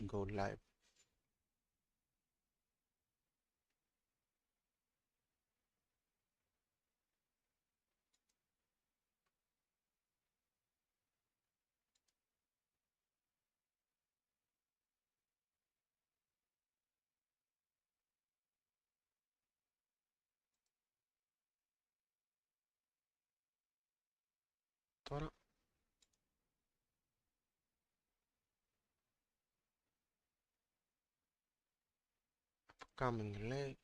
let's go live. Τώρα upcoming λέει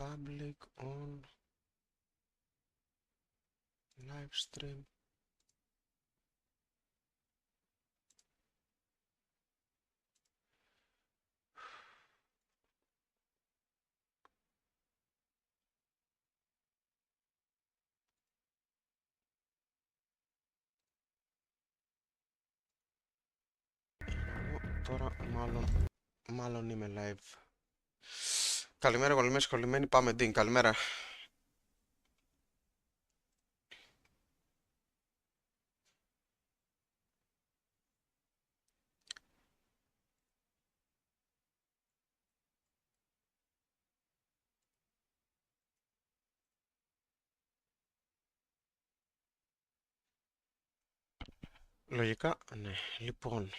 public on live stream. Τώρα μάλλον είμαι live. Καλημέρα, κολλημένοι, κολλημένοι. Πάμε, Ding. Καλημέρα. Λογικά, ναι. Λοιπόν.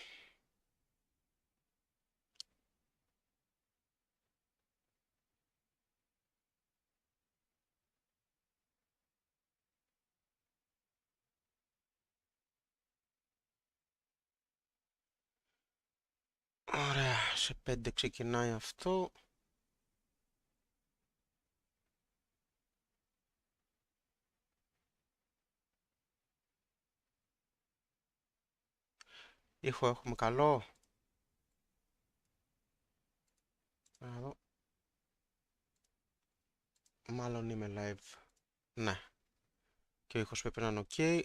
Ωραία, σε 5 ξεκινάει αυτό. Ήχο έχουμε καλό. Εδώ. Μάλλον είμαι live. Ναι. Και ο ήχος πρέπει να είναι ok.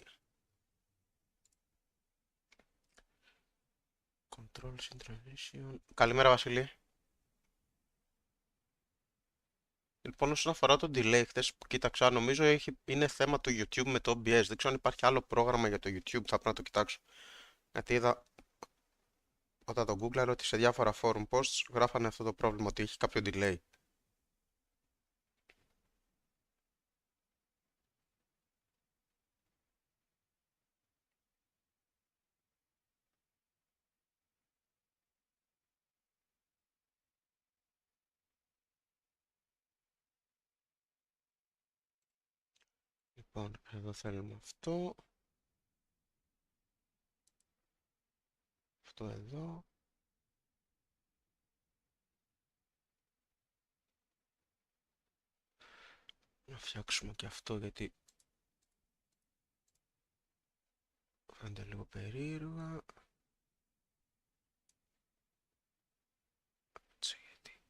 Control Transition. Καλημέρα, Βασιλή. Λοιπόν, όσον αφορά το delay, χθες που κοίταξα, νομίζω είναι θέμα του YouTube με το OBS. Δεν ξέρω αν υπάρχει άλλο πρόγραμμα για το YouTube, θα πρέπει να το κοιτάξω. Γιατί είδα όταν το Google ότι σε διάφορα forum posts γράφανε αυτό το πρόβλημα, ότι έχει κάποιο delay. Λοιπόν, εδώ θέλουμε αυτό. Αυτό εδώ. Να φτιάξουμε και αυτό γιατί φαίνεται λίγο περίεργα. Έτσι, γιατί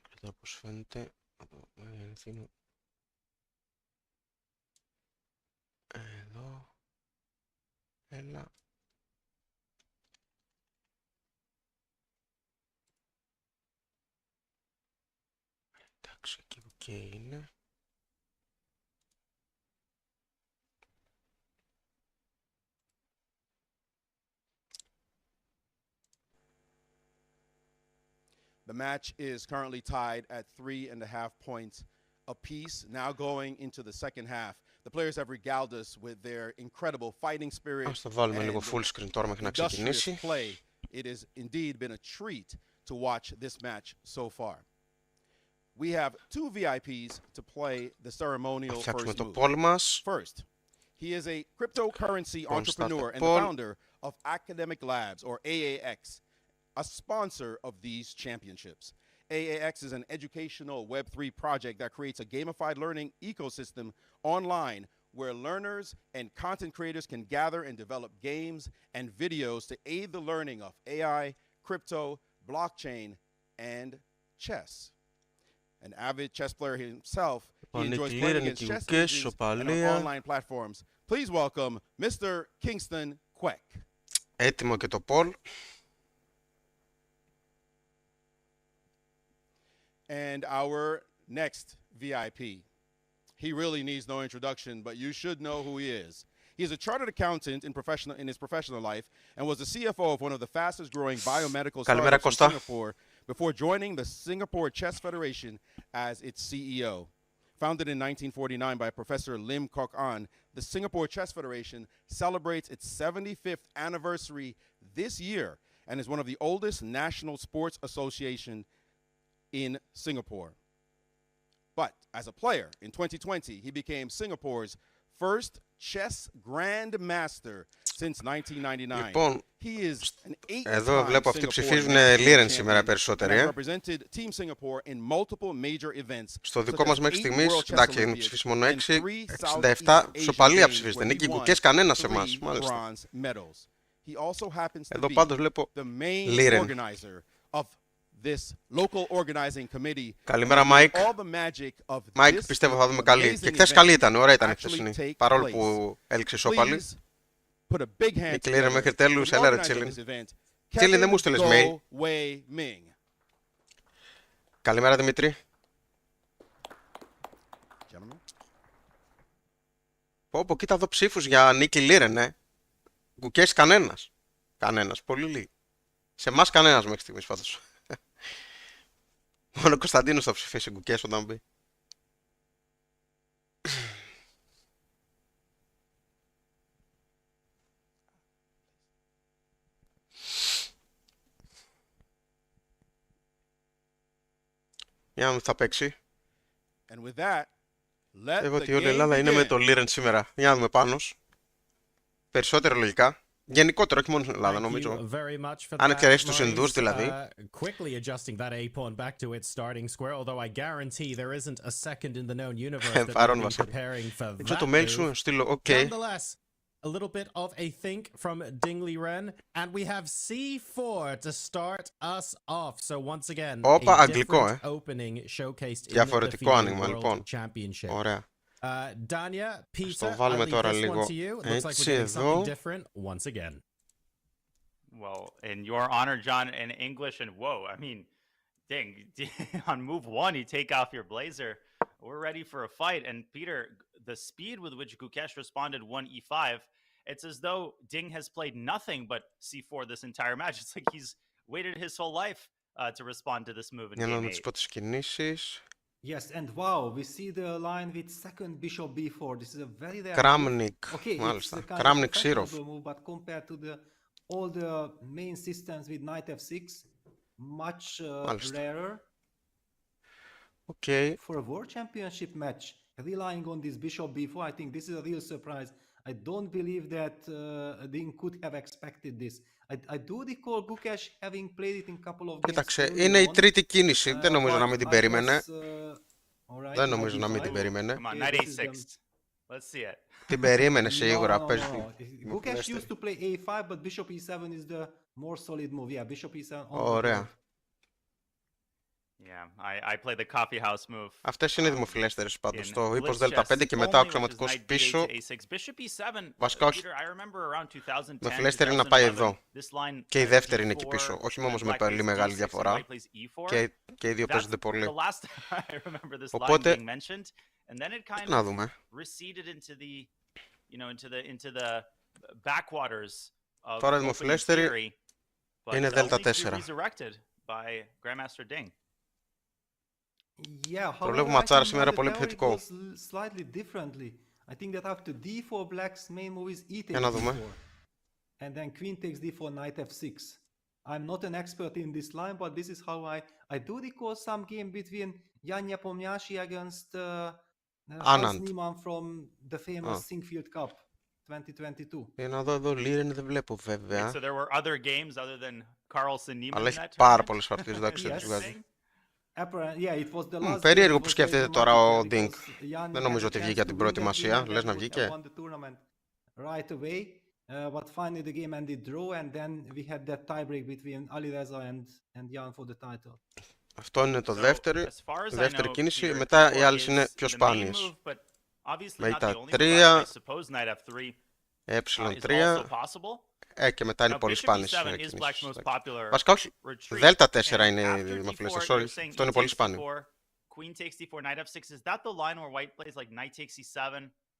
εδώ όπως φαίνεται εδώ. Έλα. Εντάξει, εκεί που και είναι. The match is currently tied at 3.5 points apiece. Now going into the second half, the players have regaled us with their incredible fighting spirit Ας το βάλουμε λίγο full screen τώρα μέχρι να industrious ξεκινήσει. play. It has indeed been a treat to watch this match so far. We have two VIPs to play the ceremonial first το move. poll μας. First, he is a cryptocurrency entrepreneur and the founder of Academic Labs, or AAX, a sponsor of these championships. AAX is an educational Web3 project that creates a gamified learning ecosystem online where learners and content creators can gather and develop games and videos to aid the learning of AI, crypto, blockchain, and chess. An avid chess player himself, he enjoys playing against chess engines and on online platforms. Please welcome Mr. Kingston Queck. Έτοιμο και το poll. And our next VIP. he really needs no introduction, but you should know who he is. He is a chartered accountant in his professional life and was the CFO of one of the fastest growing biomedical startups in Singapore before joining the Singapore Chess Federation as its CEO. Founded in 1949 by Professor Lim Kok An, the Singapore Chess Federation celebrates its 75th anniversary this year and is one of the oldest national sports associations in Singapore. But as a player, in 2020, he became Singapore's first chess grandmaster since 1999. Λοιπόν, He is an εδώ βλέπω αυτοί ψηφίζουν Singapore Liren σήμερα περισσότεροι. represented Team Singapore in multiple major events. Στο δικό μας μέχρι στιγμής, εντάξει, έχουν ψηφίσει μόνο 6, 67, σοπαλία ψηφίζετε. Νίκη Gukesh κανένας σε εμάς, μάλιστα. Εδώ πάντως βλέπω Liren. Καλημέρα Μάικ. Μάικ, πιστεύω θα δούμε καλή. Και χθες καλή ήταν, ωραία ήταν η χθεσινή. Παρόλο που έληξε σοπαλή. Νίκη Liren μέχρι τέλους, έλα ρε Τσίλιν. Τσίλιν δεν μου στείλες mail. Καλημέρα Δημήτρη. Πω, κοίτα εδώ ψήφους για Νίκη Liren, Gukesh κανένας. Κανένας, πολύ λίγοι. Σε εμάς κανένας μέχρι στιγμής πάντως. Μόνο ο Κωνσταντίνος θα ψηφίσει Gukesh όταν μπει. Για να μην θα παίξει. Έχω ότι όλη η Ελλάδα είναι με το Liren σήμερα. Για να δούμε πάνω. Περισσότερο λογικά. Γενικότερα, όχι μόνο στην Ελλάδα, νομίζω. Αν εξαιρέσει τους Ινδούς, δηλαδή. Παρόν, Βασίλη. Έξω το mail σου, στείλω, οκ. A little bit of a think from Ding Liren, and we have C4 to start us off. So once again, Όπα, a αγγλικό, different opening showcased in the Διαφορετικό άνοιγμα, FIDE World λοιπόν. Championship. Ωραία. Danya, Peter, Στο I'll βάλουμε leave τώρα this one λίγο to you. Looks like we're έτσι getting εδώ. something different once again. Well, in your honor, John, in English, and whoa, I mean, dang, on move one, you take off your blazer. We're ready for a fight. And Peter, the speed with which Gukesh responded 1e5, it's as though Ding has played nothing but c4 this entire match. It's like he's waited his whole life to respond to this move in Για να game δούμε τις 8. πρώτες κινήσεις. Yes, and wow, we see the line with second bishop b4. This is a very rare Kramnik, okay, μάλιστα. it's a kind Kramnik of Sirov. fashionable move, but compared to all the main systems with knight f6, much rarer. Okay. For a world championship match, relying on this bishop b4, I think this is a real surprise. I don't believe that Ding could have expected this. I do recall Gukesh having played it in a couple of games. Κοίταξε, είναι η τρίτη κίνηση. Δεν νομίζω να μην την περίμενε. Δεν νομίζω να μην την περίμενε. Come on, knight a6. Let's see it. Την περίμενε σίγουρα. Gukesh used to play a5, but bishop e7 is the more solid move. Yeah, bishop e7. Ωραία. Yeah, I play the coffee house move. Αυτές είναι οι δημοφιλέστερες πάντως. Το ύπος δέλτα 5 και μετά ο αξιωματικός πίσω. Βασικά όχι. Δημοφιλέστερη είναι να πάει εδώ. Και η δεύτερη είναι εκεί πίσω. Όχι όμως με πολύ μεγάλη διαφορά. Και οι δύο παίζονται πολύ. Οπότε, να δούμε. Τώρα η δημοφιλέστερη είναι δέλτα 4. Yeah, το βλέπουμε ματσάρα σήμερα πολύ επιθετικό. Για να δούμε. And then queen takes d4, knight f6. I'm not an expert in this line, but this is how I do recall some game between Jan Nepomniachtchi against Hans Niemann from the famous Singfield Cup 2022. Για να δω εδώ, Liren δεν βλέπω βέβαια. So there were other games other than Carlsen Niemann. Αλλά έχει πάρα πολλές παρτίδες, εντάξει, δεν τους βγάζει. Περίεργο που σκέφτεται τώρα ο Ding. Δεν νομίζω ότι βγήκε από την προετοιμασία. Λες να βγήκε. But finally the game ended draw and then we had that tiebreak between Alireza and Jan for the title. Αυτό είναι το δεύτερη κίνηση. Μετά οι άλλες είναι πιο σπάνιες. Μέτα 3, ε3 και μετά είναι πολύ σπάνιες κινήσεις. Βασικά όχι, δέλτα 4 είναι η δημοφιλέστερη, sorry. Αυτό είναι πολύ σπάνιο. queen takes d4, knight f6, is that the line where white plays like knight takes e7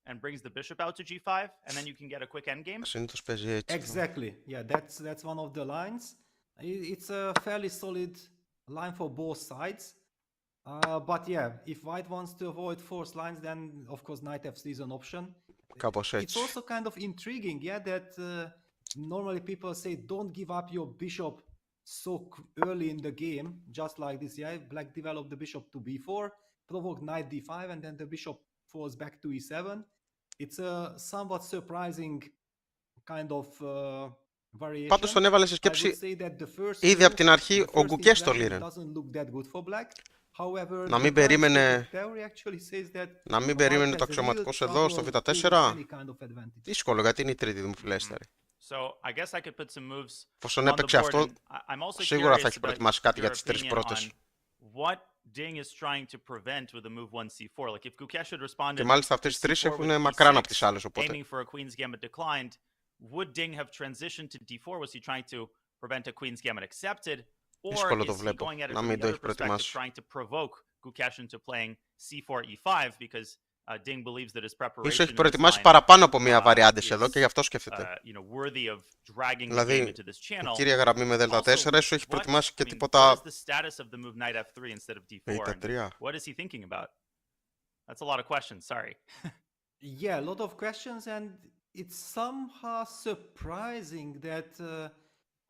and brings the bishop out to g5, and then you can get a quick endgame? Συνήθως παίζει έτσι. Exactly. Yeah, that's one of the lines. It's a fairly solid line for both sides. But yeah, if white wants to avoid forced lines, then of course knight f3 is an option. Κάπως It's έτσι. also kind of intriguing, yeah, that normally people say don't give up your bishop so early in the game, just like this. Yeah, black developed the bishop to b4, provoked knight d5, and then the bishop falls back to e7. It's a somewhat surprising kind of variation. Πάντως τον έβαλε σε I would σκέψη say that the first ήδη από move, την αρχή the ο first Gukesh impression Dommaraju. doesn't look that good for black. However, Να the μην current περίμενε, static theory actually says that να μην white περίμενε has το a real αξιωματικός εδώ στο trouble β4. taking any kind of advantage. Δύσκολο γιατί είναι η τρίτη δημοφιλέστερη. So I guess I could put some moves Εφόσον on the έπαιξε board, αυτό, and I'm also σίγουρα θα curious έχει about προετοιμάσει κάτι your για τις τρεις opinion πρώτες. on what Ding is trying to prevent with the move 1c4. Like if Gukesh had responded Και μάλιστα to αυτές τις τρεις c4 with έχουν μακράν από τις e6, άλλες, οπότε. aiming for a queen's gambit declined, would Ding have transitioned to d4? Was he trying to prevent a queen's gambit accepted? Or Δύσκολο το is he βλέπω, going at it να from μην the το other έχει perspective, προετοιμάσει. trying to provoke Gukesh into playing c4 e5 because Ding believes that his preparation Ίσως έχει in this προετοιμάσει line, παραπάνω από μία βαριάντες εδώ και γι' αυτό σκέφτεται. you know, worthy of dragging the game Δηλαδή, into this η channel. κύρια γραμμή με δέλτα 4 ίσως έχει προετοιμάσει και τίποτα. What is the status of the move knight f3 instead of d4? Είτε 3. What is he thinking about? That's a lot of questions, sorry. Yeah, a lot of questions, and it's somehow surprising that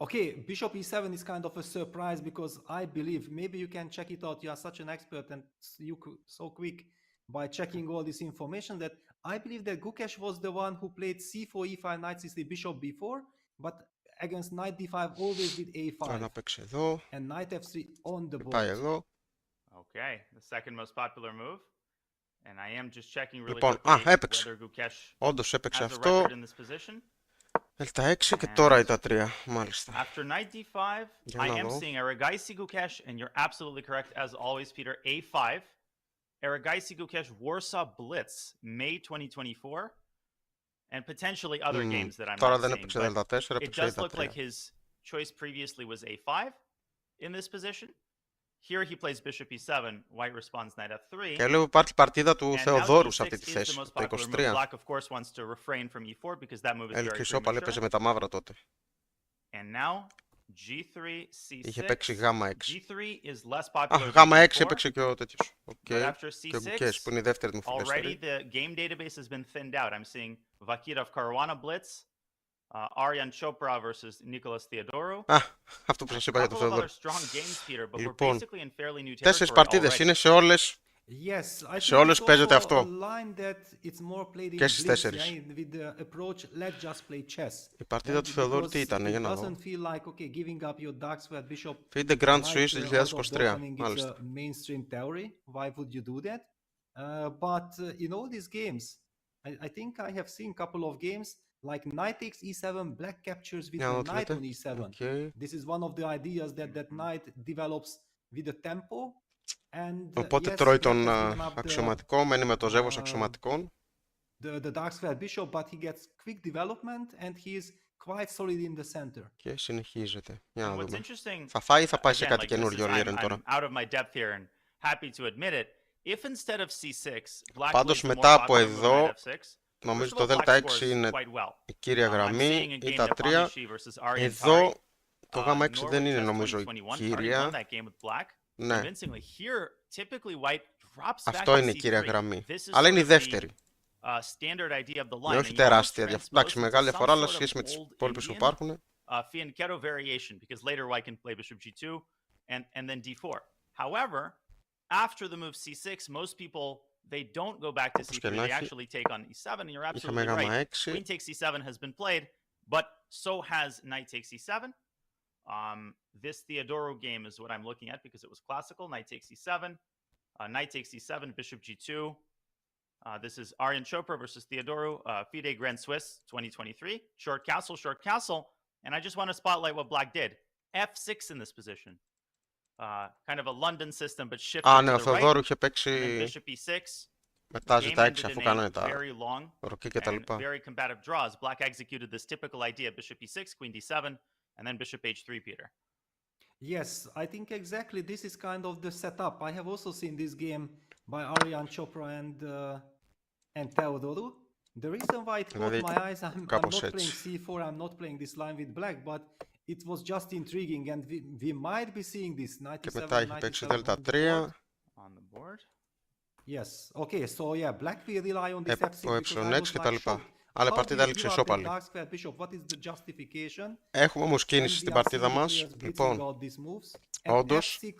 okay, bishop e7 is kind of a surprise because I believe, maybe you can check it out, you are such an expert and you so quick by checking all this information, that I believe that Gukesh was the one who played c4, e5, knight c3, bishop b4, but against knight d5 always did a5 Να παίξει εδώ, and knight f3 on the πάει board. εδώ. Okay, the second most popular move. And I am just checking really Λοιπόν, quickly έπαιξε. whether Gukesh Όντως έπαιξε has a αυτό. record in this position. Δέλτα 6 και τώρα η τα 3, μάλιστα. After knight d5, Για I να am δω. seeing Aragaisi Gukesh, and you're absolutely correct as always, Peter, a5. Aragaisi Gukesh Warsaw Blitz, May 2024. And potentially other games that I'm Τώρα not δεν seeing. έπαιξε But δέλτα 4, it έπαιξε does η τα look like 3. his choice previously was a5 in this position. Here he plays bishop e7, white responds knight f3. Και λέω υπάρχει παρτίδα του And now Θεοδόρου σε d6 αυτή τη is the θέση, most το popular move. 23. Black, of course, wants to refrain from e4 because that move is very Χρυσόπαλ έπαιζε premature. με τα μαύρα τότε. And now g3, c6. Είχε παίξει γάμα 6. G3 is less popular Α, than γάμα 6 g4, έπαιξε και ο τέτοιος. Οκ. but after Και ο c6, Gukesh που είναι η δεύτερη μου already φιλέστερη. the game database has been thinned out. I'm seeing Vakirov Caruana Blitz, Aryan Chopra versus Nicholas Theodorou. Α, αυτό που σας είπα για A τον couple of other Θεοδόρου. strong games, Peter, but we're Λοιπόν, basically in fairly new 4 territory παρτίδες already. είναι σε όλες. Yes, I Σε think όλες it's παίζεται also αυτό. a line that it's more played in Και στις blitz, 4. yeah, with the approach, let's just play chess. Η παρτίδα του Θεοδόρου τι ήταν, για It να δω. doesn't feel like, okay, giving up your dark square bishop Fide Grand right, Swiss out of the 2023, opening, it's μάλιστα. a mainstream theory. Why would you do that? But in all these games, I think I have seen a couple of games like knight takes e7, black captures with Για να the δω τι knight λέτε. on e7. Οκ. This is one of the ideas that knight develops with the tempo. And Οπότε yes, τρώει black τον has given up the, αξιωματικό, μένει με το ζεύγος αξιωματικών. the dark square bishop, but he gets quick development and he is quite solid in the center. Και συνεχίζεται. Για And να what's δούμε. interesting, Θα φάει ή θα πάει σε again, κάτι like this is, καινούριο ο Liren I'm τώρα. out of my depth here and happy to admit it. If instead of c6, black Πάντως plays the more μετά από popular move εδώ, knight f6, νομίζω first το of all, black δέλτα scores 6 είναι quite well. η κύρια I'm γραμμή seeing a ή game τα that 3. Pamishi versus Aryan Εδώ Tari, το γάμα 6 δεν Norway είναι chess νομίζω η 2021, Tari won κύρια. that game with black. Ναι, Convincingly. Here, typically white drops back αυτό to είναι η κύρια c3. γραμμή. This is Αλλά είναι η sort of the, δεύτερη. standard idea of the line. Με And όχι you almost τεράστια διαφορά. transpose Εντάξει, it to μεγάλη some διαφορά, αλλά sort σε of σχέση με τις old υπόλοιπες που Indian υπάρχουν. fianchetto variation, because later white can play bishop g2 and then d4. However, after the move c6, most people, they don't go back to Όπως c3. και να They έχει, actually take on e7, and you're είχαμε absolutely γάμα right. 6. Queen takes e7 has been played, but so has knight takes e7. This Theodorou game is what I'm looking at because it was classical. Knight takes e7, knight takes e7, bishop g2. This is Aryan Chopra versus Theodorou, FIDE Grand Swiss 2023. Short castle. And I just want to spotlight what black did. f6 in this position. Kind of a London system, but shifted Α, to ναι, ο the right. Θεοδόρου είχε And then παίξει bishop e6. μετά Game ζητά 6 ended αφού in κάνανε a τα very long ροκί και τα and λοιπά. very combative draws. Black executed this typical idea, bishop e6, queen d7, and then bishop h3, Peter. Yes, I think exactly this is kind of the setup. I have also seen this game by Aryan Chopra and Teodoru. The reason why it caught Δηλαδή, my eyes, I'm κάπως not playing έτσι. c4, I'm not playing this line with black, but it was just intriguing, and we might be seeing this Και 97, μετά έχει παίξει 97 δέλτα on the board. 3. On the board. Yes, okay, so yeah, black will rely on this f6 Ο because I ε6 was και like τα λοιπά. shocked. Άλλη How παρτίδα we έληξε give up the ισόπαλη. dark square bishop, what is the justification? Έχουμε όμως And κίνηση we στην are παρτίδα seeing the μας. players blitzing Λοιπόν, out these moves. And όντως, f6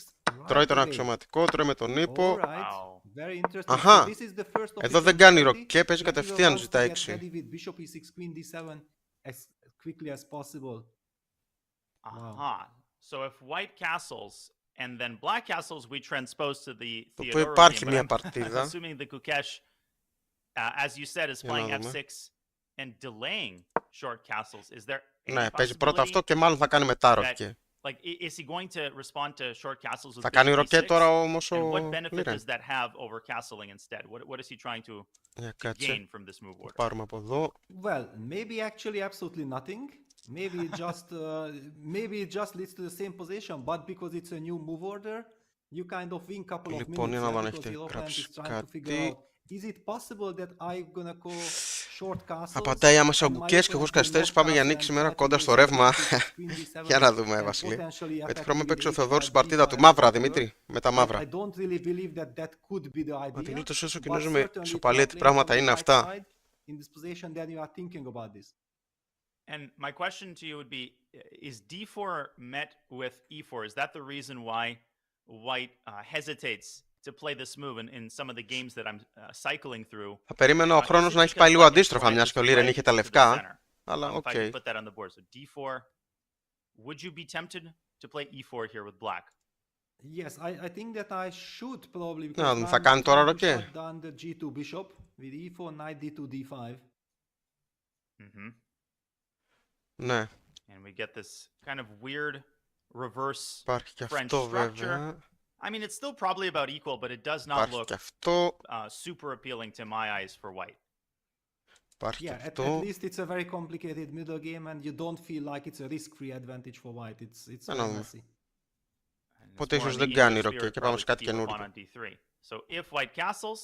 τρώει right τον away. αξιωματικό, τρώει με τον ύπο. All right, Wow. very interesting. Αχα, So this is the first of εδώ its δεν κάνει opportunity. ροκέ, παίζει Black either κατευθείαν wants to ζητά get 6. ready with bishop e6, queen d7 as quickly as possible. Aha. So if white castles and then black castles, we transpose to the Το που Theodoro υπάρχει game. But μια I'm παρτίδα. assuming the Gukesh, as you said, is Για playing να δούμε. f6 and delaying short castles. Is there any Ναι, παίζει πρώτα αυτό possibility και μάλλον θα κάνει μετά that, ροκέ. like, is he going to respond to short castles with Θα κάνει bishop ροκέ e6? τώρα όμως And ο what benefit Liren. does that have over castling instead? What is he trying to Για gain κάτσε, from this move το order? πάρουμε από εδώ. Well, maybe actually absolutely nothing. Maybe it just leads to the same position, but because it's a new move order, you kind of win couple of Λοιπόν, minutes για να δω αν because έχετε the opponent γράψει is trying to figure κάτι. out, is it possible that I'm gonna go short castles Απαντάει άμεσα ο and my Gukesh και εγώ opponent will σκαστές. not Πάμε για castle νίκη and σήμερα try to κοντά play στο some ρεύμα. bishop, queen d7 Για να δούμε, and Βασίλη. potentially Πετυχαίνουμε effectively παίξει ο h5, Θεοδόρης στην παρτίδα του. d5 Μαύρα, as it were. Δημήτρη. Με τα But μαύρα. I don't really believe that could be the Μα τη idea. λούτος όσο But κινέζουμε certainly if you ισοπαλία, are τι playing from πράγματα the είναι white αυτά. side in this position, then you are thinking about this. And my question to you would be, is d4 met with e4? Is that the reason why white hesitates to play this move in some of the games that I'm cycling through? Θα περίμενα ο Is χρόνος it να έχει because πάει λίγο black is αντίστροφα, trying μιας to και ο Liren spread είχε τα to the λευκά. center? Αλλά If οκ. I could put that on the board. So d4, would you be tempted to play e4 here with black? Yes, I think that I should probably Να because δούμε, now θα I'm κάνει τώρα trying to ροκέ. shut down the g2 bishop with e4, knight d2, d5. Mm-hmm. Ναι, And we get this kind of weird reverse υπάρχει και French αυτό structure. βέβαια. I mean, it's still probably about equal, but it does not Υπάρχει look και αυτό. super appealing to my eyes for white. Υπάρχει και Yeah, at αυτό. least it's a very complicated middle game and you don't feel like it's a risk-free advantage for white. It's Να very δούμε. messy. And it's Οπότε more ίσως in δεν the κάνει English ροκέ spirit και πάμε σε probably to κάτι keep a pawn καινούργιο. on d3. So if white castles,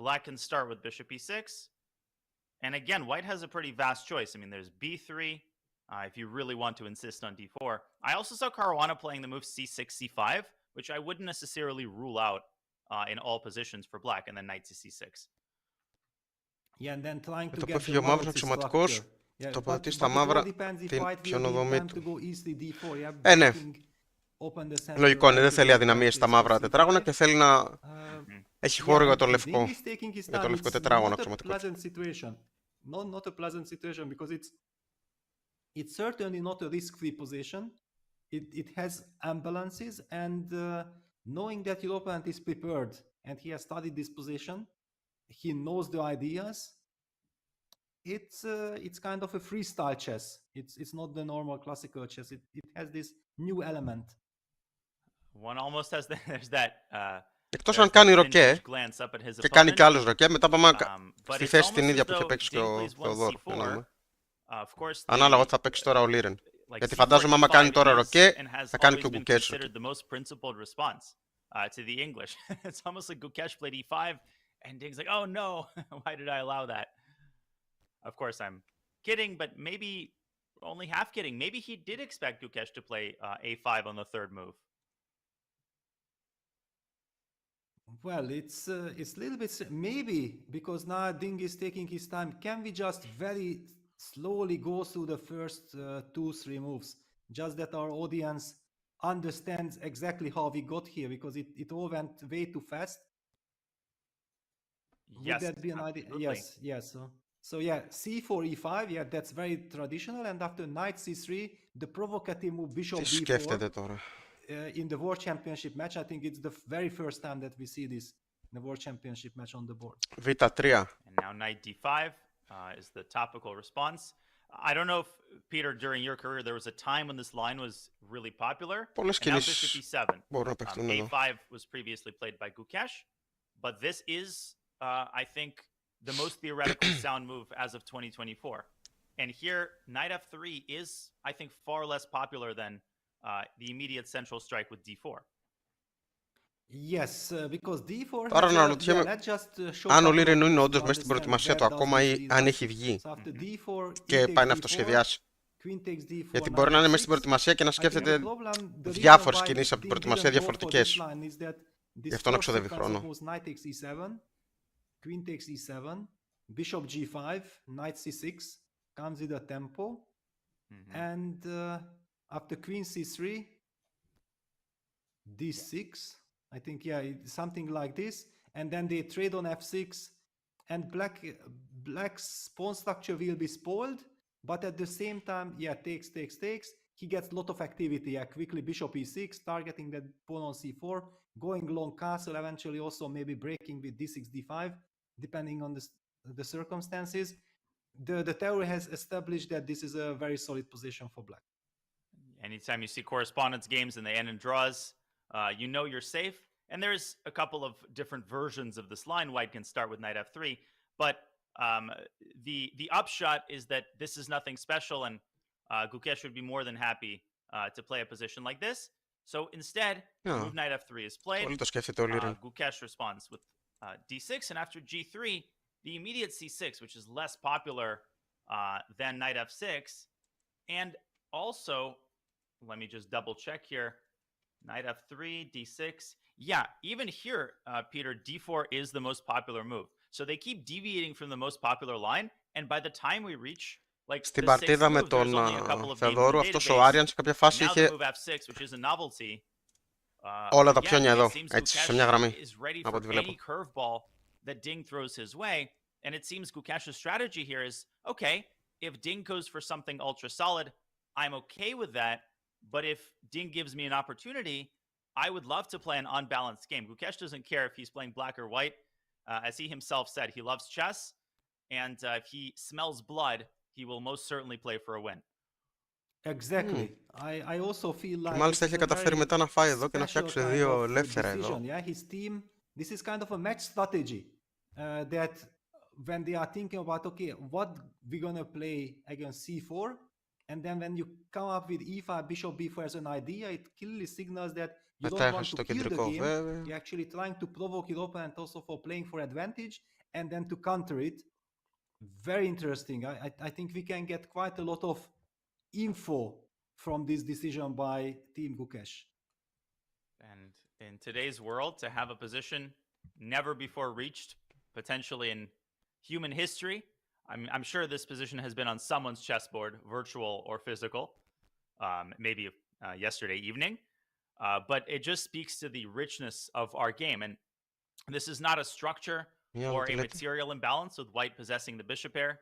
black can start with bishop e6. And again, white has a pretty vast choice. I mean, there's b3, if you really want to insist on d4. I also saw Caruana playing the move c6, c5, which I wouldn't necessarily rule out in all positions for black, and then knight to c6. Yeah, and then trying Με to το που get έφυγε the ο μαύρος mounted αξιωματικός, structure. Yeah, τοποθετεί but στα it all μαύρα depends if την white will be χιονοδομή time to του. go easily d4. Yeah, Ναι. breaking open the center Λογικό είναι, right δεν to θέλει the αδυναμίες στα black μαύρα bishop τετράγωνα c5. και θέλει να έχει χώρο Yeah, για and το Ding λευκό. is taking his Για το time. λευκό It's τετράγωνο not a αξιωματικό. pleasant situation. Not a pleasant situation because it's certainly not a risk-free position. It has imbalances, and knowing that your opponent is prepared and he has studied this position, he knows the ideas. It's kind of a freestyle chess. It's not the normal classical chess. It has this new element. One almost has there's that Εκτός there's αν κάνει that ροκέ vintage glance up at his και κάνει opponent. κι άλλος ροκέ, μετά πάμε But στη it's θέση την almost ίδια as που είχε though παίξει και Ding ο plays one Θεοδόρου. Για να c4. δούμε. Of course, Ανάλογα τι θα παίξει τώρα ο Liren. Γιατί φαντάζομαι άμα κάνει τώρα ροκέ, θα κάνει και ο Gukesh ροκέ. the most principled response to the English. It's almost like Gukesh played e5 and Ding's like, oh no, why did I allow that? Of course, I'm kidding, but maybe only half kidding. Maybe he did expect Gukesh to play a5 on the third move. Well, it's a little bit maybe because now Ding is taking his time. Can we just very slowly go through the first 2-3 moves, just that our audience understands exactly how we got here, because it all went way too fast? Would Yes, that be an idea? absolutely. Yes. So yeah, c4 e5. Yeah, that's very traditional. And after knight c3, the provocative move bishop Τι d4. σκέφτεται τώρα. In the World Championship match, I think it's the very first time that we see this in the World Championship match on the board. Β3. And now knight d5 is the topical response. I don't know if, Peter, during your career, there was a time when this line was really popular. Πολλές And now bishop κινήσεις e7. μπορούν να παιχτούν εδώ. A5 was previously played by Gukesh, but this is, I think, the most theoretically sound move as of 2024. And here, knight f3 is, I think, far less popular than the immediate central strike with d4. Yes, because d4 Τώρα has να a, αναρωτιέμαι let's just show αν ο couple of Λίρεν είναι moves όντως to μέσα στην understand προετοιμασία where του does ακόμα this ή lead αν us. έχει βγει So after d4, e και takes πάει να d4, αυτοσχεδιάσει. queen takes d4, Γιατί knight μπορεί να είναι μέσα f6. στην προετοιμασία και να I think the σκέφτεται problem, the reason διάφορες why κινήσεις από την Ding προετοιμασία didn't go for this διαφορετικές. line is that Γι' this αυτό να first ξοδεύει sequence of χρόνο. moves, knight takes e7, queen takes e7, bishop g5, knight c6, comes with a tempo, and after queen c3, d6, I think, yeah, something like this, and then they trade on f6, and black's pawn structure will be spoiled, but at the same time, yeah, takes, he gets a lot of activity, yeah, quickly bishop e6, targeting that pawn on c4, going long castle, eventually also maybe breaking with d6, d5, depending on the circumstances. The theory has established that this is a very solid position for black. Anytime you see correspondence games and they end in draws, you know you're safe. And there's a couple of different versions of this line. White can start with knight f3, but the upshot is that this is nothing special, and Gukesh would be more than happy to play a position like this. So instead, move knight f3 is played. Πολύ το σκέφτεται ο Λίρεν. Gukesh responds with d6, and after g3, the immediate c6, which is less popular than knight f6, and also, let me just double check here, knight f3, d6. Yeah, even here, Peter, d4 is the most popular move. So they keep deviating from the most popular line, and by the time we reach like Στην the παρτίδα sixth με move, τον there's only a couple of games in Θεοδόρου, the αυτός ο database. Άριαν σε κάποια φάση Now the είχε move f6, which is a novelty. όλα τα Again, πιόνια it εδώ, seems έτσι, σε Gukesh μια γραμμή, is ready από for ό,τι βλέπω. any curveball that Ding throws his way, and it seems Gukesh's strategy here is, okay, if Ding goes for something ultra solid, I'm okay with that, but if Ding gives me an opportunity, I would love to play an unbalanced game. Gukesh doesn't care if he's playing black or white. As he himself said, he loves chess, and if he smells blood, he will most certainly play for a win. Exactly. I also feel like Και μάλιστα this είχε is a καταφέρει very μετά να φάει εδώ και να special φτιάξει kind δύο of ελεύθερα decision. εδώ. Yeah, his team. This is kind of a match strategy that when they are thinking about, okay, what we're gonna play against c4, and then when you come up with e5, bishop b4 as an idea, it clearly signals that you Μετά don't want έχασε to το kill the κεντρικό game. βέβαια. You're actually trying to provoke your opponent also for playing for advantage, and then to counter it. Very interesting. I think we can get quite a lot of info from this decision by Team Gukesh. And in today's world, to have a position never before reached, potentially in human history, I'm sure this position has been on someone's chessboard, virtual or physical, maybe yesterday evening. But it just speaks to the richness of our game. And this is not a structure or a material imbalance with white possessing the bishop pair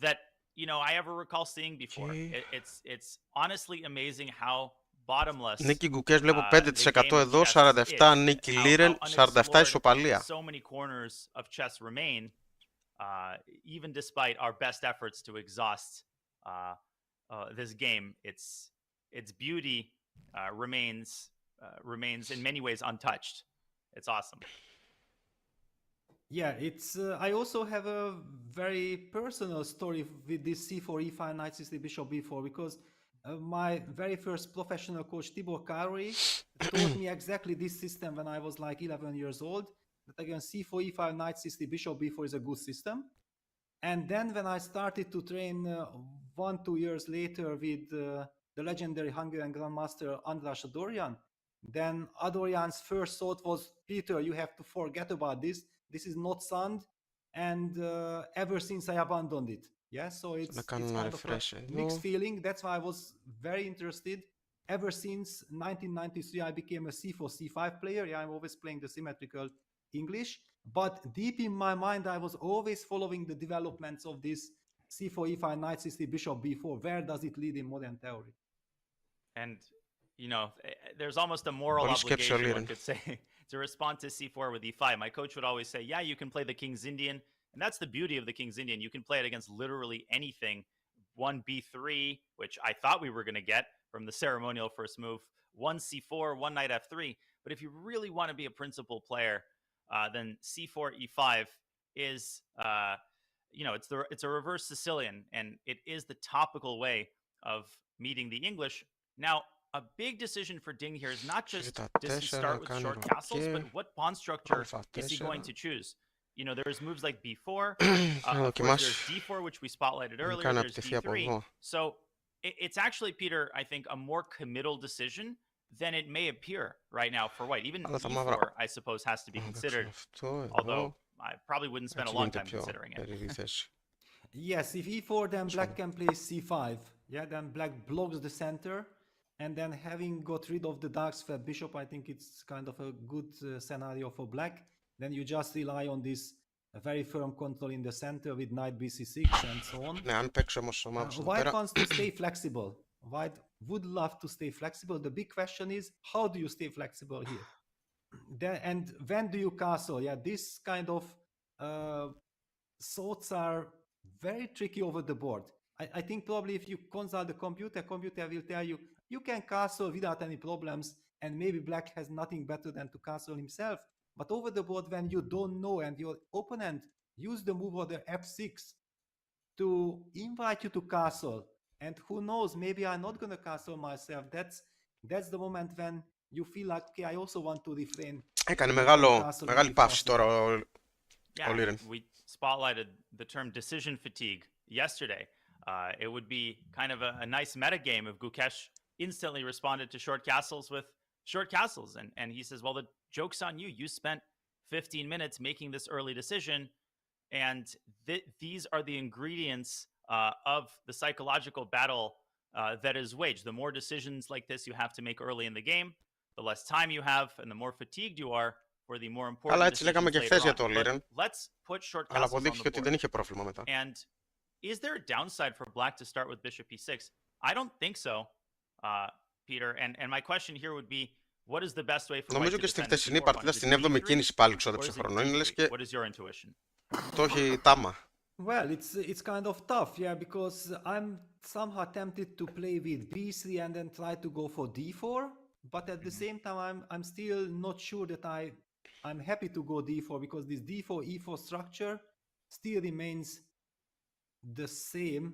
that, you know, I ever recall seeing before. It's honestly amazing how bottomless Νίκη Gukesh βλέπω the 5% game of εδώ, chess 47 is, Νίκη how Liren, 47 unexplored ισοπαλία. so many corners of chess remain, even despite our best efforts to exhaust this game. Its beauty remains in many ways untouched. It's awesome. Yeah, it's. I also have a very personal story with this c4, e5, knight c3, bishop b4, because my very first professional coach, Tibor Károlyi, taught me exactly this system when I was like 11 years old. That again, c4, e5, knight c3, bishop b4 is a good system. And then when I started to train 1-2 years later with the legendary Hungarian grandmaster András Adorjan, then Adorjan's first thought was, Peter, you have to forget about this. This is not sound. And ever since I abandoned it. Yeah, so it's kind of a mixed feeling. That's why I was very interested. Ever since 1993, I became a c4, c5 player. Yeah, I'm always playing the symmetrical English. But deep in my mind, I was always following the developments of this c4, e5, knight c3, bishop b4. Where does it lead in modern theory? And, you know, there's almost a moral obligation, one could say, to respond to c4 with e5. My coach would always say, yeah, you can play the King's Indian. And that's the beauty of the King's Indian. You can play it against literally anything. 1b3, which I thought we were going to get from the ceremonial first move. 1c4, 1 knight f3. But if you really want to be a principal player, then c4, e5 is, you know, it's a reverse Sicilian. And it is the topical way of meeting the English. Now, a big decision for Ding here is not just Κοίτα, does he 4 start with κάνει short castles, ροκέ, but what pawn structure is he going α4. to choose? You know, there's moves like b4. Να Of course, δοκιμάσει there's d4, which we spotlighted να earlier. κάνει There's επιτεθεί από d3. εδώ. So it's actually, Peter, I think, a more committal decision than it may appear right now for white. Even Αλλά τα e4, μαύρα. I suppose, has to be Να considered, παίξω αυτό although εδώ. I probably wouldn't spend a Έτσι long γίνεται time πιο considering it. περίεργη θέση. Yes, if e4, then black can play c5. Yeah, then black blocks the center, and then having got rid of the dark square bishop, I think it's kind of a good scenario for black. Then you just rely on this very firm control in the center with knight bc6 and so on. Ναι, αν παίξω όμως ο μαύρος εδώ White πέρα, wants to stay flexible. White would love to stay flexible. The big question is, how do you stay flexible here? And when do you castle? Yeah, this kind of thoughts are very tricky over the board. I think probably if you consult the computer will tell you, you can castle without any problems, and maybe black has nothing better than to castle himself. But over the board, when you don't know and your opponent use the move order f6 to invite you to castle, and who knows, maybe I'm not going to castle myself. That's the moment when you feel like, okay, I also want to refrain. έκανε μεγάλη παύση τώρα ο Liren. We spotlighted the term decision fatigue yesterday. It would be kind of a nice meta game if Gukesh instantly responded to short castles with short castles. And he says, well, the joke's on you. You spent 15 minutes making this early decision. And these are the ingredients of the psychological battle that is waged. The more decisions like this you have to make early in the game, the less time you have, and the more fatigued you are for the more important Αλλά έτσι decisions λέγαμε και later χθες για on. το Liren. But let's put short Αλλά castles on the αποδείχθηκε ότι δεν board. είχε πρόβλημα μετά. And is there a downside for black to start with bishop e6? I don't think so, Peter. And my question here would be, what is the best way for white Νομίζω to και στην defend χτεσινή c4 παρτίδα pawn? Is στην it 7η d3 κίνηση πάλι or ξόδεψε is it χρόνο. Είναι λες d3? και What is your intuition? το έχει τάμα. Well, it's kind of tough, yeah, because I'm somehow tempted to play with b3 and then try to go for d4, but at the same time I'm still not sure that I'm happy to go d4, because this d4 e4 structure still remains the same.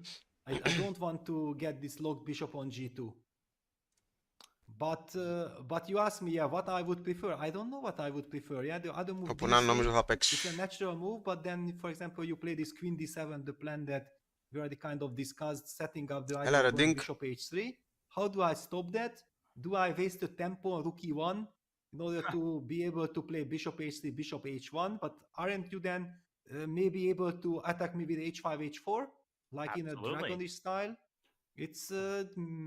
I don't want to get this locked bishop on g2. But you asked me, yeah, what I would prefer. I don't know what I would prefer. Yeah, the other move Όπου να νομίζω θα it's a παίξει. natural move, but then, for example, you play this queen d7, the plan that we already kind of discussed, setting up the right Έλα ρε, opponent, Ding. bishop h3. How do I stop that? Do I waste the tempo on rook e1 in order to be able to play bishop h3, bishop h1? But aren't you then maybe able to attack me with h5, h4, like in a Absolutely. dragonish style? It's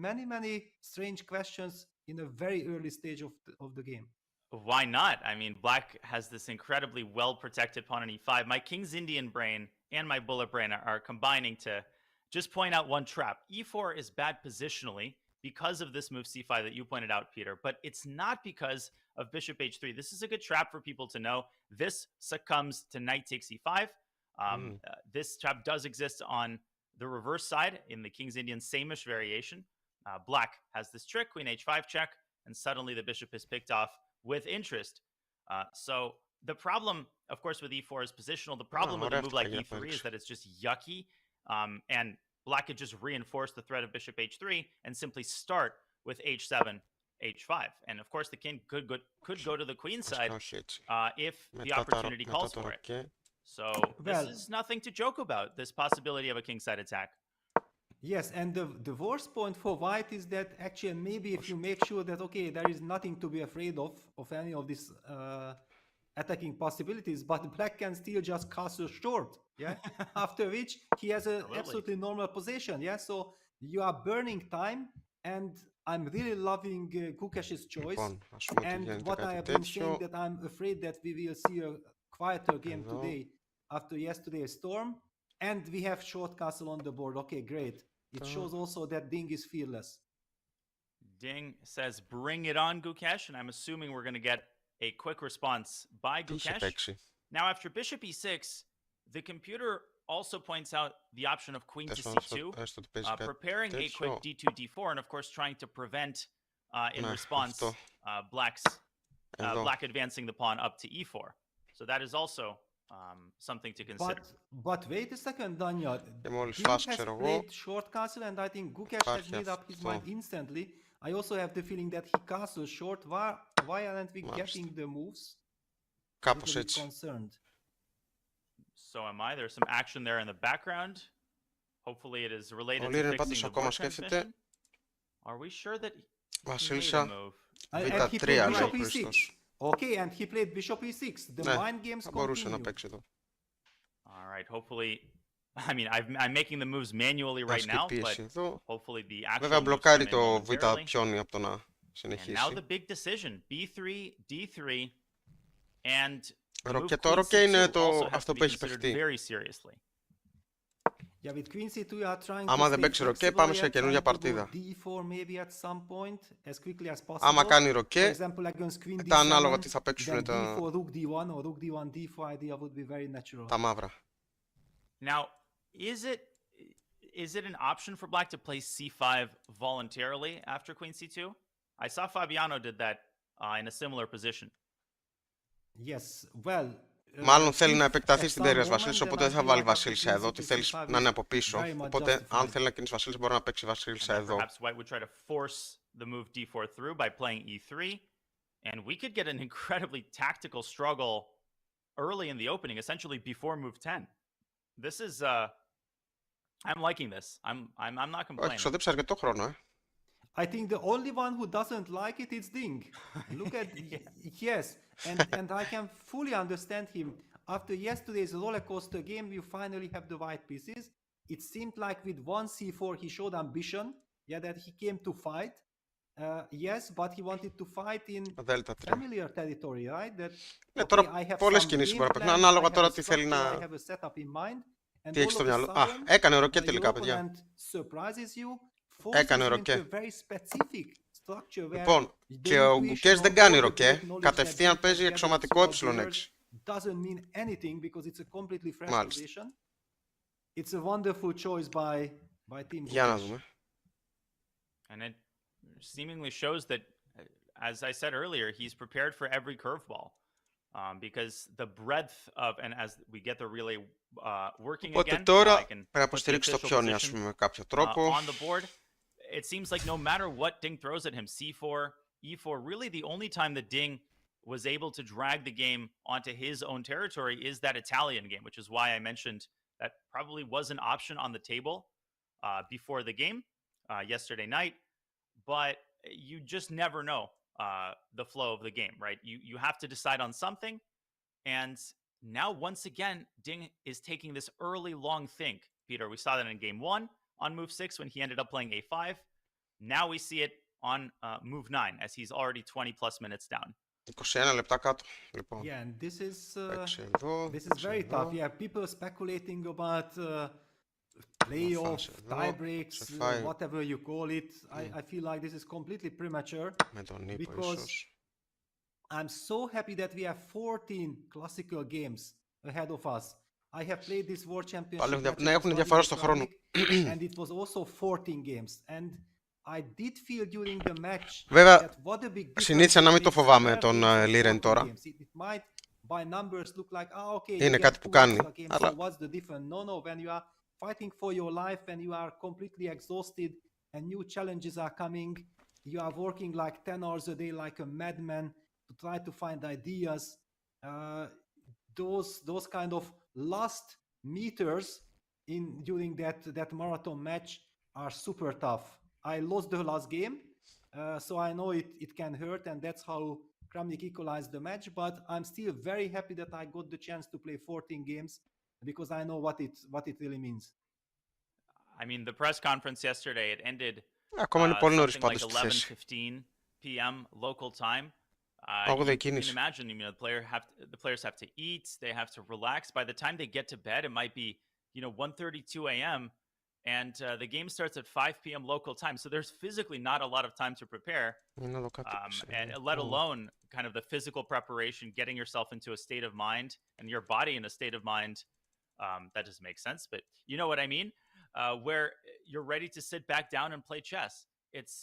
many strange questions in a very early stage of the game. Why not? I mean, black has this incredibly well-protected pawn on e5. My King's Indian brain and my bullet brain are combining to just point out one trap. e4 is bad positionally because of this move c5 that you pointed out, Peter, but it's not because of bishop h3. This is a good trap for people to know. This succumbs to knight takes e5. This trap does exist on the reverse side in the King's Indian same-ish variation. Black has this trick, queen h5 check, and suddenly the bishop is picked off with interest. So the problem, of course, with e4 is positional. The problem with a move like e3 is that it's just yucky, and black could just reinforce the threat of bishop h3 and simply start with h7, h5. And of course, the king could go to the queen side if the opportunity calls for it. So this is nothing to joke about, this possibility of a kingside attack. Yes, and the worst point for white is that actually maybe if you make sure that, okay, there is nothing to be afraid of any of these attacking possibilities, but black can still just castle short, yeah? After which he has an absolutely normal position, yeah? So you are burning time, and I'm really loving Gukesh's choice. And what I have been saying, that I'm afraid that we will see a quieter game today after yesterday's storm, and we have short castle on the board. Okay, great. It shows also that Ding is fearless. Ding says, bring it on, Gukesh, and I'm assuming we're going to get a quick response by Gukesh. Now, after bishop e6, the computer also points out the option of queen to c2, preparing a quick d2, d4, and of course trying to prevent, in response, black advancing the pawn up to e4. So that is also something to consider. But wait a second, Danya. Ding has played short castle, and I think Gukesh has made up his mind instantly. I also have the feeling that he castles short. Why aren't we getting the moves? Κάπως A little bit έτσι. concerned. So am I. There's some action there in the background. Hopefully it is related Ο to Liren fixing πάντως the ακόμα board σκέφτεται. transmission. Are we sure that he made a Βασίλισσα move? And Β3 he played λέει ο bishop Χρήστος. e6. Okay, and he played bishop e6. The Ναι, mind games θα μπορούσε να continue. παίξει εδώ. All right. Hopefully, I mean, I'm making the moves manually right Ασκεί now, but πίεση εδώ. hopefully the actual Βέβαια moves come μπλοκάρει in το Β momentarily. πιόνι από το να And now συνεχίσει. the big decision: B3, D3, and the move Ροκέτο, queen ροκέ είναι C2 το, also has αυτό to που be έχει considered παιχτεί. very seriously. Yeah, with queen c2 you are trying Άμα to δεν stay παίξει ροκέ, flexible. πάμε You σε are καινούργια trying to go παρτίδα. d4 maybe at some point as quickly as possible. Άμα κάνει For ροκέ, example, against queen τα ανάλογα d7, τι θα παίξουν then τα, d4 rook d1 or rook d1 d4 idea would be very natural. τα μαύρα. Now, is it an option for black to play c5 voluntarily after queen c2? I saw Fabiano did that in a similar position. Yes, well, Μάλλον θέλει if να επεκταθεί at στην some τέριας moment βασίλισσα, then οπότε I δεν θα feel βάλει like after βασίλισσα queen εδώ, c2 τι θέλει c5 να είναι is από πίσω. very much Οπότε αν justified. θέλει να κινήσει βασίλισσα μπορεί να παίξει βασίλισσα And then εδώ. perhaps white would try to force the move d4 through by playing e3. And we could get an incredibly tactical struggle early in the opening, essentially before move 10. This is, I'm liking this. I'm not Όχι, complaining. ξοδέψει αρκετό χρόνο, I think the only one who doesn't like it is Ding. Look at yes, and I can fully understand him. After yesterday's roller coaster game, you finally have the white pieces. It seemed like with one c4 he showed ambition. Yeah, that he came to fight. Yes, but he wanted to fight in Δέλτα 3. familiar territory, right? That Ναι, okay, τώρα I have πολλές some κινήσεις game μπορεί να παίξει. plan, Ανάλογα I have τώρα a τι θέλει structure, I να... have a setup in mind, and Τι έχει all στο of a μυαλό. Α, sudden, έκανε ροκέ your τελικά, παιδιά. opponent surprises you, forces Έκανε you into ροκέ. a very specific structure where Λοιπόν, the και ο intuition Gukesh of δεν all κάνει the ροκέ. great knowledge that Κατευθείαν Ding παίζει has gathered εξωματικό throughout the years ε6. doesn't mean anything because it's a completely fresh Μάλιστα. position. It's a wonderful choice by Team Για να Gukesh. δούμε. And it seemingly shows that, as I said earlier, he's prepared for every curveball. Because the breadth of, and as we get the relay working Οπότε again, τώρα I can πρέπει να put the υποστηρίξει το official πιόνι, ας position πούμε, με κάποιο τρόπο. on the board. It seems like no matter what Ding throws at him, c4, e4, really the only time that Ding was able to drag the game onto his own territory is that Italian game, which is why I mentioned that probably was an option on the table before the game yesterday night. But you just never know the flow of the game, right? You have to decide on something. And now, once again, Ding is taking this early long think. Peter, we saw that in game 1 on move 6 when he ended up playing a5. Now we see it on move 9 as he's already 20 plus minutes down. 21 λεπτά κάτω. Λοιπόν, Yeah, and παίξει εδώ, this is παίξει very εδώ. tough. Yeah, people speculating about playoff, εδώ, tie breaks, σε φάει. whatever you call it. I feel like this is completely premature Με τον ύπο because ίσως. I'm so happy that we have 14 classical games ahead of us. I have played this World Championship Πάλι match ναι, έχουν against διαφορά Vladimir στο χρόνο. Kramnik, and it was also 14 games. And I did feel during the match Βέβαια, that what a big difference συνήθισα να μην το between φοβάμαι 13 τον and Liren 14 τώρα. games. It might by numbers look like, okay, Είναι you κάτι get που two κάνει, extra games, αλλά so what's the difference? No, when you are fighting for your life and you are completely exhausted and new challenges are coming, you are working like 10 hours a day like a madman to try to find ideas. Those kind of last meters during that marathon match are super tough. I lost the last game, so I know it can hurt, and that's how Kramnik equalized the match. But I'm still very happy that I got the chance to play 14 games because I know what it really means. I mean, the press conference yesterday, it ended Ακόμα είναι πολύ νωρίς something like πάντως στη θέση. 11:15 p.m. local time. Άγω You δεν can κίνηση. imagine, the players have to eat, they have to relax. By the time they get to bed, it might be 1:32 a.m. and the game starts at 5 p.m. local time. So there's physically not a lot of time to prepare, Είναι εδώ κάτω. and let alone kind of the physical preparation, getting yourself into a state of mind and your body in a state of mind. That doesn't make sense, but you know what I mean? Where you're ready to sit back down and play chess. It's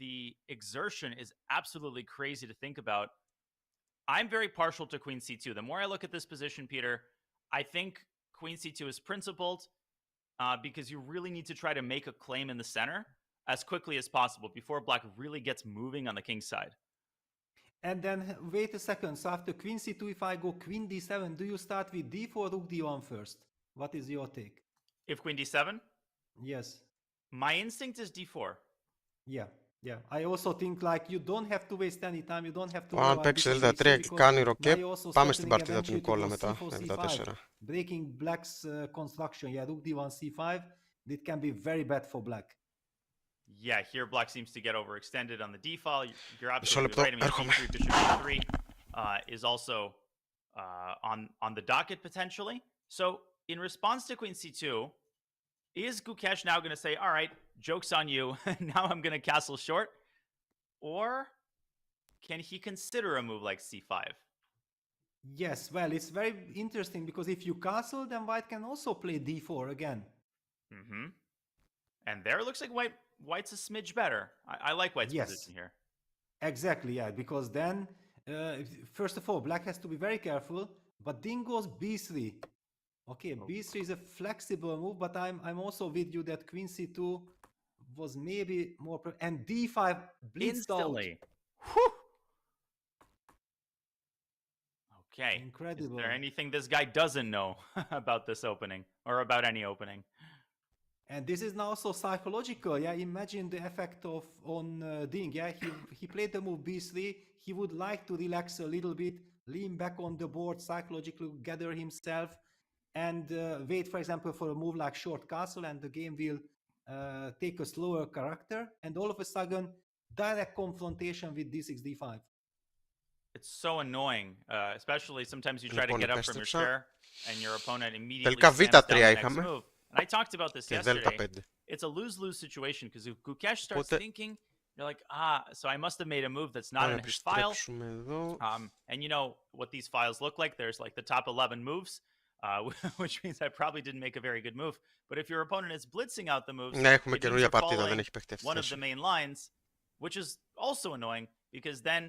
the exertion is absolutely crazy to think about. I'm very partial to Queen C2. The more I look at this position, Peter, I think Queen C2 is principled because you really need to try to make a claim in the center. as quickly as possible before black really gets moving on the king side. And then wait a second. So after queen c2, if I go queen d7, do you start with d4, rook d1 first? What is your take? If queen d7, Yes. my instinct is d4. Yeah. Yeah. I also think like you don't have to waste any time. You don't have to. Αν παίξει δέλτα 3 και κάνει ροκέ, πάμε στην παρτίδα του Νικόλα μετά. 74. Breaking black's construction. Yeah, rook d1 c5. It can be very bad for black. Yeah, here black seems to get overextended on the d file. You're Μισό absolutely λεπτό, right. I mean, έρχομαι. b3, bishop e3 is also on the docket potentially. So in response to queen c2, is Gukesh now going to say, all right, joke's on you, now I'm going to castle short? Or can he consider a move like c5? Yes, well, it's very interesting because if you castle, then white can also play d4 again. Mm-hmm. And there it looks like white's a smidge better. I like white's Yes. position here. Exactly, yeah, because then, first of all, black has to be very careful, but Ding goes b3. Okay, b3 is a flexible move, but I'm also with you that queen c2 was maybe more... and d5 blitzed out. Instantly. Whew. Okay. Incredible. Is there anything this guy doesn't know about this opening or about any opening? And this is now also psychological, yeah. Imagine the effect on Ding, yeah. He played the move b3. He would like to relax a little bit, lean back on the board, psychologically gather himself, and wait, for example, for a move like short castle, and the game will take a slower character. And all of a sudden, direct confrontation with d6, d5. It's so annoying, especially sometimes you try to get up from your chair and your opponent immediately Τελικά slams β3 down the next είχαμε. move. And I talked about this Και δέλτα yesterday. 5. It's a lose-lose situation because if Gukesh starts Οπότε... thinking, you're like, so I must have made a move that's not να in his file. εδώ. And you know what these files look like. There's like the top 11 moves, which means I probably didn't make a very good move. But if your opponent is blitzing out the moves, Ναι, έχουμε it means καινούργια you're παρτίδα, δεν following έχει παιχτεί αυτή. one of the main lines, which is also annoying because then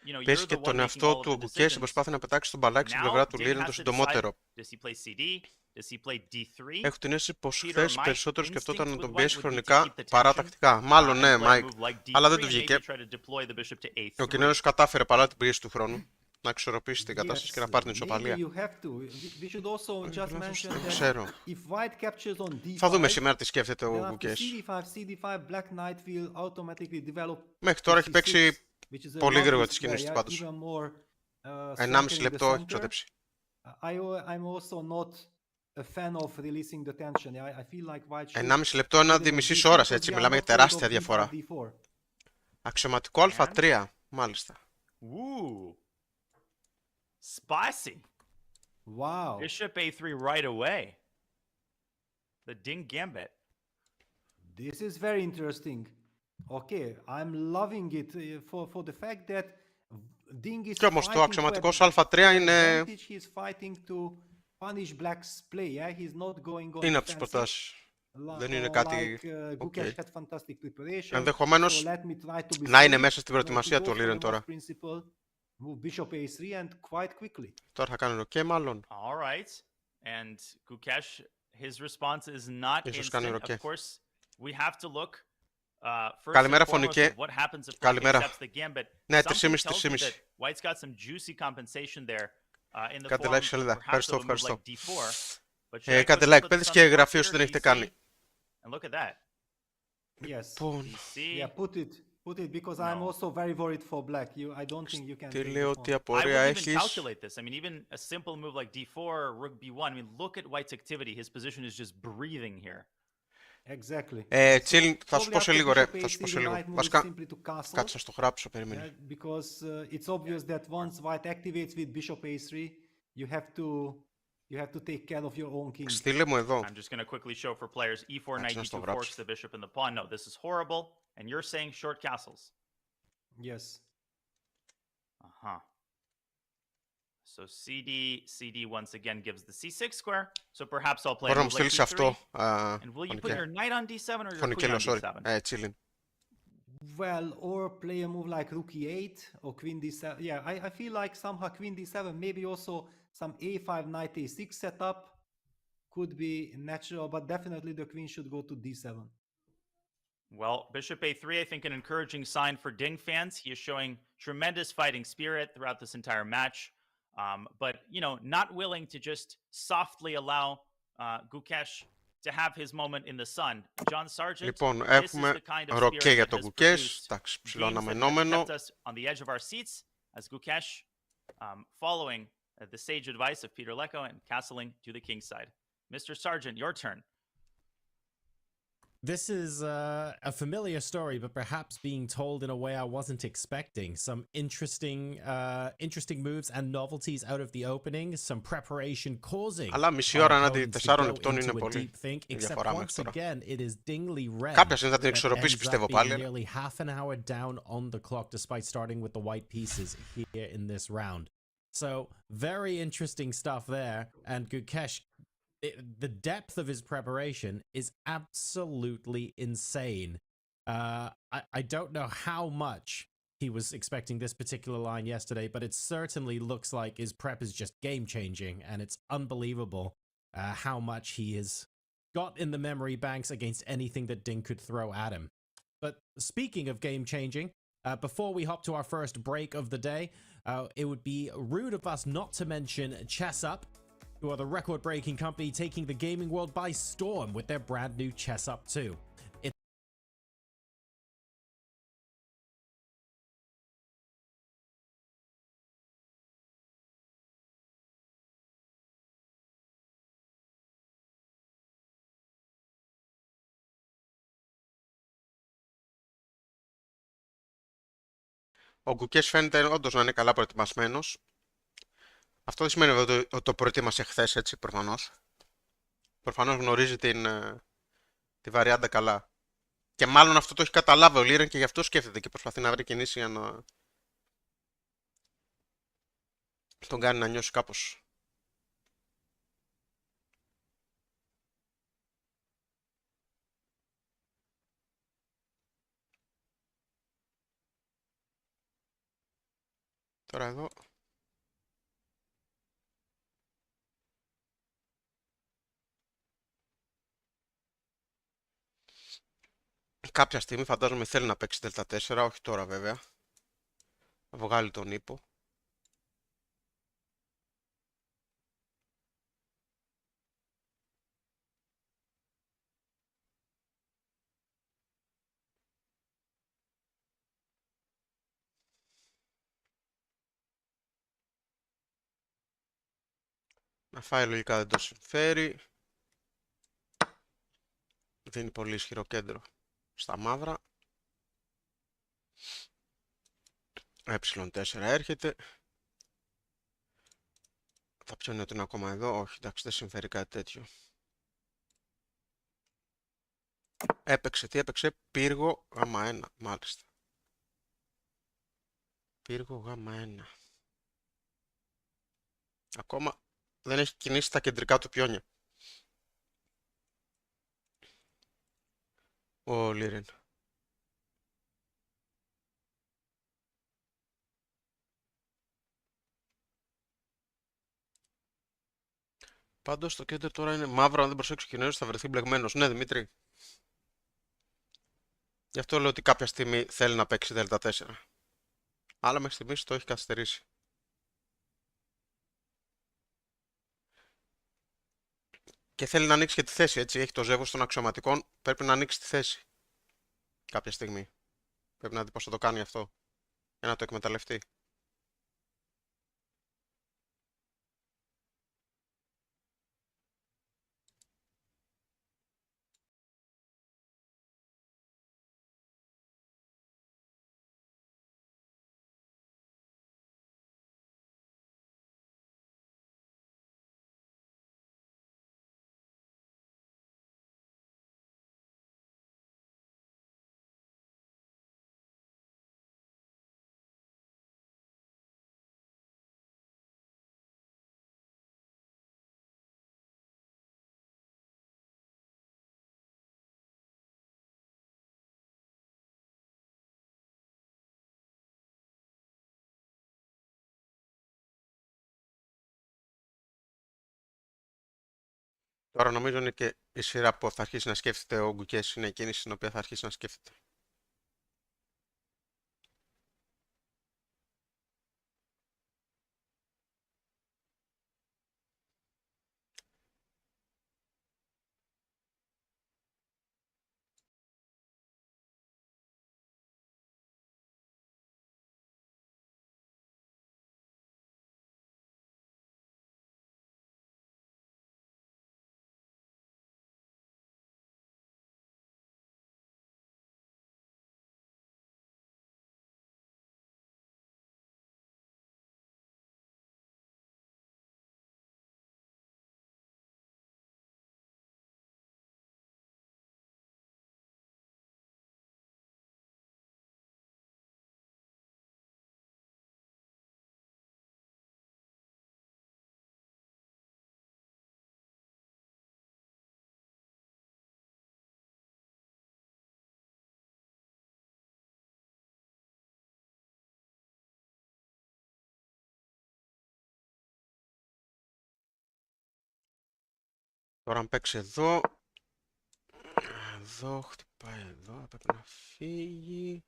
you know, Πες you're και the one τον making εαυτό all of του the Gukesh decisions. προσπάθει να πετάξει τον μπαλάκι στην πλευρά του Now, Liren Ding το has to συντομότερο. decide, does he play CD? Does he play D3? Έχω την αίσθηση πως Peter, χθες my περισσότερο instinct σκεφτόταν να with τον white πιέσει would be to χρονικά keep the παρά tension, τακτικά. Μάλλον and ναι, play a Μάικ. move like D3 Αλλά δεν του and βγήκε. maybe try to deploy the bishop to A3. Ο Κινέζος κατάφερε παρά την πίεση του χρόνου να εξορροπήσει την κατάσταση και να πάρει την Maybe ισοπαλία. you have to. We should also just mention that Ξέρω. if white captures on d5, Θα δούμε σήμερα τι σκέφτεται then ο after Gukesh. CD5, black knight will automatically develop. Μέχρι τώρα έχει παίξει which is a πολύ γρήγορα lovely τις κινήσεις του square, πάντως. even more, 1,5 strengthening the λεπτό έχει center. ξοδέψει. I'm also not a fan of releasing the tension. I feel like white should 1,5 λεπτό έναντι μισής ώρας, έτσι, μιλάμε για τεράστια διαφορά. Αξιωματικό α3, μάλιστα. Ooh. Spicy. Wow. Bishop A3 right away. The Ding Gambit. This is very interesting. Okay, I'm loving it for the fact that Ding is Και όμως το fighting αξιωματικό for α3 είναι... he's fighting to punish black's play. Yeah? He's not going on είναι από τις defensive. προτάσεις. Δεν είναι κάτι... Gukesh had fantastic preparation. Ενδεχομένως So let me try to be να είναι safe, μέσα στην προετοιμασία to του go ο for Liren the τώρα. most principle, move bishop a3 and quite quickly. Τώρα θα κάνει ροκέ μάλλον. All right. And Gukesh, his response is not Ίσως κάνει instant. ροκέ. Of course, we have to look first Καλημέρα, and foremost φωνικέ. at what happens if black Καλημέρα. accepts the gambit. Ναι, Something 3,5, tells me 3,5. that white's got some juicy compensation there in the Κάντε form like of σελίδα. perhaps Ευχαριστώ, of a move ευχαριστώ. like D4. But should I Κάντε push like, the παιδες, button και on εγγραφή here, όσοι δεν έχετε DC? κάνει. And look at that. Yes. Λοιπόν, DC. Yeah, put it because I'm No. also very worried for black. I don't think you can. τι take λέω, the τι pawn. I απορία wouldn't even έχεις. calculate this. I mean, even a simple move like D4 or Rook B1. I mean, look at White's activity. His position is just breathing here. Exactly. Τσίλ, θα σου Probably πω σε after λίγο, ρε. bishop Θα σου πω a3, σε the λίγο. right move is Βασικά, simply to castle. κάτσε να στο γράψω, περίμενε. Yeah, because it's obvious that once white activates with bishop a3, you have to take care of your own king. Στείλε μου εδώ. I'm just going to quickly show for players e4 knight να στο d2 γράψω. forks the bishop and the pawn. No, this is horrible. And you're saying short castles. Yes. Uh-huh. So CD once again gives the c6 square. So perhaps I'll play a Μπορεί να μου move like στείλεις d3. αυτό. And will you put your knight on d7 or your queen Φωνικέλο, on sorry. d7? Τσίλιν. Well, or play a move like rook e8 or queen d7. Yeah, I feel like somehow queen d7, maybe also some a5 knight a6 setup could be natural, but definitely the queen should go to d7. Well, bishop a3, I think an encouraging sign for Ding fans. He is showing tremendous fighting spirit throughout this entire match. But, you know, not willing to just softly allow Gukesh to have his moment in the sun. John Sargent, Λοιπόν, this is έχουμε the kind of ροκέ spirit για that τον has Gukesh. produced Εντάξει, ψηλό games that have αναμενόμενο. kept us on the edge of our seats as Gukesh, following the sage advice of Peter Lecco and castling to the king side. Mr. Sargent, your turn. This is a familiar story, but perhaps being told in a way I wasn't expecting. Some interesting moves and novelties out of the opening. Some preparation causing Αλλά μισή our ώρα έναντι opponents to 4 go λεπτών είναι into a πολύ deep think. η Except διαφορά μέχρι once τώρα. again, it is Ding Liren Κάποια στιγμή θα την that εξορροπήσει, ends πιστεύω up being πάλι. nearly half an hour down on the clock, despite starting with the white pieces here in this round. So very interesting stuff there, and Gukesh. The depth of his preparation is absolutely insane. I don't know how much he was expecting this particular line yesterday, but it certainly looks like his prep is just game-changing, and it's unbelievable how much he has got in the memory banks against anything that Ding could throw at him. But speaking of game-changing, before we hop to our first break of the day, it would be rude of us not to mention Chess Up, who are the record-breaking company taking the gaming world by storm with their brand new Chess Up 2. Ο Gukesh φαίνεται όντως να είναι καλά προετοιμασμένος. Αυτό δεν σημαίνει βέβαια ότι το προετοίμασε χθες, έτσι, προφανώς. Προφανώς γνωρίζει τη βαριάντα καλά. Και μάλλον αυτό το έχει καταλάβει ο Liren και γι' αυτό σκέφτεται και προσπαθεί να βρει κινήσει για να τον κάνει να νιώσει κάπως. Τώρα εδώ. Κάποια στιγμή φαντάζομαι θέλει να παίξει Δέλτα 4, όχι τώρα βέβαια. Να βγάλει τον ύπο. Να φάει λογικά δεν το συμφέρει. Δίνει πολύ ισχυρό κέντρο στα μαύρα. Ε4 έρχεται. Θα πιώνει ότι είναι ακόμα εδώ. Όχι, εντάξει, δεν συμφέρει κάτι τέτοιο. Έπαιξε, τι έπαιξε, πύργο Γ1, μάλιστα. Πύργο Γ1. Ακόμα δεν έχει κινήσει τα κεντρικά του πιόνια ο Liren. Πάντως το κέντρο τώρα είναι μαύρο, αν δεν προσέξει ο Κινέζος θα βρεθεί μπλεγμένος. Ναι, Δημήτρη. Γι' αυτό λέω ότι κάποια στιγμή θέλει να παίξει Δέλτα 4. Αλλά μέχρι στιγμής το έχει καθυστερήσει. Και θέλει να ανοίξει και τη θέση, έτσι. Έχει το ζεύγος των αξιωματικών. Πρέπει να ανοίξει τη θέση. Κάποια στιγμή. Πρέπει να δει πώς θα το κάνει αυτό. Για να το εκμεταλλευτεί. Τώρα νομίζω είναι και η σειρά που θα αρχίσει να σκέφτεται ο Gukesh, είναι εκείνη στην οποία θα αρχίσει να σκέφτεται. Τώρα αν παίξει εδώ, εδώ χτυπάει εδώ, πρέπει να φύγει.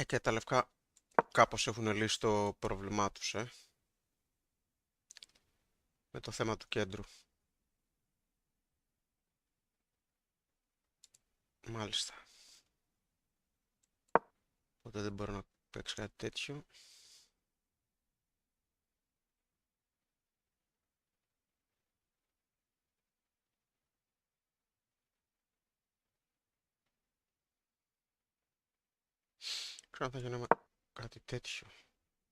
Και τα λευκά κάπως έχουν λύσει το πρόβλημά τους, με το θέμα του κέντρου. Μάλιστα. Οπότε δεν μπορεί να παίξει κάτι τέτοιο. Ξέρω αν θα γίνει κάτι τέτοιο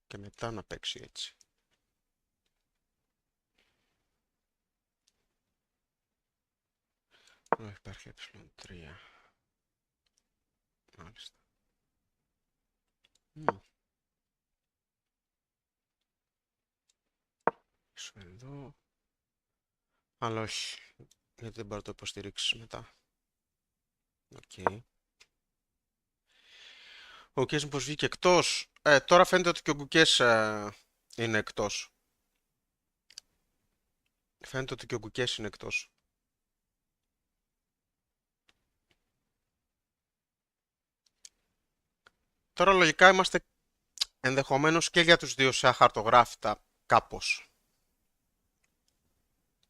και μετά να παίξει έτσι. Εδώ υπάρχει ε3. Μάλιστα. Ίσως εδώ. Αλλά όχι. Γιατί δεν μπορεί να το υποστηρίξεις μετά. Οκ. Ο Gukesh μήπως βγήκε εκτός. Τώρα φαίνεται ότι και ο Gukesh είναι εκτός. Φαίνεται ότι και ο Gukesh είναι εκτός. Τώρα λογικά είμαστε ενδεχομένως και για τους δύο σε αχαρτογράφητα κάπως.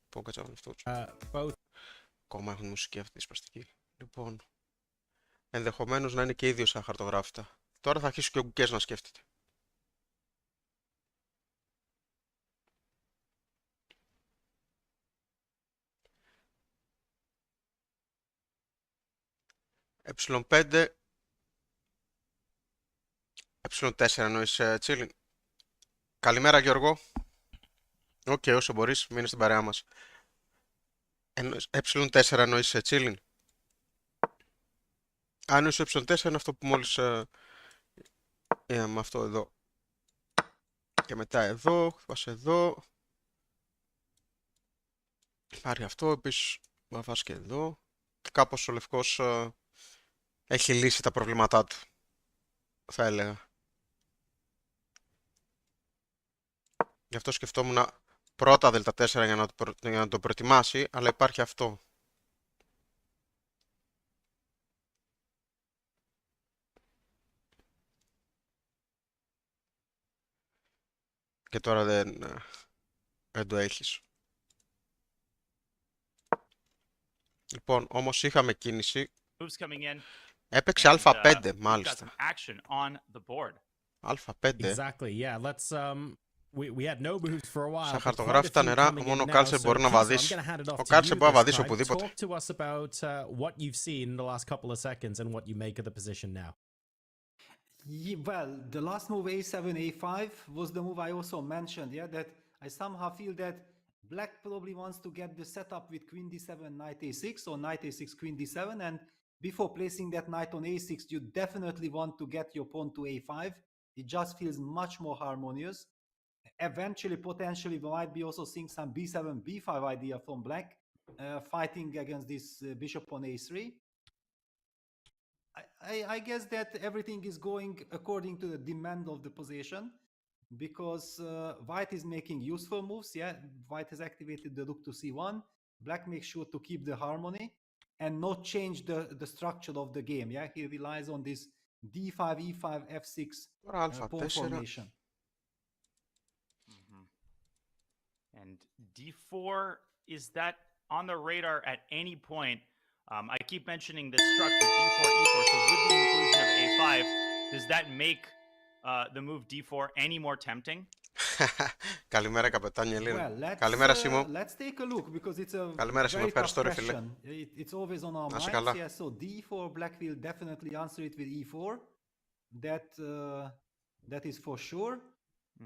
Πω κατσάβουν αυτό. Ακόμα έχουν μουσική αυτή η σπαστική. Λοιπόν, ενδεχομένως να είναι και οι δύο σε αχαρτογράφητα. Τώρα θα αρχίσει και ο Gukesh να σκέφτεται. ε5. ε4 εννοείς Τσίλιν. Καλημέρα Γιώργο. Οκ, όσο μπορείς, μείνε στην παρέα μας. ε4 εννοείς Τσίλιν. Αν εννοείς ε4 είναι αυτό που μόλις με αυτό εδώ. Και μετά εδώ, χτυπάς εδώ. Πάρει αυτό, επίσης βαφάς και εδώ. Και κάπως ο λευκός έχει λύσει τα προβλήματά του, θα έλεγα. Γι' αυτό σκεφτόμουν πρώτα Δ4 για να το προετοιμάσει, αλλά υπάρχει αυτό. Και τώρα δεν το έχεις. Λοιπόν, όμως είχαμε κίνηση. Έπαιξε α5, μάλιστα. α5. Exactly, yeah. Let's we had no moves for a while. Στα χαρτογράφητα νερά, μόνο ο Κάλσερ μπορεί να βαδίσει. Ο Κάλσερ μπορεί να βαδίσει οπουδήποτε. Talk to us about what you've seen in the last couple of seconds and what you make of the position now. Well, the last move a7, a5 was the move I also mentioned, yeah, that I somehow feel that black probably wants to get the setup with queen d7, knight a6, or knight a6, queen d7, and before placing that knight on a6, you definitely want to get your pawn to a5. It just feels much more harmonious. Eventually, potentially, we might be also seeing some b7, b5 idea from black, fighting against this bishop on a3. I guess that everything is going according to the demand of the position. because white is making useful moves. Yeah, white has activated the rook to c1. Black makes sure to keep the harmony and not change the structure of the game. Yeah, he relies on this d5, e5, f6 Τώρα pawn α4. formation. And d4, is that on the radar at any point? I keep mentioning this structure, d4, e4, so with the inclusion of a5, does that make the move d4 any more tempting? Καλημέρα καπετάνι Ελλήνων. Well, Καλημέρα Σίμω. let's take a look because it's a Καλημέρα Σίμω, very tough ευχαριστώ ρε φίλε. question. It's always on our Να είσαι minds. καλά. Yeah, so d4, black will definitely answer it with e4. That is for sure.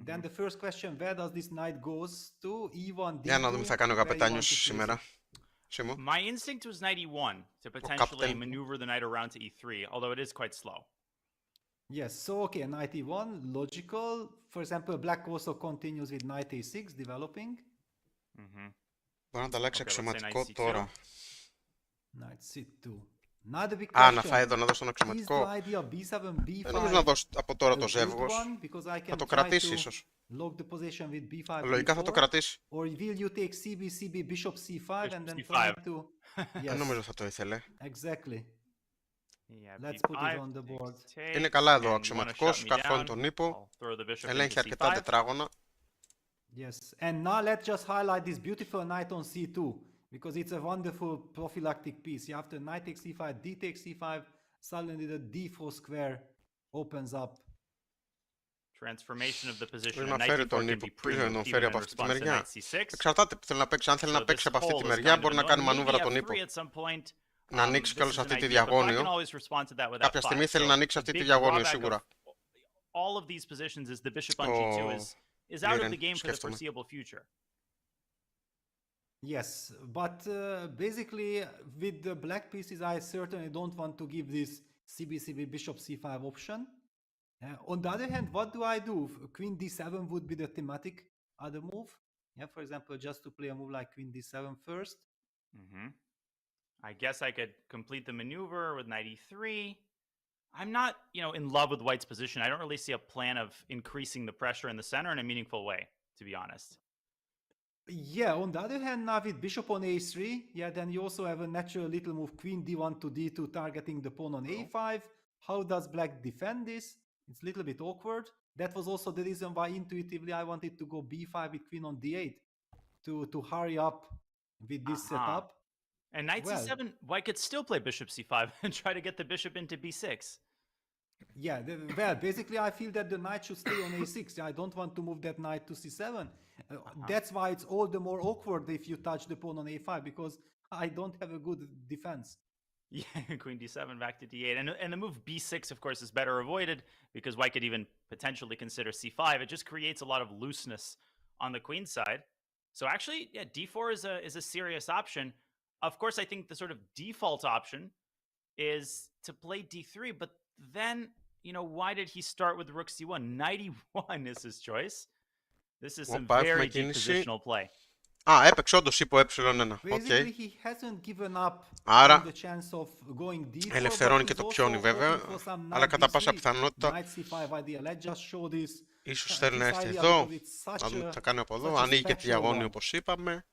Then the first question, where does this knight goes to? E1, d2. Για να δούμε τι θα κάνει ο where you want καπετάνιος to place σήμερα. it. Σίμω. My instinct was knight e1 to potentially captain. maneuver the knight around to e3, although it is quite slow. Yes, so okay, knight e1, logical. For example, black also continues with knight a6 developing. Μπορώ να τα αλλάξει Okay, let's say αξιωματικό knight c2. τώρα. Knight c2. Another big Α, να question. φάει εδώ να δώσει τον Is αξιωματικό. the idea B7, B5 Δεν νομίζω να δώσει από τώρα a το good ζεύγος. one? Because I Θα can το try κρατήσει to ίσως. lock the position with B5, Λογικά θα το B4. κρατήσει. Or will you take CB, CB, bishop C5 and then Bishop try C5. to... Δεν Yes, νομίζω θα το ήθελε. exactly. Yeah, Let's put it b5, on the board. takes, Είναι καλά εδώ ο and you wanna αξιωματικός, shut me καρφώνει down, τον ύπο, I'll throw the bishop ελέγχει into αρκετά c5. τετράγωνα. Yes, and now let's just highlight this beautiful knight on C2 because it's a wonderful prophylactic piece. You have the knight takes C5, D takes C5, suddenly the D4 square opens up. Transformation of the position. Πρέπει A να knight φέρει d4 τον can ύπο. be Ποιος να pre-moved τον even φέρει in από αυτή τη response to μεριά. knight c6. Εξαρτάται που θέλει να παίξει. Αν θέλει να So παίξει this από αυτή τη pole is μεριά, kind of μπορεί να annoying. κάνει Maybe μανούβρα τον f3 ύπο. at some point. Να ανοίξει This κιόλας is an αυτή τη idea, but black διαγώνιο. can always respond to that with Κάποια f5. στιγμή θέλει να ανοίξει So αυτή the τη big διαγώνιο drawback of σίγουρα. all of these positions is the bishop on g2 is out of Liren, the game for the σκέφτομαι. foreseeable future. Yes, but basically with the black pieces, I certainly don't want to give this CB, CB, bishop C5 option. On the other hand, what do I do? Queen D7 would be the thematic other move. Yeah, for example, just to play a move like Queen D7 first. I guess I could complete the maneuver with knight e3. I'm not, in love with white's position. I don't really see a plan of increasing the pressure in the center in a meaningful way, to be honest. Yeah, on the other hand, now with bishop on a3, yeah, then you also have a natural little move, queen d1 to d2, targeting the pawn on a5. How does black defend this? It's a little bit awkward. That was also the reason why intuitively I wanted to go b5 with queen on d8 to hurry up with this setup. And knight c7, white could still play bishop c5 and try to get the bishop into b6. Yeah, well, basically I feel that the knight should stay on a6. I don't want to move that knight to c7. That's why it's all the more awkward if you touch the pawn on a5 because I don't have a good defense. Yeah, queen d7 back to d8. And the move b6, of course, is better avoided because white could even potentially consider c5. It just creates a lot of looseness on the queen side. So actually, yeah, d4 is a serious option. Of course, I think the sort of default option is to play d3, but then, why did he start with rook c1? Knight e1 is his choice. This is some very deep positional play. Α, έπαιξε όντως υπό ε1. Basically, he hasn't given up Άρα, on the chance of going d4, ελευθερώνει but και he's το also πιόνι βέβαια, hoping for some αλλά knight κατά πάσα d3, πιθανότητα knight c5 idea. Let's just show this. ίσως θέλει να this έρθει idea εδώ, because it's να such δούμε τι a- θα κάνει από εδώ, such a ανοίγει και τη special διαγώνιο one. όπως είπαμε.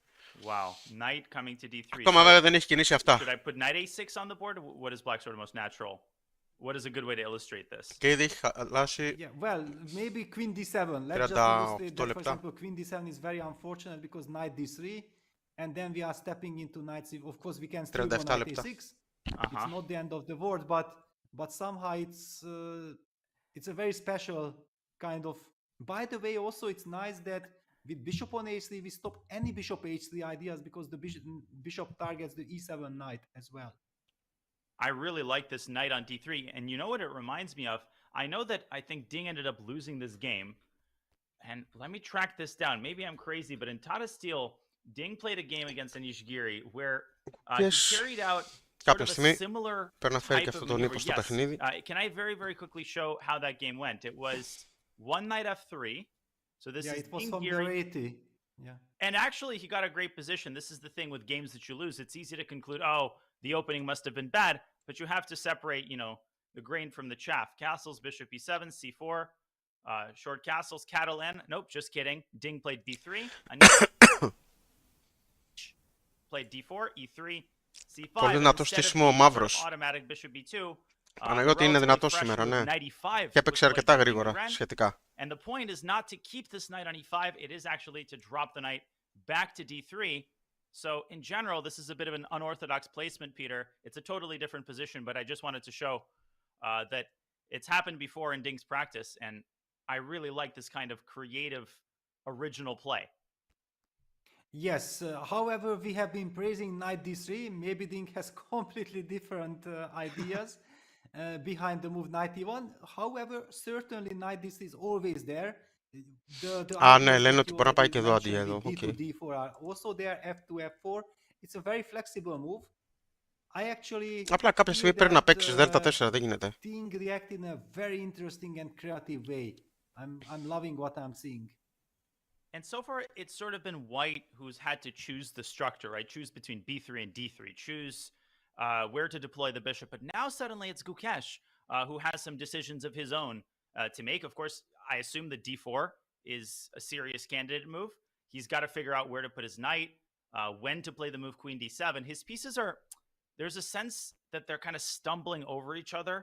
Wow, knight coming to d3. Ακόμα βέβαια δεν έχει κινήσει αυτά. Should I put knight a6 on the board? What is black's sort of most natural? What is a good way to illustrate this? Και ήδη έχει χαλάσει Yeah, well, maybe queen d7. Let's just 38 illustrate that, for λεπτά. example, queen d7 is very unfortunate because knight d3, and then we are stepping into knight c. Of course, we can still go 37 knight λεπτά. a6. It's not the end of the world, but somehow it's a very special kind of. By the way, also it's nice that with bishop on a3 we stop any bishop h3 ideas because the bishop targets the e7 knight as well. I really like this knight on d3, and you know what it reminds me of? I know that I think Ding ended up losing this game, and let me track this down. Maybe I'm crazy, but in Tata Steel, Ding played a game against Anish Giri where he Yes. carried out sort Κάποια of a στιγμή similar πρέπει να φέρει και type of αυτό τον maneuver. ύπο στο Yes. παιχνίδι. Can I very, very quickly show how that game went? It was one knight f3. So this Yeah, is it was Ding from Giri. the 80. Yeah. And actually, he got a great position. This is the thing with games that you lose. It's easy to conclude, oh, the opening must have been bad, but you have to separate, the grain from the chaff. Castles, bishop e7, c4, Short castles, Catalan. Nope, just kidding. Ding played b3. Played d4, e3, c5. Πολύ δυνατό στήσιμο ο μαύρος. Automatic bishop b2. Παναγιώτη είναι δυνατό σήμερα, ναι. Και έπαιξε αρκετά γρήγορα σχετικά. And the point is not to keep this knight on e5. It is actually to drop the knight back to d3. So in general, this is a bit of an unorthodox placement, Peter. It's a totally different position, but I just wanted to show that it's happened before in Ding's practice, and I really like this kind of creative, original play. Yes, however, we have been praising knight d3. Maybe Ding has completely different ideas behind the move knight e1. However, certainly knight d3 is always there. Ναι, λένε ότι μπορεί να πάει και εδώ αντί εδώ. D2, D4 are also there, F2, F4. It's a very flexible move. Απλά κάποια στιγμή πρέπει να παίξεις δέλτα 4, δεν γίνεται. Ding react in a very interesting and creative way. I'm loving what I'm seeing. And so far, it's sort of been white who's had to choose the structure, right? Choose between b3 and d3. Choose where to deploy the bishop. But now suddenly it's Gukesh who has some decisions of his own to make. Of course, I assume the d4 is a serious candidate move. He's got to figure out where to put his knight, when to play the move queen d7. His pieces are... There's a sense that they're kind of stumbling over each other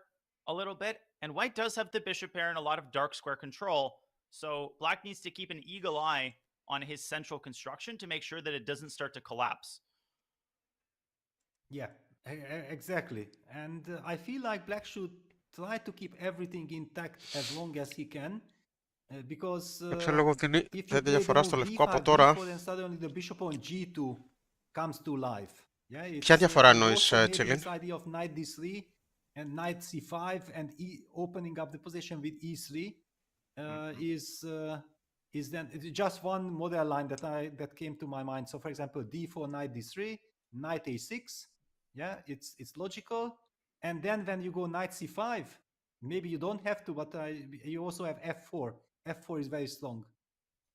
a little bit. And white does have the bishop pair and a lot of dark square control. So black needs to keep an eagle eye on his central construction to make sure that it doesn't start to collapse. Yeah, exactly. And I feel like black should try to keep everything intact as long as he can. Because if you play the move d5, then suddenly the bishop on g2 comes to life. Yeah, ποια διαφορά εννοείς, Τσίλιν? This idea of knight d3 and knight c5 and opening up the position with e3 is then just one model line that came to my mind. So for example, d4, knight d3, knight a6. Yeah, it's logical. And then when you go knight c5, maybe you don't have to, but you also have f4. F4 is very strong.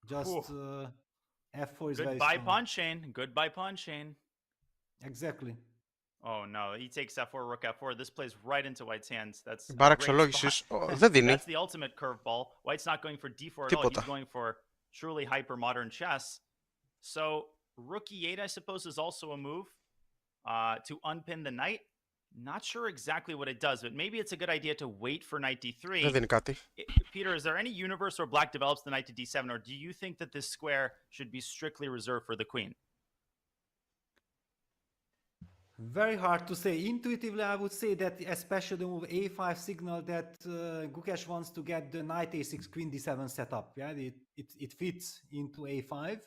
Just f4 is very strong. Goodbye pawn chain. Goodbye pawn chain. Exactly. Oh no, he takes f4, rook f4. This plays right into white's hands. That's παραξενολόγησης. Δεν δίνει. That's the ultimate curveball. White's not going for d4 at all. He's going for truly hyper modern chess. So rook e8, I suppose, is also a move to unpin the knight. Not sure exactly what it does, but maybe it's a good idea to wait for knight d3. Δεν δίνει κάτι. Peter, is there any universe where black develops the knight to d7, or do you think that this square should be strictly reserved for the queen? Very hard to say. Intuitively, I would say that especially the move a5 signal that Gukesh wants to get the knight a6, queen d7 set up. Yeah, it fits into a5.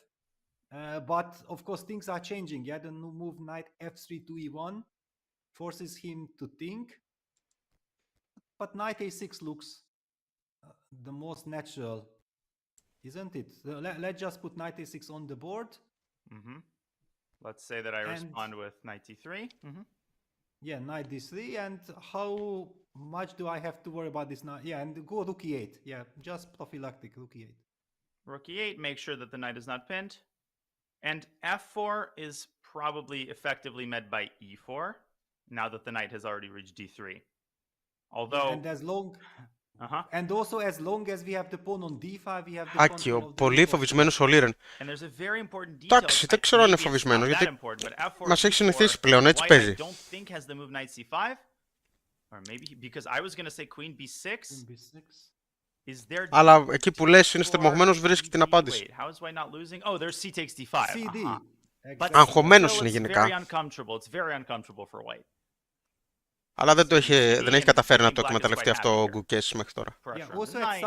But of course, things are changing. Yeah, the move knight f3 to e1 forces him to think. But knight a6 looks the most natural, isn't it? Let's just put knight a6 on the board. Mm-hmm. Let's say that I respond with knight d3. Mm-hmm. Yeah, knight d3. And how much do I have to worry about this knight? Yeah, and go rook e8. Yeah, just prophylactic rook e8. Rook e8, make sure that the knight is not pinned. And f4 is probably effectively met by e4, now that the knight has already reached d3. Although... And as long... And also as long as we have the pawn on d5, we have the Άκιο, πολύ φοβισμένος ο Liren. Εντάξει, δεν ξέρω αν είναι φοβισμένος, γιατί μας έχει συνηθίσει πλέον, έτσι παίζει. Αλλά εκεί που λες είναι στριμωγμένος βρίσκει την απάντηση. Αγχωμένος είναι γενικά. Αλλά δεν έχει καταφέρει να το εκμεταλλευτεί αυτό ο Gukesh μέχρι τώρα. Also at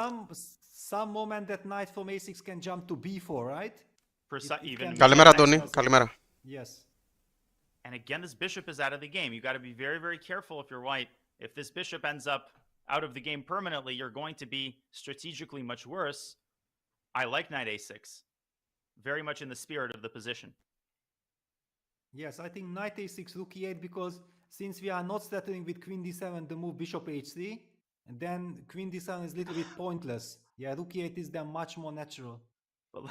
some moment that knight from a6 can jump to b4, right? Καλημέρα, Αντώνη. Καλημέρα. Yes. And again, this bishop is out of the game. You got to be very, very careful if you're white. If this bishop ends up out of the game permanently, you're going to be strategically much worse. I like knight a6. Very much in the spirit of the position. Yes, I think knight a6, rook e8, because since we are not settling with queen d7, the move bishop h3, and then queen d7 is a little bit pointless. Yeah, rook e8 is then much more natural. But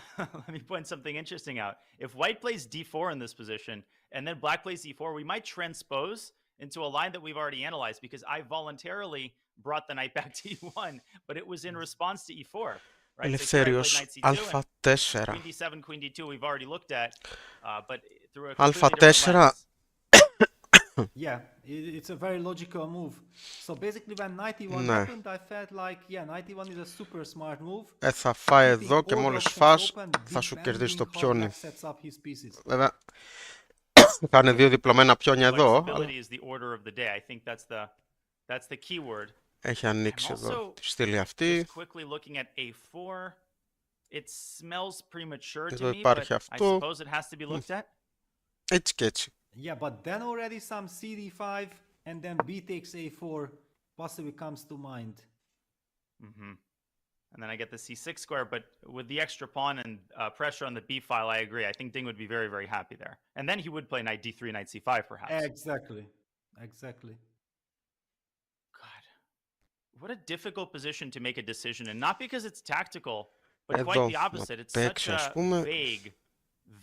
let me point something interesting out. If white plays d4 in this position, and then black plays e4, we might transpose into a line that we've already analyzed because I voluntarily brought the knight back to e1, but it was in response to e4. Right? So here I played Ελευθέριος knight c2 and α4. queen d7, queen d2 we've already looked at, but through a completely different α4. lens. Yeah, it's a very logical move. So basically when knight e1 Ναι. happened, I felt like, yeah, knight e1 is a super smart move. Θα φάει Keeping εδώ και all μόλις options φας open, θα σου κερδίσει το depending how πιόνι. black sets up his pieces. Βέβαια θα είναι δύο διπλωμένα πιόνια εδώ. Αλλά Flexibility is the order of the day. I think that's the key word. έχει ανοίξει I'm εδώ also τη στήλη αυτή. Just quickly looking at a4, it smells premature to Εδώ me, but υπάρχει I αυτό. suppose it has to be looked at. Έτσι και έτσι. Yeah, but then already some cd5 and then b takes a4 possibly comes to mind. And then I get the c6 square, but with the extra pawn and pressure on the b file, I agree. I think Ding would be very, very happy there. And then he would play knight d3, knight c5, perhaps. Exactly. God, what a difficult position to make a decision in. Not because it's tactical, but Εδώ quite the να opposite. It's παίξει, such ας a πούμε.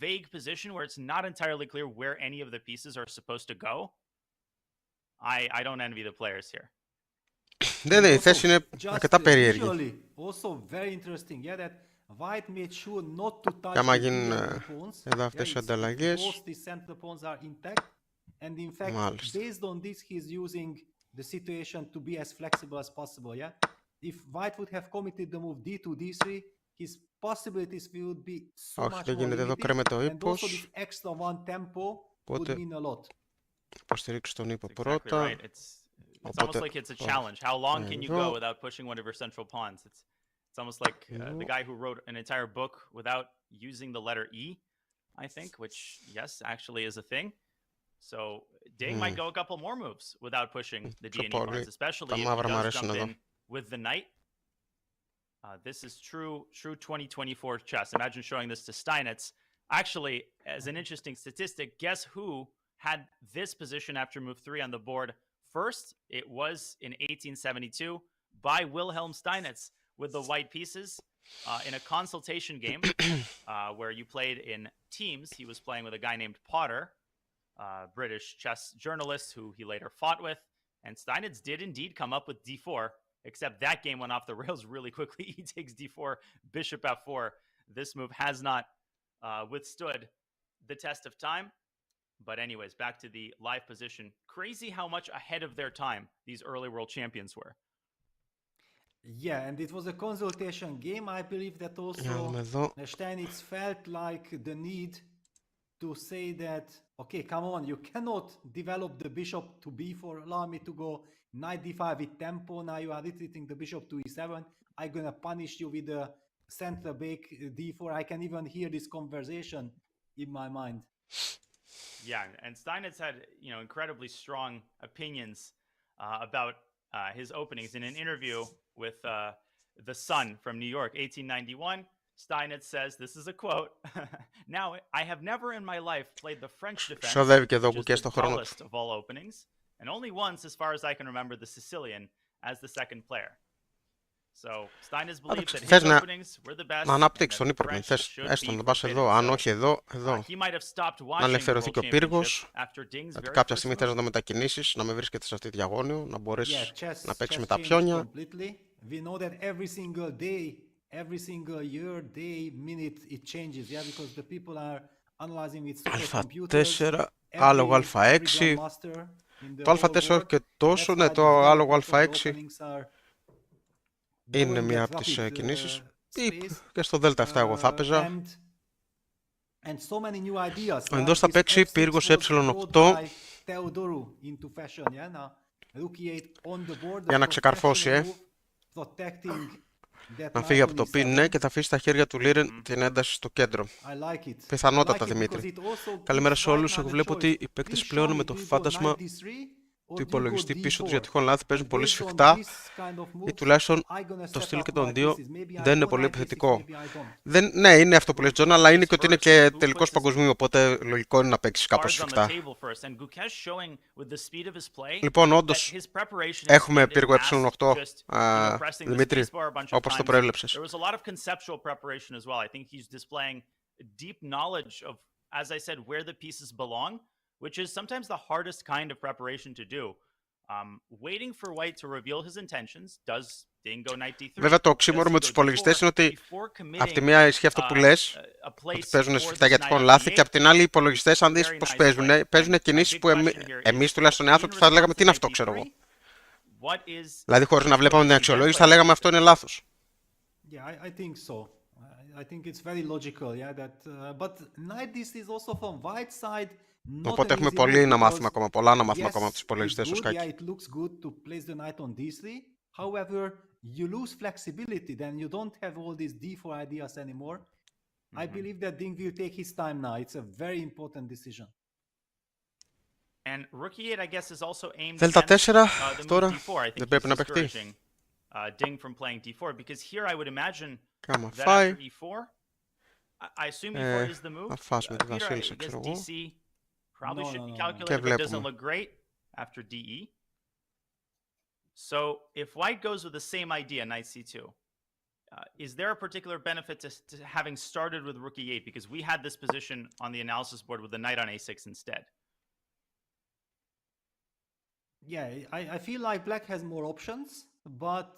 vague position where it's not entirely clear where any of the pieces are supposed to go. I don't envy the players here. Ναι, η θέση είναι Just αρκετά περίεργη. visually, also very interesting, yeah, that White made sure not to touch Και άμα the γίνουν middle pawns. εδώ αυτές οι Both ανταλλαγές. the center pawns are intact, and in fact, Μάλιστα. based on this, he's using the situation to be as flexible as possible, yeah? If White would have committed the move d2, d3, his possibilities would be so Όχι, much δεν more γίνεται, εδώ limited, κρέμεται ο and also ύπος. this extra one tempo would Οπότε mean a lot. υποστηρίξω τον ύπο That's exactly πρώτα. right. It's almost like it's a challenge. How long can you go εδώ. without pushing one of your central pawns? It's almost like the guy who wrote an entire book without using the letter E, I think, which, yes, actually is a thing. So Ding might go a couple more moves without pushing the D and E pawns, especially Τα if he μαύρα μου does αρέσουν jump εδώ. in with the knight. This is true 2024 chess. Imagine showing this to Steinitz. Actually, as an interesting statistic, guess who had this position after move 3 on the board first? It was in 1872 by Wilhelm Steinitz with the white pieces in a consultation game where you played in teams. He was playing with a guy named Potter, British chess journalist who he later fought with. And Steinitz did indeed come up with d4, except that game went off the rails really quickly. He takes d4, bishop f4. This move has not withstood the test of time. But anyways, back to the live position. Crazy how much ahead of their time these early world champions were. Yeah, and it was a consultation game. I believe that Για να δούμε also εδώ. Steinitz felt like the need to say that, okay, come on, you cannot develop the bishop to b4, allow me to go knight d5 with tempo, now you are retreating the bishop to e7, I'm gonna punish you with the center back d4. I can even hear this conversation in my mind. Yeah, and Steinitz had, incredibly strong opinions about his openings. In an interview with The Sun from New York, 1891, Steinitz says, this is a quote, now, I have never in my life played the French defense, Ξοδεύει και εδώ which is Gukesh the το χρόνο tallest του. of all openings, and only once, as far as I can remember, the Sicilian as the second player. So Steinitz believed that Θες his να openings were the best, and αναπτύξεις that τον the ύπο. French Θες should έστω be να πας forbidden. εδώ, αν So, όχι εδώ, εδώ. he might have stopped Να watching the ελευθερωθεί World και ο Championship πύργος. after Ding's Γιατί very κάποια first στιγμή move. θες να το μετακινήσεις, να μην βρίσκεται σε αυτή τη διαγώνιο, να Yeah, μπορείς chess, να παίξεις chess με τα changed πιόνια. completely. We know that every single day, every single year, day, minute, it changes, yeah, because the people are analyzing with supercomputers. α4, άλογο Every α6. grandmaster in the Το whole α4 όχι world. και τόσο, That's ναι, why το the άλογο development of the α6 openings are είναι going μία at από τις rapid, κινήσεις. space. Και στο δέλτα 7 εγώ θα έπαιζα. And so many new ideas. Εδώ θα This παίξει F6 πύργος was ε8 brought by Theodoru into fashion, yeah? Now, Rook E8 on the board, για να a ξεκαρφώσει, professional move, protecting that να knight φύγει από on το E7. πιν, ναι, και θα αφήσει στα χέρια του Liren την ένταση στο κέντρο. I like it. Πιθανότατα, I like it Δημήτρη. because it also Καλημέρα gives σε όλους. White Εγώ now the βλέπω choice. ότι οι παίκτες Please πλέον show με me, το do you go φάντασμα knight D3 or του do you go υπολογιστή πίσω τους, D4? γιατί χωρινάδες παίζουν And πολύ based on σφιχτά this kind of ή moves, τουλάχιστον I'm gonna το set στυλ up και my των δύο pieces. Maybe I δεν είναι go πολύ knight D6, επιθετικό. maybe I don't. Ναι, είναι αυτό που λες, Τζον, αλλά είναι και ότι είναι και Who τελικός puts his παγκοσμίου, οπότε λογικό είναι να παίξεις κάπως cards on the σφιχτά. table first, and Gukesh showing with the speed of his play Λοιπόν, that όντως, his preparation έχουμε extended πύργο past ε8, just, pressing the Δημήτρη, spacebar a bunch of όπως το times. προέβλεψες. There was a lot of conceptual preparation as well. I think he's displaying deep knowledge of, as I said, where the pieces belong, which is sometimes the hardest kind of preparation to do. Waiting for white to reveal his intentions. Does Ding go knight d3? Βέβαια το οξύμορο με τους υπολογιστές είναι ότι απ' τη μία ισχύει αυτό που λες, ότι παίζουν σφιχτά για τυχόν λάθη, και απ' την άλλη οι υπολογιστές, αν δεις πώς παίζουν κινήσεις που εμείς τουλάχιστον οι άνθρωποι θα λέγαμε τι είναι αυτό, ξέρω εγώ. Δηλαδή χωρίς να βλέπαμε την αξιολόγηση θα λέγαμε αυτό είναι λάθος. Yeah, I think so. I think it's very logical, yeah, that but knight this is also from white side. Οπότε έχουμε πολύ να μάθουμε ακόμα, πολλά να μάθουμε ακόμα από τους υπολογιστές στο σκάκι. Yeah, it looks good to place the knight on d3. However, you lose flexibility, then you don't have all these d4 ideas anymore. I believe that Ding will take his time now. It's a very important decision. And rook e8, I guess, is also aimed Δέλτα 4 the τώρα, move d4. I think δεν πρέπει να he's παιχτεί. discouraging Ding from playing d4 because here I would imagine Κάμα that φάει. after e4, I assume e4 is the move. Θα φάσουμε τη Peter, βασίλισσα, I guess ξέρω εγώ. DC probably should be No. calculated, but it doesn't βλέπουμε. look great after DE. So if white goes with the same idea, knight c2, is there a particular benefit to having started with rook e8? Because we had this position on the analysis board with the knight on a6 instead. Yeah, I feel like black has more options, but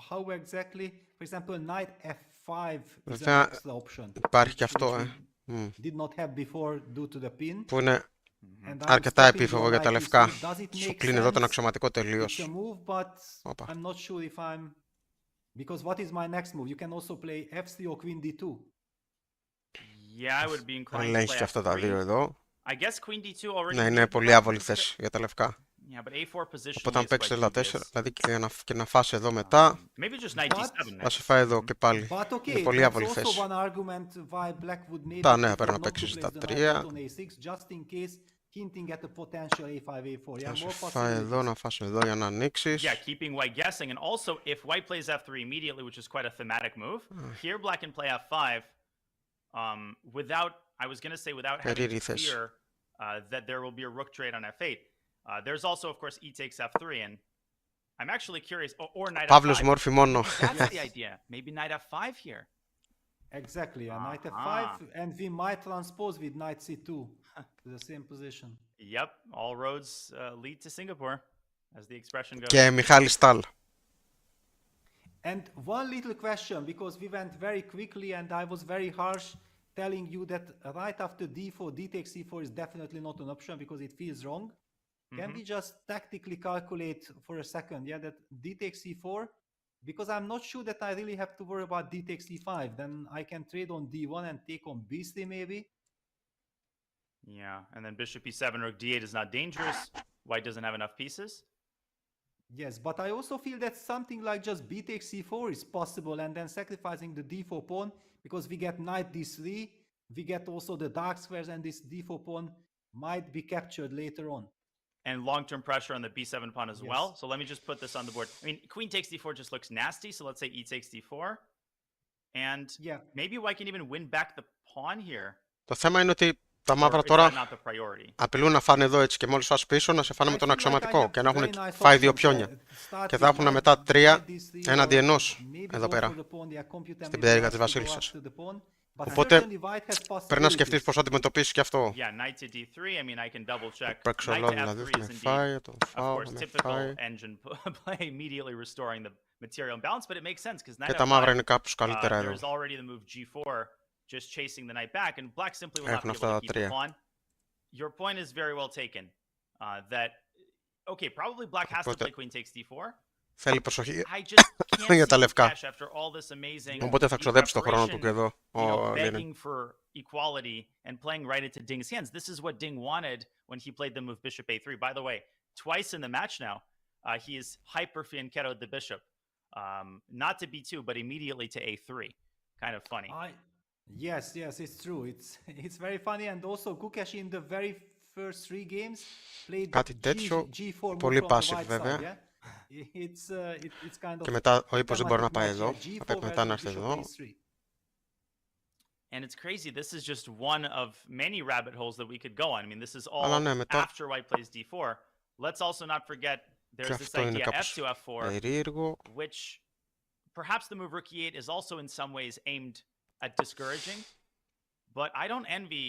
how exactly? For example, knight f5 is an Βέβαια, extra option. υπάρχει και αυτό, Did not have before due to the pin. που είναι And I'm αρκετά stopping επίφοβο your για τα knight λευκά. d3. Does it Σου make κλείνει εδώ τον sense? αξιωματικό It's τελείως. a move, but Όπα. I'm not sure if I'm... Because what is my next move? You can also play f3 or queen d2. Yeah, I would be inclined to Ελέγχει play και αυτά τα f3. δύο εδώ. I guess queen d2 already. Ναι, είναι made πολύ the άβολη move, θέση για τα λευκά. Yeah, but a4 position Οπότε αν is παίξεις quite Δέλτα dubious. 4, δηλαδή και να φας εδώ μετά, Maybe just knight d7 θα next. σε φάει εδώ και πάλι. But okay, Είναι πολύ that's άβολη also θέση. one argument why black would maybe Τα ναι, prefer πρέπει να not to παίξεις place τα the knight 3. on a6, just in case, hinting at the potential a5, a4. Θα Yeah, σε more φάει εδώ, possibilities. να φας εδώ για να ανοίξεις. Yeah, keeping white guessing. And also, if white plays f3 immediately, which is quite a thematic move, here black can play f5 without, I was going to say, without having to Περίεργη θέση. fear that there will be a rook trade on f8. There's also, of course, e takes f3, and I'm actually curious, or knight Παύλος f5. μόρφη μόνο. That's the idea. Maybe knight f5 here. Exactly, yeah, knight f5, and we might transpose with knight c2 to the same position. Yep, all roads lead to Singapore, as the expression goes. Και Μιχάλη Στάλ. And one little question, because we went very quickly and I was very harsh telling you that right after d4, d takes c4 is definitely not an option because it feels wrong. Can we just tactically calculate for a second, yeah, that d takes c4? Because I'm not sure that I really have to worry about d takes e5. Then I can trade on d1 and take on b3 maybe. Yeah, and then bishop e7 or d8 is not dangerous. White doesn't have enough pieces. Yes, but I also feel that something like just b takes c4 is possible and then sacrificing the d4 pawn because we get knight d3, we get also the dark squares and this d4 pawn might be captured later on. And long-term pressure on the b7 pawn as Yes. well. So let me just put this on the board. I mean, queen takes d4 just looks nasty. So let's say e takes d4. And Yeah. maybe white can even win back the pawn here. Το θέμα είναι ότι τα Or μαύρα is that τώρα not the priority? απειλούν να φάνε εδώ έτσι και μόλις φας πίσω να σε φάνε με I τον feel like I αξιωματικό have και να very έχουν nice φάει δύο options πιόνια. there. Start Και with θα έχουν knight μετά 3 d3 έναντι or ενός maybe εδώ go πέρα. for the pawn. Yeah, computer Στην maybe πτέρυγα wants της to go βασίλισσας. after the pawn, but Οπότε certainly white has πρέπει να σκεφτείς possibilities. πώς θα αντιμετωπίσεις και αυτό. Yeah, knight to d3. I mean, I can double check. Παίξω Knight όλο to δηλαδή, f3 θα is με indeed, φάει, θα τον of φάω, course, θα με typical φάει. engine play, immediately restoring the material imbalance. But it makes sense because knight Και τα μαύρα f5, είναι κάπως καλύτερα there εδώ. is already the move g4, just chasing the knight back, and black simply will not Έχουν be able αυτά to τα keep the τρία. pawn. Your point is very well taken. That okay, probably black has to Οπότε play queen takes d4. θέλει προσοχή I just can't για see τα λευκά. Gukesh after all this amazing Οπότε θα ξοδέψει το χρόνο του preparation, και εδώ you know, ο Liren. begging for equality and playing right into Ding's hands. This is what Ding wanted when he played the move bishop a3. By the way, twice in the match now, he is hyper fianchettoed the bishop. Not to b2, but immediately to a3. Kind of funny. Yes, it's true. It's very funny, and also Gukesh in the very first 3 games played Κάτι τέτοιο, G4 move πολύ from the passive white βέβαια. side, yeah? It's kind of Και μετά ο ύπος δεν μπορεί να thematic πάει match, εδώ. yeah, Θα G4 πρέπει μετά να versus έρθει bishop εδώ. A3. And it's crazy. This is just one of many rabbit holes that we could go on. I mean, this is all Αλλά ναι, μετά after white plays d4. Let's also not forget και there's this αυτό είναι idea κάπως f2, f4, περίεργο. which perhaps the move rook e8 is also in some ways aimed at discouraging. But I don't envy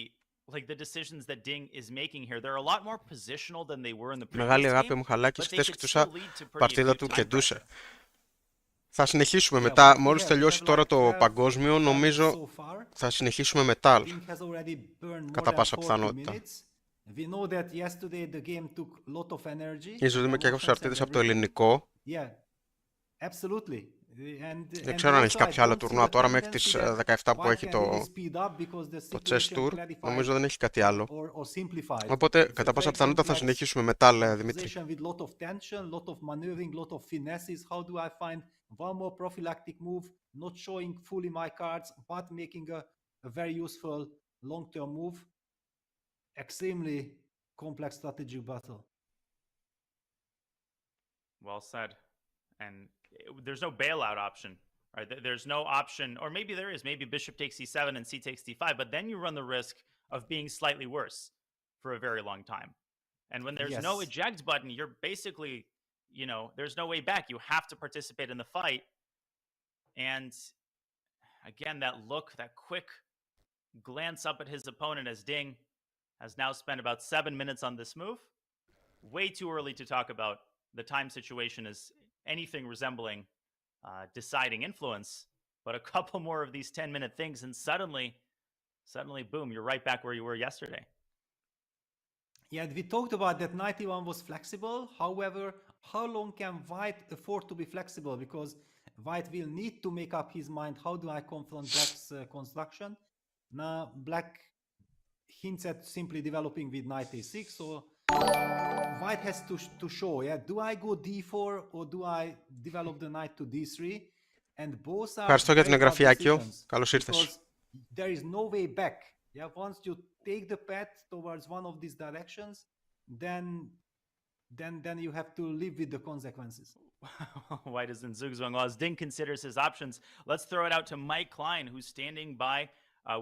like the decisions that Ding is making here. They're a lot more positional than they were in the previous Μεγάλη αγάπη game, μου χαλάκι, but στη they θέση could κοιτούσα still lead to pretty παρτίδα acute του time κεντούσε. pressure. Θα συνεχίσουμε Yeah, μετά, but μόλις yeah, we τελειώσει have τώρα like το 12 παγκόσμιο, battles νομίζω so far. θα συνεχίσουμε μετά, Ding has already burned more κατά than πάσα 40 πιθανότητα. minutes. We know that yesterday the game took a lot of energy. Ίσως δούμε και έκοψε αρτίδες από το ελληνικό. Yeah, absolutely. Δεν ξέρω αν έχει κάποιο άλλο τουρνουά τώρα μέχρι τις 17 που έχει το chess tour. Νομίζω δεν έχει κάτι άλλο. Οπότε κατά πάσα πιθανότητα θα συνεχίσουμε μετά, λέει Δημήτρη. With lot of tension, lot of maneuvering, lot of finesses. How do I find one more prophylactic move, not showing fully my cards, but making a very useful long-term move? Extremely complex strategic battle. Well said. And there's no bailout option, right? There's no option, or maybe there is. Maybe bishop takes c7 and c takes d5, but then you run the risk of being slightly worse for a very long time. And when there's no eject button, you're basically, you know, there's no way back. You have to participate in the fight. And again, that look, that quick glance up at his opponent as Ding has now spent about 7 minutes on this move. Way too early to talk about the time situation as anything resembling deciding influence, but a couple more of these 10-minute things, and suddenly, boom, you're right back where you were yesterday. Yeah, we talked about that 91 was flexible. However, how long can White afford to be flexible? Because White will need to make up his mind, how do I confront Black's construction? Now, Black hints at simply developing with knight a6, so White has to show, yeah, do I go d4 or do I develop the knight to d3? And both are Ευχαριστώ για την very hard εγγραφή, Άκιο. decisions, Καλώς ήρθες. because there is no way back. Yeah, once you take the path towards one of these directions, then you have to live with the consequences. White is in Zugzwang as Ding considers his options. Let's throw it out to Mike Klein, who's standing by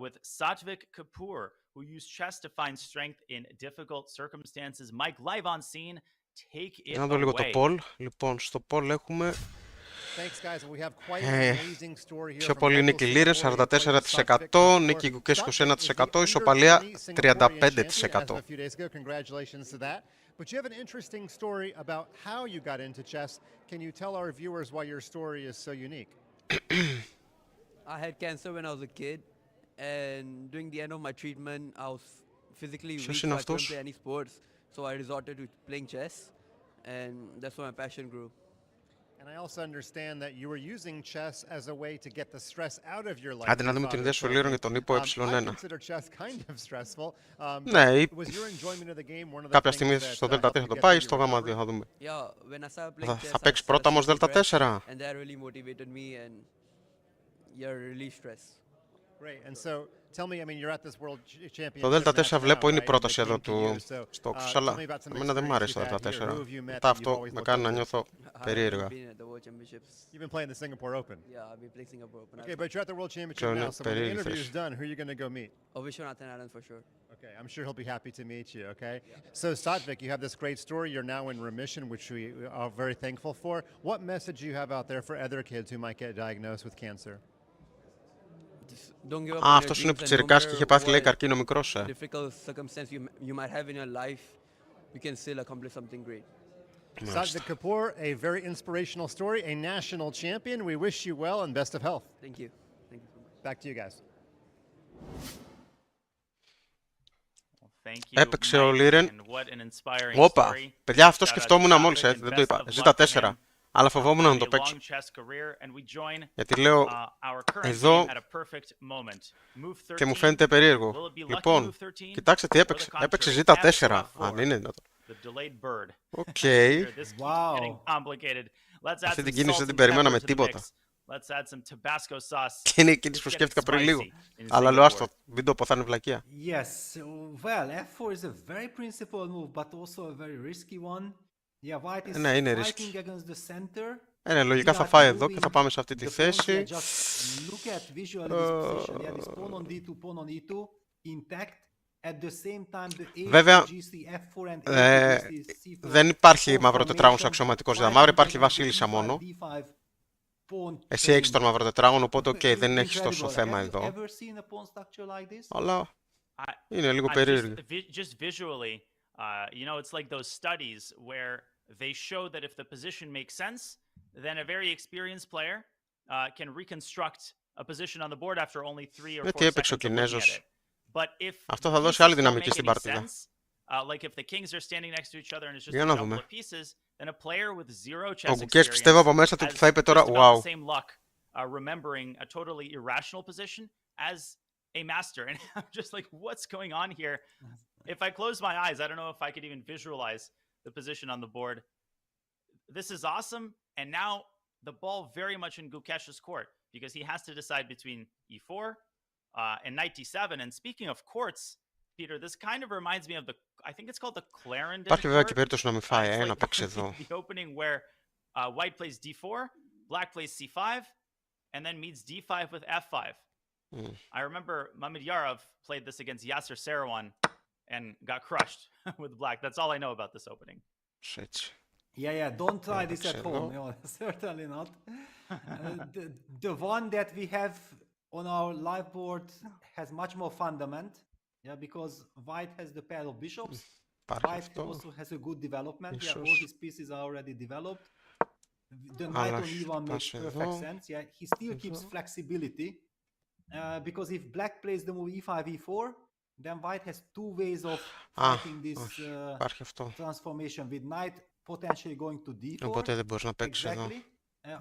with Satvik Kapoor, who used chess to find strength in difficult circumstances. Mike, live on scene, take it Να δω λίγο το away. poll. Λοιπόν, στο poll έχουμε πιο πολύ Νίκη Λίρεν, 44%, Νίκη Gukesh 21%, ισοπαλία 35%. But you have an interesting story about how you got into chess. Can you tell our viewers why your story is so unique? I had cancer when I was a kid, and during the end of my treatment, I was physically weak, so I couldn't play any sports. So I resorted to playing chess, and that's where my passion grew. And I also understand that you were using chess as a way to get the stress out of your life. Άντε να δούμε την ιδέα σου Λίρον για τον ύπο ε1. I consider chess kind of stressful. Ναι, Was your enjoyment of the game one of the κάποια things στιγμή that στο Δέλτα 4 θα το πάει, στο Γ2 θα δούμε. Yeah, when I started playing chess, Θα παίξει πρώτα όμως Δέλτα 4. and that really motivated me, and you're really stressed. Great. And so tell me, I mean, you're at this world championship. Το Δέλτα 4 βλέπω είναι η right, πρόταση in the εδώ team του view, so, Στόξους, tell αλλά me about some εμένα δεν μου experience άρεσε το you've had Δέλτα here. 4. Who have you met Μετά that you've αυτό always με looked κάνει να up to? νιώθω περίεργα. I've been at the World Championships. You've been playing the Singapore Open. Yeah, I've been playing Singapore Open. Okay, but you're at the World Championship Ξέρω, now, είναι so when the περίεργη interview is θέση. done, who are you going to go meet? Vishwanathan Island for sure. Okay, I'm sure he'll be happy to meet you, okay? So, Satvik, you have this great story. You're now in remission, which we are very thankful for. What message do you have out there for other kids who might get diagnosed with cancer? Don't give up Α, on your αυτός είναι dreams, and no πιτσιρικάς και είχε matter πάθει λέει what καρκίνο μικρός. difficult circumstance you might have in your life, you can still accomplish something great. Satvik Kapoor, a very inspirational story, a national champion. We wish you well and best of health. Thank you. Thank you so much. Back to you guys. Thank you, Έπαιξε ο Mike, Liren. and what an inspiring Όπα, story. παιδιά αυτό Shout out to σκεφτόμουν μόλις, Satvik and δεν το best είπα. of Ζήτα luck to 4. him. Αλλά φοβόμουν να On το a παίξω. long chess career, and we join Γιατί λέω our current εδώ game at a perfect moment. Move 13. και μου φαίνεται περίεργο. Will it be lucky Λοιπόν, move 13? κοιτάξτε τι Or έπαιξε. the Έπαιξε contrary, ζήτα F 4. for Αν είναι δυνατόν. The delayed bird. Οκ. Here, this keeps Wow. getting complicated. Let's add Αυτή some την κίνηση salt δεν την and περιμέναμε pepper to the τίποτα. mix. Let's add some Tabasco sauce. Και είναι η κίνηση It's που getting σκέφτηκα πριν λίγο. spicy in Αλλά λέω Singapore. άστο, μην το πω, θα είναι βλακεία. Yes, well, f4 is a very principled move, but also a very risky one. Yeah, White is Ναι, είναι fighting risky. against the center. Ναι, λογικά θα φάει εδώ και θα πάμε σε αυτή τη θέση. Just look at visually this position. Yeah, this pawn on d2, pawn on e2, intact. At the same time, the Βέβαια, f4 and c4. δεν υπάρχει μαύρο τετράγωνο αξιωματικός για τα μαύρα, υπάρχει βασίλισσα μόνο. Εσύ έχεις τον μαύρο τετράγωνο, οπότε οκ, δεν έχεις τόσο θέμα εδώ. Αλλά Είναι λίγο περίεργη. Just visually, you know, it's like those studies where they show that if the position makes sense, then a very experienced player can reconstruct a position on the board after only 3 or 4 Τι έπαιξε ο seconds of looking at Κινέζος. it. But if Αυτό the θα δώσει pieces άλλη don't δυναμική make στην any παρτίδα. sense, like if the kings are standing next to each other and it's just Για a να jumble δούμε. of pieces, then a player with zero chess Ο Gukesh πιστεύω experience από μέσα του has που θα είπε τώρα just about wow. the same luck remembering a totally irrational position as a master. And I'm just like, what's going on here? If I close my eyes, I don't know if I could even visualize the position on the board. This is awesome. And now the ball very much in Gukesh's court because he has to decide between e4 and knight d7. And speaking of courts, Peter, this kind of reminds me of the, I think it's called the Clarendon Υπάρχει βέβαια court. και περίπτωση να μην φάει, να παίξει the, εδώ. the opening where white plays d4, black plays c5, and then meets d5 with f5. I remember Mamedyarov played this against Yasser Seirawan and got crushed with black. That's all I know about this opening. Έτσι. Yeah, don't try this at home. No, certainly not. The one that we have on our live board has much more fundament. Yeah, because white has the pair of bishops. White also has a good development. Yeah, all his pieces are already developed. The knight on e1 makes perfect sense. Yeah, he still keeps flexibility. Because if black plays the move e5, e4, then white has two ways of fighting this transformation with knight potentially going to d4. Οπότε δεν μπορείς να παίξεις εδώ.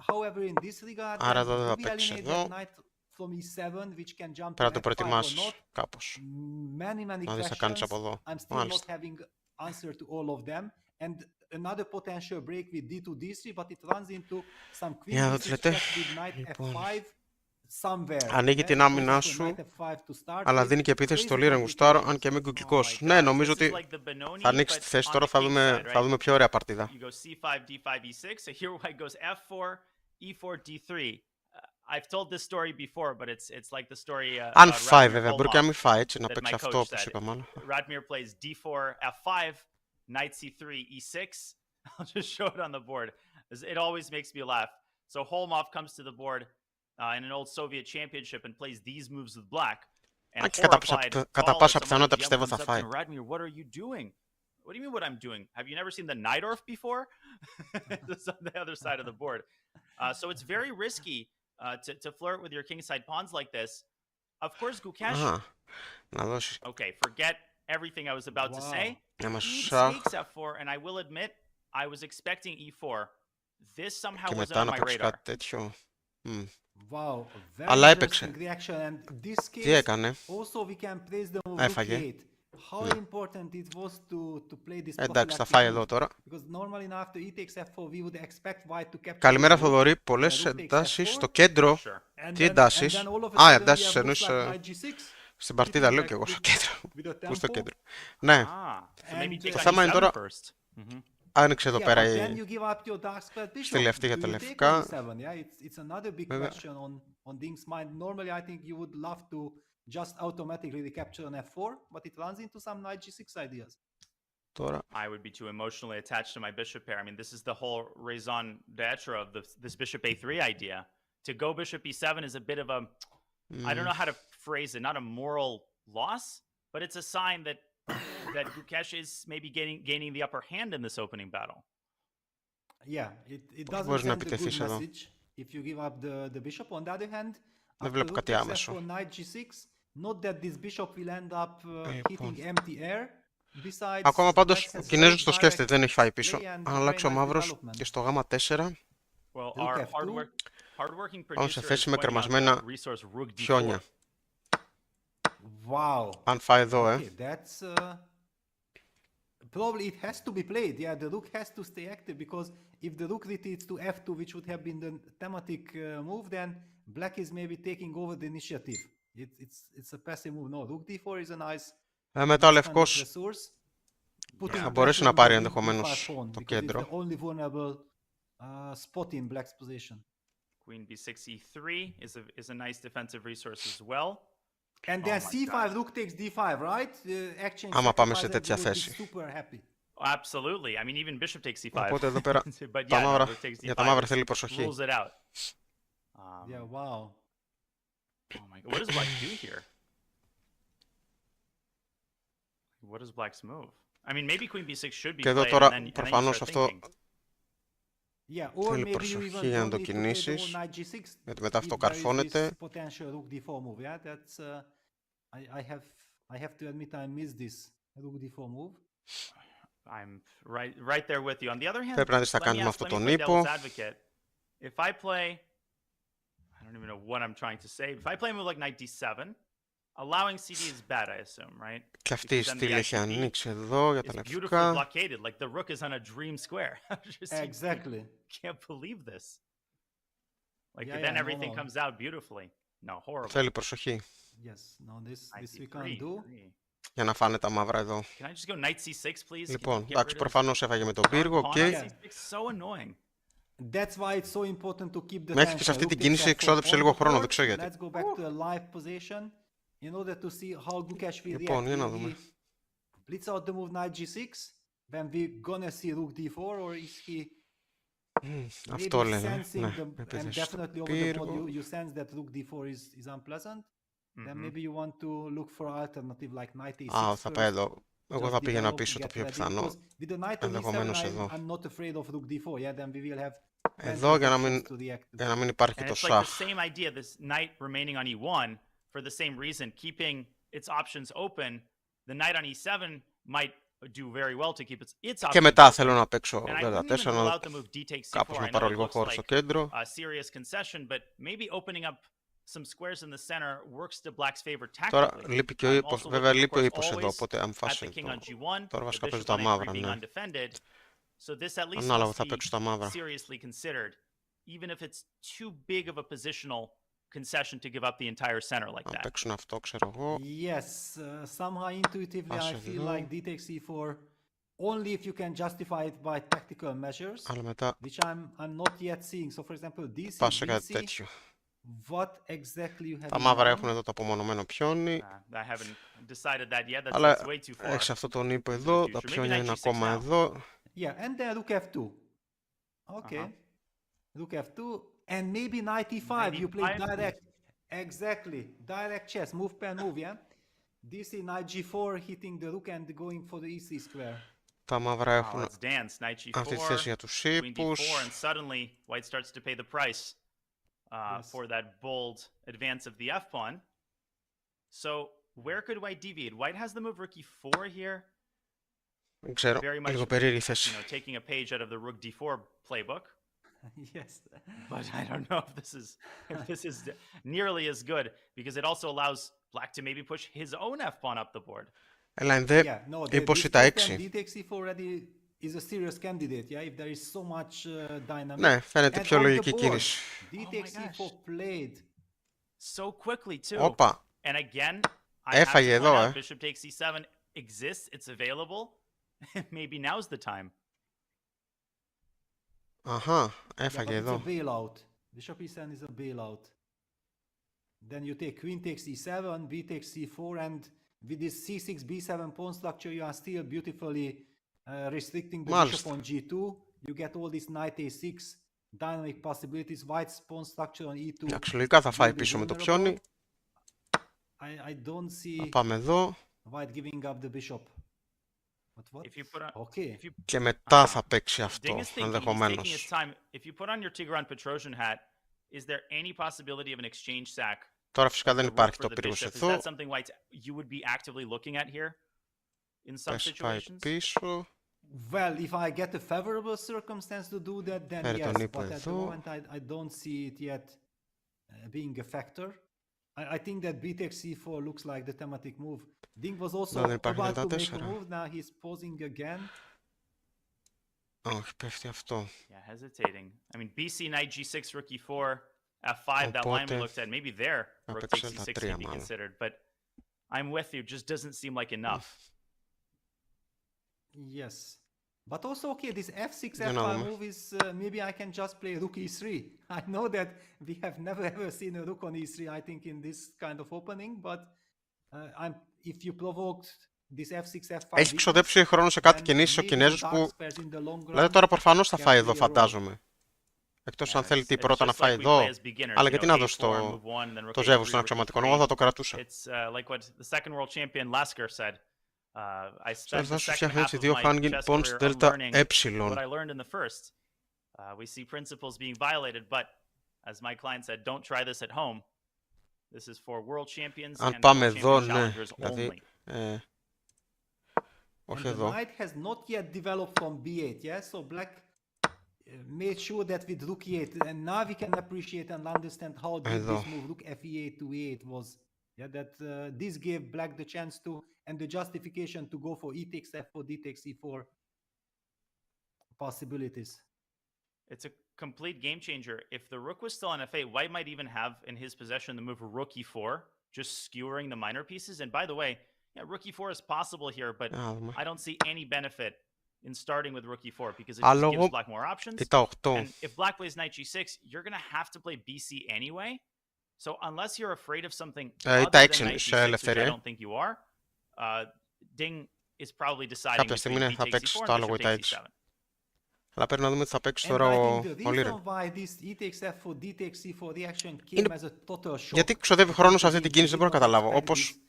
However, in this regard, Άρα εδώ δεν θα we παίξεις eliminate εδώ. that knight from e7, which can jump Πρέπει να to το f5 or προετοιμάσεις not. κάπως. Many Να δεις τι θα κάνεις από εδώ. I'm still not having answer to all of them. And another potential break with d2, d3, but it runs into some queen d6 with knight f5 somewhere. Ανοίγει την άμυνά σου, αλλά δίνει και επίθεση στο Liren γουστάρω, αν και είμαι γκουκλικός. Ναι, νομίζω ότι θα ανοίξει τη θέση τώρα, θα δούμε πιο ωραία παρτίδα. I've told this story before, but it's like the story. Αν φάει βέβαια, μπορεί και να μην φάει, έτσι, να παίξει αυτό όπως είπαμε. Radmir plays d4, f5, knight c3, e6. I'll just show it on the board. It always makes me laugh. So Holmov comes to the board in an old Soviet championship and plays these moves with black. And κατά πάσα πιθανότητα πιστεύω θα φάει. Radmir, what are you doing? What do you mean what I'm doing? Have you never seen the Najdorf before? It's on the other side of the board. So it's very risky to flirt with your kingside pawns like this. Of course, Gukesh. Okay, forget everything I was about to say. He takes f4, and I will admit, I was expecting e4. This somehow wasn't on my radar. Wow, Αλλά έπαιξε. Τι έκανε? Έφαγε. Εντάξει, θα φάει εδώ τώρα. Καλημέρα Θοδωρή, πολλές εντάσεις στο κέντρο. Τι εντάσεις? Εντάσεις εννοείς στην παρτίδα, λέω και εγώ στο κέντρο. Πού στο κέντρο? Ναι, το θέμα είναι τώρα. Άνοιξε εδώ πέρα η στήλη αυτή για τα λευκά. Just automatically recapture an f4, but it runs into some knight g6 ideas. I would be too emotionally attached to my bishop pair. I mean, this is the whole raison d'etre of this bishop a3 idea. To go bishop e7 is a bit of a, I don't know how to phrase it, not a moral loss, but it's a sign that Gukesh is maybe gaining the upper hand in this opening battle. Yeah, it doesn't send a good message if you give up the bishop. On the other hand, δεν βλέπω κάτι άμεσο. Not that this bishop will end up hitting empty air. Ακόμα πάντως ο Κινέζος το σκέφτεται, δεν έχει φάει πίσω. Αν αλλάξει ο μαύρος και στο γάμα 4 πάμε σε θέση με κρεμασμένα χιόνια. Αν φάει εδώ, Probably it has to be played. Yeah, the rook has to stay active because if the rook retreats to f2, which would have been the thematic move, then black is maybe taking over the initiative. It's a passive move. No, rook d4 is a nice. Μετά ο λευκός θα μπορέσει να πάρει ενδεχομένως το κέντρο. It's the only vulnerable spot in black's position. Queen b6 e3 is a nice defensive resource as well. And then c5, rook takes d5, right? Άμα πάμε σε τέτοια θέση. Absolutely. I mean, even bishop takes c5. Οπότε εδώ πέρα για τα μαύρα θέλει προσοχή. Yeah, wow. Oh my God, what does black do here? What is black's move? I mean, maybe queen b6 should be Και εδώ played, and τώρα then you προφανώς start αυτό thinking. Yeah, or θέλει maybe you προσοχή even για να don't το need to play the κινήσεις, whole knight g6 γιατί μετά αυτό if there is this καρφώνεται. potential rook d4 move. Yeah, that's I have to admit I missed this rook d4 move. I'm right there with you. On the other hand, Πρέπει να δεις τι θα let me κάνει με ask, αυτό let me τον play ύπο. devil's advocate. If I play, I don't even know what I'm trying to say. If I play a move like knight d7, allowing CD is bad, I assume, right? Και αυτή η Because then the στήλη έχει ICB ανοίξει εδώ για τα It's beautifully λευκά. blockaded. Like the rook is on a dream square. Just, you Exactly. can't believe this. Like Yeah, then yeah, everything no. comes out beautifully. No, horrible. Θέλει προσοχή Yes, no, this we 93, can't do. για να φάνε τα μαύρα εδώ. Can I just go knight c6, please? Can you Λοιπόν, get εντάξει, rid of προφανώς έφαγε με τον πύργο, pawn οκ. on c6? So annoying. That's why it's so important to keep the Μέχρι και σε tension. αυτή Rook την takes κίνηση f4 εξόδεψε on λίγο the χρόνο, board. δεν ξέρω γιατί. Let's go back to a live position in order to see how Gukesh will Λοιπόν, react. για να Will δούμε. he blitz out the move knight g6, then we gonna see rook d4, or is he Αυτό maybe λένε. sensing Ναι, the, and επέθεση στο definitely over the board πύργο. you sense that rook d4 is unpleasant, then Mhm. maybe you want to look for alternative like knight a6 Α, θα πάει first. εδώ. Εγώ Just θα πήγαινα develop, πίσω το get πιο ready, πιθανό. because with the knight on e7 Ενδεχομένως εδώ. I'm not afraid of rook d4. Yeah, then we will have plenty Εδώ of για να options μην, to react. για να μην υπάρχει And το it's like the σαχ. same idea, this knight remaining on e1 for the same reason, keeping its options open. The knight on e7 might do very well to keep its options Και μετά open. θέλω να παίξω And I δ4, wouldn't even rule να out the move d takes κάπως c4. να I know πάρω it λίγο looks χώρο στο like κέντρο. a serious concession, but maybe opening up some squares in the center works to black's favor Τώρα tactically. λείπει και ο I'm ύπος, also βέβαια looking, of λείπει ο course, ύπος εδώ, always οπότε αν at φάσει the king on το... g1, Τώρα the βασικά παίζω bishop τα on a3 μαύρα, being ναι. undefended. So this at least Ανάλογα must θα be παίξω τα μαύρα. seriously considered, even if it's too big of a positional concession to give up the entire center like Αν that. παίξουν αυτό, ξέρω εγώ. Yes, somehow intuitively I Πάσε feel εδώ. like d takes e4 only if you can justify it by tactical measures, Αλλά μετά which I'm not yet seeing. So for example, dc, πας σε κάτι bc, τέτοιο. what exactly you have Τα in μαύρα mind? έχουν εδώ το απομονωμένο πιόνι. I haven't decided that yet. That's Αλλά way too far. έχεις αυτό τον ύπο into the εδώ, τα future. Maybe πιόνια knight είναι g6 ακόμα now. εδώ. Yeah, and then rook f2. Okay. Rook f2 and maybe knight e5. Knight You play e5. direct. Exactly. Direct chess. Move pair move, yeah? dc knight g4 hitting the rook and going for the e3 square. Τα μαύρα Wow, έχουν let's dance. Knight αυτή τη g4, θέση για τους queen ύπους. d4, and suddenly white starts to pay the price Yes. for that bold advance of the f pawn. So where could white deviate? White has the move rook e4 here, Δεν ξέρω, very much, λίγο περίεργη θέση. you know, taking a page out of the rook d4 playbook. Yes. But I don't know if this is nearly as good, because it also allows black to maybe push his own f pawn up the board. Έλα, ενδέ, Yeah, no, ύπος this ή τα first 6. and d takes e4 already is a serious candidate, yeah? If there is so much dynamic. Ναι, φαίνεται And πιο on the λογική board, κίνηση. d Oh my takes gosh. e4 played. So quickly too. Όπα, And again, I have έφαγε to point εδώ, out, bishop takes e7 exists, it's available. Maybe now's the time. αχα, Yeah, έφαγε but it's a εδώ. bailout. Bishop e7 is a bailout. Then you take queen takes e7, b takes c4, and with this c6, b7 pawn structure, you are still beautifully restricting the Μάλιστα. bishop on g2. You get all these knight a6 dynamic possibilities. White's pawn structure on e2. Εντάξει, λογικά θα φάει will be πίσω με το vulnerable. πιόνι. I don't Θα see πάμε εδώ White giving up the bishop. What? If you put on, Okay. if you και μετά θα παίξει Ding αυτό, is thinking, he's taking his ενδεχομένως. time. If you put on your Tigran Petrosian hat, is there any possibility of an exchange sack? Τώρα φυσικά of δεν the rook υπάρχει for το the πύργος bishop? Is εδώ. that something white you would be actively looking at here in some Πες πάει situations? πίσω. Well, if I get a favorable circumstance to do that, then Φέρε yes. τον ύπο But at the εδώ. moment, I don't see it yet being a factor. I think that b takes c4 looks like the thematic move. Ding was also Δεν υπάρχει about to δελτα make a 4. move. Now he's pausing again. Όχι, πέφτει αυτό. Yeah, hesitating. I mean, BC knight g6, rook e4, f5. That line we Οπότε, looked at. Maybe there, θα rook παίξει takes δελτα e6 3 could be μάλλον. considered. But I'm with you. Just doesn't seem like enough. Yes. But also, okay, this f6, Για να f5 δούμε. move is maybe I can just play rook e3. I know that we have never ever seen a rook on e3, I think, in this kind of opening, but if you provoked this f6, f5. Έχει ξοδέψει χρόνο σε κάτι κινήσεις ο Κινέζος που... Δηλαδή τώρα προφανώς θα φάει εδώ, φαντάζομαι. Εκτός αν θέλει τι πρώτα να φάει εδώ. Αλλά γιατί να δώσει το ζεύγος των αξιωματικών. Εγώ θα το κρατούσα. It's like what the second world champion Lasker said. I spent the σου second φτιάχνει half έτσι of δύο my hanging chess pawns career δέλτα unlearning ε. what I learned in the first. We see principles being violated, but as my client said, don't try this at home. This is for world champions Αν and πάμε world εδώ, champion ναι, challengers δηλαδή, only. όχι And the εδώ. knight has not yet developed from b8, yeah? So black made sure that with rook e8, and now we can appreciate and understand how deep Εδώ. this move, rook fe8 to e8 was. Yeah, that this gave black the chance to, and the justification to go for e takes f4, d takes e4 possibilities. It's a complete game changer. If the rook was still on f8, white might even have in his possession the move rook e4, just skewering the minor pieces. And by the way, yeah, rook e4 is possible here, but I don't see any benefit in starting with rook e4 because it just gives black more options. And if black plays knight g6, you're going to have to play bc anyway. So unless you're afraid of something other than knight g6, which I don't think you are, Ding is probably deciding between b takes e4 and bishop takes e7. Αλλά πρέπει να δούμε τι θα παίξει And τώρα I ο think the Liren. reason why this e takes f4, d takes e4 reaction came as a total shock. Γιατί ξοδεύει χρόνο σε αυτή την κίνηση, δεν μπορώ να καταλάβω. Όπως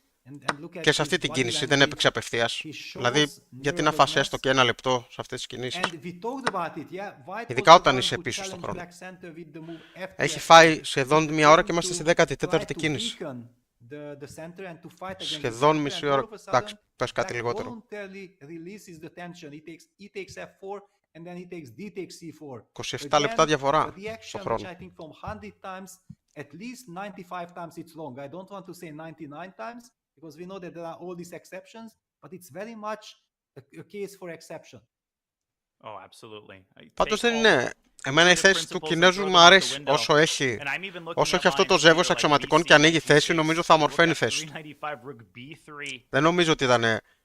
και σε αυτή την κίνηση δεν έπαιξε απευθείας. Δηλαδή, γιατί να φας έστω και 1 λεπτό σε αυτές τις κινήσεις. Ειδικά όταν είσαι πίσω στον χρόνο. Έχει φάει σχεδόν μία ώρα και είμαστε στη 14η κίνηση. Σχεδόν μισή ώρα. Εντάξει, πες κάτι λιγότερο. 27 λεπτά διαφορά στον χρόνο. At least 95 times it's wrong. I don't want to say 99 times because we know that there are all these exceptions, but it's very much a case for exception. Oh, absolutely. Πάντως δεν είναι. Εμένα η θέση του Κινέζου μου αρέσει. Όσο έχει αυτό το ζεύγος αξιωματικών και ανοίγει θέση, νομίζω θα ομορφαίνει η θέση του. Δεν νομίζω ότι ήταν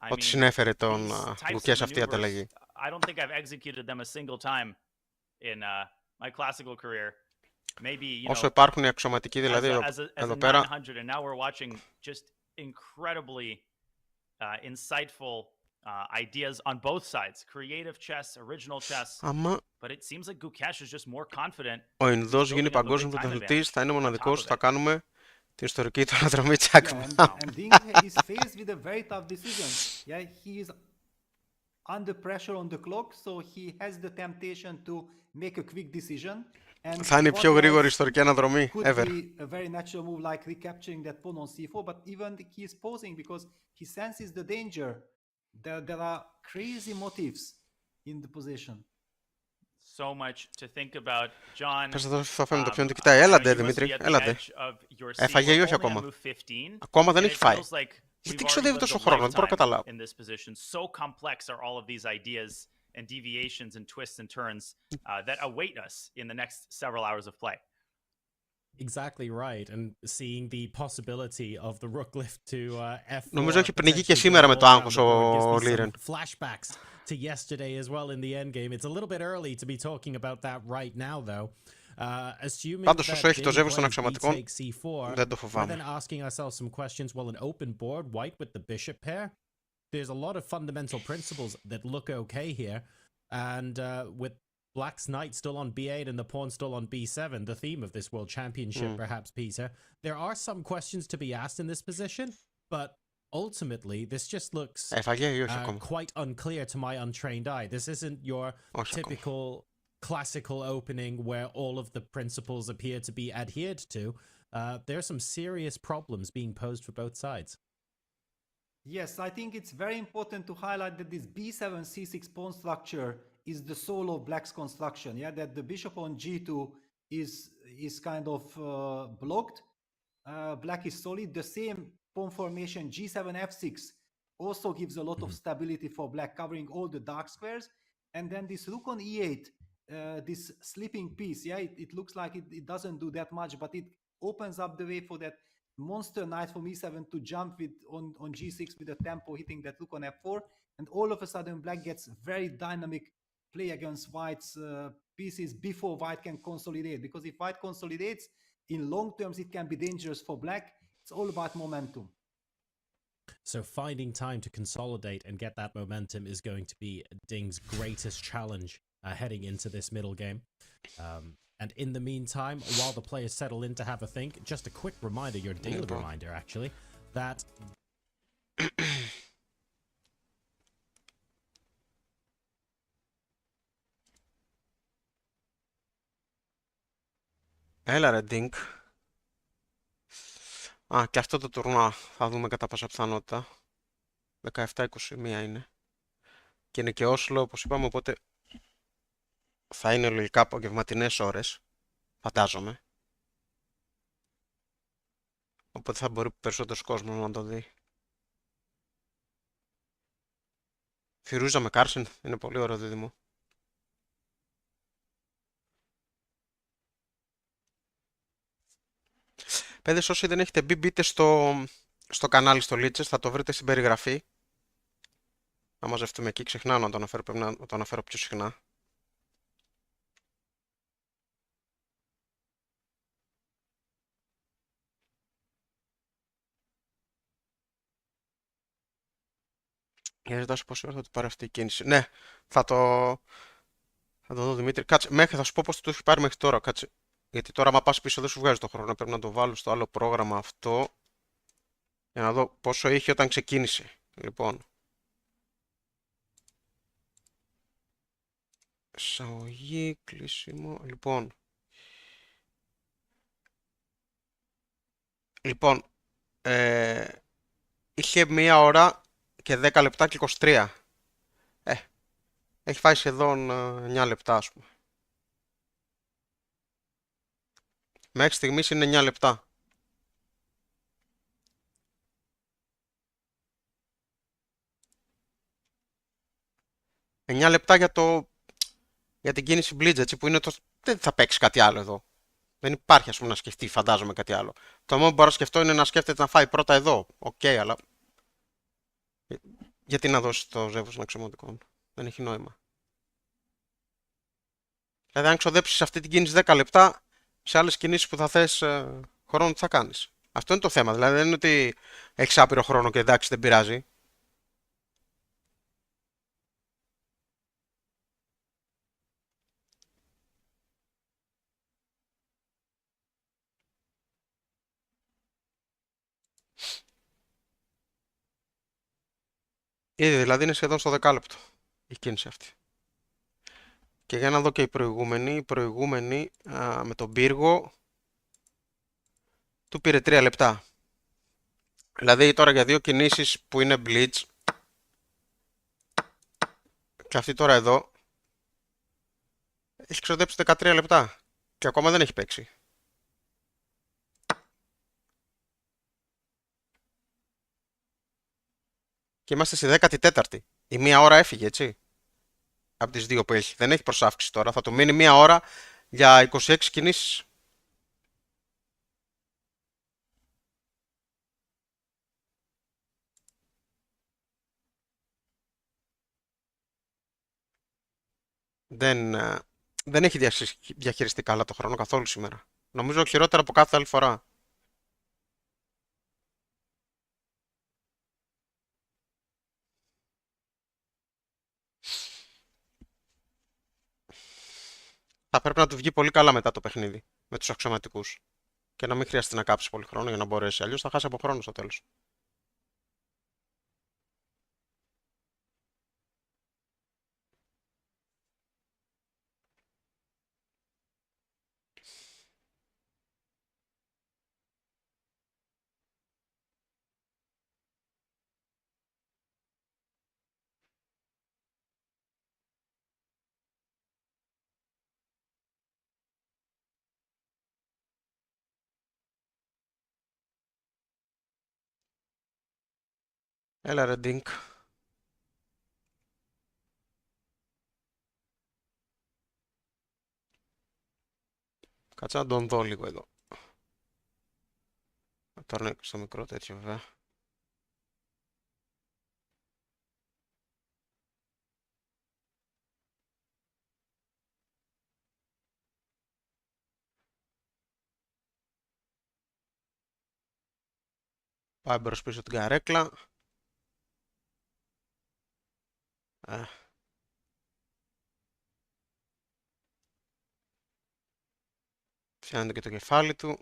ότι συνέφερε τον Gukesh αυτή η ανταλλαγή. Όσο υπάρχουν οι αξιωματικοί δηλαδή εδώ πέρα. Ideas on both sides, creative chess, original chess. But it seems like Gukesh is just more confident. Ο Ινδός γίνει παγκόσμιο πρωταθλητής, θα είναι μοναδικός, θα κάνουμε την ιστορική του αναδρομή τσάκμα. And Ding is faced with a very tough decision. Yeah, he is under pressure on the clock, so he has the temptation to make a quick decision. Θα είναι η πιο γρήγορη ιστορική αναδρομή ever. Could be a very natural move like recapturing that pawn on c4, but even he is posing because he senses the danger. There are crazy motives in the position. So much to think about, John. Πες εδώ θα φέρουμε το ποιον του κοιτάει. Έλατε, Δημήτρη, έλατε. Έφαγε ή όχι ακόμα? Ακόμα δεν έχει φάει. Γιατί ξοδεύει τόσο χρόνο, δεν μπορώ να καταλάβω. So complex are all of these ideas and deviations and twists and turns that await us in the next several hours of play. Exactly right, and seeing the possibility of the rook lift to f4. Νομίζω έχει πνιγεί και σήμερα με το άγχος ο Liren. Flashbacks to yesterday as well in the endgame. It's a little bit early to be talking about that right now, though. Πάντως όσο έχει το ζεύγος των αξιωματικών, δεν το φοβάμαι. Then asking ourselves some questions. Well, an open board, white with the bishop pair. There's a lot of fundamental principles that look okay here, and with Black's knight still on b8 and the pawn still on b7, the theme of this world championship, perhaps, Peter. There are some questions to be asked in this position, but ultimately, this just looks quite unclear to my untrained eye. This isn't your typical classical opening where all of the principles appear to be adhered to. There are some serious problems being posed for both sides. Yes, I think it's very important to highlight that this b7 c6 pawn structure is the soul of Black's construction. Yeah, that the bishop on g2 is kind of blocked. Black is solid. The same pawn formation g7 f6 also gives a lot of stability for Black, covering all the dark squares. And then this rook on e8, this sleeping piece. Yeah, it looks like it doesn't do that much, but it opens up the way for that monster knight from e7 to jump with on g6 with a tempo hitting that rook on f4, and all of a sudden Black gets very dynamic play against White's pieces before White can consolidate, because if White consolidates in long terms it can be dangerous for Black. It's all about momentum. So finding time to consolidate and get that momentum is going to be Ding's greatest challenge heading into this middle game. And in the meantime, while the players settle in to have a think, just a quick reminder, your daily reminder actually, that Έλα ρε Ding. Α, και αυτό το τουρνουά θα δούμε κατά πάσα πιθανότητα. 17-21 είναι. Και είναι και Όσλο, όπως είπαμε, οπότε θα είναι λογικά απογευματινές ώρες, φαντάζομαι. Οπότε θα μπορεί περισσότερος κόσμος να το δει. Φιρούζα με Κάρσεν είναι πολύ ωραίο δίδυμο. Παιδες, όσοι δεν έχετε μπει, μπείτε στο κανάλι στο lichess, θα το βρείτε στην περιγραφή. Να μαζευτούμε εκεί, ξεχνάω να το αναφέρω, πρέπει να το αναφέρω πιο συχνά. Για να ζητάσω πόση ώρα θα του πάρει αυτή η κίνηση. Ναι, θα το δω Δημήτρη. Κάτσε, μέχρι θα σου πω πώς το έχει πάρει μέχρι τώρα. Κάτσε. Γιατί τώρα, άμα πας πίσω, δεν σου βγάζει το χρόνο. Πρέπει να το βάλω στο άλλο πρόγραμμα αυτό. Για να δω πόσο είχε όταν ξεκίνησε. Λοιπόν. Εισαγωγή, κλείσιμο. Λοιπόν. Είχε 1 ώρα και 10 λεπτά και 23. Έχει φάει σχεδόν 9 λεπτά, ας πούμε. Μέχρι στιγμής είναι 9 λεπτά. λεπτά για την κίνηση Blitz, έτσι, που είναι δεν θα παίξει κάτι άλλο εδώ. Δεν υπάρχει, ας πούμε, να σκεφτεί, φαντάζομαι, κάτι άλλο. Το μόνο που μπορώ να σκεφτώ είναι να σκέφτεται να φάει πρώτα εδώ. Οκ, αλλά γιατί να δώσει το ζεύγος των αξιωματικών. Δεν έχει νόημα. Δηλαδή, αν ξοδέψεις αυτή την κίνηση 10 λεπτά, σε άλλες κινήσεις που θα θες χρόνο, τι θα κάνεις. Αυτό είναι το θέμα. Δηλαδή, δεν είναι ότι έχεις άπειρο χρόνο και εντάξει, δεν πειράζει. Ήδη δηλαδή είναι σχεδόν στο δεκάλεπτο η κίνηση αυτή. Και για να δω και η προηγούμενη με τον πύργο του πήρε 3 λεπτά. Δηλαδή τώρα για 2 κινήσεις που είναι blitz και αυτή τώρα εδώ έχει ξοδέψει 13 λεπτά και ακόμα δεν έχει παίξει. Και είμαστε στη 14η. Η 1 ώρα έφυγε, έτσι. Από τις 2 που έχει. Δεν έχει προσάυξη τώρα. Θα του μείνει 1 ώρα για 26 κινήσεις. Δεν έχει διαχειριστεί καλά το χρόνο καθόλου σήμερα. Νομίζω χειρότερα από κάθε άλλη φορά. Θα πρέπει να του βγει πολύ καλά μετά το παιχνίδι με τους αξιωματικούς. Και να μην χρειαστεί να κάψει πολύ χρόνο για να μπορέσει. Αλλιώς θα χάσει από χρόνο στο τέλος. Έλα ρε Ding. Κάτσε να τον δω λίγο εδώ. Τώρα είναι στο μικρό τέτοιο βέβαια. Πάει μπρος πίσω την καρέκλα. Φτιάχνεται και το κεφάλι του.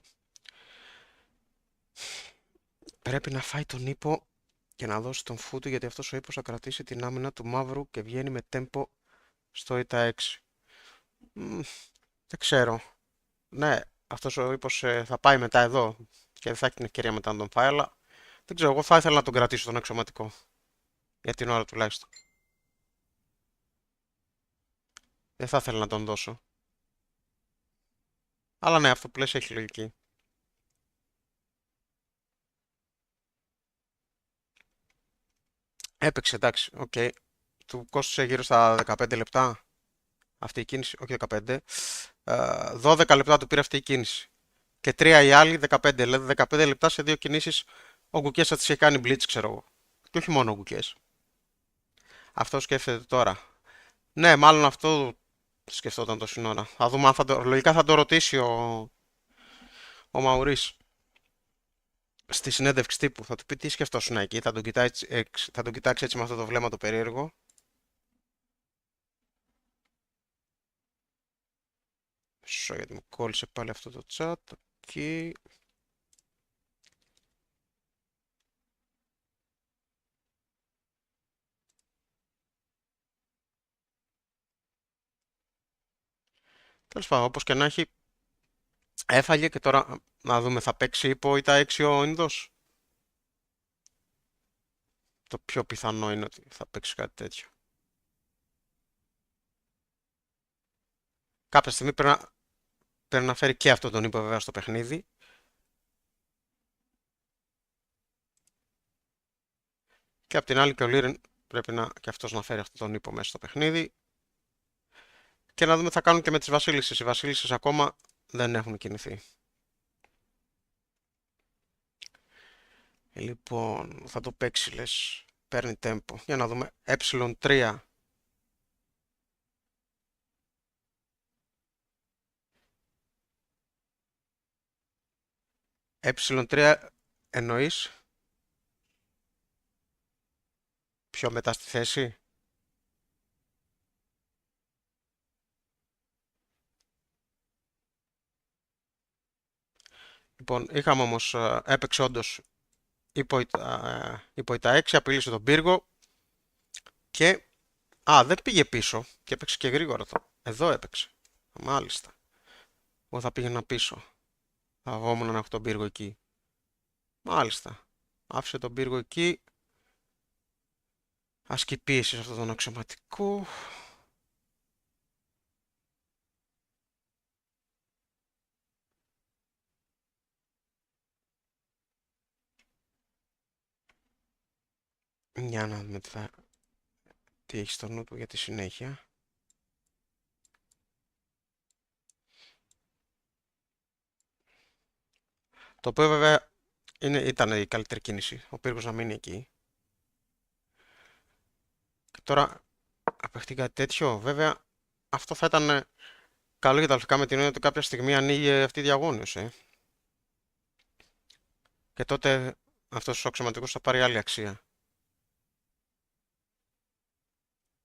Πρέπει να φάει τον ύπο και να δώσει τον φούτου, γιατί αυτός ο ύπος θα κρατήσει την άμυνα του μαύρου και βγαίνει με τέμπο στο Είτε 6. Δεν ξέρω. Ναι, αυτός ο ύπος θα πάει μετά εδώ και δεν θα έχει την ευκαιρία μετά να τον φάει, αλλά δεν ξέρω, εγώ θα ήθελα να τον κρατήσω τον αξιωματικό. Για την ώρα τουλάχιστον. Δεν θα ήθελα να τον δώσω. Αλλά ναι, αυτό που λες έχει λογική. Έπαιξε, εντάξει, οκ. Του κόστησε γύρω στα 15 λεπτά αυτή η κίνηση, όχι 15. 12 λεπτά του πήρε αυτή η κίνηση. Και 3 οι άλλοι 15. Δηλαδή 15 λεπτά σε 2 κινήσεις ο Gukesh θα τις έχει κάνει blitz, ξέρω εγώ. Και όχι μόνο ο Gukesh. Αυτό σκέφτεται τώρα. Ναι, μάλλον αυτό σκεφτόταν τόση ώρα. Θα δούμε αν λογικά θα το ρωτήσει ο Μαουρίς στη συνέντευξη τύπου. Θα του πει τι σκεφτόσουν εκεί. Θα τον κοιτάξει έτσι με αυτό το βλέμμα το περίεργο. Μισό, γιατί μου κόλλησε πάλι αυτό το chat. Okay. Τέλος πάντων, όπως και να έχει, έφαγε και τώρα να δούμε, θα παίξει υπό ή τα 6 ο Ινδός. Το πιο πιθανό είναι ότι θα παίξει κάτι τέτοιο. Κάποια στιγμή πρέπει να φέρει και αυτό τον ύπο βέβαια στο παιχνίδι. Και απ' την άλλη και ο Liren πρέπει και αυτός να φέρει αυτό τον ύπο μέσα στο παιχνίδι. Και να δούμε τι θα κάνουν και με τις βασίλισσες. Οι βασίλισσες ακόμα δεν έχουν κινηθεί. Λοιπόν, θα το παίξει λες. Παίρνει tempo. Για να δούμε. ε3. ε3 εννοείς. Πιο μετά στη θέση. Λοιπόν, είχαμε όμως, έπαιξε όντως υπό τα 6, απειλήσε τον πύργο και, δεν πήγε πίσω και έπαιξε και γρήγορα εδώ έπαιξε, μάλιστα. Εγώ θα πήγαινα πίσω, θα αγόμουν να έχω τον πύργο εκεί, μάλιστα. Άφησε τον πύργο εκεί, ασκεί πίεση σε αυτόν τον αξιωματικό. Για να δούμε τι έχει στο νου του για τη συνέχεια. Το οποίο βέβαια ήταν η καλύτερη κίνηση. Ο πύργος να μείνει εκεί. Και τώρα απαιχτεί κάτι τέτοιο. Βέβαια αυτό θα ήταν καλό για τα αλφικά με την έννοια ότι κάποια στιγμή ανοίγει αυτή η διαγώνιος. Και τότε αυτός ο αξιωματικός θα πάρει άλλη αξία.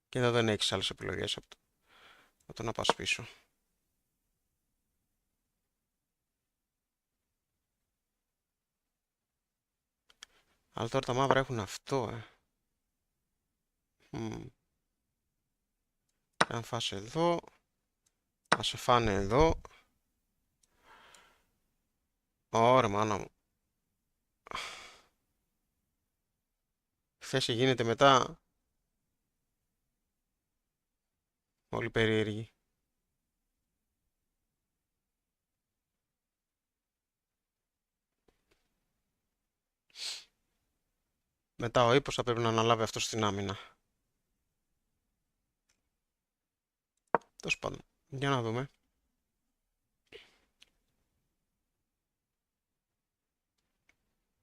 Και εδώ δεν έχεις άλλες επιλογές από το να πας πίσω. Αλλά τώρα τα μαύρα έχουν αυτό, Αν φας εδώ, θα σε φάνε εδώ. Ωραία, μάνα μου. Η θέση γίνεται μετά πολύ περίεργη. Μετά ο ύπος θα πρέπει να αναλάβει αυτό στην άμυνα. Τέλος πάντων, για να δούμε.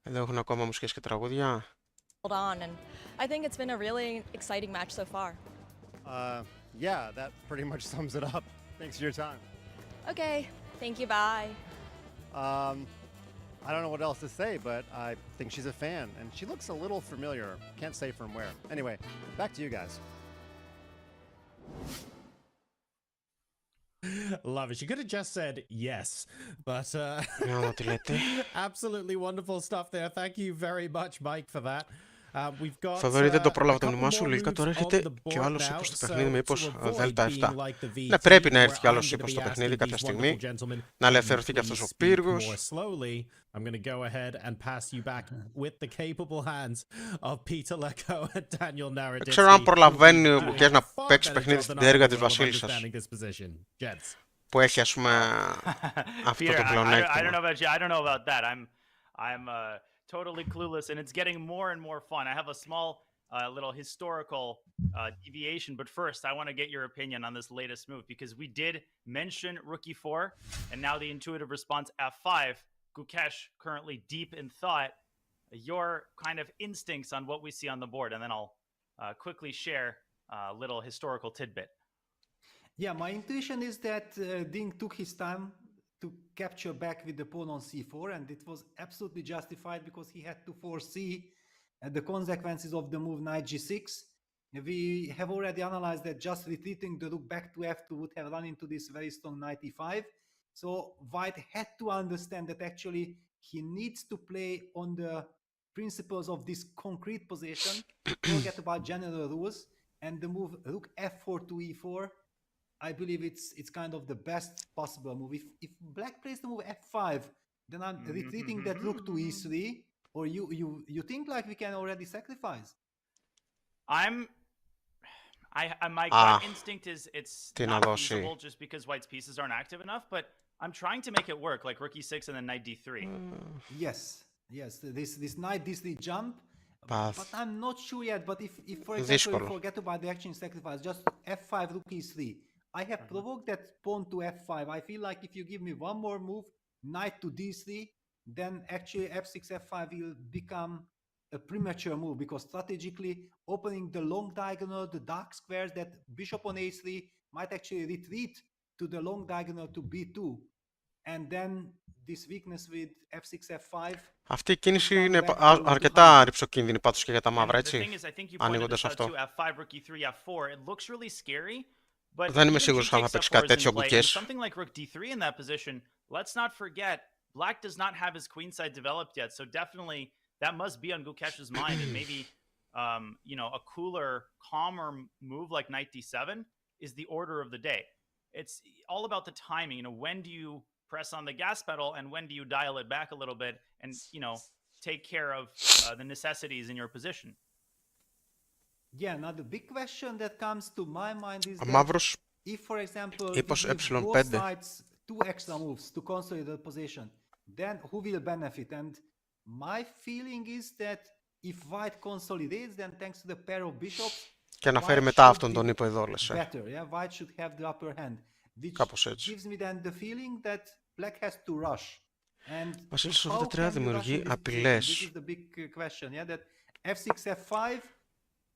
Εδώ έχουν ακόμα μουσικές και τραγούδια. Hold on, and I think it's been a really exciting match so far. Yeah, that pretty much sums it up. Thanks for your time. Okay, thank you, bye. I don't know what else to say, but I think she's a fan, and she looks a little familiar. Can't say from where. Anyway, back to you guys. Love it. She could have just said yes, but absolutely wonderful stuff there. Thank you very much, Mike, for that. Θοδωρή, δεν το πρόλαβα το μνημά σου. Λογικά τώρα έρχεται και ο άλλος ύπος στο παιχνίδι με ύπος Δέλτα 7. Ναι, πρέπει να έρθει κι άλλος ύπος στο παιχνίδι κάποια στιγμή. Να ελευθερωθεί κι αυτός ο πύργος. I'm going to go ahead and pass you back with the capable hands of Peter Leko and Daniel Naraditsky. Δεν ξέρω αν προλαβαίνει ο Gukesh να παίξει παιχνίδι στην έργα της βασίλισσας. Που έχει, ας πούμε, αυτό το πλεονέκτημα. I don't know about that. I'm totally clueless, and it's getting more and more fun. I have a small little historical deviation, but first I want to get your opinion on this latest move, because we did mention rook e4, and now the intuitive response f5. Gukesh, currently deep in thought, your kind of instincts on what we see on the board, and then I'll quickly share a little historical tidbit. Yeah, my intuition is that Ding took his time to capture back with the pawn on c4, and it was absolutely justified because he had to foresee the consequences of the move knight g6. We have already analyzed that just retreating the rook back to f2 would have run into this very strong knight e5. So White had to understand that actually he needs to play on the principles of this concrete position, forget about general rules, and the move rook f4 to e4, I believe it's kind of the best possible move. If black plays the move f5, then I'm retreating that rook to e3, or you think like we can already sacrifice? My gut instinct is it's not feasible just because White's pieces aren't active enough, but I'm trying to make it work, like rook e6 and then knight d3. Yes, this knight d3 jump, but I'm not sure yet. But if for example you forget about the action sacrifice, just f5 rook e3, I have provoked that pawn to f5. I feel like if you give me one more move, knight to d3, then actually f6 f5 will become a premature move, because strategically opening the long diagonal, the dark squares, that bishop on a3 might actually retreat to the long diagonal to b2, and then this weakness with f6 f5. Αυτή η κίνηση είναι αρκετά ρυψοκίνδυνη πάντως και για τα μαύρα, έτσι, ανοίγοντας αυτό. Δεν είμαι σίγουρος αν θα παίξει κάτι τέτοιο ο Gukesh. Black does not have his queenside developed yet, so definitely that must be on Gukesh's mind, and maybe a cooler, calmer move like knight d7 is the order of the day. It's all about the timing. When do you press on the gas pedal, and when do you dial it back a little bit, and take care of the necessities in your position. Yeah, now the big question that comes to my mind is that if, for example, both sides 2 extra moves to consolidate the position, then who will benefit? And my feeling is that if White consolidates, then thanks to the pair of bishops, και να φέρει μετά αυτόν τον ύπο εδώ, λες. Better, yeah? White should have the upper hand, which gives me then the feeling that Black has to rush. And Βασίλισσος Β3 δημιουργεί απειλές. This is the big question, yeah? That f6 f5,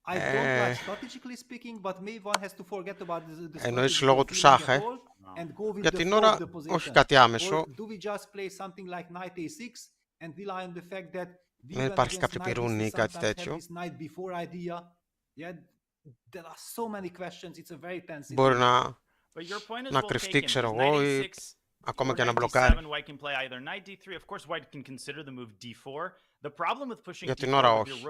I don't like strategically speaking, but maybe one has to forget about the εννοείς λόγω του Σάχ, για την ώρα όχι κάτι άμεσο. Do we just play something like knight a6 and rely on the fact that δεν υπάρχει κάποιο πυρούνι ή κάτι τέτοιο. Μπορεί να κρυφτεί, ξέρω εγώ, ή ακόμα και να μπλοκάρει. Για την ώρα όχι.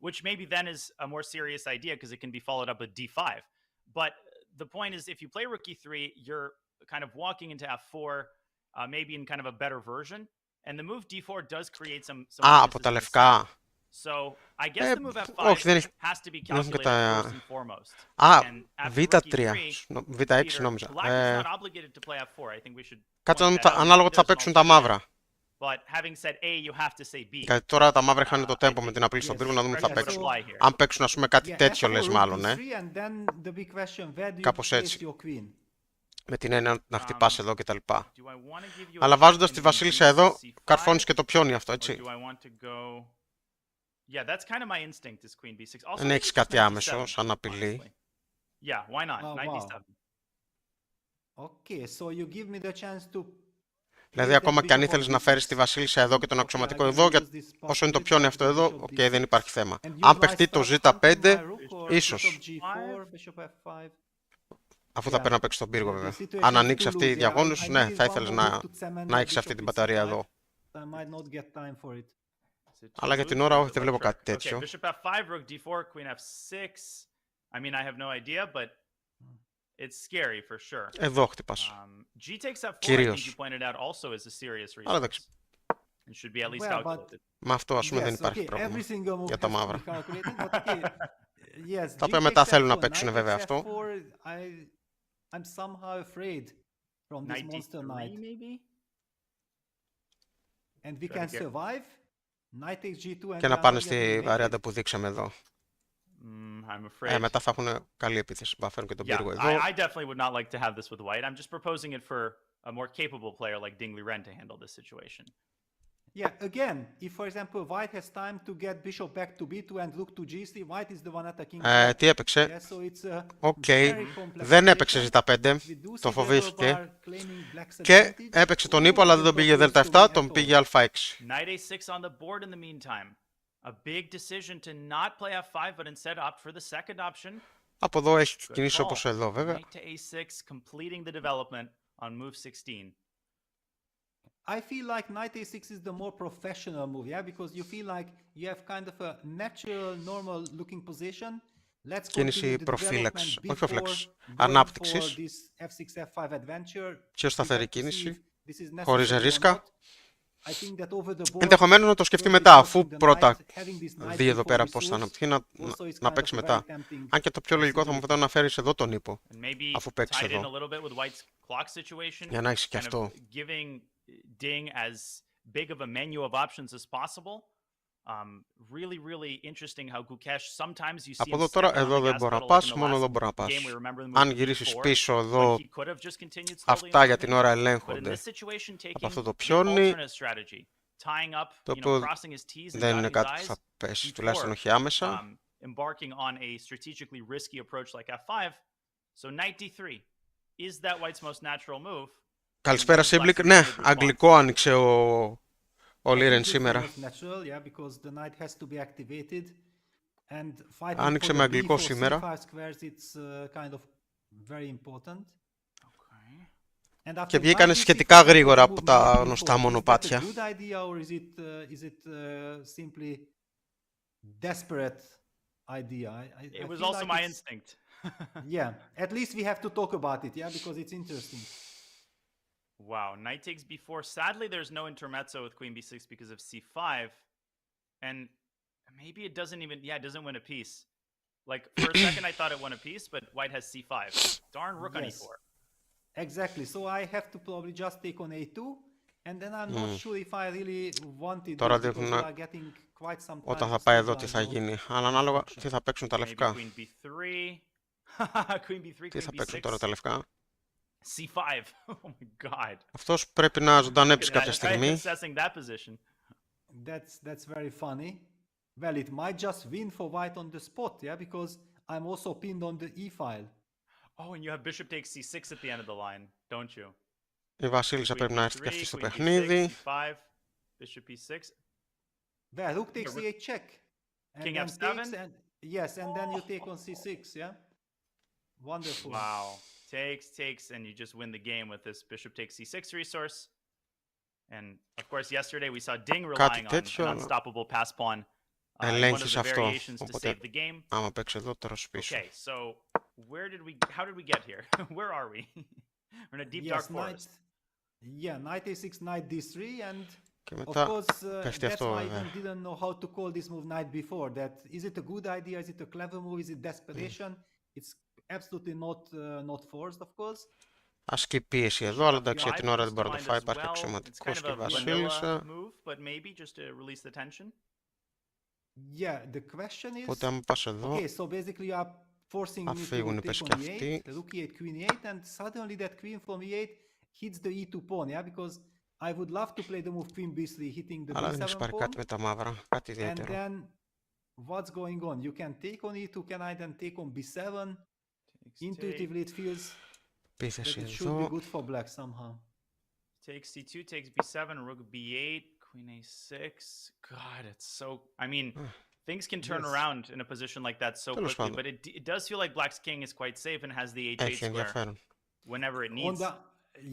Which maybe then is a more serious idea because it can be followed up with d5. But the point is, if you play rook e3, you're kind of walking into f4, maybe in kind of a better version. And the move d4 does create some από τα λευκά. So I guess the move f5 has to be calculated first and foremost. Β3, Β6 νόμιζα. Κάτσε ανάλογα ότι θα παίξουν τα μαύρα. But having said A, you have to say B. Γιατί τώρα τα μαύρα χάνουν το τέμπο με την απειλή στον πύργο, να δούμε τι θα παίξουν. Αν παίξουν, ας πούμε, κάτι τέτοιο, λες μάλλον, κάπως έτσι. Με την έννοια να χτυπάς εδώ κτλ. Αλλά βάζοντας τη βασίλισσα εδώ, καρφώνεις και το πιόνι αυτό, έτσι. Δεν έχεις κάτι άμεσο, σαν απειλή. Δηλαδή, ακόμα και αν ήθελες να φέρεις τη βασίλισσα εδώ και τον αξιωματικό εδώ, όσο είναι το πιόνι αυτό εδώ, δεν υπάρχει θέμα. Αν παιχτεί το Z5, ίσως. Αφού θα πρέπει να παίξει τον πύργο, βέβαια. Αν ανοίξει αυτή η διαγώνη σου, ναι, θα ήθελες να έχεις αυτή την μπαταρία εδώ. Αλλά για την ώρα όχι, δεν βλέπω κάτι τέτοιο. Bishop f5, rook d4, queen f6. I mean, I have no idea, but it's scary for sure. Εδώ χτυπάς. G takes f4, I think Κυρίως. you pointed out, also is a serious Αλλά resource. εντάξει. It should be at least calculated. Με αυτό, ας πούμε, δεν υπάρχει πρόβλημα. Για τα μαύρα. Yes, Τα οποία μετά θέλουν να παίξουν βέβαια αυτό. I'm somehow afraid from this monster knight. Maybe? And we can survive. Knight takes g2 and Και να πάνε στη βαριάντα που δείξαμε εδώ. I'm afraid. Μετά θα έχουν καλή επίθεση. Θα φέρουν και τον πύργο εδώ. I definitely would not like to have this with white. I'm just proposing it for a more capable player like Ding Liren to handle this situation. Yeah, again, if for example white has time to get bishop back to b2 and rook to g3, white is the one attacking. Τι έπαιξε? Yeah, so it's Οκ. Δεν έπαιξε ζ5. Το φοβήθηκε. Και έπαιξε τον ύπο, αλλά δεν τον πήγε δ7, τον πήγε α6. Knight a6 on the board in the meantime. A big decision to not play f5, but instead opt for the second option. Από εδώ έχει κινήσει όπως εδώ, βέβαια. Knight to a6, completing the development on move 16. I feel like knight a6 is the more professional move, yeah, because you feel like you have kind of a natural, normal looking position. Let's κίνηση προφύλαξης, όχι προφύλαξης, ανάπτυξης. Πιο σταθερή κίνηση, χωρίς ρίσκα. Ενδεχομένως να το σκεφτεί μετά, αφού πρώτα δει εδώ πέρα πώς θα αναπτυχθεί, να παίξει μετά. Αν και το πιο λογικό θα μου φαίνεται να φέρεις εδώ τον ύπο, αφού παίξεις εδώ. Για να έχεις και αυτό. Ding as big of a menu of options as possible. Really interesting how Gukesh sometimes you see. Από εδώ τώρα, εδώ δεν μπορεί να πας, μόνο εδώ μπορεί να πας. Αν γυρίσεις πίσω εδώ, αυτά για την ώρα ελέγχονται από αυτό το πιόνι, το οποίο δεν είναι κάτι που θα πέσει, τουλάχιστον όχι άμεσα. Embarking on a strategically risky approach like f5. So knight d3 is that white's most natural move. Καλησπέρα Σίμπλικ. Ναι, αγγλικό άνοιξε ο Liren σήμερα. Άνοιξε με αγγλικό σήμερα. Και βγήκανε σχετικά γρήγορα από τα γνωστά μονοπάτια. It was also my instinct. Yeah, at least we have to talk about it, yeah, because it's interesting. Wow, knight takes b4. Sadly, there's no intermezzo with queen b6 because of c5. And maybe it doesn't even, yeah, it doesn't win a piece. Like, for a second I thought it won a piece, but white has c5. Darn rook on e4. Exactly, so I have to probably just take on a2. And then I'm not sure if I really wanted Τώρα this, because we δείχνουν are getting quite some time. Όταν θα πάει εδώ τι θα γίνει. Αλλά ανάλογα τι θα παίξουν τα λευκά. Queen b3. Queen b3, Τι θα queen παίξουν b6. τώρα τα λευκά. c5. Oh my god. Αυτός πρέπει να ζωντανέψει κάποια στιγμή. That's very funny. Well, it might just win for white on the spot, yeah, because I'm also pinned on the e file. Oh, and you have bishop takes c6 at the end of the line, don't you? Η Βασίλισσα πρέπει να έρθει και αυτή στο παιχνίδι. Bishop e6. Well, rook takes c8 check. King f7? Yes, and then you take on c6, yeah? Wonderful. Wow. Takes, and you just win the game with this bishop takes c6 resource. And of course, yesterday we saw Ding relying on an unstoppable pass pawn. One of the variations to save the game. Άμα παίξει εδώ, τώρα σου πίσω. Okay, so how did we get here? Where are we? We're in a deep dark forest. Yeah, knight a6, knight d3, and Και of μετά course, πέφτει that's αυτό, why I βέβαια. even didn't know how to call this move knight before. That is it a good idea? Is it a clever move? Is it desperation? It's absolutely not forced, of course. Ασκεί πίεση εδώ, αλλά εντάξει για την ώρα δεν μπορεί να το φάει. Υπάρχει αξιωματικός και η Βασίλισσα. Yeah, the question is. Οπότε άμα πας εδώ, Okay, so basically you are forcing me to φύγουν οι take πες on και αυτοί. e8, rook e8, queen e8, and suddenly that queen from e8 hits the e2 pawn, yeah, because I would love to play the move queen b3, hitting the Αλλά δεν έχεις b7 πάρει pawn. κάτι με τα μαύρα, κάτι And ιδιαίτερο. then what's going on? You can take on e2, can I then take on b7? Intuitively it feels that Επίθεση it should be εδώ. good for black somehow. Takes c2, takes b7, rook b8, queen a6. God, it's so... I mean, things can turn around in a position like that so quickly. But it does feel like Black's king is quite safe and has the h8 square whenever it needs.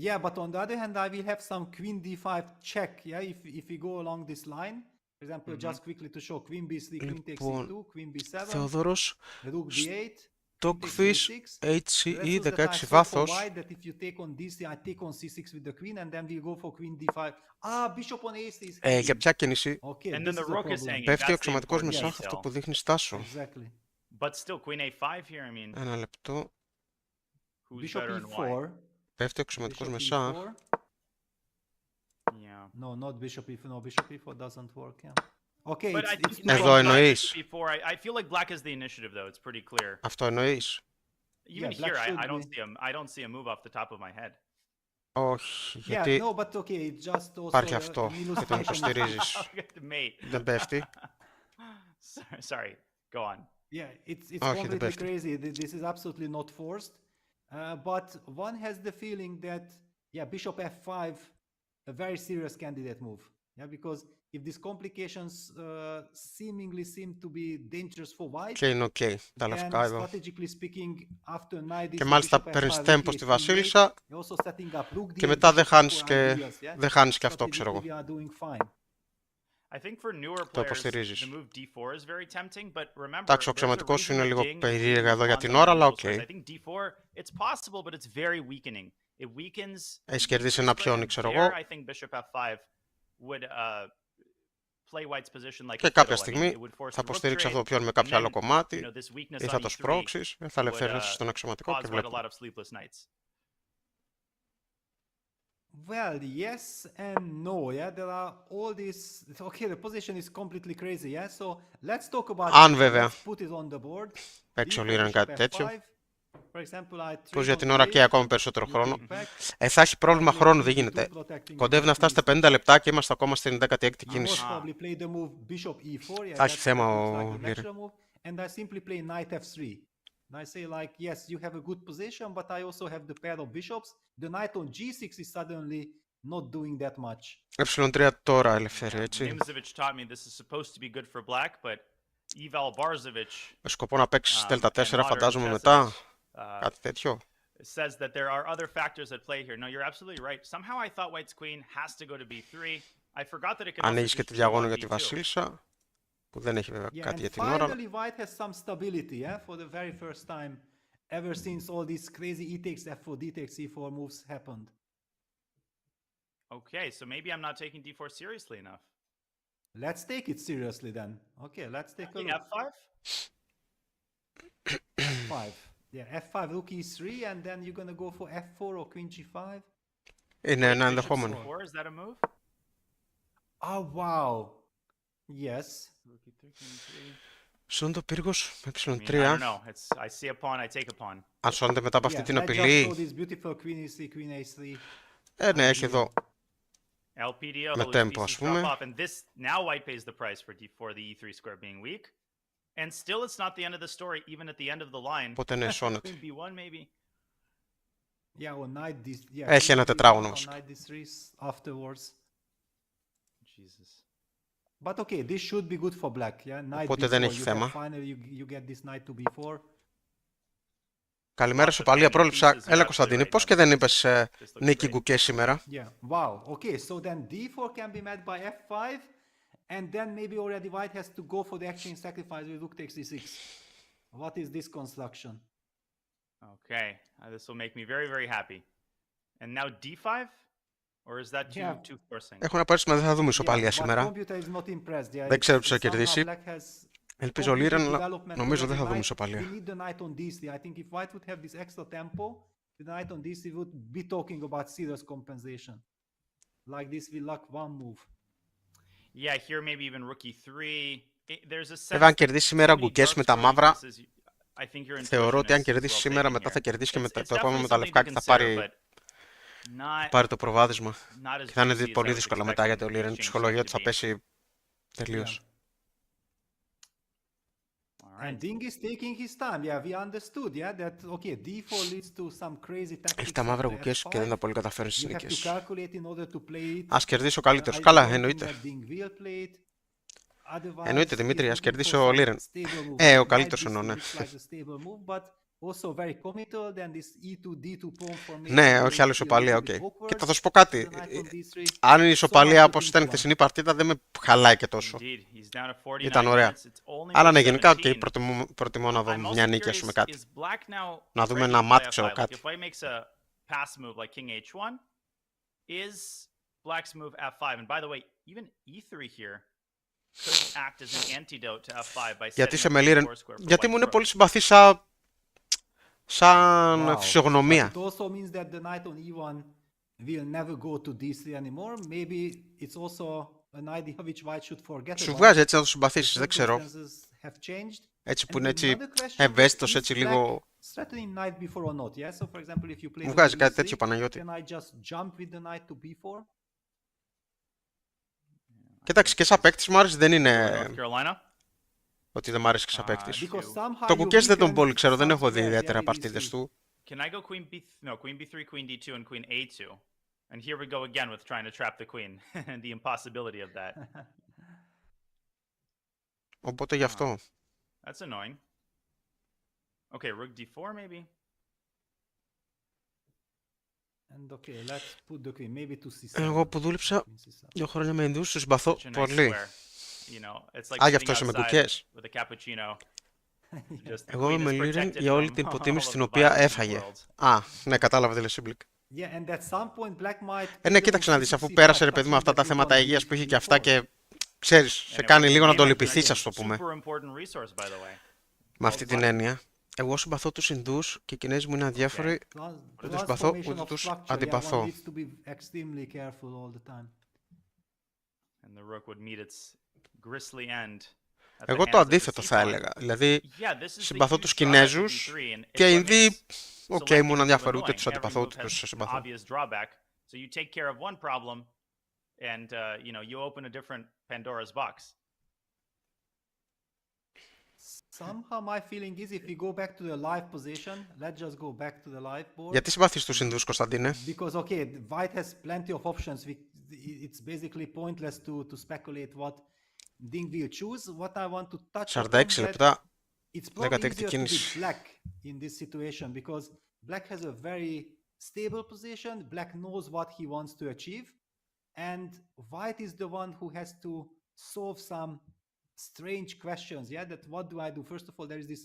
Yeah, but on the other hand, I will have some queen d5 check. Yeah, if we go along this line, for example, just quickly to show queen b3, queen takes e2, queen b7, Θεοδόρος, rook d8. Stockfish, HCE, 16 βάθος. Για ποια κίνηση? Πέφτει ο αξιωματικός με σάχ, αυτό που δείχνει στάσο. Ένα λεπτό. Πέφτει ο αξιωματικός με σάχ. No, not bishop e4. No, bishop e4 doesn't work. Yeah. Okay, εδώ εννοείς. Αυτό εννοείς. Όχι, γιατί υπάρχει αυτό και τον υποστηρίζεις. Δεν πέφτει. Όχι, δεν πέφτει. This is absolutely not forced, but one has the feeling that bishop f5 a very serious candidate move. Yeah, because if these complications seemingly seem to be dangerous for white, και είναι οκ, τα λευκά εδώ. Strategically speaking, after knight και μάλιστα παίρνεις τέμπο στη βασίλισσα και μετά δεν χάνεις και αυτό, ξέρω εγώ. Το υποστηρίζεις. Εντάξει, ο αξιωματικός σου είναι λίγο περίεργα εδώ για την ώρα, αλλά οκ. Έχεις κερδίσει ένα πιόνι, ξέρω εγώ. Και κάποια στιγμή θα υποστήριξει αυτό το πιόνι με κάποιο άλλο κομμάτι ή θα το σπρώξεις, θα ελευθερώσεις τον αξιωματικό και βλέπουμε. Well, yes and no. Yeah, there are all these. Okay, the position is completely crazy. Yeah, so let's talk about. Αν βέβαια put it on the board. Παίξει ο Liren κάτι τέτοιο, πως για την ώρα και ακόμη περισσότερο χρόνο. Θα έχει πρόβλημα χρόνου, δεν γίνεται. Κοντεύει να φτάσει στα 50 λεπτά και είμαστε ακόμα στην 16η κίνηση. Θα έχει θέμα ο Liren. I say like, yes, you have a good position, but I also have the pair of bishops. The knight on g6 is suddenly not doing that much. Ε3 τώρα ελευθερία, έτσι. Με σκοπό να παίξεις δέλτα 4, φαντάζομαι μετά. Κάτι τέτοιο. Says that there are other factors at play here. No, you're absolutely right. Somehow I thought White's queen has to go to b3. I forgot that it could. Ανοίγεις και τη διαγώνου για τη βασίλισσα, που δεν έχει βέβαια κάτι για την ώρα. Finally, White has some stability, for the very first time ever since all these crazy e takes f4, d takes e4 moves happened. Okay, so maybe I'm not taking d4 seriously enough. Let's take it seriously then. Okay, let's take a look. f5. 5. Yeah, f5, rook e3, and then you're gonna go for f4 or queen g5. Είναι ένα ενδεχόμενο. Is that a move? Oh, wow. Yes. Σώνται ο πύργος με ε3. Αν σώνται μετά από αυτή την απειλή. Ναι, έχει εδώ. Με τέμπο, ας πούμε. Οπότε ναι, σώνεται. Έχει ένα τετράγωνο βασικά. But okay, this should be good for black. Yeah, knight Οπότε δεν έχει θέμα. You get this knight to b4. Καλημέρα σου πάλι, πρόληψα. Έλα Κωνσταντίνη, πώς και δεν είπες νίκη Gukesh σήμερα? Yeah, wow. Okay, so then d4 can be met by f5, and then maybe already white has to go for the exchange sacrifice with rook takes d6. What is this construction? Okay, this will make me very, very happy. And now d5? Or is that too forcing? Έχω να πάρεις, μα δεν θα δούμε ισοπαλία σήμερα. Δεν ξέρω ποιος θα κερδίσει. Ελπίζω Liren, αλλά νομίζω δεν θα δούμε ισοπαλία. Βέβαια, αν κερδίσει σήμερα Gukesh με τα μαύρα, θεωρώ ότι αν κερδίσει σήμερα, μετά θα κερδίσει και το επόμενο με τα λευκά και θα πάρει το προβάδισμα. Και θα είναι πολύ δύσκολα μετά για το Liren. Η ψυχολογία του θα πέσει τελείως. And Ding is taking his time. Yeah, we understood. Yeah, that okay. D4 leads to some crazy tactics. Έχει τα μαύρα Gukesh και δεν τα πολύ καταφέρει στις νίκες. Ας κερδίσει ο καλύτερος. Καλά, εννοείται. Εννοείται, Δημήτρη, ας κερδίσει ο Liren. Ο καλύτερος εννοώ, ναι. Ναι, όχι άλλο ισοπαλία, οκ. Και θα σου πω κάτι. Αν η ισοπαλία όπως ήταν η χθεσινή παρτίδα δεν με χαλάει και τόσο. Ήταν ωραία. Αλλά ναι, γενικά, οκ, προτιμώ να δω μια νίκη, ας πούμε, κάτι. Να δούμε ένα μάτ, ξέρω, κάτι. Black's move f5, and by the way, even e3 here could act as an antidote to f5 by Γιατί είσαι setting με up the Liren, score square for γιατί white's μου είναι rook. πολύ συμπαθή σαν φυσιογνωμία. It also means that the knight on e1 will never go to d3 anymore. Maybe it's also an idea which white should forget Σου about. βγάζει έτσι να το συμπαθήσεις, δεν ξέρω. Circumstances have changed. Έτσι που And είναι έτσι another question ευαίσθητος, is έτσι black λίγο. threatening knight before or not, yeah? So for example, if you play Μου rook βγάζει κάτι d3, τέτοιο, Παναγιώτη. can I just jump with the knight to b4? Κοίταξε, και σαν παίκτης μου άρεσε, δεν είναι North Carolina. ότι δεν μου άρεσε και σαν παίκτης. Because somehow Το you Gukesh δεν τον weaken πολύ ξέρω, δεν some έχω δει squares, yeah, ιδιαίτερα with παρτίδες d3. του. Can I go queen b? No, queen b3, queen d2, and queen a2. And here we go again with trying to trap the queen and the impossibility of that. Οπότε γι' αυτό. That's annoying. Okay, rook d4 maybe. And okay, let's put the queen maybe to c7. Εγώ που δούλεψα Queen c7. 2 χρόνια με Ινδούς, τους συμπαθώ Such a nice πολύ. square. You know, it's like Α, γι' sitting αυτό είσαι με outside Gukesh. with a cappuccino. Just the Εγώ queen είμαι is με Liren protected για όλη from την all υποτίμηση of την the οποία violence in the έφαγε. world. Α, ναι, κατάλαβα τι λέει Σύμπλικ. Yeah, and at some point black might Ναι, even κοίταξε να move δεις, to αφού c5, πέρασε ρε παιδί μου touching αυτά the τα rook θέματα on υγείας που είχε και d4. αυτά και ξέρεις, σε And it κάνει was λίγο να το game, λυπηθείς, again, ας το πούμε. super important resource, by the way. Με αυτή την έννοια. Εγώ συμπαθώ τους Ινδούς και οι Κινέζοι μου είναι αδιάφοροι. Δεν τους συμπαθώ, ούτε τους αντιπαθώ. One needs to be extremely careful all the time. And the rook would meet its grisly end. at the Εγώ hands το of the αντίθετο θα c-pawn. έλεγα. Δηλαδή, Yeah, this is the συμπαθώ huge τους drawback of Κινέζους d3, and και it's οι what Ινδοί, makes οκ, selecting μου είναι a move αδιάφοροι, ούτε annoying. τους Every αντιπαθώ, move ούτε has τους an συμπαθώ. obvious drawback. So you take care of one problem, and you know you open a different Pandora's box. Somehow my feeling is if we go back to the live position, let's just go back to the live board. Γιατί συμπαθείς τους Ινδούς, Κωνσταντίνε? Because okay, white has plenty of options. It's basically pointless to speculate what Ding will choose. What I want to touch upon 46 that λεπτά, it's probably 16η easier to be κίνηση. black in this situation because black has a very stable position. Black knows what he wants to achieve, and white is the one who has to solve some strange questions. Yeah, that what do I do? First of all, there is this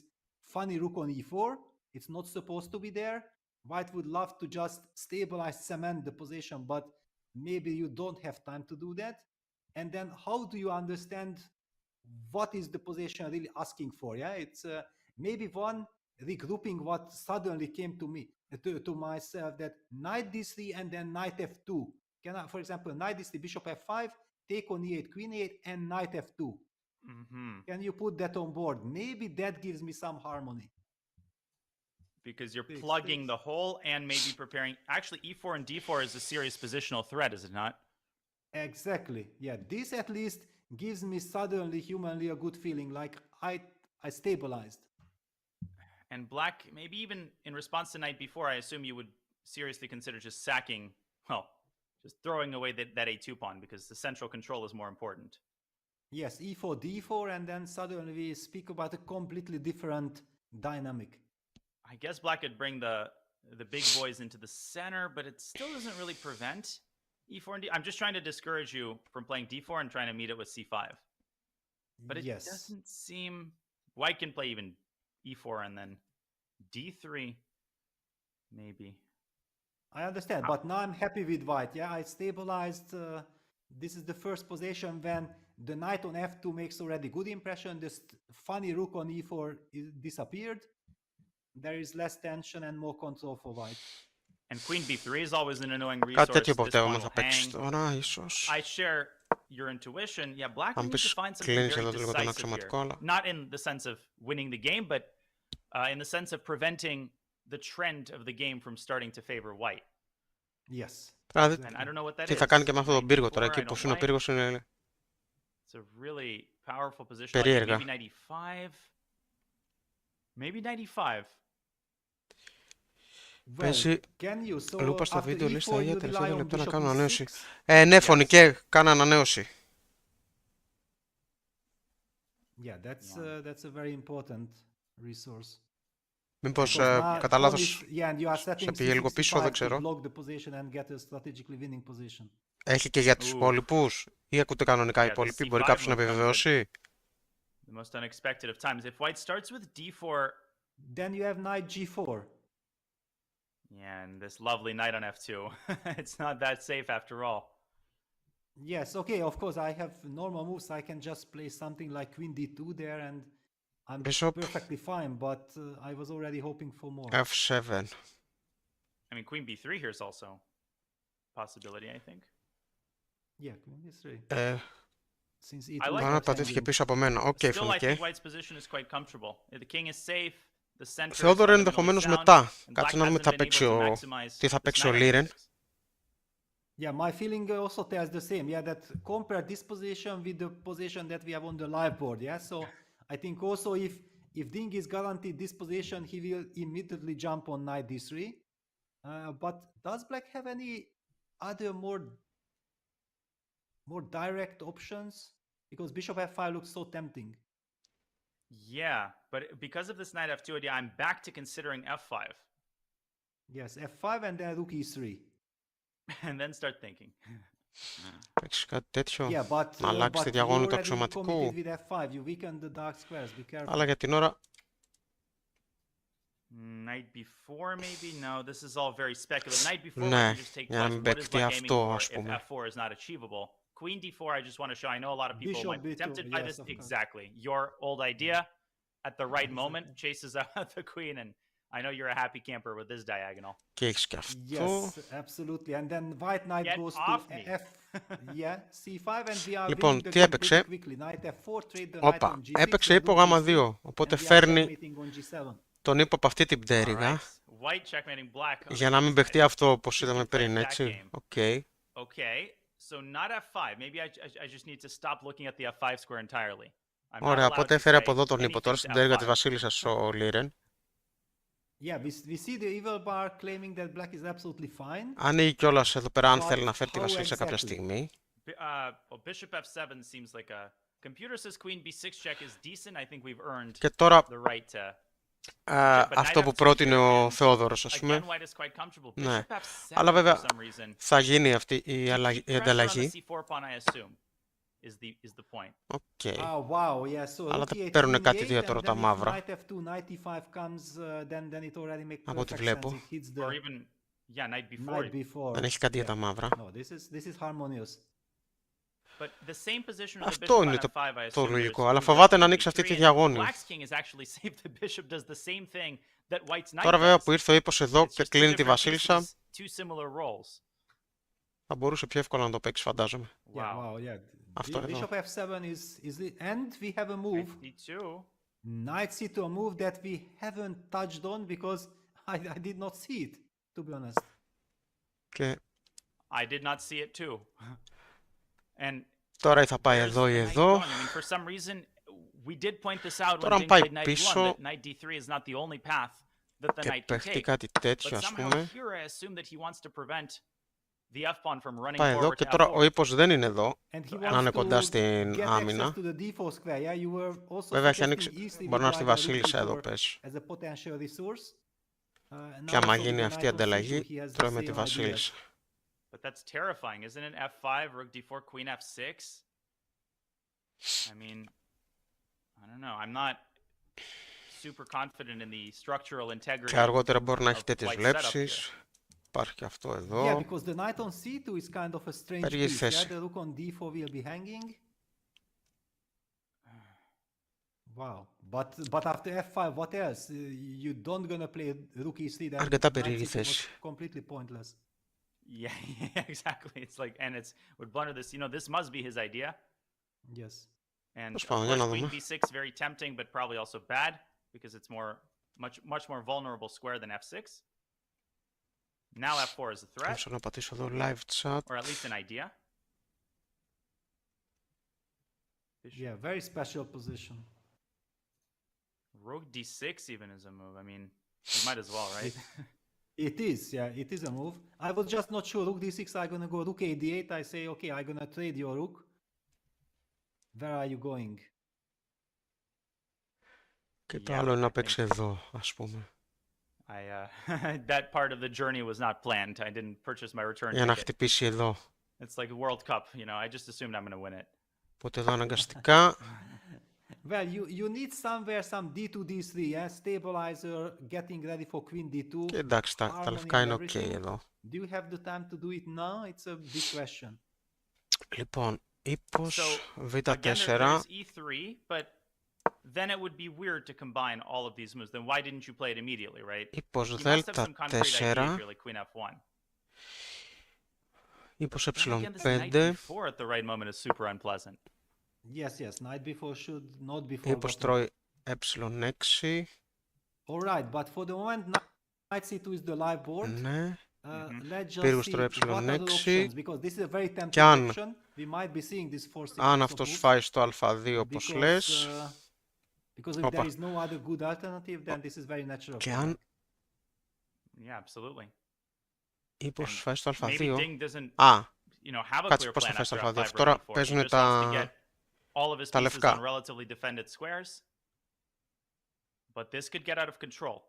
funny rook on e4. It's not supposed to be there. White would love to just stabilize, cement the position, but maybe you don't have time to do that. And then how do you understand what is the position really asking for? Yeah, it's maybe one regrouping what suddenly came to me, to myself, that knight d3 and then knight f2. Can I, for example, knight d3, bishop f5, take on e8, queen e8, and knight f2. Can you put that on board? Maybe that gives me some harmony. Because you're plugging the hole and maybe preparing. Actually, e4 and d4 is a serious positional threat, is it not? Exactly. Yeah, this at least gives me suddenly humanly a good feeling, like I stabilized. And black, maybe even in response to knight b4, I assume you would seriously consider just sacking, well, just throwing away that a2 pawn because the central control is more important. Yes, e4, d4, and then suddenly we speak about a completely different dynamic. I guess black could bring the big boys into the center, but it still doesn't really prevent e4 and d. I'm just trying to discourage you from playing d4 and trying to meet it with c5. But it Yes. doesn't seem... White can play even e4 and then d3, maybe. I understand, but now I'm happy with white. Yeah, I stabilized. This is the first position when the knight on f2 makes already good impression. This funny rook on e4 disappeared. There is less tension and more control for white. And queen b3 is always an annoying Κάτι resource. τέτοιο This υποπτεύομαι pawn θα will παίξεις hang. τώρα, ίσως. I share your intuition. Yeah, black Αν needs to πεις find something κλείνεις very εδώ λίγο το decisive here. αξιωματικό, αλλά... Not in the sense of winning the game, but in the sense of preventing the trend of the game from starting to favor white. Yes. Δηλαδή, And I don't know what that τι is. θα κάνει και με αυτόν τον Knight πύργο τώρα, e4, εκεί I που don't είναι ο like. πύργος είναι... It's a really powerful position. Like Περίεργα. maybe knight e5. Maybe knight e5. Παίζει Can you? So λούπα στο after βίντεο, λέει στα e4 ίδια you τελευταία rely on λεπτά να bishop κάνω e6. ανανέωση. Ναι, φωνικέ, κάνω ανανέωση. Yeah, that's a very important resource. Μήπως Because now κατά pawn λάθος is, yeah, and you are σε setting πήγε λίγο πίσω, δεν c65 to ξέρω. block the position and get a strategically winning position. Έχει και για τους Ooh. υπόλοιπους ή ακούτε κανονικά οι Yeah, the υπόλοιποι, μπορεί C5 κάποιος να move comes επιβεβαιώσει. The most unexpected of times. If white starts with d4, Then you have knight g4. yeah, and this lovely knight on f2, it's not that safe after all. Yes, okay, of course, I have normal moves. I can just play something like queen d2 there and I'm Bishop. perfectly fine, but I was already hoping for more. F7. I mean, queen b3 here is also a possibility, I think. Yeah, queen d3. Since I like Άρα that πατήθηκε πίσω από μένα. Οκ, Still, I φωνικέ. think white's position is quite comfortable. The king is safe. The center is Θεόδωρε fundamentally ενδεχομένως sound, μετά. and Κάτσε black να δούμε hasn't τι θα been able παίξει to ο, maximize τι θα this παίξει ο knight on Λίρεν. f6. Yeah, my feeling also tells the same. Yeah, that compare this position with the position that we have on the live board. Yeah, so I think also if Ding is guaranteed this position, he will immediately jump on knight d3. But does black have any other more direct options? Because bishop f5 looks so tempting. Yeah, but because of this knight f2 idea, I'm back to considering f5. Yes, f5 and then rook e3. And then start thinking. Παίξει κάτι τέτοιο. Yeah, but Να αλλάξει τη you διαγώνη του already αξιωματικού. committed with f5. You weaken the dark squares. Be careful. Αλλά για την ώρα Knight b4 maybe? No, this is all very speculative. Knight b4 Ναι, we can just take για να twice. μην What is παίξει black aiming αυτό, for ας if πούμε. f4 is not achievable? Queen d4, I just want to show. I know a lot of people Bishop might be b2, tempted by yes, this. of course. Exactly. Your old idea at the right moment chases out the queen, and I know you're a happy camper with this diagonal. Και έχεις και αυτό. Yes, absolutely. And then white knight Get goes off to me. yeah, c5 and we are Λοιπόν, winning the τι game έπαιξε? pretty quickly. Knight f4, trade the knight Όπα, on g6. έπαιξε and ύπο rook γάμα g6, 2. Οπότε and we are φέρνει checkmating on g7. τον ύπο από αυτή την All πτέρυγα. right. White checkmating black. on Για the να μην inside. παιχτεί αυτό όπως You είδαμε can play πριν, that έτσι. game. Οκ. Okay, so not f5. Maybe I just need to stop looking at the f5 square entirely. I'm not Ωραία, allowed οπότε to έφερε say από εδώ τον ύπο. anything Τώρα to στην πτέρυγα f5. της βασίλισσας ο Λίρεν. Yeah, we see the evil bar claiming that black is absolutely fine. Ανοίγει κιόλας εδώ πέρα αν But θέλει να φέρει τη how βασίλισσα κάποια exactly? στιγμή. Well, bishop f7 seems like a... Computer says queen b6 check is decent. I think we've earned Και τώρα the right to... αυτό που πρότεινε ο Θεόδωρος, ας Again, πούμε. white is quite comfortable. Ναι. Bishop f7 Αλλά for βέβαια some reason. θα γίνει αυτή η Keep pressure on the ανταλλαγή. c4 pawn, I assume, is the point. Οκ. Ah, wow, yeah. So Αλλά rook δεν e8, παίρνουν queen κάτι e8, ιδιαίτερο and τα then if μαύρα. knight f2, knight e5 comes, then it already makes Από ό,τι perfect sense. βλέπω. It hits Or the even, yeah, knight b4. knight before. Δεν έχει κάτι για Yeah. τα μαύρα. No, this is harmonious. But the same position of the Αυτό bishop είναι on f5, I το assume, λογικό. there's Αλλά queen φοβάται να f3, ανοίξει αυτή τη and διαγώνη. Black's king is actually safe. The bishop does the same thing that white's knight Τώρα βέβαια does. που ήρθε ο ύπος εδώ It's και just two κλείνει τη different βασίλισσα, pieces, two similar roles. θα μπορούσε πιο εύκολα να το παίξει, φαντάζομαι. Yeah, wow, yeah. Αυτό εδώ. Bishop f7 is the and we have a move. d2. Knight c2, a move that we haven't touched on because I did not see it, to be honest. Και I did not see it too. And τώρα ή θα πάει there's εδώ ή the knight εδώ. going. I mean, for some reason, we did point this out Τώρα when αν Ding πάει played knight d1, πίσω that knight d3 is not the only path that the και knight can παίχτει take. κάτι τέτοιο, But ας somehow πούμε. here I assume that he wants to prevent the f-pawn from running Πάει εδώ forward και to τώρα ο f4. ύπος δεν είναι εδώ. And he Να wants είναι to κοντά στην get άμυνα. access to the d4 square. Yeah, you were also Βέβαια έχει suggesting ανοίξει. easily Μπορεί να έρθει η with βασίλισσα rook εδώ, d4 πες. as a potential resource. And Και now άμα also with γίνει the αυτή η knight on c2, ανταλλαγή, he has the τρώμε τη same ideas. βασίλισσα. But that's terrifying, isn't it? f5, rook d4, queen f6. I mean, I don't know. I'm not super confident in the structural integrity. Και αργότερα μπορεί να έχει of τέτοιες white's setup βλέψεις. Υπάρχει και αυτό Yeah, εδώ. because the knight on c2 is kind of a strange Περίεργη piece. Yeah, θέση. the rook on d4 will be hanging. Wow. But after f5, what else? You don't gonna play rook e3. Then Αρκετά knight περίεργη c2 was θέση. completely pointless. Yeah, yeah, exactly. It's like, and it's would blunder this. You know, this must be his idea. Yes. And Τέλος of πάντων, για course, να queen δούμε. b6 very tempting, but probably also bad because it's much more vulnerable square than f6. Now f4 is a threat, Θέλω να πατήσω εδώ live chat. or at least an idea. Yeah, very special position. Rook d6 even is a move. I mean, you might as well, right? It is, yeah, it is a move. I was just not sure. Rook d6, I'm gonna go rook a d8. I say, okay, I'm gonna trade your rook. Where are you going? Και το άλλο είναι να παίξει εδώ, ας πούμε. That part of the journey was not planned. I didn't purchase my return Για να ticket. χτυπήσει εδώ. It's like a World Cup, you know. I just assumed I'm going to win it. Οπότε εδώ αναγκαστικά. Well, you need somewhere some d2, d3, yeah? Stabilizer, getting ready for queen d2. Και εντάξει, τα λευκά είναι ok εδώ. Do you have the time to do it now? It's a big question. Λοιπόν, ύπος β4. There's e3, but then it would be weird to combine all of these moves. Then why didn't you play it immediately, right? Ύπος You must have some concrete idea δ4. if you're like queen f1. Ύπος Then again, this ε5. knight b4 at the right moment is super unpleasant. Yes, knight b4 should not be Ύπος forgotten. τρώει ε6. Alright, but for the moment, knight c2 is the live board. Ναι. Let's just Πύργος see τρώει what are the ε6. options, because this is a very tempting Και αν- action. We might be seeing this for Αν αυτός φάει στο α2 όπως λες. Because if there is no other good alternative, then this is very natural. Και αν Yeah, absolutely. ύπος φάει στο Maybe α2. Ding doesn't, Α, you know, have a κάτσε clear πώς θα plan φάει στο after α2. f5 Τώρα or e4. He παίζουν just wants to τα get all of his τα pieces λευκά. on relatively defended squares. But this could get out of control.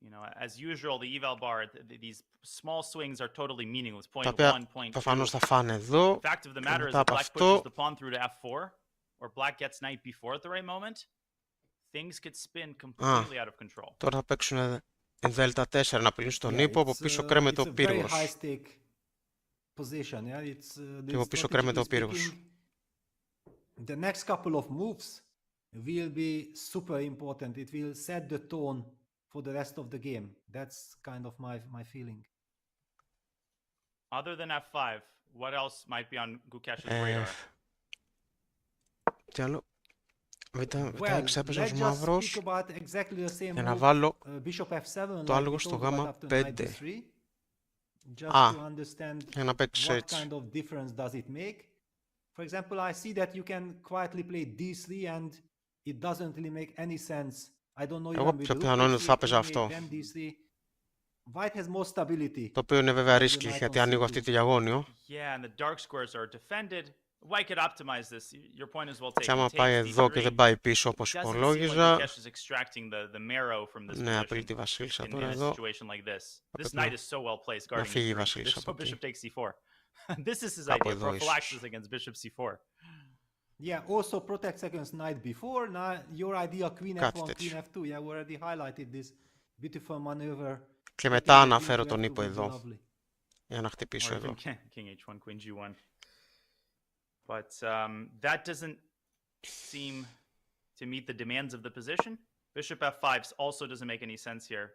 You know, as usual, the eval bar, these small swings are totally meaningless. Point τα οποία 1, point 2. προφανώς θα φάνε εδώ. The fact of the Και matter is μετά that από black αυτό pushes the pawn through to f4, or black gets knight b4 at the right moment. Things could spin completely out of control. Τώρα θα παίξουν δ4 να πηλήσουν τον ύπο. Από πίσω κρέμεται ο πύργος. Και από πίσω κρέμεται ο πύργος. The next couple of moves will be super important. It will set the tone for the rest of the game. That's kind of my feeling. Other than f5, what else might be on Gukesh's radar? Τι άλλο. Well, Β6 έπαιζε ως let's just μαύρος. speak about exactly the same Για να move, βάλω bishop f7, το like άλογο we στο talked γάμα about after knight 5. d3, just Α, to understand για να παίξεις what έτσι. kind of difference does it make. For example, I see that you can quietly play d3 and it doesn't really make any sense. I don't know Εγώ even with πιο rook πιθανό είναι ότι θα d3, έπαιζα queen αυτό. a8, then d3. White has more stability. Το οποίο είναι βέβαια than the ρίσκι, knight γιατί on ανοίγω c2. αυτή τη διαγώνιο. Yeah, and the dark squares are defended. White could optimize this. Your point is well Και taken. άμα He πάει takes εδώ και d3. δεν πάει πίσω όπως It doesn't seem like υπολόγιζα. Gukesh is extracting the marrow from this Ναι, απειλεί position τη βασίλισσα in τώρα a εδώ. situation like this. This πρέπει knight να- is so well placed να guarding φύγει η e3. βασίλισσα So από εκεί. bishop takes c4. This is his Κάπου idea. εδώ Prophylaxis ίσως. against bishop c4. Yeah, also protects against knight b4. Now your idea queen Κάτι f1, queen τέτοιο. f2. Yeah, we already highlighted this beautiful maneuver. Και Getting μετά the αναφέρω queen to τον f2 ύπο would be εδώ, lovely. για να χτυπήσω Or εδώ. even king h1, queen g1. But that doesn't seem to meet the demands of the position. Bishop f5 also doesn't make any sense here.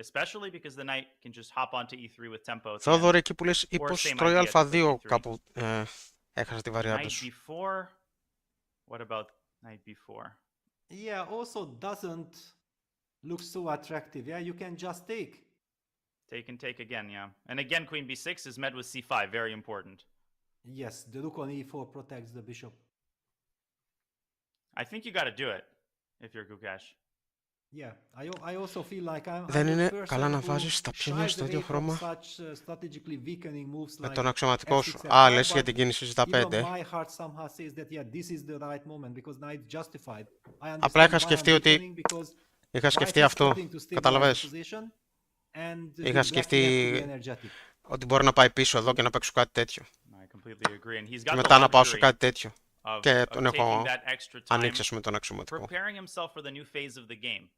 Especially because the knight can just hop onto e3 with tempo. at the end. Θόδωρε, εκεί που λες ύπος same τρώει idea, just α2 e3. κάπου έχασα τη βαριάντα Knight σου. b4. What about knight b4? Yeah, also doesn't look so attractive. Yeah, you can just take. Take and take again, yeah. And again, queen b6 is met with c5, very important. Yes, the rook on e4 protects the bishop. I think you got to do it if you're Gukesh. Yeah, I also feel like I'm Δεν the είναι person καλά να who βάζεις τα πιόνια shies στο away ίδιο from χρώμα such strategically weakening moves με like τον αξιωματικό σου. f6, Α, f5, λες για but την κίνηση even ζ5. my heart somehow says that yeah, this is the right moment because knight is justified. I Απλά είχα understand why I'm σκεφτεί ότι weakening because είχα white σκεφτεί is αυτό. starting to stabilize the Καταλαβες. position and Είχα the black σκεφτεί has to be energetic. ότι μπορεί να πάει πίσω εδώ και να παίξω κάτι τέτοιο. I completely agree. And he's Και got the μετά να πάω σε luxury κάτι τέτοιο. of Και τον taking έχω that extra time, ανοίξει ας πούμε τον αξιωματικό. preparing himself for the new phase of the game.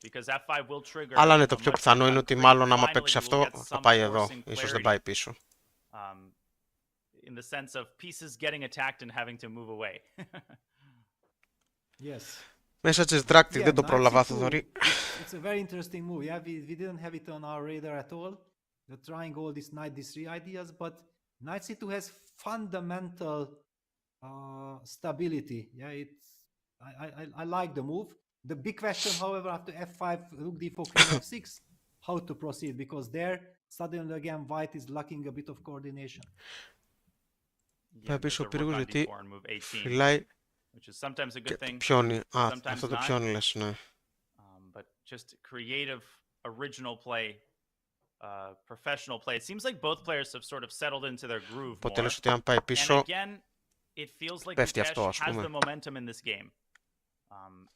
Because f5 will trigger. Αλλά ναι, a το πιο much πιθανό more είναι ότι concrete, μάλλον άμα finally παίξει we will αυτό get θα some πάει εδώ. forcing Ίσως δεν clarity, πάει πίσω. in the sense of pieces getting attacked and having to move away. Yes. Μέσα της δράκτης Yeah, δεν το knight πρόλαβα, c2, Θοδωρή. it's a very interesting move. Yeah, we didn't have it on our radar at all. We're trying all these knight d3 ideas, but knight c2 has fundamental stability. Yeah, I like the move. The big question, however, after f5, rook d4, queen f6, how to proceed, because there suddenly again white is lacking a bit of coordination. Πάει πίσω ο πύργος γιατί and move 18, φυλάει which is sometimes a και good το thing. πιόνι. Α, sometimes αυτό το not. πιόνι λες, ναι. But just creative, original play, professional play. It seems like both players have sort of settled into their groove Οπότε more. λες ότι αν πάει And πίσω, again, it feels like πέφτει Gukesh αυτό, ας has πούμε. the momentum in this game.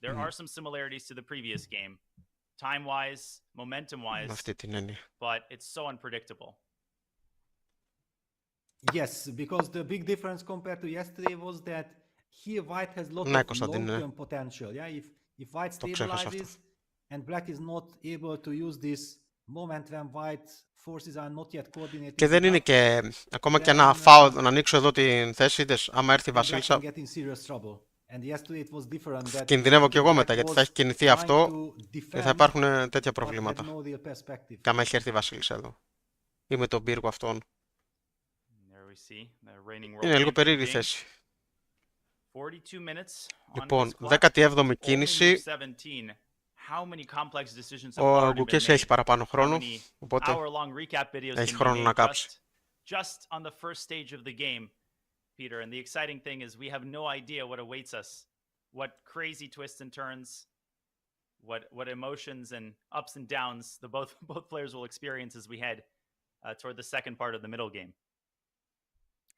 There are some similarities to the previous game, time-wise, momentum-wise, Με αυτή την έννοια. but it's so unpredictable. Yes, because the big difference compared to yesterday was that here white has lot Ναι, of Κωνσταντίνε. long-term potential. Yeah, if white Το ξέχασα stabilizes αυτό. and black is not able to use this moment when white forces are not yet coordinated. Και δεν είναι και ακόμα και Then, ένα φάουλ, να ανοίξω εδώ την θέση, είδες, άμα έρθει η then black can Βασίλισσα, get in serious trouble. And yesterday it was different that κινδυνεύω και εγώ μετά, black γιατί was θα έχει κινηθεί trying αυτό to και θα defend, υπάρχουν τέτοια but had προβλήματα. no real perspective. Και άμα έχει έρθει η Βασίλισσα εδώ. Ή με τον πύργο αυτόν. There we see the reigning world Είναι λίγο champion περίεργη Ding. θέση. 42 minutes on Λοιπόν, his clock. 17η Only move κίνηση. 17. How many complex decisions have Ο already been Gukesh made? έχει παραπάνω How χρόνο, many οπότε hour-long recap videos έχει can be χρόνο να made κάψει. just on the first stage of the game, Peter? And the exciting thing is we have no idea what awaits us, what crazy twists and turns, what emotions and ups and downs the both players will experience as we head toward the second part of the middle game.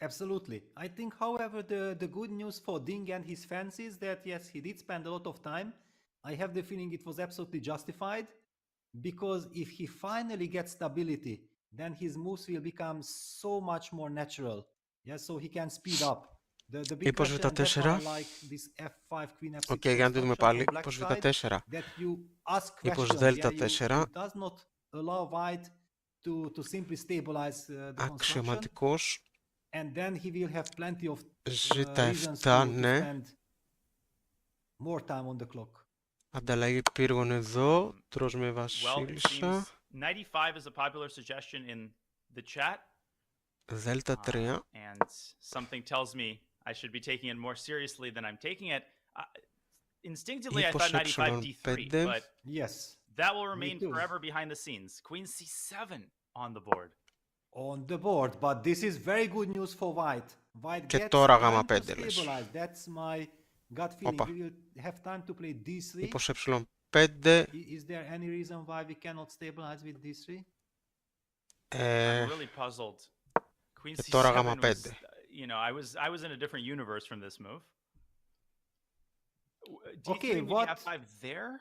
Absolutely. I think, however, the good news for Ding and his fans is that, yes, he did spend a lot of time. I have the feeling it was absolutely justified, because if he finally gets stability, then his moves will become so much more natural. Yeah, so he can speed up. The big Μήπως question, that's why Β4. I like this F5, Queen F6 Οκ, για να το δούμε construction πάλι. on black Μήπως side, Β4. that you ask Μήπως questions. Yeah, Δ4. it does not allow white to simply stabilize the construction. Αξιωματικός. And then he will have plenty of Ζ7, reasons to ναι. spend more time on the clock. Ανταλλαγή πύργων εδώ. Τρως με Well, it Βασίλισσα. seems 95 is a popular suggestion in the chat. Δ3. And something tells me I should be taking it more seriously than I'm taking it. Instinctively, I thought 95 D3, but Yes, that will remain too. forever behind the scenes. Queen C7 on the board. on the board, but this is very good news for white. White Και gets τώρα time γάμα to 5 λες. stabilize. That's my gut feeling. Όπα. We will have time to play D3. Μήπως Ε5. Is there any reason why we cannot stabilize with D3? Ε, I'm really puzzled. Queen και τώρα C7 γάμα was, 5. you know, I was in a different universe from this move. D3 Okay, maybe what- F5 there?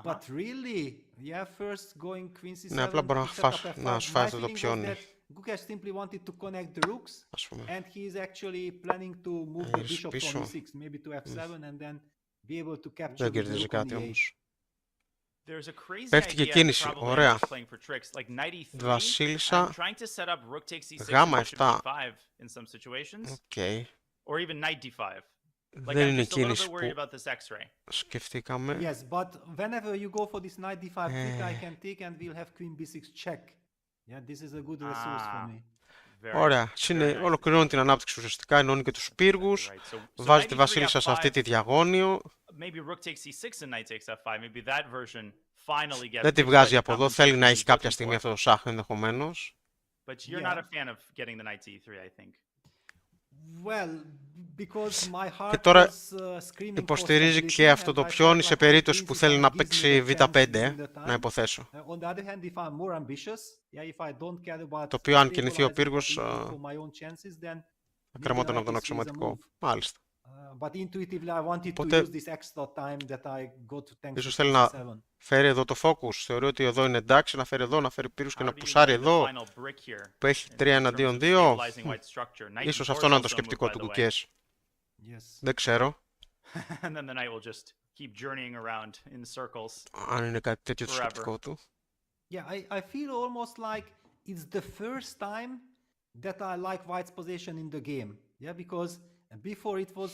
But really, yeah, first going Queen C7 Ναι, απλά μπορεί to να set φας- up F5. να σου My φάει αυτό το feeling was πιόνι. that Gukesh simply wanted to connect the rooks, Ας πούμε. and he is actually planning to move the Γυρίσει bishop πίσω. from E6, maybe to F7, and then be able to capture Δεν with the κερδίζει rook on κάτι E8. όμως. There's a crazy Πέφτει και idea κίνηση. probably Ωραία. I'm just playing for tricks, like knight E3. I'm Βασίλισσα. trying to set up rook takes E6 and Γάμα bishop 7. D5 in some situations, Οκ. or even knight D5. Like Δεν I'm είναι just a little κίνηση bit worried που about this X-ray. σκεφτήκαμε. Yes, but whenever you go for this knight D5 trick, I Eh. can take and we'll have Queen B6 check. Yeah, this is a good resource for Ah. me. Very Ωραία. very nice. Ολοκληρώνει την ανάπτυξη ουσιαστικά, ενώνει και τους πύργους. Right, so Βάζει knight τη E3 Βασίλισσα σε αυτή F5, τη διαγώνιο. maybe rook takes E6 and knight takes F5. Maybe that version finally gets Δεν τη fixed by βγάζει the από εδώ. Θέλει να compensation έχει he's κάποια looking στιγμή for. αυτό το σάχ ενδεχομένως. But you're not Yeah. a fan of getting the knight to E3, I think. Well, because my Και heart τώρα was screaming for υποστηρίζει stability, και αυτό and το I πιόνι felt σε like περίπτωση Queen που θέλει C7 να gives me παίξει the chance Β5, within the να time. υποθέσω. On the other hand, if I'm more ambitious, yeah, if I don't care about Το οποίο αν κινηθεί ο stabilizing πύργος, completely for my own chances, then θα maybe κρεμόταν knight από τον E3 is a αξιωματικό. move. Μάλιστα. But intuitively, I wanted to Οπότε, use this extra time that I got thanks to ίσως θέλει Queen να C7. φέρει εδώ το focus. Θεωρεί ότι εδώ είναι εντάξει, να φέρει εδώ, να φέρει πύρους και How να do you πουσάρει look at the εδώ, final brick here που έχει in 3 terms εναντίον of 2. stabilizing white structure? Knight Ίσως E4 αυτό is να είναι also το a move, σκεπτικό by του the way. Gukesh. Yes. Δεν ξέρω And then the knight will just keep journeying around in circles. αν είναι κάτι τέτοιο το Forever. σκεπτικό του. Yeah, I feel almost like it's the first time that I like White's position in the game. Yeah, because before it was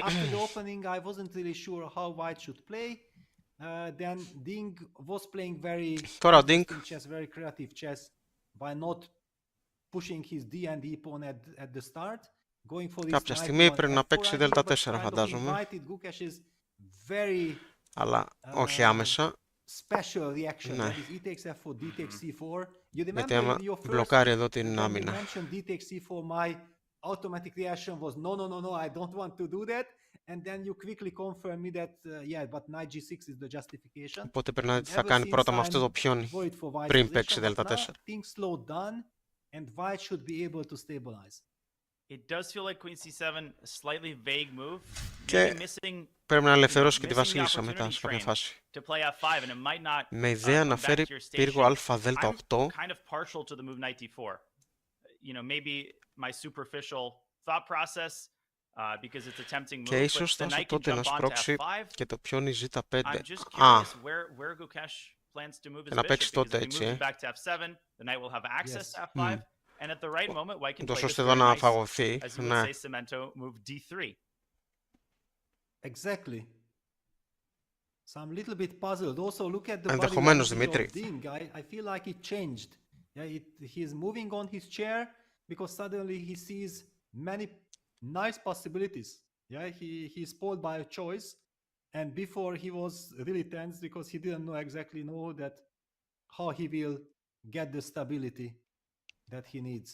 after the opening, I wasn't really sure how White should play. Then Ding was playing very Τώρα ο Ding interesting chess, very creative chess by not pushing his D and E pawn at the start, going for this κάποια knight στιγμή on πρέπει να F4 παίξει idea, but Δ4 kind of φαντάζομαι, invited Gukesh's very αλλά όχι άμεσα, special reaction. Ναι. That is E takes F4, D takes C4. You remember γιατί άμα in your first μπλοκάρει εδώ την when you άμυνα. mentioned D takes C4, my automatic reaction was no, I don't want to do that. And then you quickly confirm me that yeah, but knight G6 is the justification. Οπότε πρέπει να δει τι θα Ever κάνει since πρώτα με αυτό I'm το πιόνι, worried for White's πριν position, παίξει but Δ4. now things slowed down and White should be able to stabilize. It does feel like Queen C7, a slightly vague move. Και πρέπει να ελευθερώσει και τη βασίλισσα μετά σε κάποια φάση. Με ιδέα να φέρει πύργο α δέλτα 8. Kind of partial to the move knight d4. You know, maybe my superficial thought process because it's a tempting move. Και ίσως φτάσω τότε να σπρώξει και το πιόνι ζ5. Α, και να παίξει τότε έτσι, ούτως ώστε εδώ να φαγωθεί. Ναι. Exactly. So I'm a little bit puzzled. Also, look at the Ενδεχομένως, Δημήτρη. I feel like it changed. Yeah, he's moving on his chair because suddenly he sees many nice possibilities. Yeah, he's spoiled by a choice, and before he was really tense because he didn't know that how he will get the stability that he needs.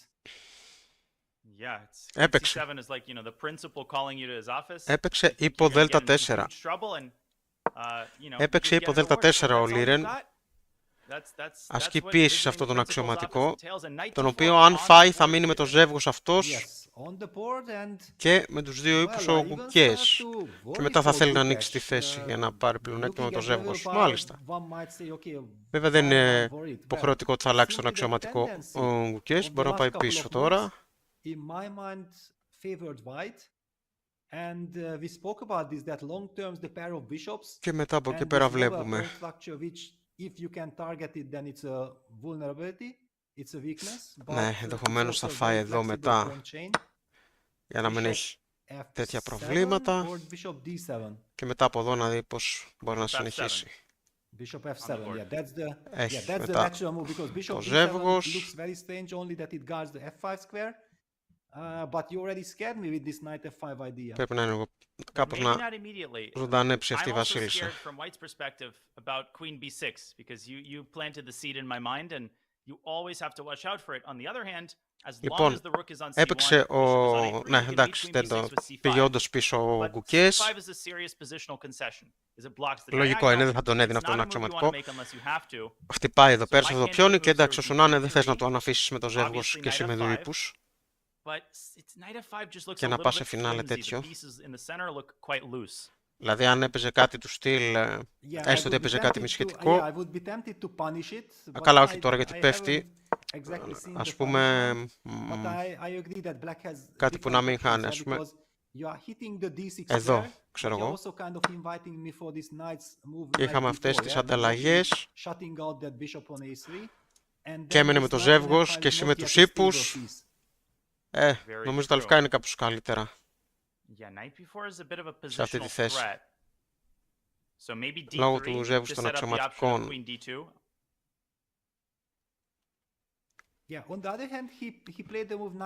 Yeah, it's C7 is like, you know, the principal calling you to his office. Έπαιξε υπό δέλτα 4. Έπαιξε υπό δέλτα 4 ο Liren. Ασκεί πίεση σε αυτόν τον αξιωματικό, τον οποίο αν φάει θα μείνει με το ζεύγος αυτός και με τους δύο ύπους ο Gukesh. Και μετά θα θέλει να ανοίξει τη θέση για να πάρει πλεονέκτημα με το ζεύγος. Μάλιστα. Βέβαια δεν είναι υποχρεωτικό ότι θα αλλάξει τον αξιωματικό ο Gukesh. Μπορεί να πάει πίσω τώρα. Και μετά από εκεί πέρα βλέπουμε. Ναι, ενδεχομένως θα φάει εδώ μετά για να μην έχει τέτοια προβλήματα και μετά από εδώ να δει πως μπορεί να συνεχίσει. Έχει μετά το ζεύγος. Πρέπει να είναι κάπως να ζωντανέψει αυτή η βασίλισσα. Λοιπόν, έπαιξε ο... Ναι, εντάξει, δεν το πήγε όντως πίσω ο Gukesh. Λογικό είναι, δεν θα τον έδινε αυτόν τον αξιωματικό. Χτυπάει εδώ πέρα σε αυτό το πιόνι και εντάξει, όσο να είναι, δεν θες να το αναφήσεις με το ζεύγος και εσύ με δύο ύπους. Και να πας σε φινάλε τέτοιο. Δηλαδή αν έπαιζε κάτι του στυλ, έστω ότι έπαιζε κάτι μη σχετικό. Καλά, όχι τώρα γιατί πέφτει. Ας πούμε, κάτι που να μην χάνει, ας πούμε. Εδώ, ξέρω εγώ. Και είχαμε αυτές τις ανταλλαγές. Και έμενε με το ζεύγος και εσύ με τους ύπους. Νομίζω τα λευκά είναι κάπως καλύτερα σε αυτή τη θέση. Λόγω του ζεύγους των αξιωματικών.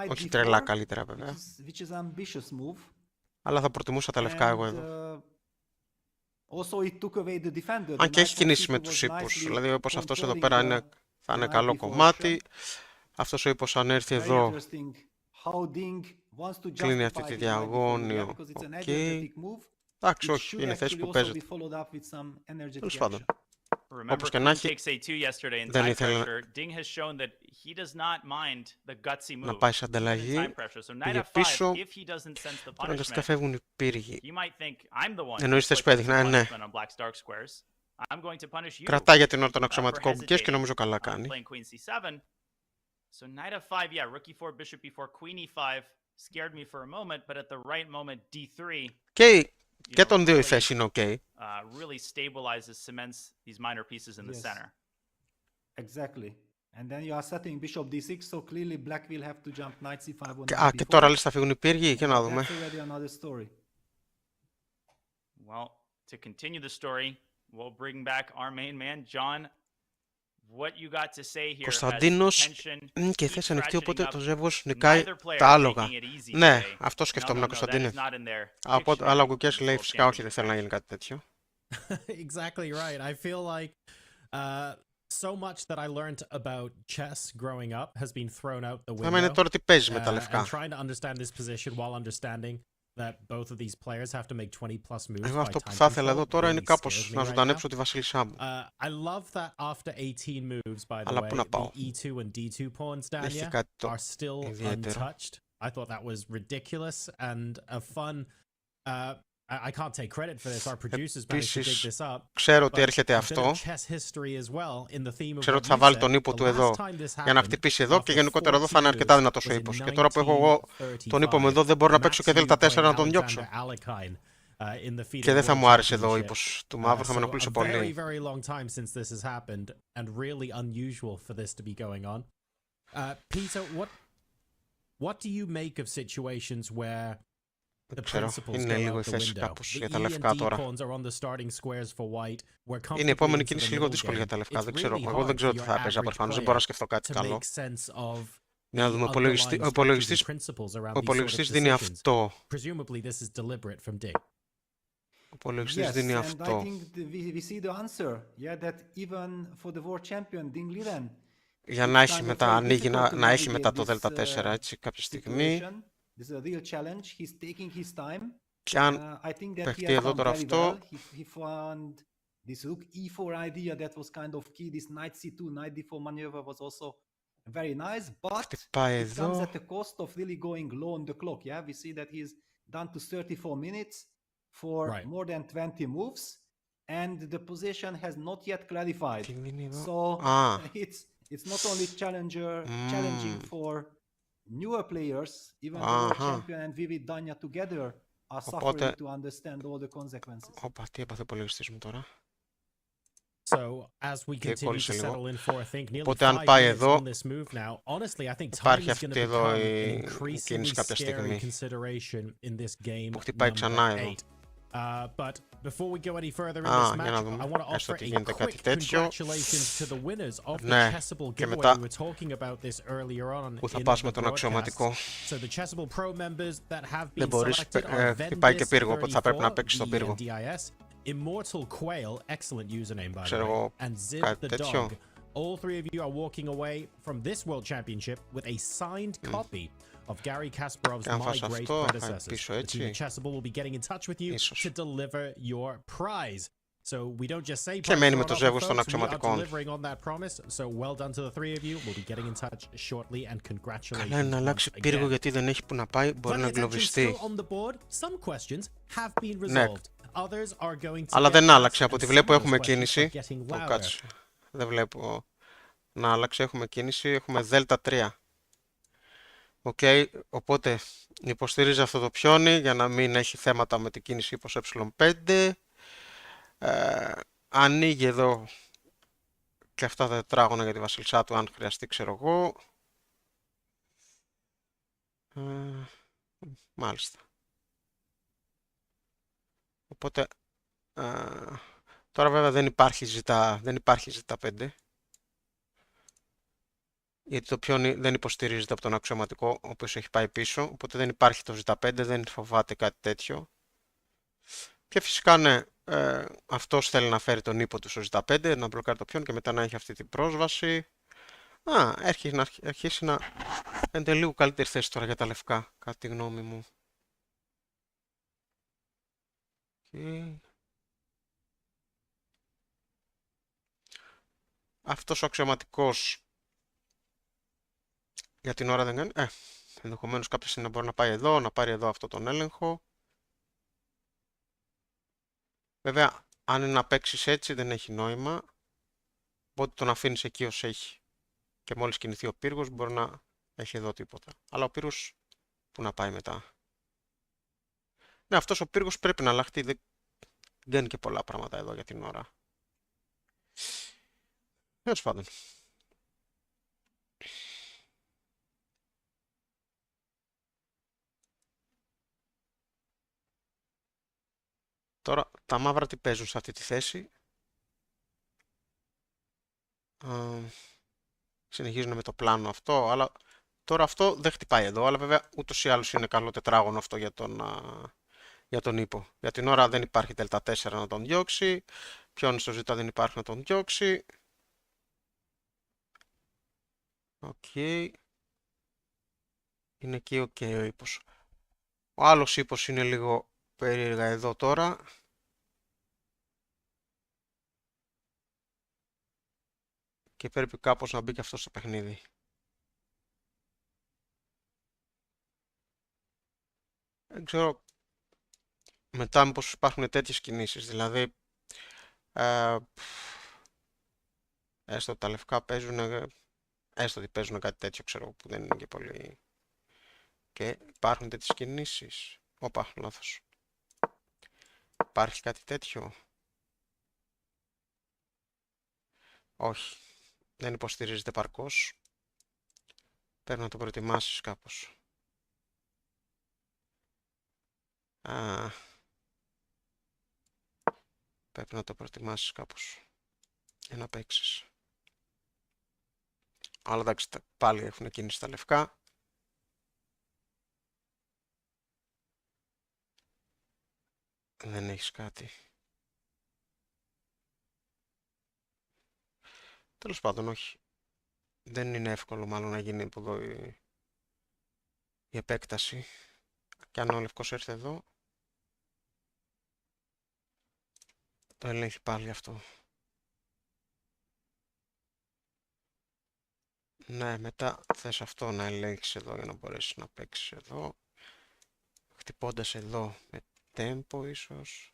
Όχι τρελά καλύτερα βέβαια. Αλλά θα προτιμούσα τα λευκά εγώ εδώ. Αν και έχει κινήσει με τους ύπους. Δηλαδή όπως αυτός εδώ πέρα θα είναι καλό κομμάτι. Αυτός ο ύπος αν έρθει εδώ κλείνει αυτή τη διαγώνιο. Εντάξει, όχι, είναι θέση που παίζεται. Τέλος πάντων. Όπως και να έχει, δεν ήθελε να πάει σε ανταλλαγή. Πήγε πίσω. Τώρα αναγκαστικά φεύγουν οι πύργοι. Εννοείς θες που έδειχνα, ναι. Κρατάει για την ώρα τον αξιωματικό Gukesh και νομίζω καλά κάνει. So knight f5, yeah, rook e4, bishop e4, queen e5 scared me for a moment, but at the right moment d3. Και των δύο η θέση είναι ok. Really stabilizes, cements these minor pieces in the center. Exactly. And then you are setting bishop d6, so clearly black will have to jump knight c5 on knight b4. Και τώρα λες θα φύγουν οι πύργοι, για να δούμε. Well, to continue the story, we'll bring back our main man, John. Κωνσταντίνος και η θέση ανοιχτή, οπότε το ζεύγος νικάει τα άλογα. Ναι, αυτό σκεφτόμουν, Κωνσταντίνε. Αλλά ο Gukesh λέει φυσικά όχι, δεν θέλει να γίνει κάτι τέτοιο. Exactly right. I feel like so much that I learned about chess growing up has been thrown out the window. Θα είναι τώρα τι παίζεις με τα λευκά. I'm trying to understand this position while understanding that both of these players have to make 20 plus moves. Εγώ αυτό που θα ήθελα εδώ τώρα είναι κάπως να ζωντανέψω τη βασίλισσά μου. I love that after 18 moves, by the Αλλά way, πού να πάω. the E2 and D2 pawns down Έχει here κάτι are still untouched. I thought that was ridiculous and a fun. I can't take credit for this. Our producers managed to dig this up. Ξέρω ότι έρχεται αυτό. Ξέρω ότι θα βάλει τον ύπο του εδώ για να χτυπήσει εδώ και γενικότερα εδώ θα είναι αρκετά δυνατός ο ύπος. Και τώρα που έχω εγώ τον ύπο μου εδώ δεν μπορώ να παίξω και δέλτα 4 να τον διώξω. Και δεν θα μου άρεσε εδώ ο ύπος του μαύρου, θα με ενοχλούσε πολύ. Peter, what do you make of situations where the principles είναι go λίγο η out the θέση window? κάπως The για τα E λευκά and D τώρα. pawns are on the starting squares for white. We're Είναι η comfortably επόμενη into the κίνηση λίγο middle δύσκολη για game. τα λευκά. It's Δεν ξέρω. really Εγώ δεν hard ξέρω for τι your θα έπαιζα average προφανώς. Δεν μπορώ να player σκεφτώ κάτι to καλό. make sense of Να δούμε. Ο υπολογιστής δίνει αυτό. Presumably this is deliberate from Ding. Ο υπολογιστής δίνει αυτό. I think we see the answer. Yeah, that even for the world champion Ding Liren. Για να έχει μετά, ανοίγει να έχει μετά το Δέλτα 4, έτσι, κάποια στιγμή. Και αν παιχτεί εδώ τώρα αυτό, this rook e4 idea that was kind of key. This knight c2, knight d4 maneuver was also very nice, but it comes at the cost of really going low on the clock. Yeah, we see that he's down to 34 minutes for more than 20 moves, and the position has not yet clarified. So it's not only challenging for newer players, even the world champion and Vivid Danya together are suffering to understand all the consequences. Τι έπαθε ο υπολογιστής μου τώρα. So as we continue to settle in for, I think nearly 5 minutes on this move now. Honestly, I think time is going to become an increasingly scary consideration in this game number 8. But before we go any further in this match, I want to offer a quick congratulations to the winners of the Chessable giveaway. We were talking about this earlier on in the broadcast. So the Chessable Pro members that have been selected are Vendis34, VNDIS, Immortal Quail, excellent username by the way, and Zib the Dog. All three of you are walking away from this World Championship with a signed copy of Gary Kasparov's My Great Predecessors. The team at Chessable will be getting in touch with you to deliver your prize. So we don't just say folks, we are delivering on that promise. So well done to the three of you. We'll be getting in touch shortly and congratulations. Να αλλάξει πύργο γιατί δεν έχει που να πάει, μπορεί να εγκλωβιστεί. Some questions have been resolved. Others are going to. Αλλά δεν άλλαξε, από ό,τι βλέπω έχουμε κίνηση. Κάτσε. Δεν βλέπω να άλλαξε, έχουμε κίνηση, έχουμε Δέλτα 3. Οκ, οπότε υποστηρίζει αυτό το πιόνι για να μην έχει θέματα με την κίνηση ύπος ε5. Ανοίγει εδώ και αυτά τα τετράγωνα για τη βασιλισσά του αν χρειαστεί, ξέρω εγώ. Μάλιστα. Οπότε τώρα βέβαια δεν υπάρχει ζ5. Γιατί το πιόνι δεν υποστηρίζεται από τον αξιωματικό, ο οποίος έχει πάει πίσω, οπότε δεν υπάρχει το ζ5, δεν φοβάται κάτι τέτοιο. Και φυσικά ναι, αυτός θέλει να φέρει τον ύπο του στο ζ5, να μπλοκάρει το πιόνι και μετά να έχει αυτή την πρόσβαση. Αρχίσει να είναι λίγο καλύτερη θέση τώρα για τα λευκά, κατά τη γνώμη μου. Αυτός ο αξιωματικός για την ώρα δεν κάνει. Ενδεχομένως κάποια στιγμή να μπορεί να πάει εδώ, να πάρει εδώ αυτό τον έλεγχο. Βέβαια, αν είναι να παίξεις έτσι δεν έχει νόημα. Οπότε τον αφήνεις εκεί ως έχει. Και μόλις κινηθεί ο πύργος μπορεί να έχει εδώ τίποτα. Αλλά ο πύργος που να πάει μετά. Ναι, αυτός ο πύργος πρέπει να αλλάχτεί. Δεν είναι και πολλά πράγματα εδώ για την ώρα. Τέλος πάντων. Τώρα τα μαύρα τι παίζουν σε αυτή τη θέση. Συνεχίζουν με το πλάνο αυτό, αλλά τώρα αυτό δεν χτυπάει εδώ, αλλά βέβαια ούτως ή άλλως είναι καλό τετράγωνο αυτό για τον ύπο. Για την ώρα δεν υπάρχει Δέλτα 4 να τον διώξει, πιόνι στο ζήτα δεν υπάρχει να τον διώξει. Οκ. Είναι εκεί ο ύπος. Ο άλλος ύπος είναι λίγο περίεργα εδώ τώρα. Και πρέπει κάπως να μπει και αυτό στο παιχνίδι. Δεν ξέρω μετά μήπως υπάρχουν τέτοιες κινήσεις. Δηλαδή, έστω τα λευκά παίζουν, έστω ότι παίζουν κάτι τέτοιο, ξέρω, που δεν είναι και πολύ... Και υπάρχουν τέτοιες κινήσεις. Όπα, λάθος. Υπάρχει κάτι τέτοιο? Όχι. Δεν υποστηρίζεται παρκώς. Πρέπει να το προετοιμάσεις κάπως. Πρέπει να το προετοιμάσεις κάπως για να παίξεις. Αλλά εντάξει, πάλι έχουν κίνηση τα λευκά. Δεν έχεις κάτι. Τέλος πάντων, όχι. Δεν είναι εύκολο μάλλον να γίνει από εδώ η επέκταση. Και αν ο λευκός έρθει εδώ, το ελέγχει πάλι αυτό. Ναι, μετά θες αυτό να ελέγξεις εδώ για να μπορέσεις να παίξεις εδώ. Χτυπώντας εδώ με tempo ίσως.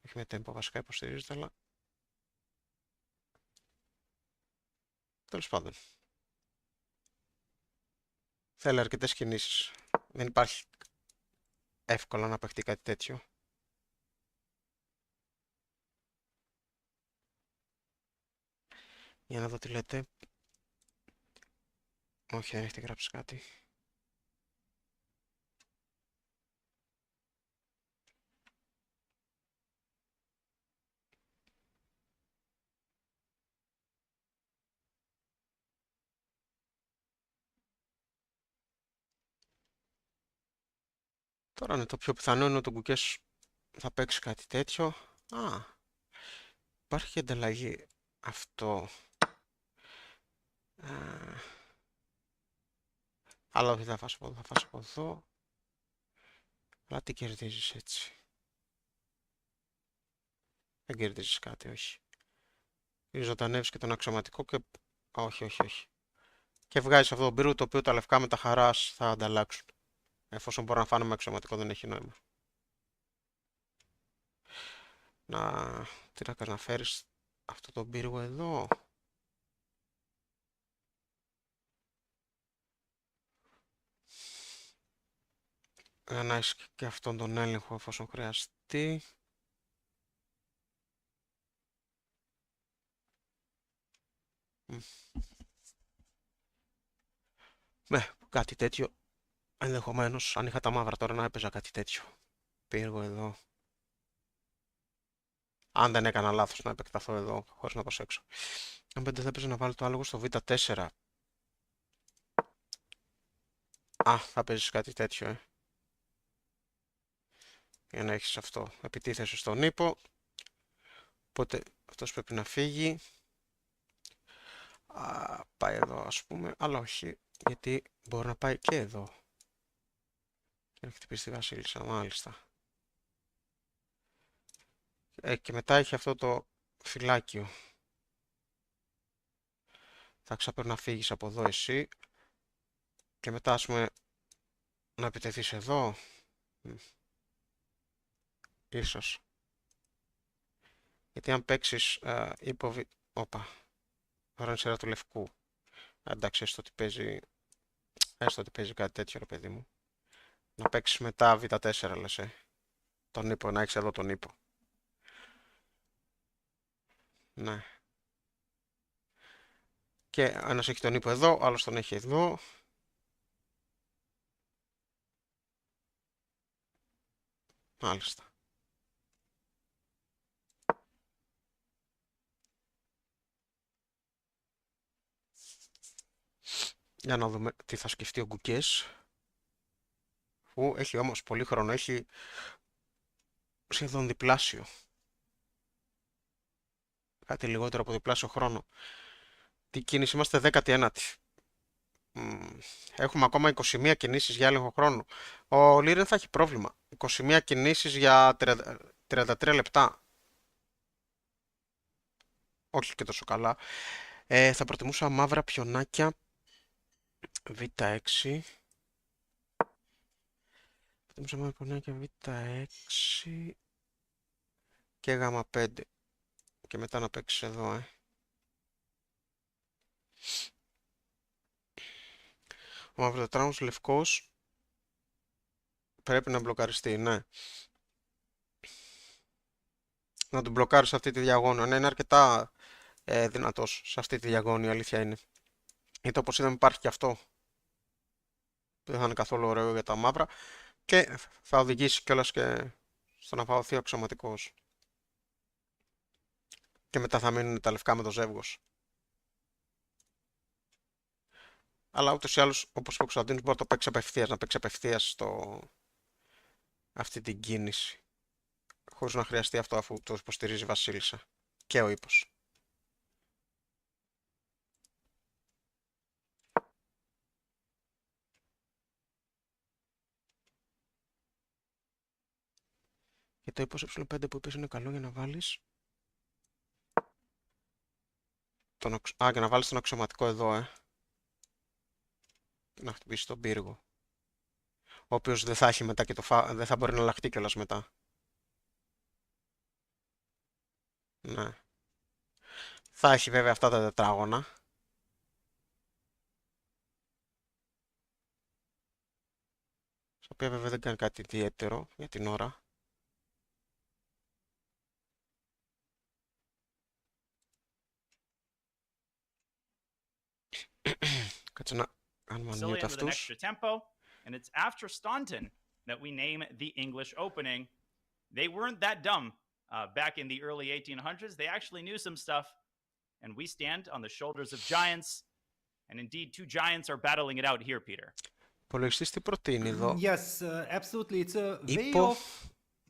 Όχι με tempo, βασικά υποστηρίζεται, αλλά... Τέλος πάντων. Θέλει αρκετές κινήσεις. Δεν υπάρχει εύκολα να παιχτεί κάτι τέτοιο. Για να δω τι λέτε. Όχι, δεν έχετε γράψει κάτι. Τώρα είναι το πιο πιθανό είναι ότι ο Gukesh θα παίξει κάτι τέτοιο. Υπάρχει και ανταλλαγή. Αυτό. Αλλά όχι, θα φας από εδώ, θα φας από εδώ. Αλλά τι κερδίζεις έτσι? Δεν κερδίζεις κάτι, όχι. Ζωντανεύεις και τον αξιωματικό και... Όχι, όχι, όχι. Και βγάζεις αυτό το πύργο το οποίο τα λευκά με τα χαράς θα ανταλλάξουν. Εφόσον μπορώ να φάνω με αξιωματικό δεν έχει νόημα. Τι να κάνεις, να φέρεις αυτό το πύργο εδώ. Για να έχεις και αυτόν τον έλεγχο εφόσον χρειαστεί. Ναι, κάτι τέτοιο. Ενδεχομένως, αν είχα τα μαύρα τώρα να έπαιζα κάτι τέτοιο. Πύργο εδώ. Αν δεν έκανα λάθος να επεκταθώ εδώ, χωρίς να προσέξω. Αν δεν θα έπαιζε να βάλω το άλογο στο β4. Θα παίζεις κάτι τέτοιο, για να έχεις αυτό. Επιτίθεσαι στον ύπο. Οπότε αυτός πρέπει να φύγει. Πάει εδώ ας πούμε, αλλά όχι, γιατί μπορεί να πάει και εδώ. Και να χτυπήσει τη βασίλισσα, μάλιστα. Και μετά έχει αυτό το φυλάκιο. Θα ξαπέρει να φύγεις από εδώ εσύ. Και μετά ας πούμε να επιτεθείς εδώ. Ίσως. Γιατί αν παίξεις Όπα. Τώρα είναι σειρά του λευκού. Εντάξει, έστω ότι παίζει κάτι τέτοιο, ρε παιδί μου. Να παίξεις μετά β4, λες, τον ύπο, να έχεις εδώ τον ύπο. Ναι. Και ένας έχει τον ύπο εδώ, άλλος τον έχει εδώ. Μάλιστα. Για να δούμε τι θα σκεφτεί ο Gukesh. Έχει όμως πολύ χρόνο, έχει σχεδόν διπλάσιο. Κάτι λιγότερο από διπλάσιο χρόνο. Τι κίνηση, είμαστε 19η. Έχουμε ακόμα 21 κινήσεις για έλεγχο χρόνου. Ο Liren θα έχει πρόβλημα. 21 κινήσεις για 33 λεπτά. Όχι και τόσο καλά. Θα προτιμούσα μαύρα πιονάκια. Β6. Χτύπησα μόνο πονέα και β6 και γ5. Και μετά να παίξεις εδώ, Ο μαυροτετράγωνος λευκός πρέπει να μπλοκαριστεί, ναι. Να τον μπλοκάρεις σε αυτή τη διαγώνιο. Ναι, είναι αρκετά δυνατός σε αυτή τη διαγώνιο, η αλήθεια είναι. Γιατί όπως είδαμε υπάρχει και αυτό. Δεν θα είναι καθόλου ωραίο για τα μαύρα. Και θα οδηγήσει κιόλας και στο να παωθεί ο αξιωματικός. Και μετά θα μείνουν τα λευκά με το ζεύγος. Αλλά ούτως ή άλλως, όπως είπε ο Κωνσταντίνος, μπορεί να το παίξει απευθείας, να παίξει απευθείας αυτή την κίνηση. Χωρίς να χρειαστεί αυτό, αφού το υποστηρίζει η Βασίλισσα. Και ο ύπος. Και το ύπος ε5 που είπες είναι καλό για να βάλεις για να βάλεις τον αξιωματικό εδώ, να χτυπήσει τον πύργο. Ο οποίος δεν θα έχει μετά και δεν θα μπορεί να αλλάχτεί κιόλας μετά. Ναι. Θα έχει βέβαια αυτά τα τετράγωνα. Στα οποία βέβαια δεν κάνει κάτι ιδιαίτερο για την ώρα. Κάτσε να κάνουμε unmute αυτούς. And it's after Staunton that we name the English opening. They weren't that dumb back in the early 1800s. They actually knew some stuff. And we stand on the shoulders of giants. And indeed, two giants are battling it out here, Peter. Υπολογιστής τι προτείνει εδώ. Yes, absolutely. It's a way Υπό... of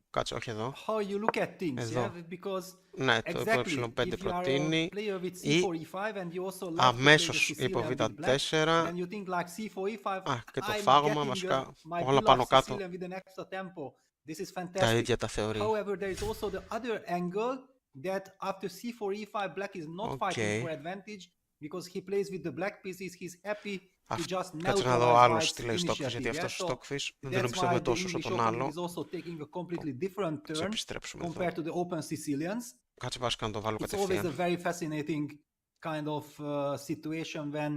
Κάτσε, όχι εδώ. how you look at things. Εδώ. Yeah? Because Ναι, το υπό exactly, ε5 if you are a προτείνει player with ή C4, E5 and you also love to play the αμέσως Sicilian υπό with black, β4. then you think like C4, E5, Και το I'm φάγωμα getting βασικά my όλα beloved πάνω κάτω Sicilian with an extra tempo. This is τα fantastic. ίδια τα θεωρεί. However, there is also the other angle that after C4, E5, black is not fighting for advantage because he plays with the black pieces. He's happy to just Κάτσε να δω άλλος τι neutralize λέει Stockfish, initiative. γιατί Yeah? αυτός So ο Stockfish δεν that's τον πιστεύω why the τόσο σαν English τον opening άλλο. is also taking a completely different Κάτσε turn επιστρέψουμε εδώ. compared to the open Sicilians. Κάτσε βασικά να το βάλω It's always a κατευθείαν. very fascinating kind of situation when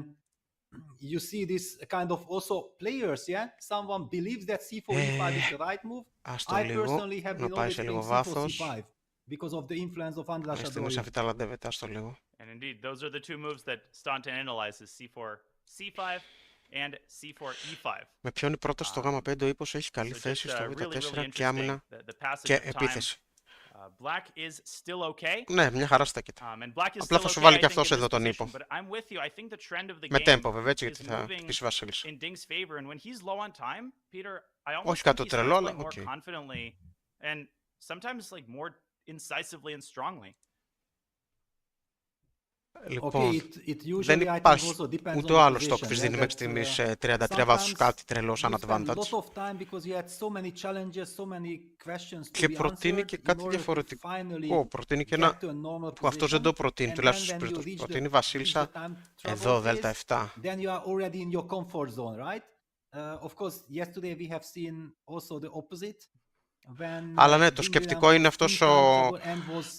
you see this kind of also players, yeah? Someone believes that C4, E5 is the right move. Ας το I λίγο, personally have να been πάει always σε λίγο playing C4, βάθος. C5 because of the influence of Andras Αυτή τη στιγμή σε Shadoryan. αυτή τα λαντεύεται, ας το λίγο. And indeed, those are the two moves that Staunton analyzes, C4, C5 and C4, E5. Με ποιον η πρόταση στο γ5 ο ύπος έχει καλή So θέση just, στο really, β4 really και άμυνα interesting, the passage και of time. επίθεση. Black is still okay. Ναι, μια χαρά στέκεται. And black is Απλά still θα σου okay, βάλει I και think, αυτός in εδώ this τον position, ύπο. but I'm with you. I think the trend of the Με game τέμπο βέβαια, έτσι, is γιατί θα moving χτυπήσει η Βασίλισσα. in Ding's favor, and when he's low on time, Peter, I almost Όχι think κάτι he τρελό, starts αλλά playing more οκ. confidently and sometimes like more incisively and strongly. Λοιπόν, it usually, δεν I think, υπάρχει also depends ούτε on ο the άλλος position, Stockfish yeah, δίνει μέχρι that, στιγμής 33 βάθους sometimes κάτι τρελό σαν you spend a advantage. lot of time because you had so many challenges, so many questions to Και be προτείνει answered και in κάτι order to διαφορετικό. finally Προτείνει και get ένα to a normal που αυτός δεν position. το προτείνει, And then τουλάχιστον when you στους reach προτείνει η the Βασίλισσα time εδώ trouble δέλτα phase, 7. then you are already in your comfort zone, right? Of course, yesterday we have seen also the opposite. Αλλά ναι, το σκεπτικό είναι αυτός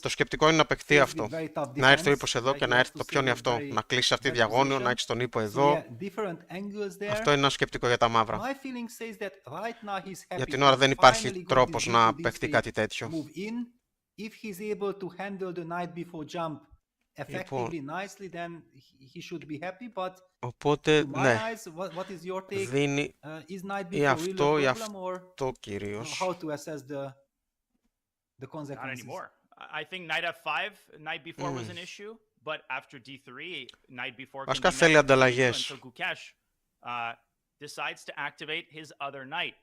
το σκεπτικό είναι να παιχτεί αυτό. Να έρθει ο ύπος εδώ και να έρθει το πιόνι αυτό. Να κλείσει αυτή τη διαγώνιο, να έχεις τον ύπο εδώ. Αυτό είναι ένα σκεπτικό για τα μαύρα. Για την ώρα δεν υπάρχει τρόπος να παιχτεί κάτι τέτοιο. Οπότε, ναι, δίνει ή αυτό ή αυτό κυρίως. Not anymore. I think knight f5, knight b4 was an issue, but after d3, knight b4 can Βασικά be θέλει met with ανταλλαγές. d2, and so Gukesh decides to activate his other knight.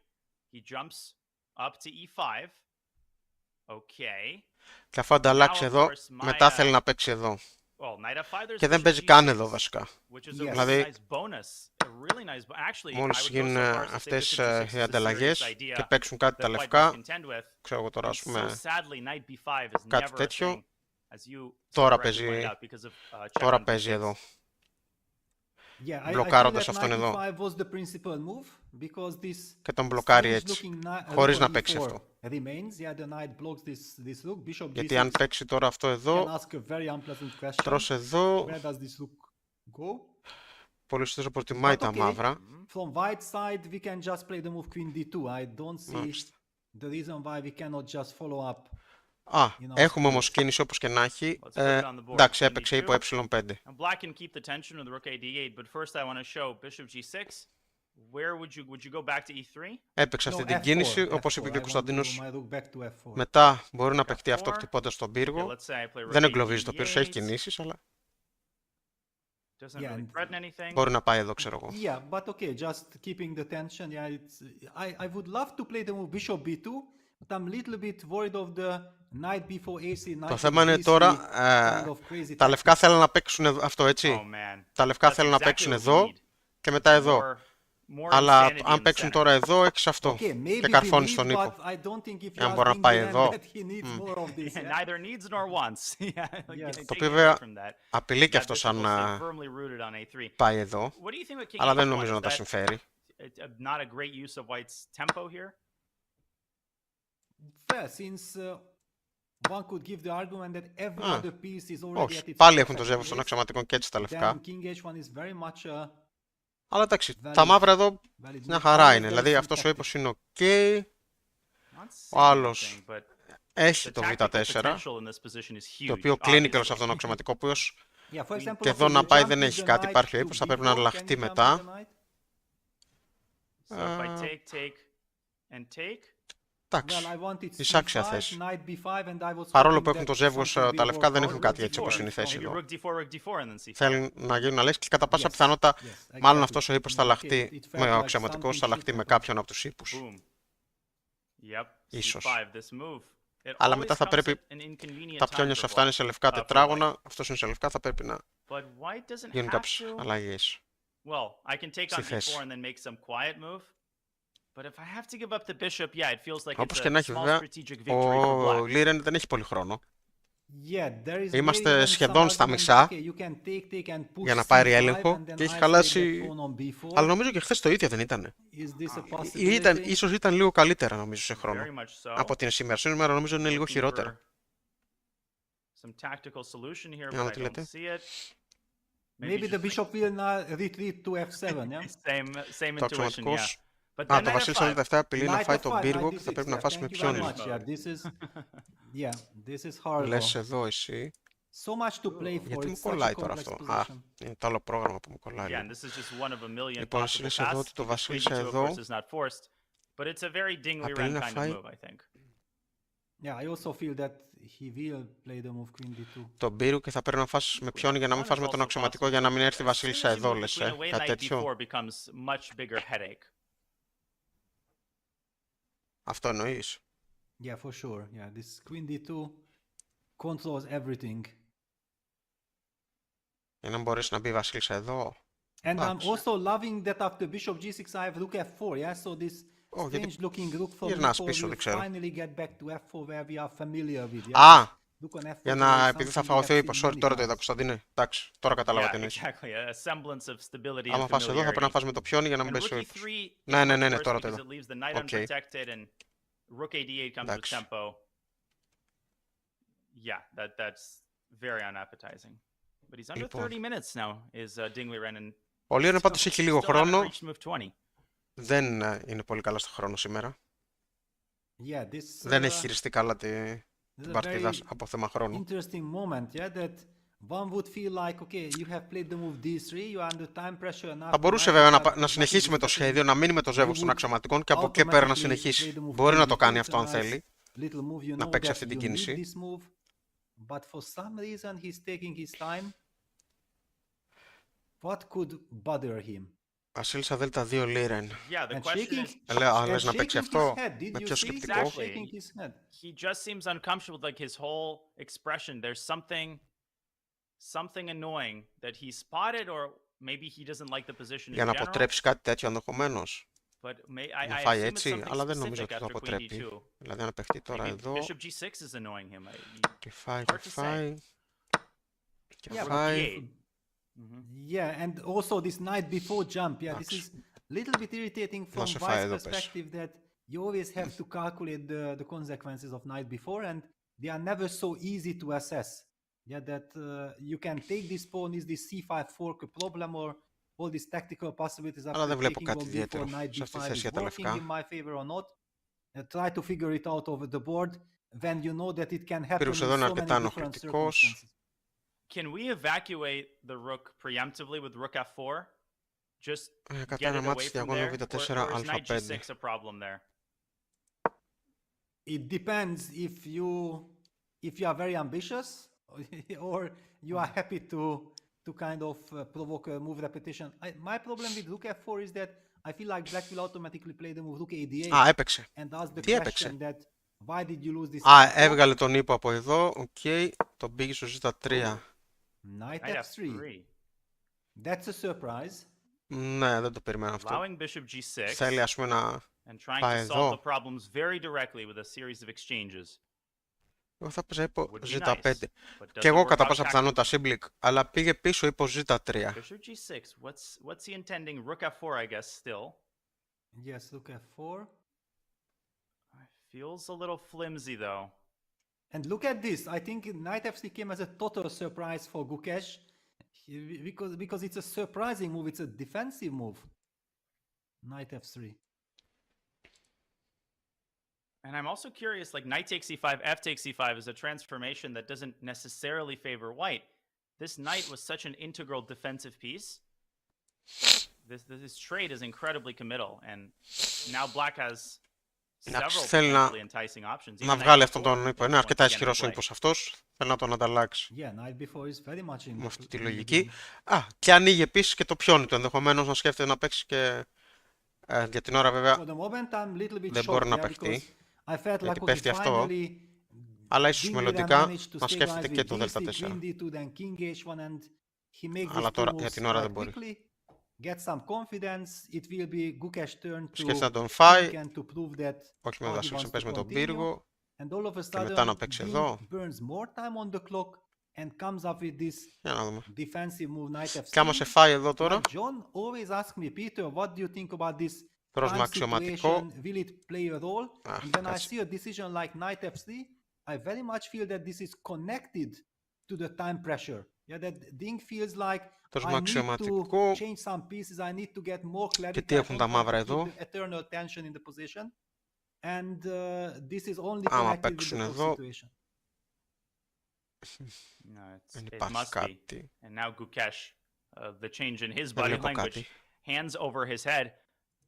He jumps up to e5. Okay. Και αφού ανταλλάξει εδώ, μετά θέλει να παίξει εδώ. Well, knight f5, there's Και δεν bishop παίζει g6, καν εδώ βασικά. which is a Δηλαδή, really nice bonus. A really nice actually, I μόλις would go γίνουν so far as to say αυτές bishop g6 is οι a ανταλλαγές serious idea και παίξουν κάτι τα that white must λευκά, contend with. ξέρω εγώ τώρα, And ας πούμε, so sadly, knight b5 is κάτι never a τέτοιο, thing, as you τώρα correctly παίζει, pointed out, because of check τώρα on παίζει b6. εδώ. μπλοκάροντας αυτόν εδώ. Και τον μπλοκάρει έτσι, χωρίς να παίξει αυτό. Γιατί αν παίξει τώρα αυτό εδώ, τρως εδώ, πολύ σωστό προτιμάει τα μαύρα. Α, έχουμε όμως κίνηση όπως και να έχει. Εντάξει, έπαιξε υπό ε5. Έπαιξε αυτή την κίνηση, όπως είπε και ο Κωνσταντίνος. Μετά μπορεί να παιχτεί αυτό χτυπώντας τον πύργο. Δεν εγκλωβίζει το πύργο, έχει κινήσεις, αλλά μπορεί να πάει εδώ, ξέρω εγώ. Το θέμα είναι τώρα, τα λευκά θέλουν να παίξουν αυτό, έτσι. Τα λευκά θέλουν να παίξουν εδώ και μετά εδώ. Αλλά αν παίξουν τώρα εδώ, έχεις αυτό. Και καρφώνεις τον ύπο. Αν μπορεί να πάει εδώ. Το οποίο βέβαια απειλεί και αυτό σαν να πάει εδώ. Αλλά δεν νομίζω να τα συμφέρει. Όχι, πάλι έχουν το ζεύγος των αξιωματικών και έτσι τα λευκά. Αλλά εντάξει, τα μαύρα εδώ μια χαρά είναι. Δηλαδή αυτός ο ύπος είναι ok. Ο άλλος έχει το β4, το οποίο κλείνει και σε αυτόν τον αξιωματικό που και εδώ να πάει δεν έχει κάτι, υπάρχει ο ύπος, θα πρέπει να αλλάχτεί μετά. Εντάξει, εισάξια θέση. Παρόλο που έχουν το ζεύγος, τα λευκά δεν έχουν κάτι έτσι όπως είναι η θέση εδώ. Θέλουν να γίνουν αλλαγές και κατά πάσα πιθανότητα μάλλον αυτός ο ύπος θα αλλάχτεί, ο αξιωματικός θα αλλάχτεί με κάποιον από τους ύπους. Ίσως. Αλλά μετά θα πρέπει τα πιόνια σε αυτά είναι σε λευκά τετράγωνα, αυτός είναι σε λευκά, θα πρέπει να γίνουν κάποιες αλλαγές στη θέση. Όπως και να έχει βέβαια, ο Liren δεν έχει πολύ χρόνο. Είμαστε σχεδόν στα μισά για να πάρει έλεγχο και έχει χαλάσει. Αλλά νομίζω και χθες το ίδιο δεν ήταν. Ίσως ήταν λίγο καλύτερα νομίζω σε χρόνο από την σήμερα. Σήμερα νομίζω είναι λίγο χειρότερα. Για να τι λέτε. Maybe the bishop will retreat to f7, yeah? Το αξιωματικός. Α, το βασίλισσα με τα 7 απειλεί να φάει τον πύργο και θα πρέπει να φάσει με πιόνι. Λες εδώ εσύ. Γιατί μου κολλάει τώρα αυτό? Α, είναι το άλλο πρόγραμμα που μου κολλάει. Λοιπόν, εσύ λες εδώ ότι το βασίλισσα εδώ απειλεί να φάει τον πύργο και θα πρέπει να φάσεις με πιόνι για να μην φας με τον αξιωματικό για να μην έρθει η βασίλισσα εδώ, λες, κάτι τέτοιο. Αυτό εννοείς? Yeah, for sure. Yeah, this queen d2 controls everything. Για να μπορέσει να μπει η βασίλισσα εδώ. And I'm also loving that after bishop g6 I have rook f4, yeah? So this strange looking rook from e4 will finally get back to f4 where we are familiar with. Α! Για να, επειδή θα φαγωθεί ο ύπος, sorry, τώρα το είδα, Κωνσταντίνε. Εντάξει, τώρα κατάλαβα τι εννοείς. Άμα φας εδώ θα πρέπει να φας με το πιόνι για να μην πέσει ο ύπος. Ναι, τώρα το είδα. Οκ. Εντάξει. Ο Liren πάντως έχει λίγο χρόνο. Δεν είναι πολύ καλά στο χρόνο σήμερα. Δεν έχει χειριστεί καλά την παρτίδα από θέμα χρόνου. Θα μπορούσε βέβαια να συνεχίσει με το σχέδιο, να μείνει με το ζεύγος των αξιωματικών και από εκεί πέρα να συνεχίσει. Μπορεί να το κάνει αυτό αν θέλει. Να παίξει αυτή την κίνηση. Βασίλισσα Δέλτα 2 Liren. Λέω, λες να παίξει αυτό με πιο σκεπτικό. He just seems uncomfortable, like his whole expression. There's something annoying that he spotted, or maybe he doesn't like the position in general. Για να αποτρέψει κάτι τέτοιο ενδεχομένως. Να φάει έτσι, αλλά δεν νομίζω ότι το αποτρέπει. Δηλαδή να παιχτεί τώρα εδώ. Και φάει. Και φάει. Yeah, and also this knight before jump. Yeah, this is a little bit irritating from white's perspective that you always have to calculate the consequences of knight before, and they are never so easy to assess. Yeah, that you can take this pawn, is this c5 fork a problem, or all these tactical possibilities after taking on before knight b5 is working in my favor or not. Try to figure it out over the board when you know that it can happen in so many different circumstances. Can we evacuate the rook preemptively with rook f4? Just get it away from there? Or is knight g6 a problem there? It depends if you are very ambitious or you are happy to kind of provoke a move repetition. My problem with rook f4 is that I feel like black will automatically play the move rook a8 and ask the question that why did you lose this? Έβγαλε τον ύπο από εδώ. Οκ. Τον πήγε στο z3. Knight f3. That's a surprise. Ναι, δεν το περιμένα αυτό. Allowing bishop g6. Θέλει ας πούμε να πάει εδώ. Εγώ θα παίζα ύπο z5. Και εγώ κατά πάσα πιθανότητα σύμπλικ, αλλά πήγε πίσω ύπο z3. Bishop g6. What's he intending? Rook f4, I guess, still. Yes, rook f4. Feels a little flimsy though. And look at this. I think knight f3 came as a total surprise for Gukesh because it's a surprising move. It's a defensive move. Knight f3. And I'm also curious, like knight takes e5, f takes e5 is a transformation that doesn't necessarily favor white. This knight was such an integral defensive piece. This trade is incredibly committal, and now black has θέλει να βγάλει αυτόν τον ύπο. Είναι αρκετά ισχυρός ο ύπος αυτός. Θέλει να τον ανταλλάξει. Με αυτή τη λογική. Και ανοίγει επίσης και το πιόνι του. Ενδεχομένως να σκέφτεται να παίξει και για την ώρα βέβαια δεν μπορεί να παιχτεί. Γιατί πέφτει αυτό. Αλλά ίσως μελλοντικά να σκέφτεται και το Δ4. Αλλά τώρα για την ώρα δεν μπορεί. Get some confidence, it will be Gukesh turn σκέφτεται να τον φάει, όχι με δάσκαλος να παίζει με τον πύργο και μετά να παίξει εδώ. Για να δούμε. Και άμα σε φάει εδώ τώρα, πρόσμα αξιωματικό. Πρόσμα αξιωματικό. Και τι έχουν τα μαύρα εδώ. Άμα παίξουν εδώ, δεν υπάρχει κάτι. Δεν βλέπω κάτι. Hands over his head.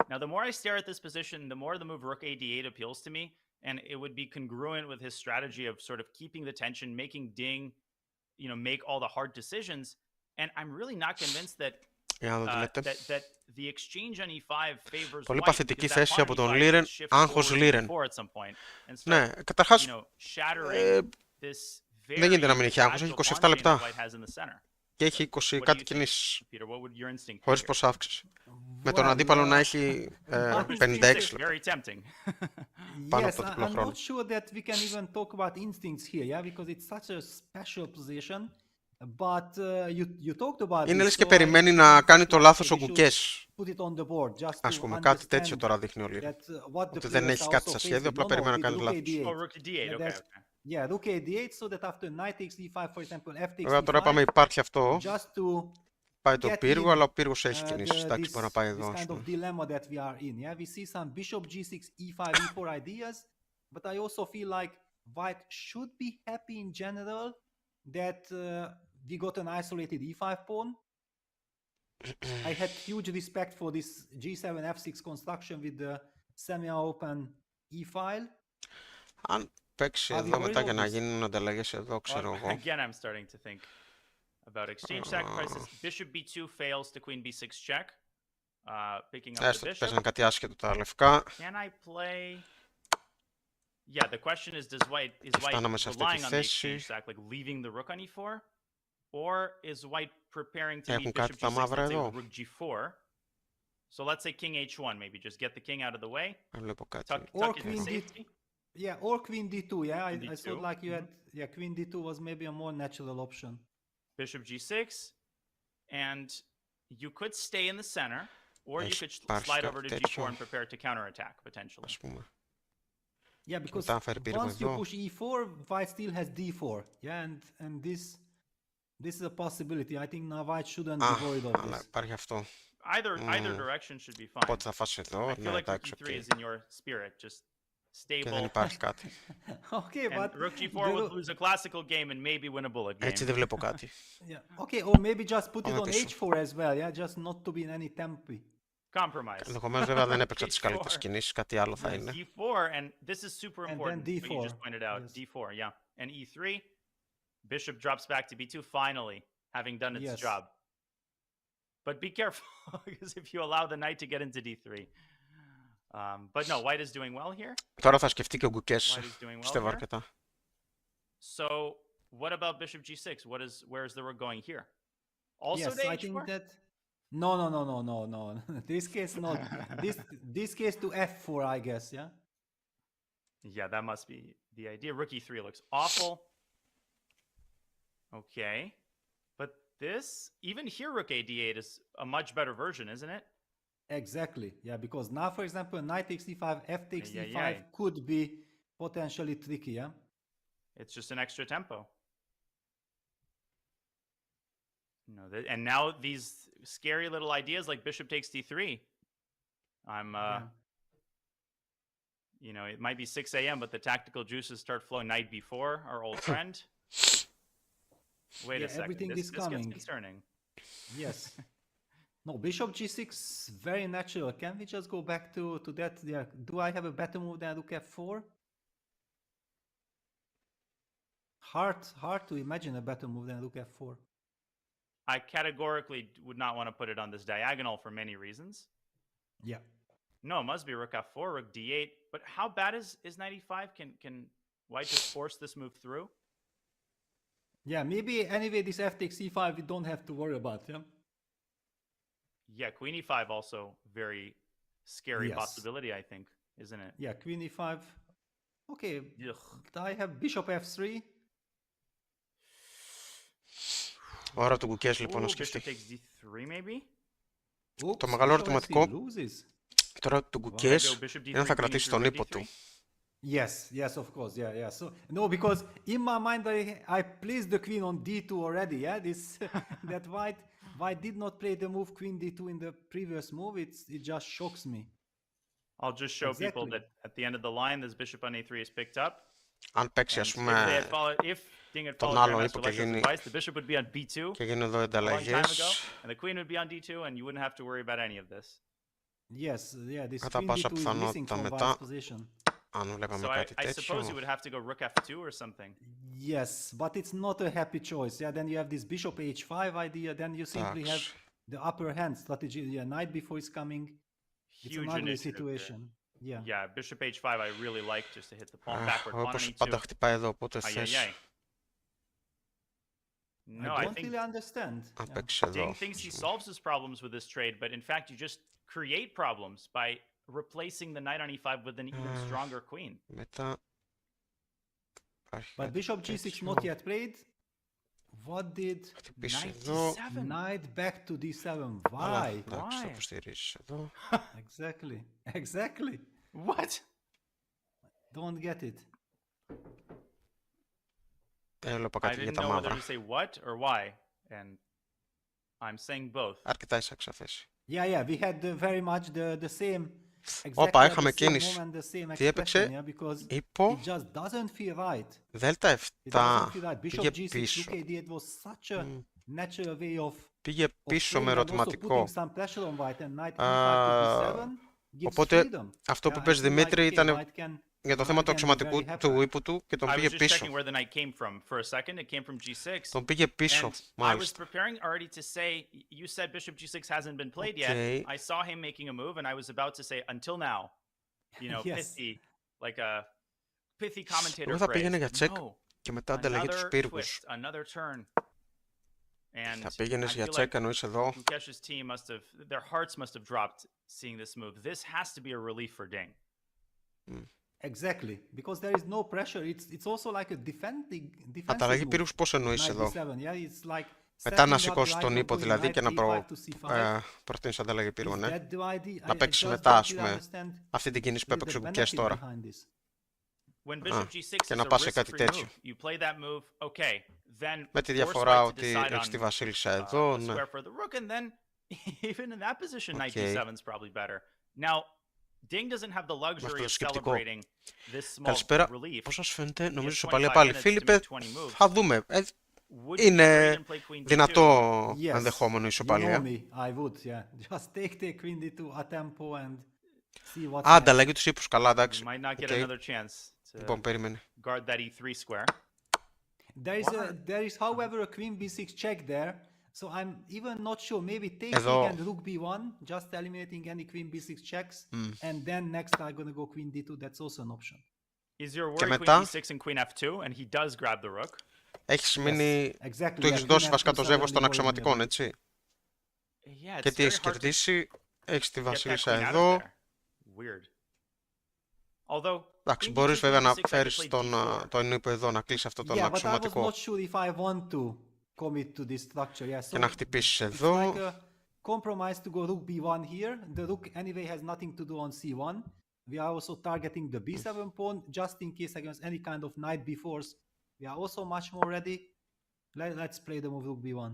Now, the more I stare at this position, the more the move rook ad8 appeals to me, and it would be congruent with his strategy of sort of keeping the tension, making Ding, make all the hard decisions. And I'm really not convinced that that the exchange on e5 favors πολύ white. παθητική θέση από τον Liren, άγχος Liren. Ναι, καταρχάς δεν γίνεται να μην έχει άγχος, έχει 27 λεπτά. Και έχει 20 κάτι κινήσεις, χωρίς πως αύξηση. Με τον αντίπαλο να έχει 56 λεπτά. Πάνω από το διπλό χρόνο. Είναι λες και περιμένει να κάνει το λάθος ο Gukesh. Ας πούμε, κάτι τέτοιο τώρα δείχνει ο Liren. Ότι δεν έχει κάτι στα σχέδια, απλά περιμένει να κάνει το λάθος. Βέβαια τώρα είπαμε υπάρχει αυτό. Πάει το πύργο, αλλά ο πύργος έχει κινήσεις. Εντάξει, μπορεί να πάει εδώ. We got an isolated e5 pawn. I had huge respect for this g7 f6 construction with the semi-open e file. Αν παίξει εδώ μετά για να γίνουν ανταλλαγές εδώ, ξέρω εγώ. Again, I'm starting to think about exchange sacrifices. Bishop b2 fails to queen b6 check. Picking up the bishop. Παίζουν κάτι άσχετο τα λευκά. Can I play? Yeah, the question is, is white relying on the exchange sac, like leaving the rook on e4? Or is white preparing to meet bishop g6, let's say rook g4? So let's say king h1, maybe just get the king out of the way. Or queen d2. Yeah, or queen d2. Yeah, I thought like you had. Yeah, queen d2 was maybe a more natural option. Bishop g6, And you could stay in the center, or you Έχει could υπάρξει slide κάτι over to τέτοιο, g4 and prepare to counterattack potentially. ας πούμε. Yeah, because Μετά αν φέρει πύργο once you εδώ. push e4, white still has d4. Yeah, and this is a possibility. I think now white shouldn't be worried of Αλλά this. υπάρχει αυτό. Either direction should be fine. Οπότε θα φας εδώ, I feel ναι, like rook εντάξει, e3 οκ. is in your spirit, just Και δεν stable. υπάρχει κάτι. Okay, And but rook g4 would lose a classical game and maybe win a bullet game. Έτσι δεν βλέπω κάτι. yeah. Okay, or maybe just put it Πάμε on πίσω. h4 as well. Yeah, just not to be in any tempi. Compromise. Ενδεχομένως βέβαια δεν έπαιξα τις H4. καλύτερες κινήσεις, κάτι άλλο θα είναι. d4, and this is super And important, then what you just d4, pointed out. yes. d4, yeah. And e3, bishop drops back to b2, finally, having done its Yes. job. But be careful, because if you allow the knight to get into d3. But no, white is doing well here. Τώρα θα σκεφτεί και ο Gukesh, White is doing well πιστεύω here. αρκετά. So, what about bishop g6? Where is the rook going here? Also Yes, to I h4? think that. No. This case not. This case to f4, I guess. Yeah. Yeah, that must be the idea. Rook e3 looks awful. Okay. But this, even here, rook a d8 is a much better version, isn't it? Exactly. Yeah, because now, for example, knight takes d5, f takes Yeah, d5 yeah. could be potentially tricky. Yeah. It's just an extra tempo. No, and now these scary little ideas like bishop takes d3. Yeah. You know, it might be 6 a.m., but the tactical juices start flowing. Knight b4, our old friend. Wait Yeah, a second. everything This is gets coming. concerning. Yes. No, bishop g6, very natural. Can we just go back to that? Yeah. Do I have a better move than rook f4? Hard to imagine a better move than rook f4. I categorically would not want to put it on this diagonal for many reasons. Yeah. No, it must be rook f4, rook d8. But how bad is knight e5? Can white just force this move through? Yeah, maybe anyway this f takes e5 we don't have to worry about, yeah? Yeah, queen e5 also very scary Yes. possibility, I think, isn't it? Yeah, queen e5. Okay, Ugh. I have bishop f3. Ώρα του Gukesh λοιπόν να Ooh, σκεφτεί. bishop takes d3 maybe? Το μεγάλο bishop f3 ερωτηματικό loses. τώρα του Well, Gukesh go bishop d3, είναι αν θα queen κρατήσει e3, τον rook ύπο d3. του. Yes, of course, yeah. So no, because in my mind I placed the queen on d2 already, yeah? This that white did not play the move queen d2 in the previous move. It just shocks me. I'll just show people Exactly. that at the end of the line, this bishop on a3 is picked up. Αν παίξει ας If πούμε Ding had τον followed άλλον Grandmaster ύπο και Leclerc's γίνει, advice, the bishop would be on b2 και γίνουν εδώ a long time ago, ενταλλαγές, and the queen would be on d2, and you wouldn't have to worry about any of this. Yes, yeah, this κατά queen πάσα d2 is missing πιθανότητα from μετά, white's position. αν βλέπαμε So κάτι I suppose you τέτοιο, would have to go rook f2 or something. Yes, but it's not a happy choice. Yeah, then you have this bishop h5 idea, then you simply have εντάξει. the upper hand strategy. Yeah, knight before is coming. It's Huge an ugly initiative there. situation. Yeah. Yeah, bishop h5 I really like just to hit the pawn backward pawn on Όπως e2. πάντα χτυπάει εδώ, οπότε Ay, ay, θες ay. No, I I don't think really understand. να Yeah. παίξεις εδώ. Ding thinks he solves his problems with this trade, but in fact you just create problems by replacing the knight on e5 with an even stronger queen. Μετά υπάρχει But κάτι bishop g6 τέτοιο. not yet played. What did Χτυπήσει Knight εδώ. d7. knight back to d7? Αλλά Why? εντάξει, Why? το υποστηρίζεις εδώ. Exactly. What? Don't get it. Δεν βλέπω I κάτι για didn't τα know whether μαύρα. to say what or why, and I'm saying both. Αρκετά εισάξα θέση. Yeah, we had very much the same. Όπα, exactly είχαμε the same κίνηση. moment, the same Τι έπαιξε? expression, yeah, because Ύπο, it just doesn't feel right. δέλτα It doesn't 7. feel right. Πήγε Bishop G6, πίσω. Rook A8 was such a natural way of Πήγε πίσω playing με and also ερωτηματικό. putting some pressure on white and knight e5 to d7 gives Οπότε freedom. αυτό που Yeah, I πες feel Δημήτρη like, okay, ήταν white can- για το θέμα white του can be αξιωματικού very happy. του ύπου του και τον I was πήγε just πίσω. checking where the knight came from for a second. It came from g6. Τον πήγε πίσω, And I was μάλιστα. preparing already to say, you said bishop g6 hasn't been played Okay. yet. I saw him making a move, and I was about to say, until now. You know, Yes. pithy, like a pithy commentator Εγώ θα phrase. πήγαινε για τσεκ No, και μετά ανταλλαγή τους another πύργους. twist, another turn. And Θα πήγαινες I για feel τσεκ like εννοείς εδώ. Gukesh's team must have, their hearts must have dropped seeing this move. This has to be a relief for Ding. Exactly, because there is no pressure. It's also like a defending Ανταλλαγή move. πύργους πώς εννοείς Knight εδώ. d7, yeah, it's like Μετά να σηκώσει τον ύπο δηλαδή και να προτείνεις ανταλλαγή πύργων, ναι. Να παίξεις μετά, ας πούμε, αυτή την κίνηση που έπαιξε ο Gukesh τώρα. Και να πας σε κάτι τέτοιο. Με τη διαφορά ότι έχεις τη βασίλισσα εδώ, ναι. Με αυτό το σκεπτικό. Καλησπέρα. Πώς σας φαίνεται, νομίζω ισοπαλία πάλι. Φίλιππε, θα δούμε. Είναι δυνατό ενδεχόμενο ισοπαλία. Ανταλλαγή τους ύπους, καλά, εντάξει. Λοιπόν, περίμενε. There is, however, a queen b6 check there, so I'm even not sure. Maybe taking Εδώ... and rook b1, just eliminating any queen b6 checks, and then next I'm gonna go queen d2. That's also an option. Is your worry queen b6 and queen f2, and he does grab the rook? Έχεις μείνει... Του έχεις δώσει βασικά το ζεύγος των αξιωματικών, έτσι. Και τι έχεις κερδίσει, έχεις τη βασίλισσα εδώ. Εντάξει, μπορείς βέβαια να φέρεις τον ύπο εδώ, να κλείσει αυτό τον αξιωματικό. Και να χτυπήσεις εδώ. Compromise to go rook b1 here. The rook anyway has nothing to do on c1. We are also targeting the b7 pawn just in case against any kind of knight b4s. We are also much more ready. Let's play the move rook b1.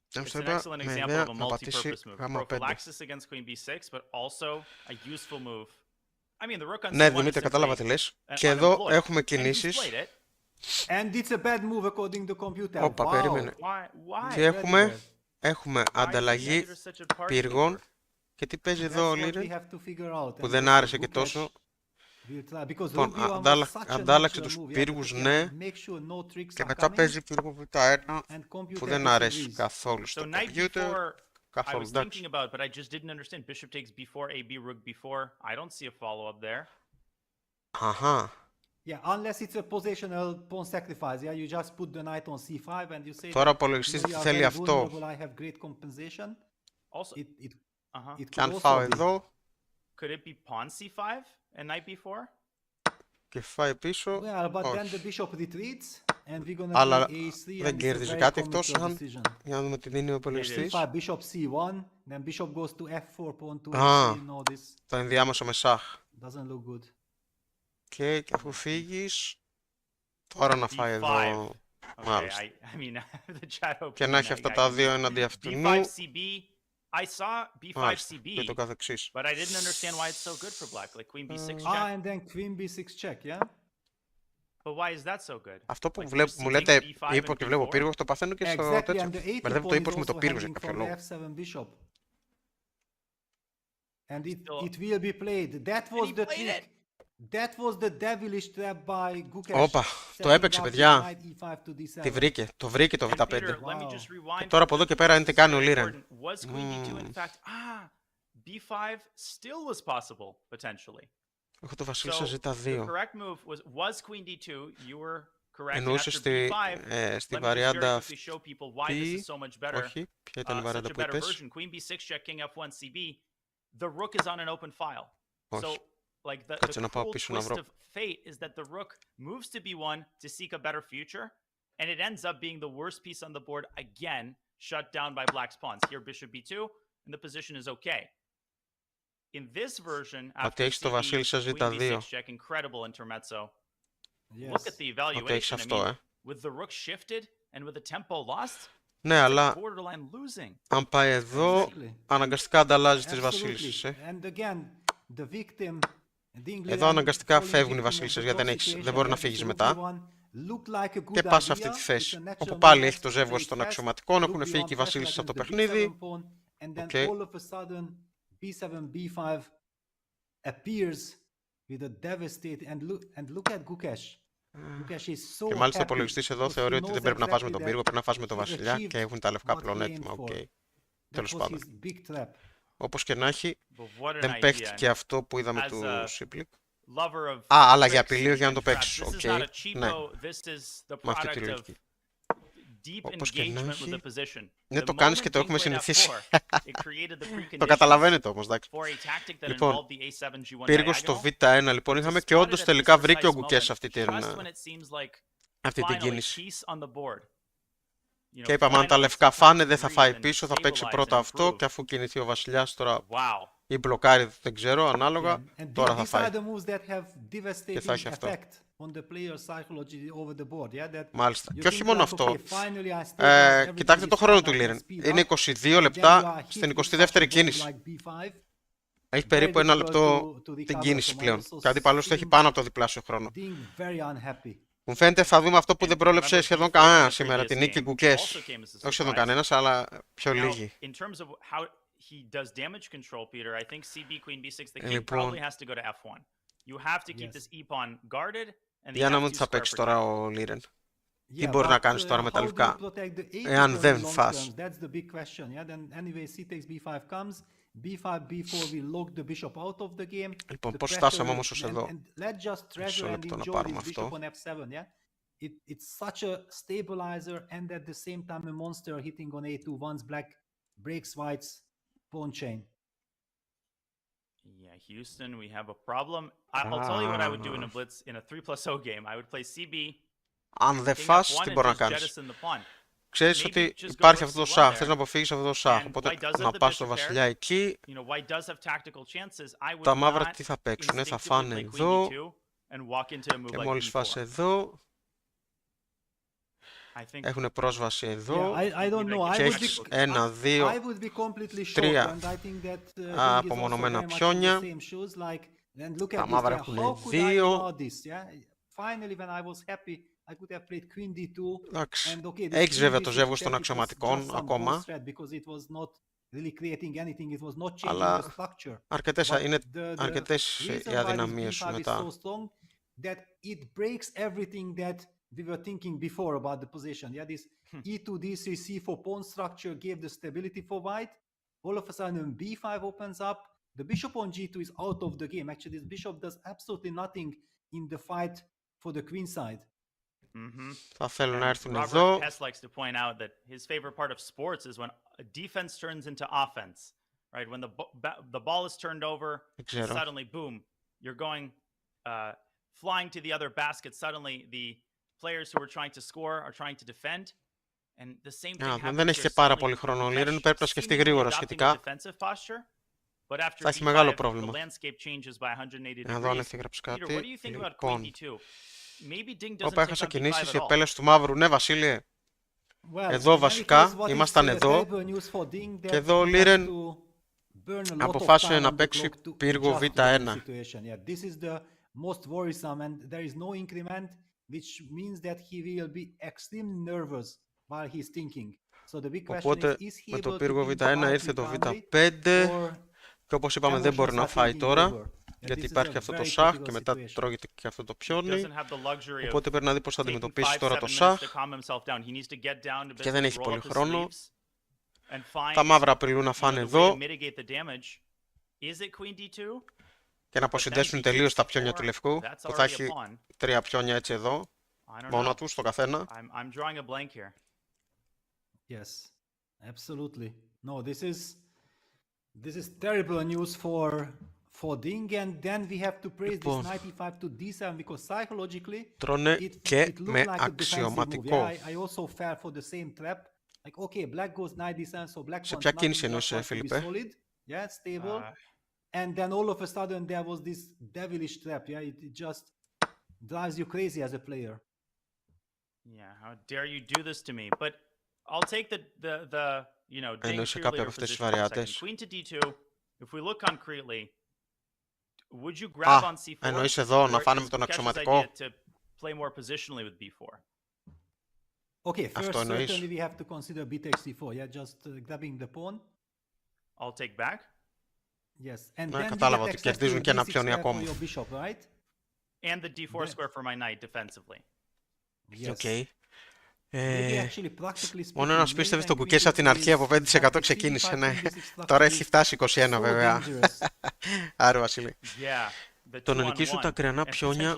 It's an excellent example of a multi-purpose move. Prophylaxis against queen b6, but also a useful move. I mean, the rook on Ναι, c1 Δημήτρη, is κατάλαβα τι λες. Και εδώ έχουμε κινήσεις. And it's a bad move according to computer. Όπα, περίμενε. Και έχουμε ανταλλαγή πύργων. Και τι παίζει εδώ ο Liren, που δεν άρεσε και τόσο. Αντάλλαξε τους πύργους, ναι. Και μετά παίζει πύργο β1 που δεν αρέσει καθόλου στο computer. Καθόλου, εντάξει. Αχα. Yeah, unless it's a positional pawn sacrifice, yeah, you just put the knight on c5 and you say. Τώρα απολογιστής τι θέλει αυτό. I have great compensation. Also, και αν φάω εδώ. Could it be pawn c5 and knight b4? Και φάει πίσω. Yeah, but then the bishop retreats and we're gonna αλλά play a3 δεν κέρδιζε κάτι εκτός αν... Για να δούμε τι δίνει ο υπολογιστής. Bishop c1, then bishop goes to f4, pawn to a3, no this. Το ενδιάμεσο με σάχ. Doesn't look good. Και αφού φύγεις, τώρα να φάει εδώ. Μάλιστα. Και να έχει αυτά τα δύο έναντι αυτού. I saw b5 cb, και το καθεξής. but I didn't understand why it's so good for black, like queen b6 check. And then queen b6 check, yeah. But why is that so good? Αυτό που μου λέτε ύπο και βλέπω πύργο, το παθαίνω και στο τέτοιο. Μπερδεύω το ύπος με το πύργο για κάποιο λόγο. And it will be played. That was the trick. That was the devilish trap by Gukesh. Όπα, το έπαιξε, παιδιά. Τη βρήκε, το βρήκε το β5. Και τώρα από εδώ και πέρα είναι τι κάνει ο Liren. b5 still was possible potentially. Έχω το βασίλισσα z2. Εννοούσε στη βαριάντα αυτή. Όχι, ποια ήταν η βαριάντα που είπες. Όχι. Κάτσε να πάω πίσω να βρω. Is that the rook moves to b1 to seek a better future, and it ends up being the worst piece on the board again, shut down by black's pawns. Here bishop b2, and the position is okay. In this version, after queen b6 check, incredible intermezzo. Look at the evaluation. I mean, with the rook shifted and with the tempo lost, ναι, αλλά borderline losing. Αν πάει εδώ, αναγκαστικά ανταλλάζει τις βασίλισσες. Εδώ αναγκαστικά φεύγουν οι βασίλισσες γιατί δεν μπορεί να φύγεις μετά. Και πας σε αυτή τη θέση. Όπου πάλι έχει το ζεύγος των αξιωματικών, έχουν φύγει και οι βασίλισσες από το παιχνίδι. Okay. b7, b5 appears with a devastating and look at Gukesh. Gukesh is so και μάλιστα ο υπολογιστής εδώ θεωρεί ότι δεν πρέπει να φας με τον πύργο, πρέπει να φας με τον βασιλιά και έχουν τα λευκά πλεονέκτημα. Okay. Τέλος πάντων. Όπως και να έχει, δεν παίχτηκε αυτό που είδαμε του Σίπλικ. Αλλά για απειλείο για να το παίξεις. Okay. Ναι, με αυτή τη λογική. Όπως και να έχει. Ναι, το κάνεις και το έχουμε συνηθίσει. Το καταλαβαίνετε όμως, εντάξει. Λοιπόν, πύργος στο β1, λοιπόν, είχαμε και όντως τελικά βρήκε ο Gukesh αυτή την κίνηση. Και είπαμε αν τα λευκά φάνε δεν θα φάει πίσω, θα παίξει πρώτα αυτό και αφού κινηθεί ο βασιλιάς τώρα ή μπλοκάρει δεν ξέρω ανάλογα, τώρα θα φάει. Και θα έχει αυτό. Μάλιστα. Και όχι μόνο αυτό. Κοιτάξτε το χρόνο του Liren. Είναι 22 λεπτά στην 22η κίνηση. Έχει περίπου 1 λεπτό την κίνηση πλέον. Και ο αντίπαλος του έχει πάνω από το διπλάσιο χρόνο. Μου φαίνεται θα δούμε αυτό που δεν πρόλεψε σχεδόν κανένα σήμερα, την νίκη Gukesh. Όχι σχεδόν κανένας, αλλά πιο λίγοι. Λοιπόν, για να δούμε τι θα παίξει τώρα ο Liren. Τι μπορεί να κάνεις τώρα με τα λευκά, εάν δεν φας. Λοιπόν, πώς φτάσαμε όμως ως εδώ. Μισό λεπτό να πάρουμε αυτό. It's such a stabilizer and at the same time a monster hitting on a2 once black breaks white's pawn chain. Yeah, Houston, we have a problem. I'll tell you what I would do in a blitz in a 3+0 game. I would play CB. Αν δεν φας, τι μπορεί να κάνεις. Ξέρεις ότι υπάρχει αυτό το σάχ, θες να αποφύγεις αυτό το σάχ, οπότε να πας στο βασιλιά εκεί. Τα μαύρα τι θα παίξουν, θα φάνε εδώ και μόλις φας εδώ έχουν πρόσβαση εδώ και έχεις 1, 2, 3 απομονωμένα πιόνια. Τα μαύρα έχουν 2. Εντάξει, έχεις βέβαια το ζεύγος των αξιωματικών ακόμα, αλλά είναι αρκετές οι αδυναμίες σου μετά. We were thinking before about the position. Yeah, this E2, D3, C4 pawn structure gave the stability for white. All of a sudden, B5 opens up. The bishop on G2 is out of the game. Actually, this bishop does absolutely nothing in the fight for the queen side. Θα θέλουν να έρθουν εδώ. Hess likes to point out that his favorite part of sports is when defense turns into offense. Right? When the ball is turned over, suddenly, boom, you're going flying to the other basket. Suddenly, the players who are trying to score are trying to defend. And the same thing happens. Δεν έχει και πάρα πολύ χρόνο ο Liren, πρέπει να σκεφτεί γρήγορα σχετικά. Θα έχει μεγάλο πρόβλημα. Εδώ αν έχει γράψει κάτι. Λοιπόν, όπου έχασα κινήσεις, οι επέλες του μαύρου. Ναι, Βασίλειε. Εδώ βασικά, ήμασταν εδώ. Και εδώ ο Liren αποφάσισε να παίξει πύργο Β1. Οπότε με το πύργο Β1 ήρθε το Β5 και όπως είπαμε δεν μπορεί να φάει τώρα γιατί υπάρχει αυτό το σάχ και μετά τρώγεται και αυτό το πιόνι, οπότε πρέπει να δει πώς θα αντιμετωπίσει τώρα το σάχ και δεν έχει πολύ χρόνο. Τα μαύρα απειλούν να φάνε εδώ και να αποσυνδέσουν τελείως τα πιόνια του λευκού, που θα έχει 3 πιόνια έτσι εδώ μόνα τους το καθένα. Yes, absolutely. No, this is terrible news for Ding, and then we have to praise this 95 to D7 because psychologically τρώνε και με αξιωματικό. I also fell for the same trap. Like, okay, black goes knight D7, so black σε ποια κίνηση εννοείς, Φίλιππε? Yeah, stable. And then all of a sudden there was this devilish trap. Yeah, it just drives you crazy as a player. Yeah, how dare you do this to me? But I'll take the you know, Ding purely for this second. Queen to D2. If we look concretely, would you grab on C4? Εννοείς εδώ να φάνε με τον αξιωματικό. To play more positionally with B4. Okay, first certainly we have to consider B takes C4. Yeah, just grabbing the pawn. I'll take back. Yes, and then κατάλαβα ότι κερδίζουν και ένα πιόνι ακόμα. And the D4 square for my knight defensively. Okay. Μόνο ένας πίστευε στον Gukesh από την αρχή, από 5% ξεκίνησε, ναι. Τώρα έχει φτάσει 21 βέβαια. Άρα Βασίλη. Το να νικήσουν τα ακριανά πιόνια,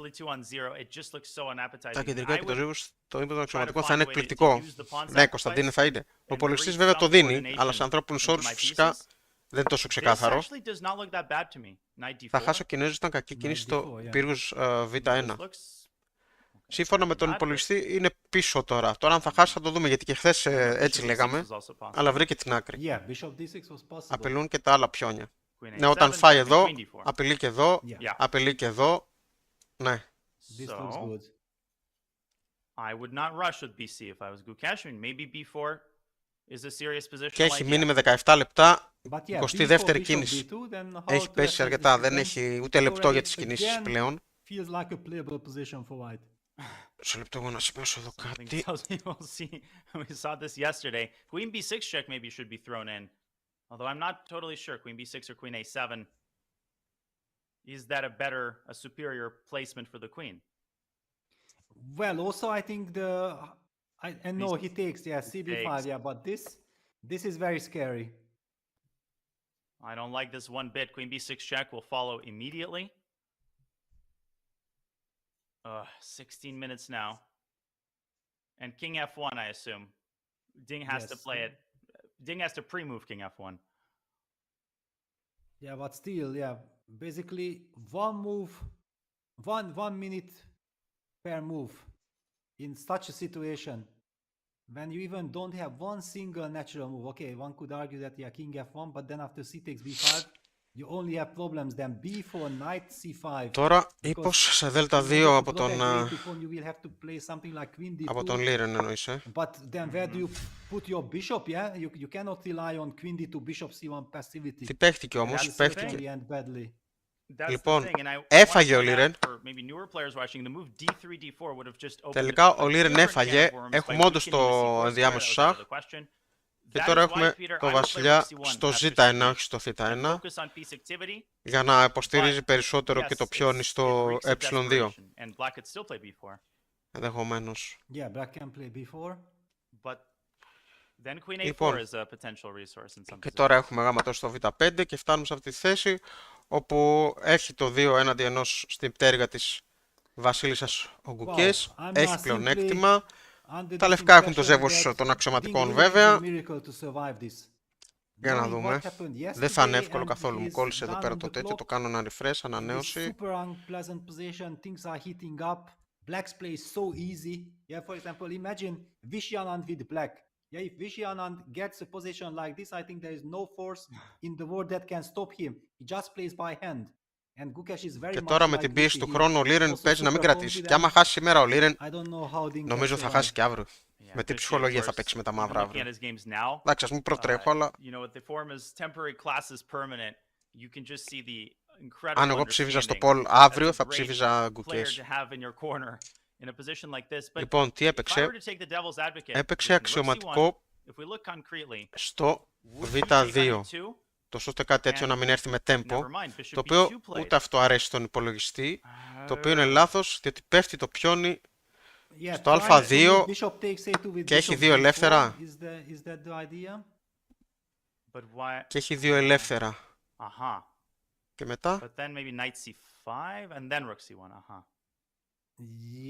τα κεντρικά και το ζύγος, το ύπνο αξιωματικό θα είναι εκπληκτικό. Ναι, Κωνσταντίνε, θα είναι. Ο υπολογιστής βέβαια το δίνει, αλλά σε ανθρώπινους όρους φυσικά δεν είναι τόσο ξεκάθαρο. Θα χάσει ο Κινέζος, ήταν κακή κίνηση στο πύργος Β1. σύμφωνα με τον υπολογιστή είναι πίσω τώρα. Τώρα αν θα χάσει θα το δούμε, γιατί και χθες έτσι λέγαμε, αλλά βρήκε την άκρη. Yeah, bishop d6 was possible. Απειλούν και τα άλλα πιόνια. Queen Ναι, όταν A7, φάει and εδώ, queen D4. απειλεί και εδώ, Yeah. απειλεί και εδώ. Ναι. This looks So, good. I would not rush with BC if I was Gukesh. I mean, maybe B4 is a serious position. Και έχει like, μείνει yeah. με 17 λεπτά, But yeah, 22η before κίνηση. bishop b2, then how Έχει to πέσει attack αρκετά, this δεν defense έχει ούτε λεπτό για τις already κινήσεις again πλέον. feels like a playable position for white. Σε λεπτό εγώ να σημειώσω εδώ Something κάτι. tells me we'll see. We saw this yesterday. Queen B6 check maybe should be thrown in. Although I'm not totally sure. Queen B6 or Queen A7. Is that a superior placement for the queen? Well, also I think I know he takes, yeah, cb5, takes. yeah, but this is very scary. I don't like this one bit. Queen B6 check will follow immediately. 16 minutes now. And King F1, I assume. Ding has to Yes, play it. Ding has to pre-move King F1. Yeah, but still, yeah, basically one move, one minute per move in such a situation when you even don't have one single natural move. Okay, one could argue that, yeah, King F1, but then after C takes B5, you only have problems. Then B4, Knight C5. Τώρα ύπος σε Δέλτα 2 από τον Liren εννοείς, But then where do you put your bishop? Yeah, you cannot rely on Queen D2 Bishop C1 passivity. Τι παίχτηκε όμως, That's the παίχτηκε. Slowly and badly. That's Λοιπόν, the thing. And I έφαγε ο wanna point Liren. out for maybe newer players watching, the move D3 D4 would have just opened Τελικά a ο Liren different έφαγε, can of worms by έχουμε όντως weakening the το C4 square. ενδιάμεσο That was out of σαχ. the question. Και That τώρα is έχουμε why, Peter, το I would play βασιλιά rook C1 στο after Z1, C3. όχι στο θ1, Focus on piece activity. για να υποστηρίζει But, περισσότερο yes, και το πιόνι it στο reeks of ε2. desperation, and black could still play B4. Ενδεχομένως. Yeah, black can play B4. But then Queen A4 Λοιπόν, is a potential resource in some και positions. τώρα έχουμε γάμα στο Β5 και φτάνουμε σε αυτή τη θέση όπου έχει το 2 έναντι ενός στην πτέρυγα της βασίλισσας ο Γκουκές, έχει πλεονέκτημα. Τα λευκά έχουν το ζεύγος των αξιωματικών βέβαια. Για να δούμε. Δεν θα είναι εύκολο καθόλου. Μου κόλλησε εδώ πέρα το τέτοιο. Το κάνω ένα refresh, ανανέωση. Black's play is so easy. Yeah, for example, imagine Vishianand with black. Yeah, if Vishianand gets a position like this, I think there is no force in the world that can stop him. He just plays by hand. And Gukesh is very Και much τώρα με like την this. πίεση του He χρόνου ο Liren also παίζει να μην super κρατήσει. Και confident. άμα χάσει σήμερα ο Liren, I don't know how Ding νομίζω can θα survive. χάσει και αύριο. Yeah, Με τι Fishy, of ψυχολογία θα course, παίξει με τα even μαύρα looking αύριο. at his games now, Εντάξει, ας μην προτρέχω, αλλά you know, the form is temporary, class is permanent. You can just see the incredible αν εγώ ψήφιζα στο understanding. poll αύριο That's a θα great ψήφιζα player Gukesh. to have in your corner in a position like this. But Λοιπόν, τι if I έπαιξε? were to take the devil's advocate, Έπαιξε with rook C1, αξιωματικό if we look concretely, στο would he take Β2. knight E2? Το ώστε κάτι τέτοιο να μην έρθει με tempo, Never mind, bishop το οποίο B2 played. ούτε αυτό αρέσει στον υπολογιστή, το οποίο είναι λάθος, διότι πέφτει το πιόνι Yeah, στο try Α2 bishop takes A2 with και έχει bishop δύο B4. ελεύθερα. Is that the idea? But why? Και έχει δύο ελεύθερα. Aha. Και μετά, But then maybe knight C5 and then rook C1. Aha.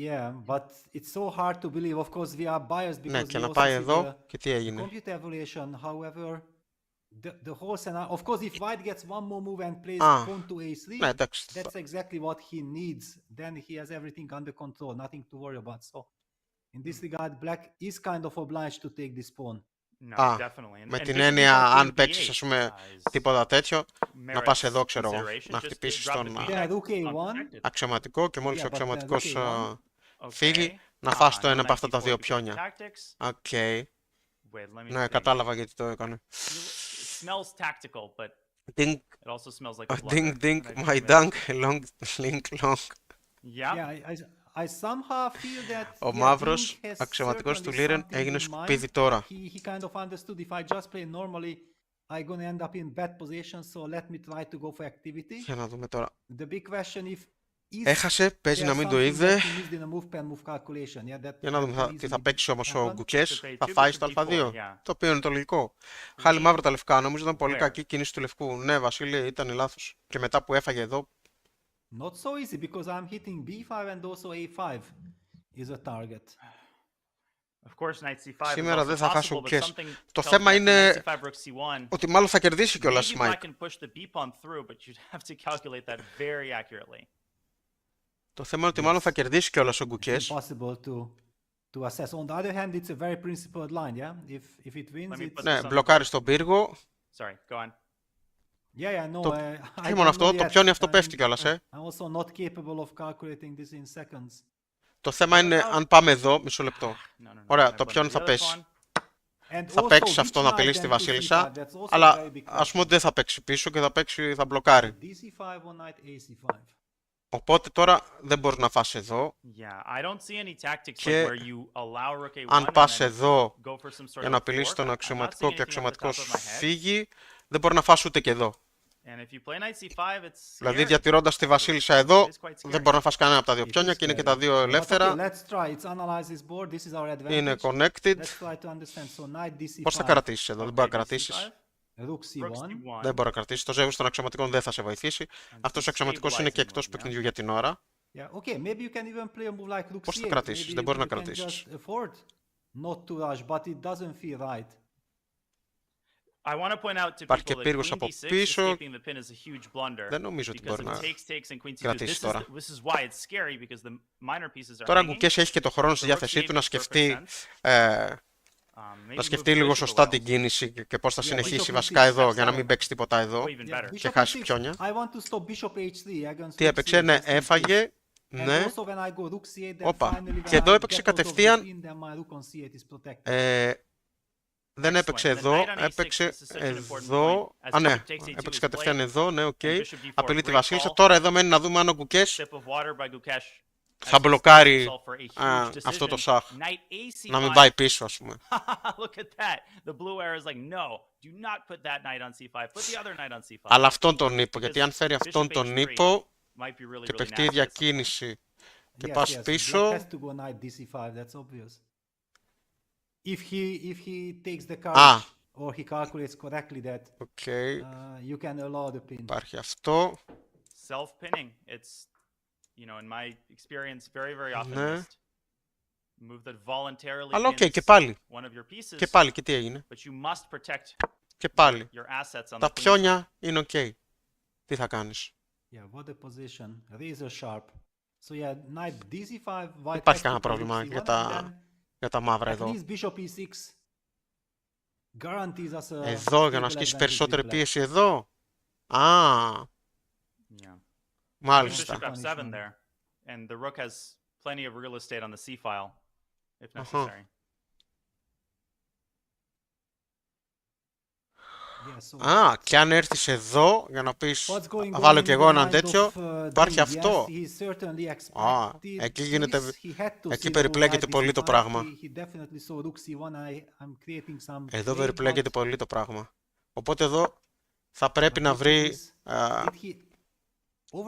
Yeah, but it's so hard to believe. Of course, we are biased ναι, because και we να also πάει see εδώ και τι the έγινε. computer evaluation. However, the whole scenario. Of course, if White gets one more move and plays pawn to A3, Ναι, εντάξει. that's exactly what he needs. Then he has everything under control, nothing to worry about. So, in this regard, Black is kind of obliged to take this pawn. No, Α, definitely. με And την bishop έννοια E4, αν queen παίξεις B8, ας πούμε is τίποτα τέτοιο, να πας εδώ merits ξέρω εγώ, consideration, να just to χτυπήσεις drop τον the Yeah, b-check rook A1. unprotected. αξιωματικό και μόλις Yeah, ο but αξιωματικός rook A1. φύγει, να Okay. φας το No ένα από knight αυτά τα D4 δύο because of πιόνια. tactics. Οκ. Wait, let me Ναι, think. κατάλαβα γιατί το έκανε. It smells tactical, but Ding, it also smells like a blunder. ding, ding, that I my committed. dunk, long, link, long. Yeah. Yeah, I somehow feel that Ο yeah, μαύρος Ding has αξιωματικός του certainly Liren something έγινε in σκουπίδι mind. τώρα. He kind of understood if I just play normally, I'm gonna end up in bad position. So let me try to go for activity. Για να δούμε τώρα. The big question if Έχασε, παίζει να μην το είδε. Για να δούμε τι θα παίξει όμως ο Γκουκές. Θα φάει στο Α2, το οποίο είναι το λογικό. Χάλι μαύρο τα λευκά, νομίζω ήταν πολύ κακή κίνηση του λευκού. Ναι, Βασίλη, ήταν λάθος. Και μετά που έφαγε εδώ. Not so easy because I'm hitting B5 and also A5 is a target. Σήμερα δεν θα χάσω Γκουκές. Το θέμα είναι ότι μάλλον θα κερδίσει κιόλας Μάικ. Το θέμα είναι ότι μάλλον θα κερδίσει κιόλας ο Gukesh. Impossible to assess. On the other hand, it's a very principled line, yeah? If it wins, Let me it's... put Ναι, this on the μπλοκάρει board. στον πύργο. Sorry, go on. Yeah, no, Το- I Και don't μόνο αυτό, know το yet. πιόνι αυτό πέφτει κιόλας, I'm also not capable of calculating this in seconds. Το θέμα είναι αν πάμε εδώ, μισό λεπτό. No, no, no. Ωραία, I το blundered πιόνι the θα other πέσει. pawn. And Θα also, παίξει which αυτό να knight απειλήσει then τη to βασίλισσα, C5? That's also a αλλά very big ας πούμε question. ότι δεν θα παίξει πίσω και θα μπλοκάρει. DC5 or knight AC5. Οπότε τώρα δεν μπορείς να φας εδώ. Yeah, I don't see any tactics Και like where you allow rook a1 αν and πας then εδώ go for some sort για of να απειλήσεις fork. τον I'm not αξιωματικό seeing και ο anything off the top αξιωματικός of my head. φύγει, δεν μπορεί να φας ούτε και εδώ. And if you play knight c5, it's Δηλαδή scary. διατηρώντας τη βασίλισσα εδώ, It is quite δεν scary. μπορεί να φας κανένα από τα δύο It πιόνια is και είναι και scary. τα δύο But ελεύθερα. okay, let's try. Let's analyze this board. This is our advantage. Είναι connected. Let's try to understand. So knight DC5. Πώς θα κρατήσεις εδώ, δεν μπορεί να Okay, κρατήσεις. d5, Rook rook C1. c1. Δεν μπορεί να κρατήσεις. Το ζεύγος των αξιωματικών δεν θα σε βοηθήσει. Αυτός ο αξιωματικός είναι και εκτός παιχνιδιού για την ώρα. Yeah, okay. Maybe you can even play a move like Rook Πώς θα C8. κρατήσεις, Maybe δεν μπορεί να you can κρατήσεις. just afford not to rush, but it doesn't feel right. I want to point out to Υπάρχει people και that πύργος queen από d6 πίσω. escaping the pin is a huge blunder. Δεν νομίζω ότι Because μπορεί it να takes and queen c2. κρατήσει τώρα. This is why it's scary because the minor pieces are Τώρα ο hanging. Gukesh έχει και το χρόνο στη The rook διάθεσή του c8 να makes perfect σκεφτεί, sense. να Maybe σκεφτεί move the λίγο bishop σωστά away την also. κίνηση και πώς θα Yeah, συνεχίσει bishop βασικά e6, εδώ για να μην step παίξει τίποτα εδώ. Or even better. Και Bishop χάσει e6. πιόνια. I want to stop bishop h3 against Τι rook έπαιξε, c8 ναι, just in case. έφαγε, And ναι. also when I go rook c8, then Όπα. finally Και when εδώ I έπαιξε get out of the κατευθείαν, pin, then my rook on c8 is protected. Δεν έπαιξε Excellent. And the εδώ, knight on a6 έπαιξε is such an important εδώ. point. As Α, ναι, bishop takes a2 έπαιξε is κατευθείαν played. εδώ, ναι, οκ. And bishop d4, Απειλεί τη great βασίλισσα. call. Τώρα εδώ μένει να δούμε αν ο Gukesh Sip of water by Gukesh. θα As he μπλοκάρει steps himself for a huge αυτό το decision. σαχ. Knight a5. Να μην πάει πίσω, ας πούμε. Look at that. The blue arrow is like, no, do not put that knight on c5. Put the other knight on c5. Αλλά αυτόν τον ύπο, γιατί αν φέρει αυτόν Bishop τον h3 ύπο might be really, και really παιχτεί η nasty at some point. διακίνηση και Yes, πας yes, πίσω, black has to go knight dc5, that's obvious. If he takes the card Α. or he calculates correctly that οκ, you can allow the pin. υπάρχει αυτό. Self-pinning. It's, you know, in my experience, very, very often Ναι. missed. Move that voluntarily Αλλά οκ, pins και πάλι, one of your pieces, και πάλι, και τι έγινε. but you must protect Και πάλι, your assets on τα the queen side. πιόνια είναι οκ. Τι θα κάνεις. Yeah, what a position. Razor sharp. So yeah, knight dc5, white Υπάρχει has to κανένα play πρόβλημα rook για c1 τα, and για τα μαύρα then εδώ. at least bishop e6 guarantees us a Εδώ, για να stable ασκήσει advantage περισσότερη with black. πίεση εδώ. Α, Yeah. μάλιστα. Bishop f7 Punishment. there, and the rook has plenty of real estate on the c file, if Uh-huh. necessary. Yeah, so Α, και αν έρθεις εδώ για να πεις, what's going θα on βάλω in κι the εγώ έναν mind τέτοιο, of, υπάρχει Ding? αυτό. Yes, he certainly Α, expected εκεί γίνεται, this. He had to εκεί see the περιπλέκεται knight πολύ το dc5. πράγμα. He definitely saw rook c1. I'm creating some Εδώ play, περιπλέκεται but πολύ το πράγμα. Οπότε εδώ θα πρέπει να did βρει did he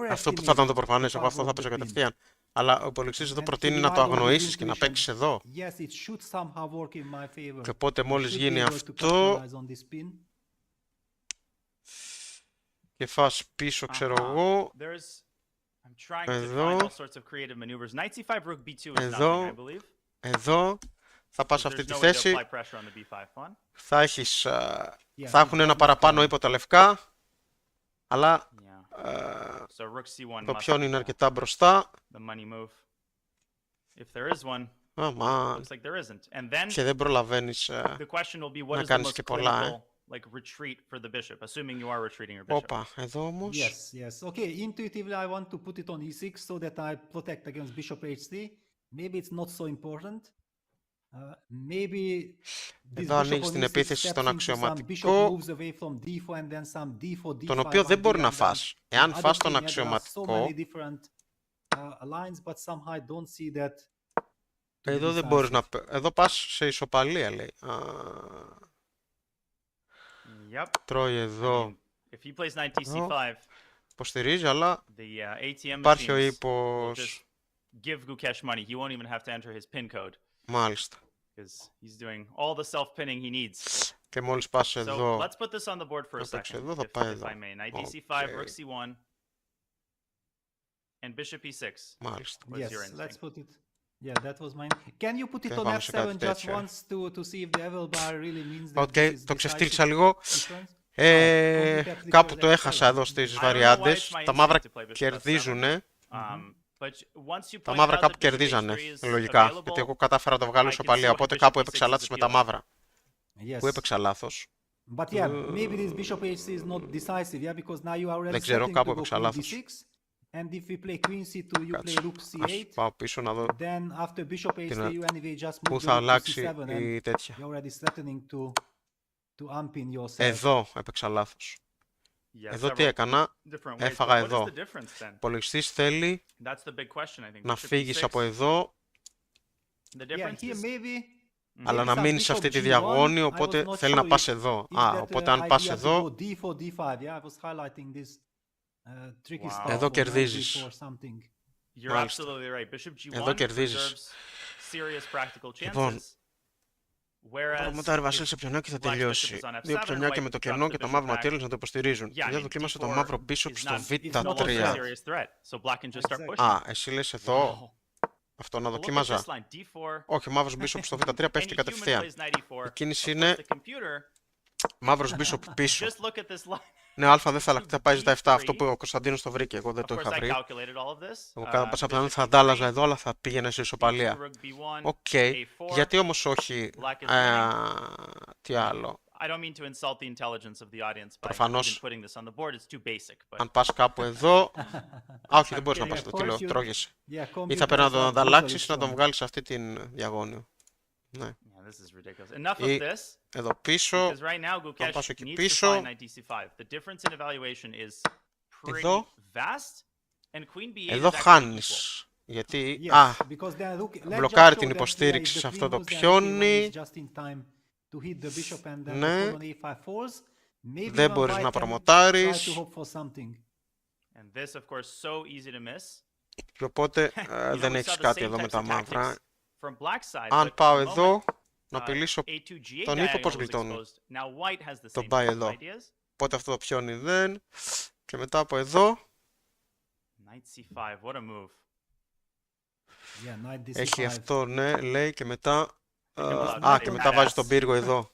αυτό που θα ήταν το overestimate προφανές, the από αυτό power θα of παίζω the pin? κατευθείαν. Αλλά ο υπολογιστής εδώ And he προτείνει να relied το on his αγνοήσεις και να intuition. παίξεις εδώ. Yes, it should somehow work in my favor. Και οπότε I μόλις should be γίνει able to αυτό capitalize on this pin. και φας πίσω, ξέρω Uh-huh. εγώ, There's, I'm trying to Εδώ. find all sorts of creative maneuvers. Knight c5, rook b2 is Εδώ. nothing, I believe. εδώ, θα πας σε There's αυτή τη no way to θέση, apply pressure on the b5 pawn. θα έχεις, Yeah, θα he έχουν ένα doesn't παραπάνω care. ύπο τα λευκά, αλλά Yeah. So rook c1 το must πιόν be είναι αρκετά μπροστά. the money move. If there is one, Αμάν, looks like there isn't. And then και δεν προλαβαίνεις. the question will be, what να is the κάνεις most και πολλά, clinical like retreat for the bishop, assuming you are retreating your bishop. Όπα, εδώ όμως. Yes, yes. Okay, intuitively I want to put it on e6 so that I protect against bishop h3. Maybe it's not so important. Maybe this Εδώ bishop ανοίγεις on την e6 επίθεση steps στον into some bishop αξιωματικό, moves away from d4 and then some d4, d5 τον οποίο δεν μπορεί idea να and then φας. the Εάν other φας thing, τον yeah, there are so αξιωματικό, many different lines, but somehow I don't see that to be εδώ δεν μπορείς να... decisive. Εδώ πας σε ισοπαλία, λέει. Yep. Τρώει I εδώ. mean, if he plays knight dc5, Υποστηρίζει, αλλά the ATM υπάρχει ο machines will ύπος. just give Gukesh money. He won't even have to enter his pin code Μάλιστα. because he's doing all the self-pinning he needs. Και μόλις πας So εδώ, let's put this on the board for a θα παίξει second, εδώ, θα if πάει I εδώ. may. Knight dc5, rook Οκ. c1, and bishop e6. Μάλιστα. What's your Yes, let's instinct? put it. Yeah, that was mine. Can you put it Και on πάμε σε κάτι f7 just τέτοιο. once to see if the Evel bar really means that Οκ, this is το decisive ξεφτύλισα λίγο. difference? Κάπου το έχασα εδώ στις I don't know why βαριάντες. it's my Τα instinct μαύρα to play bishop f7. κερδίζουνε. Um, Τα μαύρα κάπου κερδίζανε, λογικά. Γιατί εγώ κατάφερα να το βγάλω ισοπαλία, οπότε κάπου έπαιξα λάθος με τα μαύρα. Πού έπαιξα λάθος? But yeah, maybe this bishop h6 is not decisive, yeah, because now you are already Δεν ξέρω, setting κάπου to go έπαιξα queen λάθος. d6, and if we play queen c2, you play rook Ας c8, πάω πίσω να δω then after bishop h3, you anyway just move πού the θα rook to αλλάξει c7, and η τέτοια. you're already threatening to unpin yourself. Εδώ έπαιξα λάθος. Εδώ τι έκανα? Έφαγα εδώ. Ο υπολογιστής θέλει να φύγεις από εδώ, Yeah, here maybe αλλά να some μείνεις σε bishop αυτή τη g1, διαγώνη, I οπότε was not θέλει να sure πας if εδώ. that, Οπότε αν idea πας to εδώ, go d4, d5, yeah, I was highlighting this tricky stuff. Εδώ for knight κερδίζεις. d4 something. Μάλιστα. Εδώ κερδίζεις. Λοιπόν, προμοτάρει βασίλη σε πιονάκι και θα τελειώσει. Δύο πιονιάκια με το κενό και τα μαύρα ματήλες να το υποστηρίζουν. Για δοκίμασε το μαύρο bishop στο β3. Α, εσύ λες εδώ. Αυτό να δοκίμαζα. Όχι, μαύρος bishop στο β3 πέφτει κατευθείαν. Η κίνηση είναι μαύρος bishop πίσω. Ναι, α δεν θα αλλάξει, θα πάει στα 7. Αυτό που ο Κωνσταντίνος το βρήκε, εγώ δεν το είχα βρει. Εγώ κατά πάσα πιθανότητα θα αντάλλαζα εδώ, αλλά θα πήγαινε σε ισοπαλία. Οκ. Γιατί όμως όχι. Τι άλλο. Προφανώς, αν πας κάπου εδώ. Α, όχι, δεν μπορείς να πας εδώ. Τι λέω, τρώγεσαι. Ή θα πρέπει να τον ανταλλάξεις ή να τον βγάλεις σε αυτή την διαγώνιο. Ναι. Ή εδώ πίσω, να πάσω εκεί πίσω, εδώ χάνεις, γιατί, μπλοκάρει την υποστήριξη σε αυτό το πιόνι, ναι, δεν μπορείς να προμοτάρεις, και οπότε δεν έχεις κάτι εδώ με τα μαύρα. Αν πάω εδώ, να απειλήσω τον ύπο, πώς γλιτώνω. Τον πάει εδώ. Οπότε αυτό το πιόνι δεν. Και μετά από εδώ. Έχει αυτό, ναι, λέει, και μετά. Α, και μετά βάζει τον πύργο εδώ.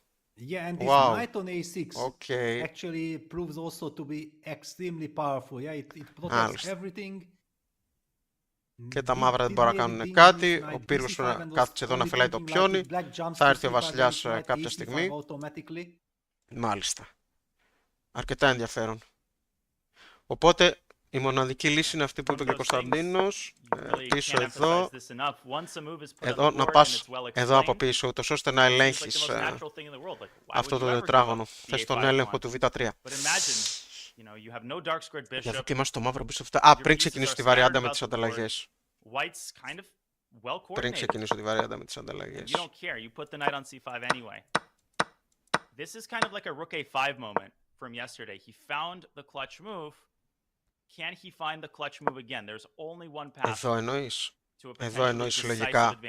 Yeah, and this Wow. knight on a6 Okay. actually proves also to be extremely powerful. Yeah, it protects everything. Και τα μαύρα δεν μπορούν να κάνουν κάτι. Ο πύργος κάθεται εδώ να φυλάει το πιόνι. Θα έρθει ο βασιλιάς κάποια στιγμή. Μάλιστα. Αρκετά ενδιαφέρον. Οπότε η μοναδική λύση είναι αυτή που είπε και ο Κωνσταντίνος. Πίσω εδώ. Εδώ να πας εδώ από πίσω, ούτως ώστε να ελέγχεις αυτό το τετράγωνο. Θες τον έλεγχο του β3. Για δοκίμασε το μαύρο πίσω αυτά. Α, πριν ξεκινήσω τη βαριάντα με τις ανταλλαγές. Πριν ξεκινήσω τη βαριάντα με τις ανταλλαγές. This is kind of like a rook a5 moment from yesterday. He found the clutch move. Can he find the clutch move again? There's only one path. Εδώ εννοείς. Εδώ εννοείς λογικά.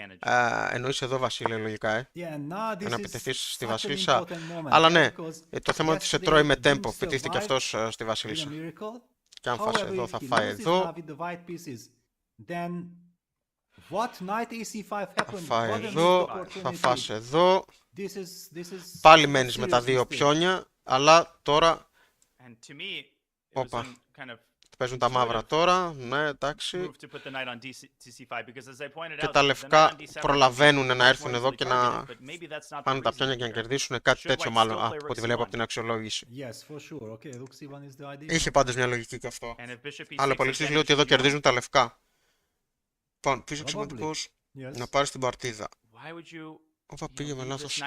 Εννοείς εδώ βασίλειο λογικά, να επιτεθείς στη βασίλισσα. Αλλά ναι, το θέμα είναι ότι σε τρώει με tempo. Επιτίθεται και αυτός στη βασίλισσα. Και αν φας εδώ, θα φάει εδώ. Θα φάει εδώ, θα φας εδώ. Πάλι μένεις με τα δύο πιόνια, αλλά τώρα. Όπα. Παίζουν τα μαύρα τώρα, ναι, εντάξει. Και τα λευκά προλαβαίνουν να έρθουν εδώ και να πάνε τα πιόνια και να κερδίσουν κάτι τέτοιο, μάλλον από ό,τι βλέπω από την αξιολόγηση. Είχε πάντως μια λογική και αυτό. Αλλά ο υπολογιστής λέει ότι εδώ κερδίζουν τα λευκά. Λοιπόν, πιο σημαντικός να πάρεις την παρτίδα. Όπα, πήγε με λάθος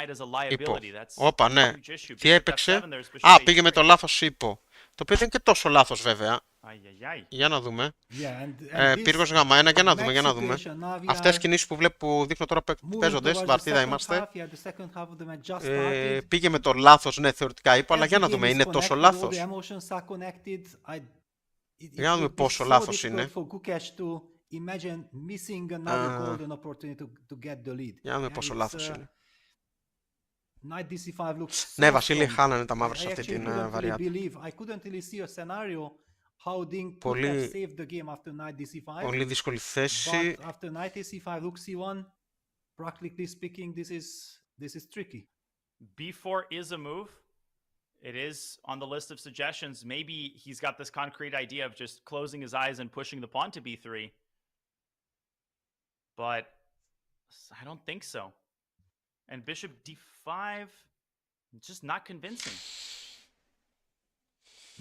ύπο. Όπα, ναι. Τι έπαιξε? Α, πήγε με το λάθος ύπο. Το οποίο δεν είναι και τόσο λάθος βέβαια. Για να δούμε. Πύργος Γ1, για να δούμε. Αυτές οι κινήσεις που βλέπω που δείχνω τώρα παίζονται, στην παρτίδα είμαστε. Πήγε με το λάθος, ναι, θεωρητικά ύπο, αλλά για να δούμε, είναι τόσο λάθος? Για να δούμε πόσο λάθος είναι. Για να δούμε πόσο λάθος είναι. Ναι, Βασίλη, χάνανε τα μαύρα σε αυτή την βαριάντα. Πολύ δύσκολη θέση. B4 is a move. It is on the list of suggestions. Maybe he's got this concrete idea of just closing his eyes and pushing the pawn to B3. but I don't think so. And bishop d5, just not convincing.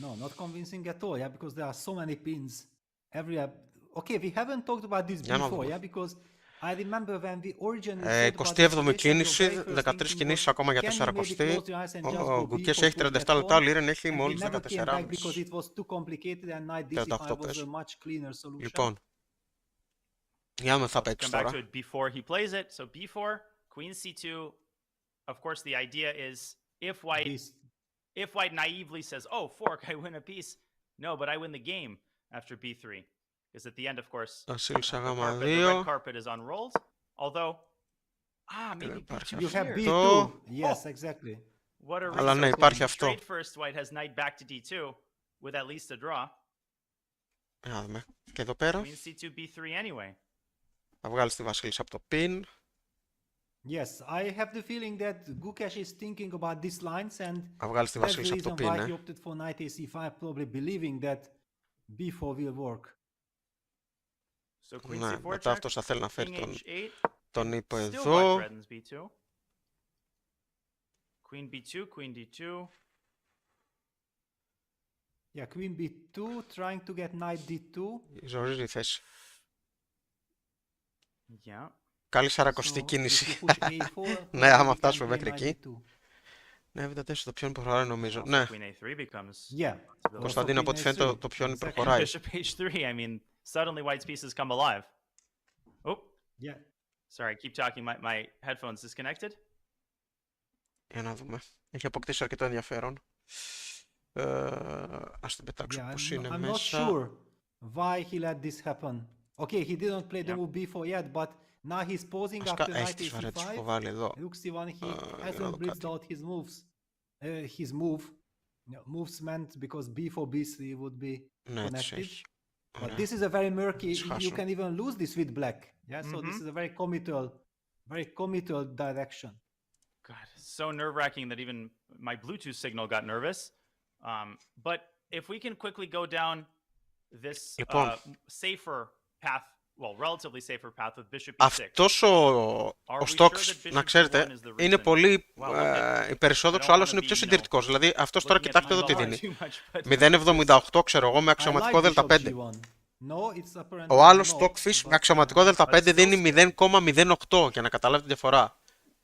No, not convincing at all, yeah, because there are so many pins. Okay, we haven't talked about this before, yeah, because I remember when we originally 27η κίνηση, 13 κινήσεις ακόμα για 40. Ο Gukesh έχει 37 λεπτά, ο Liren έχει μόλις 14,5. 38 πες. Λοιπόν, για να με θα παίξεις τώρα. Before he plays it, so b4, queen c2. Of course, the idea is if white naively says, "Oh, fork, I win a piece." No, but I win the game after b3. Because at the end, of course, the red carpet is unrolled. Although, maybe b2 you have b2. Yes, exactly. What a Αλλά ναι, υπάρχει αυτό. Straight first, white has knight back to d2 with at least a draw. Και εδώ πέρα. Queen c2 b3 anyway. Θα βγάλεις τη βασίλισσα από το pin. Yes, I have the feeling that Gukesh is thinking about these lines and that's the reason why he opted for knight a5, probably believing that b4 will work. So queen ναι, c4 μετά check, αυτός θα θέλει να φέρει h8, τον ύπο still εδώ. white threatens b2. Queen b2, queen d2. Yeah, queen b2, trying to get knight d2. Ζορίζει η θέση. Yeah. Καλή 40η κίνηση. Ναι, άμα φτάσουμε μέχρι εκεί. Ναι, β4 το ποιον προχωράει νομίζω. Ναι. Κωνσταντίνο, από ό,τι φαίνεται το ποιον προχωράει. Bishop h3, I mean, suddenly white's pieces come alive. Oh. Yeah. Sorry, keep talking. My headphones disconnected. Για να δούμε. Έχει αποκτήσει αρκετό ενδιαφέρον. Ας την πετάξω πως είναι μέσα. I'm not sure why he let this happen. Okay, he didn't play the move before yet, but now he's posing after knight a5. Looks even he hasn't blitzed out his moves. His moves meant because b4, b3 would be connected. But this is a very murky. You can even lose this with black. Yeah, so this is a very committal direction. God, so nerve-wracking that even my Bluetooth signal got nervous. But if we can quickly go down this safer path, well, relatively safer path with bishop e6. Αυτός ο στόχος, να ξέρετε, είναι πολύ υπεραισιόδοξο, άλλος είναι πιο συντηρητικός. Δηλαδή, αυτός τώρα κοιτάξτε εδώ τι δίνει. 0,78 ξέρω εγώ με αξιωματικό δ5. Ο άλλος stockfish με αξιωματικό δ5 δίνει 0,08 για να καταλάβετε τη διαφορά.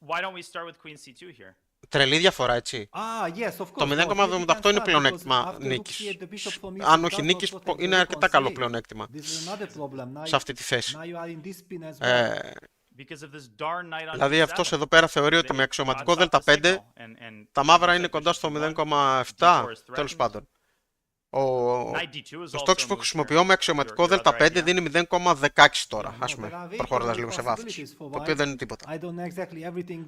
Why don't we start with queen c2 here? Τρελή διαφορά, έτσι. Το 0,78 είναι πλεονέκτημα νίκης. Αν όχι νίκης, είναι αρκετά καλό πλεονέκτημα σε αυτή τη θέση. Δηλαδή αυτός εδώ πέρα θεωρεί ότι με αξιωματικό δ5 τα μαύρα είναι κοντά στο 0,7, τέλος πάντων. Το στόξ που χρησιμοποιώ με αξιωματικό δ5 δίνει 0,16 τώρα, ας πούμε, προχωρώντας λίγο σε βάθος, το οποίο δεν είναι τίποτα.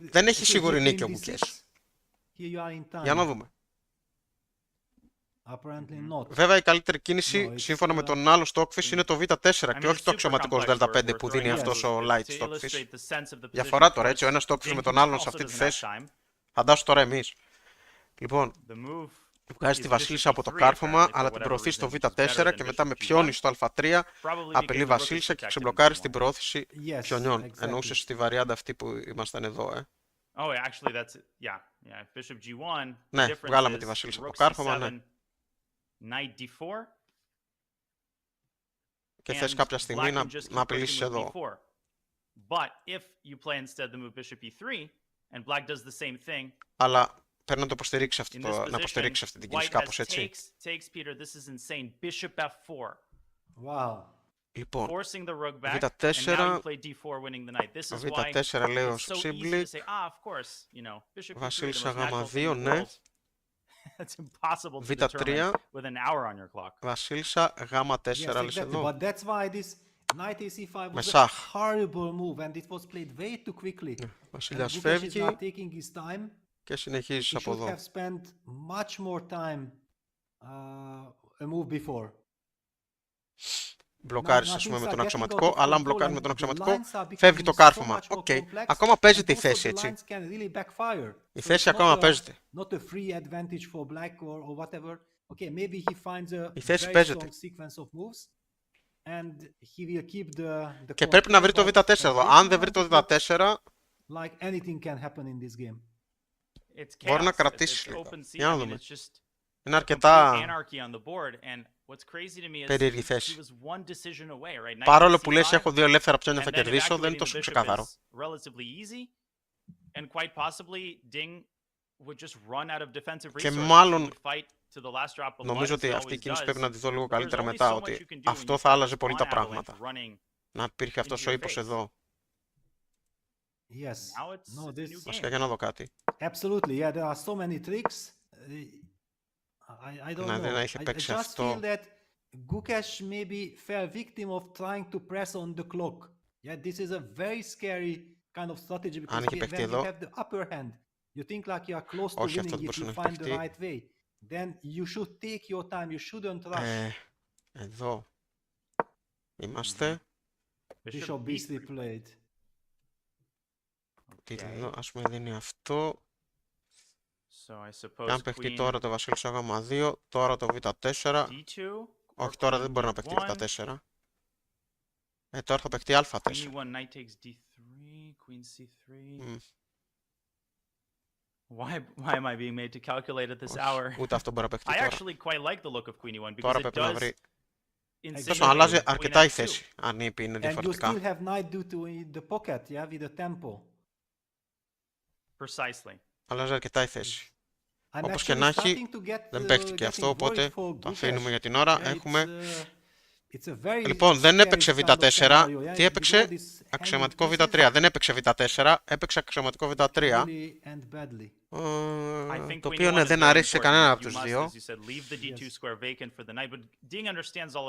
Δεν έχει σίγουρη νίκη ο Gukesh. Για να δούμε. Βέβαια η καλύτερη κίνηση σύμφωνα με τον άλλο stockfish είναι το β4 και όχι το αξιωματικό δ5 που δίνει αυτός ο light stockfish. Διαφορά τώρα, έτσι, ο ένας stockfish με τον άλλον σε αυτή τη θέση. Φαντάσου τώρα εμείς. Λοιπόν, βγάζει τη βασίλισσα από το κάρφωμα, αλλά την προωθεί στο β4 και μετά με πιόνι στο α3 απειλεί βασίλισσα και ξεμπλοκάρει στην προώθηση πιονιών. Εννοούσε στη βαριάντα αυτή που ήμασταν εδώ, Oh, actually, that's Bishop G1. Ναι, βγάλαμε τη βασίλισσα από το κάρφωμα, ναι. Knight D4. Και θες κάποια στιγμή να απειλήσεις εδώ. But if you play instead the move Bishop E3 and black does the same thing. Αλλά πρέπει να το υποστηρίξει να υποστηρίξει αυτή την κίνηση κάπως, έτσι. Takes Peter, this is insane. Bishop F4. Wow. Λοιπόν, β4 λέει ο Σιμπλικ, βασίλισσα γ2, ναι, β3, βασίλισσα γ4, λες εδώ, με σάχ. Βασίλειας φεύγει και συνεχίζεις από εδώ. Μπλοκάρεις, ας πούμε, με τον αξιωματικό, αλλά αν μπλοκάρεις με τον αξιωματικό, φεύγει το κάρφωμα. Οκ. Ακόμα παίζεται η θέση, έτσι. Η θέση ακόμα παίζεται. Η θέση παίζεται. and he will keep the Και πρέπει να βρει το control, β4 εδώ. Αν δεν βρει το β4, like anything can happen in this game. μπορεί να κρατήσει λίγο. Για να δούμε. Είναι αρκετά περίεργη θέση. Παρόλο που λες έχω δύο ελεύθερα πιόνια θα κερδίσω, δεν είναι τόσο ξεκάθαρο. Και μάλλον νομίζω ότι αυτή η κίνηση πρέπει να τη δω λίγο καλύτερα μετά, ότι αυτό θα άλλαζε πολύ τα πράγματα. Να υπήρχε αυτός ο ύπος εδώ. Yes. No, this. Βασικά για να δω κάτι. Absolutely, yeah. There are so many tricks. I don't know. Να είχε I παίξει just αυτό. feel that Gukesh maybe fell victim of trying to press on the clock. Yeah, this is a very scary kind of strategy because when you have the upper hand, you think like you are close to winning if you find the right way. Then you should take your time. You shouldn't rush. Εδώ είμαστε. Bishop B3 played. Εδώ, ας πούμε δίνει αυτό. Και αν παιχτεί τώρα το βασίλειο στο γ2, τώρα το β4. Όχι, τώρα δεν μπορεί να παιχτεί β4. Τώρα θα παιχτεί α4. Why am I being made to calculate at this hour? Ούτε αυτό μπορεί να παιχτεί I τώρα. actually quite like the look of queen e1 because Τώρα it πρέπει να does βρει. insinuate Τόσο αλλάζει queen αρκετά η f2. θέση, αν η ήπη είναι And you διαφορετικά. still have knight d2 in the pocket, yeah, with the tempo. Precisely. Αλλάζει αρκετά η θέση. I'm Όπως και actually να έχει, starting to get, δεν παίχτηκε getting αυτό, οπότε worried for το Gukesh. αφήνουμε για την ώρα. Yeah, Έχουμε... it's a very Λοιπόν, δεν scary έπαιξε kind of β4. scenario, yeah, Τι with έπαιξε? all these Αξιωματικό hanging β3. pieces, Δεν έπαιξε β4, έπαιξε αξιωματικό β3. really and badly. Το οποίο ναι, δεν αρέσει σε κανένα από τους δύο.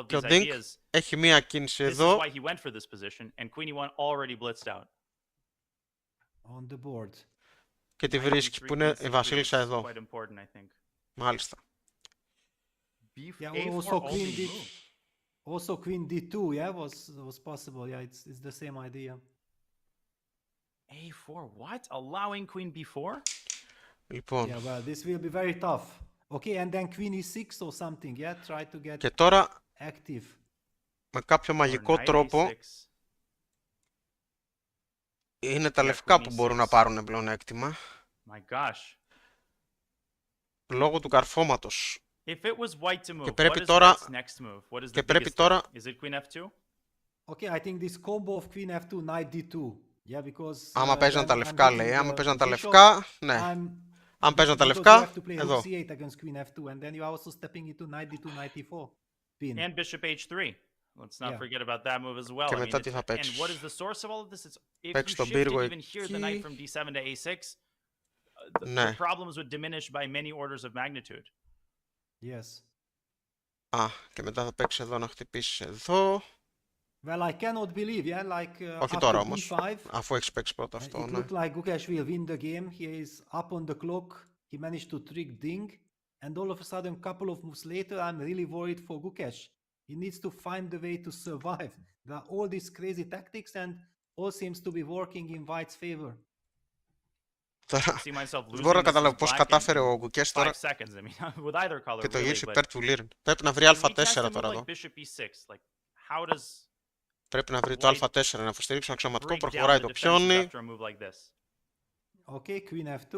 Και ο Ding έχει μία κίνηση εδώ. On the board. Και τη βρίσκει, που είναι η βασίλισσα εδώ. Μάλιστα. Yeah, also queen d2, yeah, was possible. Yeah, it's the same idea. A4, what? Allowing queen b4? Λοιπόν. Yeah, well, this will be very tough. Okay, and then queen e6 or something, yeah, try to get Και τώρα, active. με κάποιο μαγικό τρόπο, είναι τα λευκά που μπορούν να πάρουν πλεονέκτημα. My gosh. Λόγω του καρφώματος. If it was white to move, Και πρέπει what is τώρα, white's next move? What is the και πρέπει biggest τώρα, thing? Is it queen f2? Okay, I think this combo of queen f2, knight d2. Yeah, because άμα παίζαν τα I'm λευκά getting λέει, άμα the παίζαν τα bishop, λευκά, ναι. Αν παίζαν τα because you λευκά, have to play εδώ. rook c8 against queen f2, and then you are also stepping into knight d2, knight d4 pin. And bishop h3. Let's not Yeah. forget about that move as well. Και I mean, μετά τι θα and παίξεις? what is the source of all of this? It's if you Παίξεις τον shifted πύργο even here the knight εκεί. from d7 to a6, the Ναι. problems would diminish by many orders of magnitude. Yes. Α, και μετά θα παίξεις εδώ να χτυπήσεις εδώ. Well, I cannot believe, yeah, like Όχι after τώρα όμως, b5, αφού έχεις παίξει πρώτα αυτό, it ναι. looked like Gukesh will win the game. He is up on the clock. He managed to trick Ding, and all of a sudden, couple of moves later, I'm really worried for Gukesh. He needs to find the way to survive. There are all these crazy tactics, and all seems to be working in White's favor. Τώρα, See myself δεν losing μπορώ να this καταλάβω with πώς black in κατάφερε ο Gukesh 5 τώρα seconds. I mean, with either color και το really, γύρισε but υπέρ του Liren. Πρέπει να βρει when he tries α4 to move τώρα like εδώ. bishop e6, like how does Πρέπει να βρει το α4 να υποστηρίξει τον αξιωματικό. break down Προχωράει the το defenses πιόνι. after a move like this? Okay, queen f2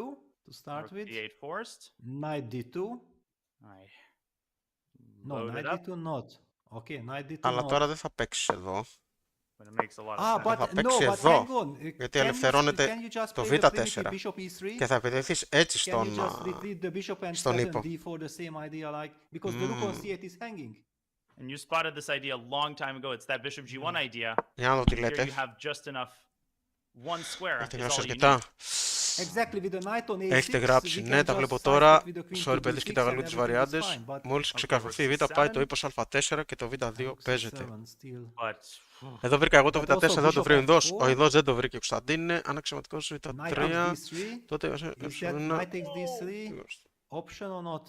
to start Rook with. d8 forced. Knight d2. I No, load it knight up, d2 not. Okay, knight d2 Αλλά not. τώρα δεν θα παίξει εδώ. but it makes a lot of Ah, sense. but θα no, παίξει but εδώ, hang on. γιατί Can ελευθερώνεται you just το play the primitive β4 bishop e3? και θα επιτεθείς έτσι Can you στον, just retreat the bishop and στον threaten ύπο. d4 the same idea, like because the rook on c8 is hanging. And you spotted this idea a long time ago. It's that bishop g1 idea. Για να δω τι Here λέτε. you have just enough. One square Έχετε is γράψει all you αρκετά. Exactly, with the knight on a6. Έχετε γράψει, we ναι, can τα just βλέπω side τώρα. it with the queen Sorry to παιδες, d6 κοίτα and λίγο τις everything is βαριάντες. fine, but Μόλις Okay, ξεκαθαριστεί η rook β, πάει το c7. ύπος α4 και το β2 rook παίζεται. c7 still. But Εδώ βρήκα εγώ το But β4, also δεν το bishop βρει ο Ινδός. f4. Ο Ινδός δεν το βρήκε ο Κωνσταντίνε. Αν αξιωματικός Knight β3, takes d3. τότε Is that knight takes d3 option or not?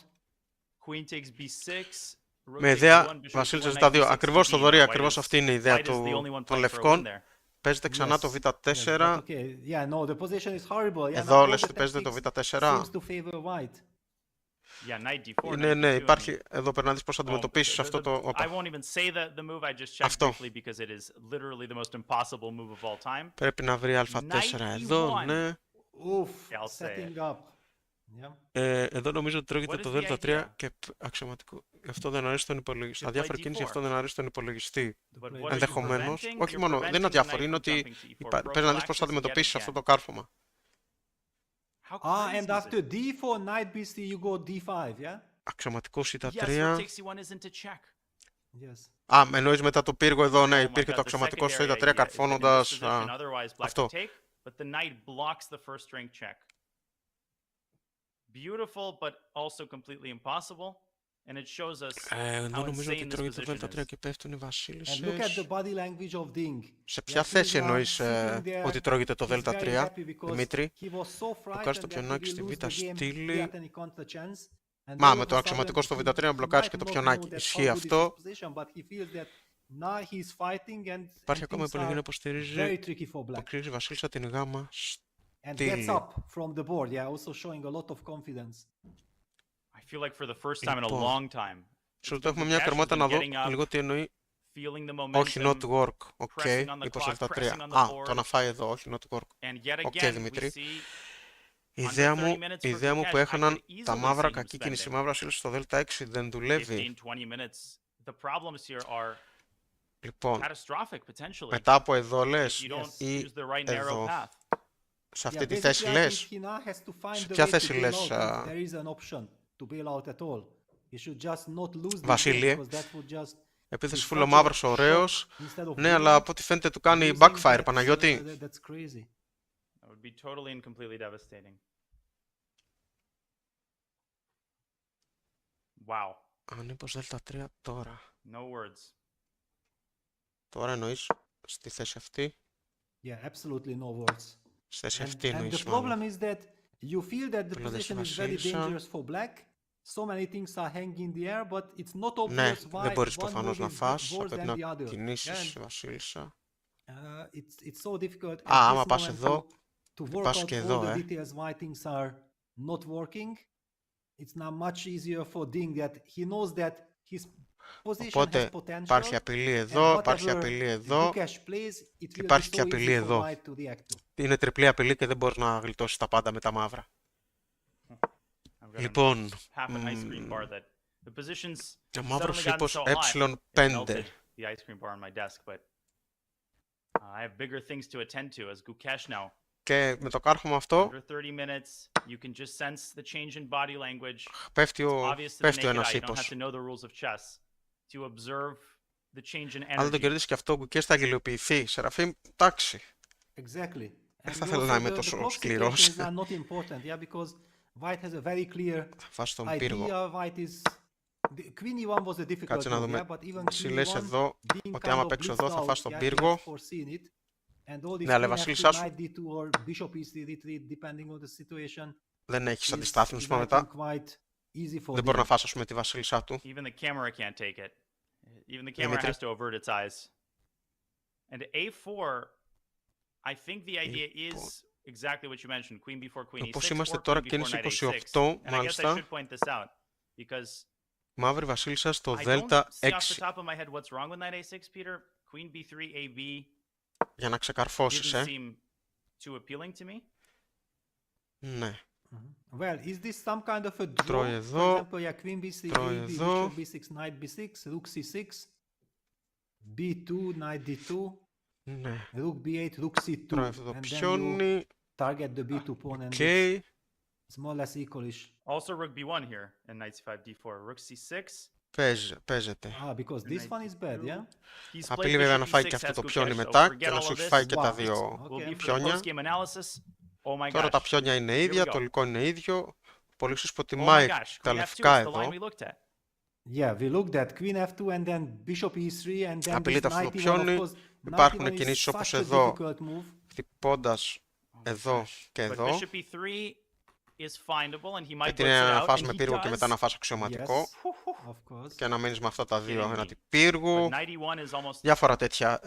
queen takes b6. Rook Με takes ιδέα b1, bishop βασίλισσα g1, knight ζ2. d6 Ακριβώς to το b. Δωρή, White ακριβώς is- αυτή είναι η ιδέα white is the only one των playing for a win λευκών. there. Παίζετε ξανά το Yes, β4. but okay, yeah, no, the position is horrible. Yeah, now Εδώ all λες the ότι παίζετε το tactics β4. seems to favor white. Είναι, ναι, υπάρχει, εδώ πρέπει να δεις πώς θα αντιμετωπίσεις αυτό το... Αυτό. Πρέπει να βρει α4 εδώ, ναι. Εδώ νομίζω ότι τρώγεται το δ3 και αξιωματικό. Γι' αυτό δεν αρέσει τον υπολογιστή. Στα διάφορα κίνηση, γι' αυτό δεν αρέσει τον υπολογιστή. Ενδεχομένως. Όχι μόνο, δεν είναι αδιάφορο, είναι ότι πρέπει να δεις πώς θα αντιμετωπίσεις αυτό το κάρφωμα. And after d4, knight b3, you go d5, yeah? Αξιωματικός Ητα3. Εννοείς μετά το πύργο εδώ, ναι, υπήρχε το αξιωματικό στο Ητα3 καρφώνοντας αυτό. Εδώ νομίζω ότι τρώγεται το δ3 και πέφτουν οι βασίλισσες. Σε ποια θέση εννοείς ότι τρώγεται το δ3, Δημήτρη? Μπλοκάρεις το πιονάκι στη β' στήλη. Μα με το αξιωματικό στο β3 να μπλοκάρεις και το πιονάκι. Ισχύει αυτό. Υπάρχει ακόμα επιλογή να υποστηρίζει η βασίλισσα την γάμα στήλη. Σου το έχουμε μια κερμάτα να δω λίγο τι εννοεί. Όχι not work, οκ, είπα στο δ3. Το να φάει εδώ, όχι not work. Οκ, Δημήτρη. Η ιδέα μου που έχαναν τα μαύρα, κακή κίνηση μαύρα σύλληση στο δ6 δεν δουλεύει. Λοιπόν, μετά από εδώ λες ή εδώ. Σε αυτή τη θέση λες. Σε ποια θέση λες, Βασίλειε? Επίθεση φουλομαύρος, ωραίος. Ναι, αλλά από ό,τι φαίνεται του κάνει backfire, Παναγιώτη. Ανήπως δ3 τώρα. Τώρα εννοείς στη θέση αυτή? Στη θέση αυτή εννοείς μάλλον. Ναι, δεν μπορείς προφανώς να φας, θα πρέπει να κινήσεις βασίλισσα. Άμα πας εδώ, πας και εδώ, Οπότε υπάρχει απειλή εδώ, υπάρχει απειλή εδώ, υπάρχει και απειλή εδώ. Είναι τριπλή απειλή και δεν μπορείς να γλιτώσεις τα πάντα με τα μαύρα. Λοιπόν, ο μαύρος ύπος ε5. Και με το κάρχωμα αυτό πέφτει ο ένας ύπος. Αν δεν το κερδίσει και αυτό, ο Gukesh θα αγγελιοποιηθεί. Σεραφείμ, εντάξει. Δεν θα θέλω να είμαι τόσο σκληρός. Θα φας τον πύργο. Κάτσε να δούμε. Εσύ λες εδώ ότι άμα παίξω εδώ θα φας τον πύργο. Ναι, αλλά η βασίλισσά σου δεν έχεις αντιστάθμισμα μετά. Δεν μπορεί να φας, ας πούμε, τη βασίλισσά του. Δημήτρη. Όπως είμαστε τώρα κίνηση 28, μάλιστα. Μαύρη βασίλισσα στο δ6. Για να ξεκαρφώσεις, Ναι. Τρώει εδώ, τρώει εδώ. Ναι. Τρώει αυτό το πιόνι. Οκ. Παίζεται. Απειλεί βέβαια να φάει και αυτό το πιόνι μετά και να σου έχει φάει και τα δύο πιόνια. Τώρα τα πιόνια είναι ίδια, το υλικό είναι ίδιο. Πολύ ίσως προτιμάει τα λευκά εδώ. Απειλείται αυτό το πιόνι. Υπάρχουν κινήσεις όπως εδώ, χτυπώντας εδώ και εδώ. Γιατί είναι να φας με πύργο και μετά να φας αξιωματικό. Και να μένεις με αυτά τα δύο έναντι πύργου. Διάφορα τέτοια,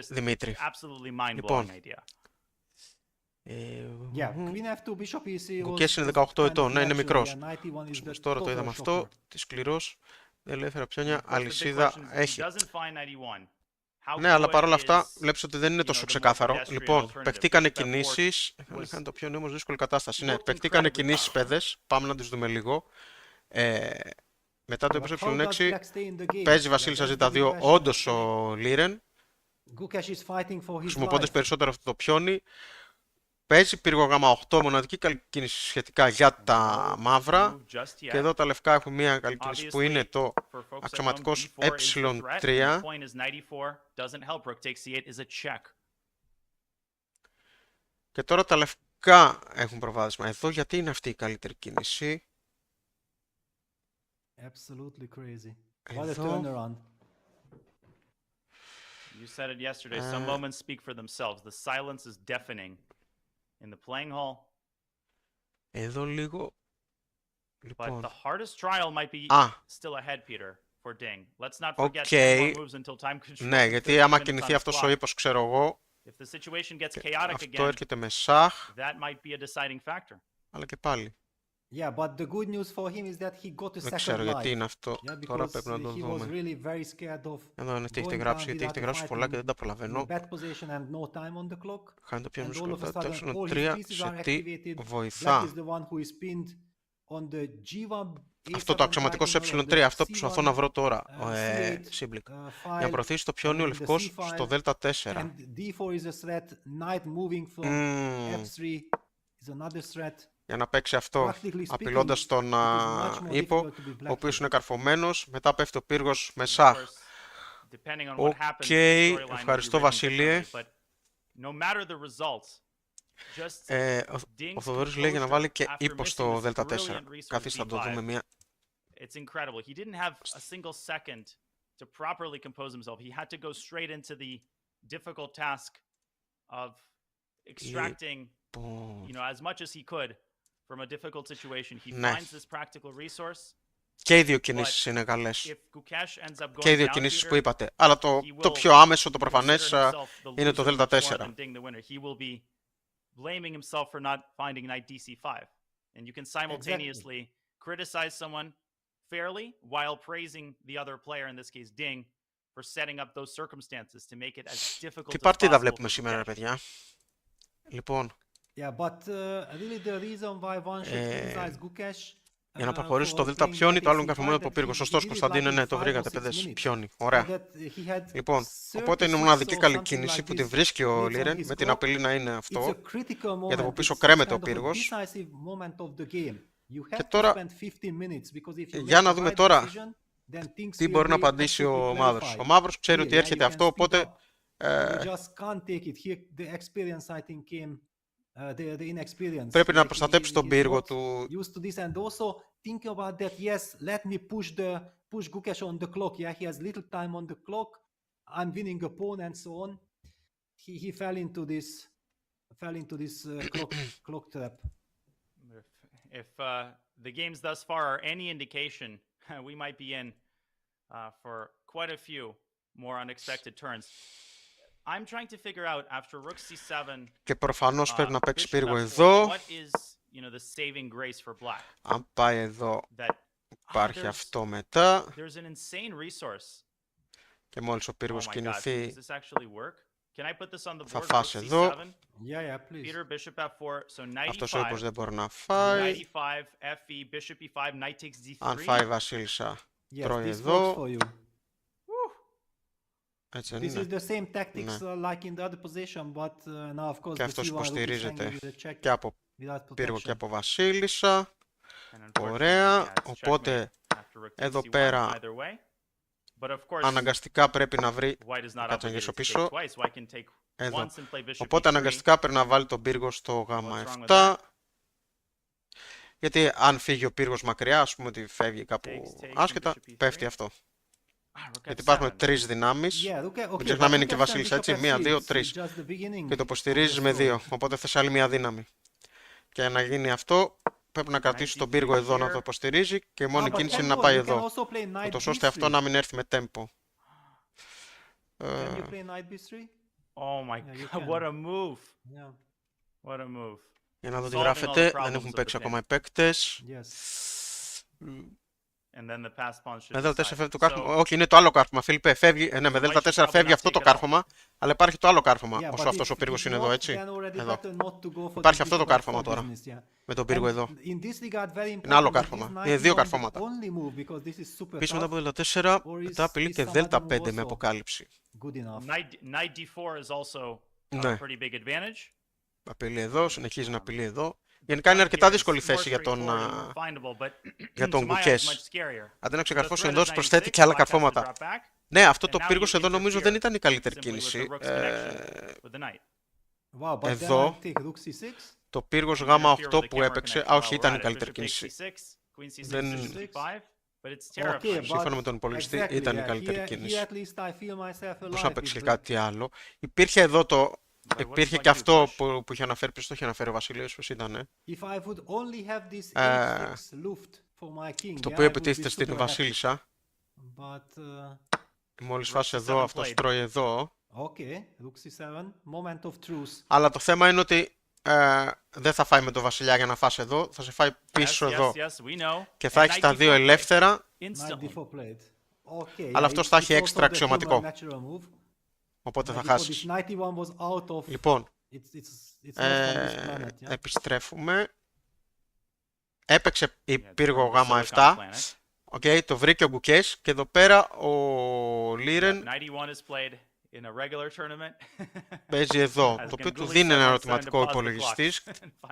Δημήτρη. Λοιπόν, Yeah, Queen F2, Bishop E3 was Gukesh είναι was 18 kind of ετών, ναι, είναι natural. μικρός. Yeah, 91 is the Τώρα το total είδαμε shocker. αυτό, τι σκληρός, δεν ελεύθερα πιόνια, Of course, the big αλυσίδα question is, he έχει. doesn't find 91. How Ναι, αλλά good παρόλα αυτά is, βλέπεις ότι δεν είναι you know, τόσο the more ξεκάθαρο. pedestrian Λοιπόν, alternative? παιχτήκανε Bishop F4 κινήσεις. was Είχαν το πιόνι όμως δύσκολη κατάσταση. Ναι, looked παιχτήκανε incredibly κινήσεις powerful. παιδες. Πάμε να τις δούμε λίγο. Μετά το But how does ε6 Black stay in the game? παίζει Yeah, Βασίλισσα that's the big Z2 question. όντως ο Liren, Gukesh is fighting for his χρησιμοποιώντας life. περισσότερο αυτό το πιόνι. Παίζει πύργο γάμα 8, μοναδική καλή κίνηση σχετικά για τα μαύρα. Move just Και yet. εδώ τα λευκά έχουν μια καλή κίνηση που είναι Obviously, το for folks at home, αξιωματικός D4 is the threat, and the ε3. point is 94, doesn't help, rook takes c8 is a check. Και τώρα τα λευκά έχουν προβάδισμα. Εδώ γιατί είναι αυτή η καλύτερη κίνηση. Absolutely crazy. What a Εδώ. turnaround. You said it yesterday, some moments speak for themselves. The silence is deafening. In the playing hall, Εδώ λίγο. but Λοιπόν. the hardest trial might be Α, still ahead, Peter, for Ding. Let's not forget 10 οκ. more moves until time control. Ναι, and γιατί 30 άμα minutes on κινηθεί the αυτός ο clock. ύπος, ξέρω εγώ, If the situation gets και chaotic αυτό again, έρχεται με σαχ, that might be a deciding factor. αλλά και πάλι. Yeah, but the good news for him is that he got a Δεν second ξέρω γιατί life. είναι αυτό. Yeah, Τώρα because πρέπει να το he was δούμε. really very scared of Εδώ είναι τι έχετε going γράψει, down γιατί έχετε without γράψει fighting πολλά και δεν τα in προλαβαίνω. bad position and no time on the clock. Χάνει το πιάνο And all of a σκοτά. sudden, Το all his 3 pieces σε are τι activated. Black βοηθά. is the one who is pinned on the G1. Αυτό το αξιωματικό σε ε3, αυτό που προσπαθώ να βρω τώρα. Σύμπλικ. Για να προωθήσει το πιόνι ο λευκός στο Δ4. And D4 is a threat. Knight moving from F3 is another threat. Για να παίξει αυτό, Practically speaking, απειλώντας τον it is much more ύπο, difficult to be black ο οποίος here. είναι καρφωμένος, μετά πέφτει ο πύργος με Of σαχ. course, depending on what happens, Οκ, the storyline will be ευχαριστώ written Βασίλειε. differently, but no matter the results, just Ο Ding's Θοδωρής λέει για να βάλει και composure ύπο after στο missing this Δ4. brilliant resource Καθίστε να το D5. δούμε μια. It's incredible. He didn't have a single second to properly compose himself. He had to go straight into the difficult task of extracting, you know, as much as he could from a difficult situation. He Ναι. finds this practical resource. Και οι δύο κινήσεις είναι καλές. If Gukesh ends up Και οι going δύο down, κινήσεις Peter, που είπατε. Αλλά το he will πιο άμεσο, το consider προφανές himself the είναι το loser much more Δ4. than Ding the winner. He will be blaming himself for not finding knight dc5. And you can simultaneously criticize someone fairly while praising the other player, in this case Ding, for setting up those circumstances to make it as difficult Τι as παρτίδα possible βλέπουμε for σήμερα, ρε Gukesh. παιδιά. Λοιπόν, Yeah, but really the reason why one should criticize Gukesh για να προχωρήσει το Δ πιόνι, το άλλο είναι καρφωμένο από πύργο. Σωστός, Κωνσταντίνε, ναι, το βρήκατε, παιδες. Πιόνι. Ωραία. Λοιπόν, οπότε είναι η μοναδική καλή κίνηση που τη βρίσκει ο Liren με την απειλή να είναι αυτό. Γιατί από πίσω κρέμεται ο πύργος. Και τώρα, για να δούμε τώρα τι μπορεί να απαντήσει ο μαύρος. Ο μαύρος ξέρει ότι έρχεται αυτό, οπότε πρέπει να προστατέψει τον πύργο του. Thinking about that, yes, let me push Gukesh on the clock. Yeah, he has little time on the clock. I'm winning a pawn and so on. He fell into this clock trap. If the games thus far are any indication, we might be in for quite a few more unexpected turns. I'm trying to figure out after rook c7. Και προφανώς πρέπει να παίξει πύργο εδώ. What is, you know, the saving grace for black? Αν πάει εδώ, That υπάρχει αυτό μετά. there's an insane resource. Και μόλις ο Oh πύργος my God, κινηθεί, does this actually work? Can I put this on the θα board? φάσει Rook εδώ. c7, Yeah, please. Peter, bishop f4, so Αυτός ο ύπος 95, δεν μπορεί να φάει. 95, fe, bishop e5, knight takes d3. Αν φάει η Βασίλισσα, Yes, τρώει this εδώ. works for you. Έτσι This δεν is είναι. the same tactics like in the other position, but now of course Και the αυτός c1 rook is υποστηρίζεται hanging with a check και από without πύργο και protection. από Βασίλισσα. And unfortunately, Ωραία. yeah, it's Οπότε checkmate after rook εδώ takes c1 πέρα either way. But of course, αναγκαστικά πρέπει να βρει. white is not Κάτσε να obligated γυρίσω to take πίσω. twice. White can take Εδώ. once and play bishop Οπότε e3. αναγκαστικά πρέπει να βάλει τον πύργο στο γάμα What's wrong with 7. Γιατί αν φύγει ο πύργος μακριά, ας πούμε ότι φεύγει κάπου Takes, άσχετα, bishop e3. πέφτει αυτό. Ah, rook Γιατί f7. υπάρχουν τρεις δυνάμεις. Yeah, okay, Μην ξεχνάμε είναι και but Βασίλισσα, έτσι. bishop 1, 2, f3 is 3. just the beginning Και το of υποστηρίζεις the με story. 2. Οπότε θες άλλη μια δύναμη. Και για να γίνει αυτό, πρέπει να κρατήσει τον πύργο εδώ να το υποστηρίζει και η μόνη Ah, but κίνηση είναι hang να on, πάει you can εδώ. also play knight Ούτως ώστε αυτό b3. να μην έρθει με τέμπο. Can you play knight b3? Oh my Yeah, you God, can. what a move. Yeah. What a move. Για να δω τι Solving all the γράφετε. problems Δεν έχουν of the παίξει pin. ακόμα οι παίκτες. Yes. And then the pass pawn should Με δέλτα 4 decide. φεύγει το κάρφωμα. So, Όχι, είναι το άλλο κάρφωμα. Φίλιππε, φεύγει. Ναι, με The δέλτα white should 4 probably φεύγει not αυτό take το it all. κάρφωμα. Αλλά υπάρχει το άλλο κάρφωμα. Yeah, Όσο but αυτός ο if πύργος you είναι do εδώ, not, έτσι. then already Εδώ. better not to go for Υπάρχει this αυτό το bishop κάρφωμα f4 τώρα. business, yeah. Με τον πύργο And εδώ. in this regard, very Είναι άλλο important that κάρφωμα. this knight Είναι δύο is not the καρφώματα. only move because this is super Πίσω μετά tough. από δέλτα 4, Or μετά is απειλεί και some other δέλτα move 5 με also αποκάλυψη. good enough? knight d4 is also a Ναι. pretty big advantage. Απειλεί εδώ, συνεχίζει να απειλεί εδώ. Γενικά είναι αρκετά δύσκολη θέση για τον Gukesh. Αντί να ξεκαρφώσει εντός, προσθέτει και άλλα καρφώματα. Ναι, αυτό το πύργος εδώ νομίζω δεν ήταν η καλύτερη κίνηση. Wow, but Εδώ, then I take rook c6. το πύργος γ8 που έπαιξε, όχι, ήταν η καλύτερη κίνηση. Δεν... Okay, Σύμφωνα με τον υπολογιστή, exactly, ήταν η yeah. καλύτερη Here κίνηση. at least I feel myself Πώς alive να with παίξει black. κάτι άλλο. Υπήρχε εδώ το... what's Υπήρχε black και do, αυτό push? που είχε αναφέρει, ποιος το είχε αναφέρει ο Βασίλειος, πώς ήταν. If I would only have this Ε, h6 luft for my king, Το yeah, οποίο I would be επιτίθεται στην super happy. Βασίλισσα. But Μόλις φάσει εδώ, αυτός τρώει εδώ. okay, rook c7, moment of truth. Αλλά το θέμα είναι ότι δεν θα φάει με τον βασιλιά για να φάσει εδώ, θα σε φάει πίσω εδώ. Και θα έχει τα δύο ελεύθερα, Knight d4 played. Okay, αλλά yeah, αυτός θα έχει it's έξτρα also the αξιωματικό. human natural move. Οπότε θα Because χάσεις. this 91 was out of... Λοιπόν, It's not from this planet, yeah? επιστρέφουμε. Έπαιξε η πύργο γ7. Okay, το βρήκε ο Gukesh και εδώ πέρα ο Liren παίζει εδώ. Το οποίο του δίνει ένα ερωτηματικό υπολογιστής.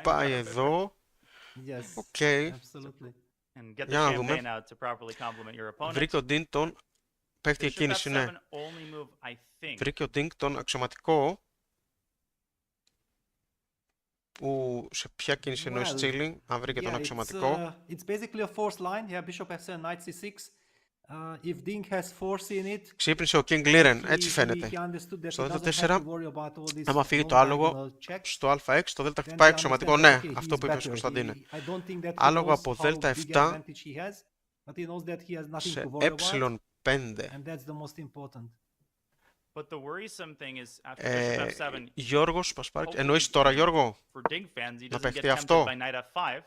Πάει εδώ. Yes, Οκ. absolutely. Για να δούμε. Βρήκε ο Ding τον... Παίχτη εκκίνηση, ναι. Βρήκε ο Ding τον αξιωματικό. Που σε ποια κίνηση εννοεί Well, chilling, αν βρήκε τον Yeah, αξιωματικό. it's basically a forced line. Yeah, bishop f7, knight c6. If Ding has force in it, Ξύπνησε ο King Liren, έτσι he φαίνεται. understood that Στο he doesn't δέλτα 4, have to worry about all this άμα φύγει το long άλογο diagonal checks. στο α6, το δέλτα Then πάει he αξιωματικό. understands, Ναι, okay, αυτό he's που είπες better. Κωνσταντίνε. I don't think that he Άλογο knows από how δέλτα big 7 advantage he has, but he knows that he has nothing σε to worry about, ε5. and that's the most important. But the worrisome thing is after bishop f7, Γιώργος Πασπάρκης, εννοείς τώρα Γιώργο? for Ding fans, he Να doesn't get παιχτεί tempted αυτό. by knight f5,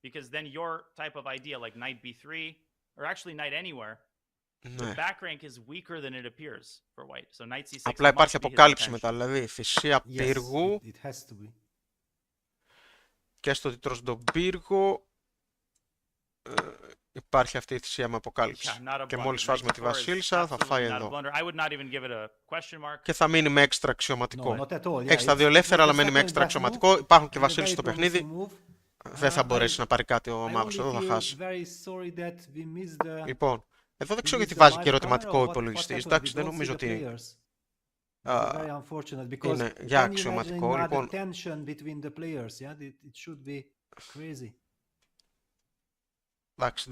because then your type of idea like knight b3, or actually knight anywhere, the Ναι. back rank is weaker than it appears for white. So knight c6 Απλά must υπάρχει be his αποκάλυψη attention. μετά, δηλαδή θυσία Yes, πύργου it has to be. και στο τίτλο στον πύργο υπάρχει αυτή η θυσία με αποκάλυψη. Yeah, not a Και blunder. μόλις φας με τη Knight d4 is βασίλισσα θα absolutely φάει not a εδώ. blunder. I would not even give it a question mark. Και θα μείνει με έξτρα No, αξιωματικό. not at all. Yeah, Έχεις τα δύο it's ελεύθερα, αλλά the μένει με second έξτρα black αξιωματικό. move, Υπάρχουν και and a βασίλισσες very στο παιχνίδι. promising move. Δεν θα μπορέσει να πάρει κάτι ο I Μαύρος, only εδώ θα feel χάσει. very sorry that we missed the... Λοιπόν, εδώ δεν ξέρω we γιατί missed the βάζει live και ερωτηματικό camera or ο what υπολογιστής. happened. Εντάξει, We δεν don't see νομίζω the ότι players. It's very unfortunate because είναι για can you imagine αξιωματικό. another Λοιπόν, tension between the players? Yeah, it should be crazy. εντάξει,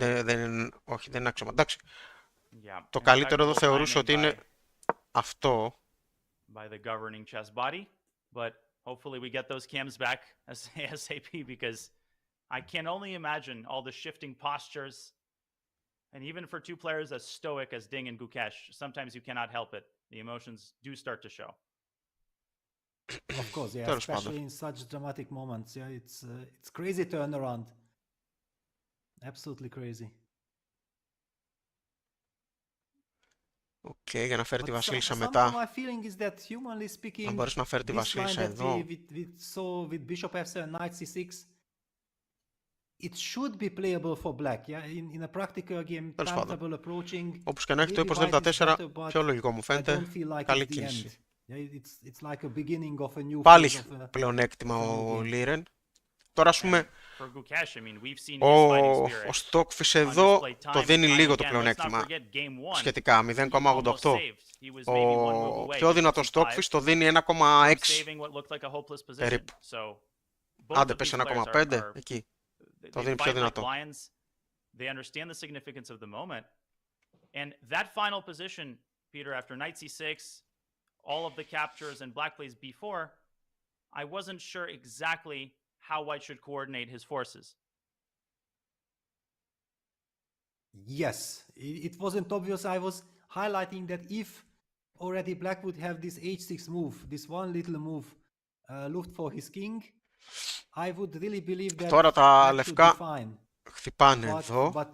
όχι, δεν είναι αξιωματικό. Εντάξει, Yeah. το καλύτερο εδώ Impeccable θεωρούσε timing ότι είναι αυτό. by the governing chess body, but hopefully we get those cams back ASAP because I can only imagine all the shifting postures, and even for two players as stoic as Ding and Gukesh, sometimes you cannot help it. The emotions do start to show. Of course, yeah, Τέλος πάντων. especially in such dramatic moments. Yeah, it's crazy turnaround. Absolutely crazy. Οκ, για να φέρει τη But βασίλισσα somehow μετά. my feeling is that humanly speaking, Να μπορέσει να φέρει τη this line βασίλισσα that εδώ. we saw with bishop f7, knight c6, it should be playable for black. Yeah, in a practical game, Τέλος time πάντων. table approaching. Όπως και να έχει το maybe ύπος white δέλτα is 4, better, but πιο λογικό μου I φαίνεται. don't feel like Καλή it's the κίνηση. end. Yeah, it's like a beginning of a new Πάλι phase έχει of a... πλεονέκτημα of a ο new game. Liren. Τώρα ας πούμε, For Gukesh, I mean, we've seen his fighting ο spirit Stockfish on εδώ display το time δίνει and time λίγο το again. Let's not πλεονέκτημα. forget game one. Σχετικά, He almost 0,88. saved. He was maybe one move Ο away, πιο δυνατός bishop c5, Stockfish το δίνει 1,6. saving what looked like a hopeless position. Περίπου. So both Άντε, of πες these players 1,5, are εκεί. they Το δίνει πιο fight like δυνατό. lions. They understand the significance of the moment. And that final position, Peter, after knight c6, all of the captures and black plays b4, I wasn't sure exactly how white should coordinate his forces. Yes, it wasn't obvious. I was highlighting that if already black would have this h6 move, this one little move, looked for his king. I would really believe that Τώρα τα that should be λευκά fine. χτυπάνε But, εδώ but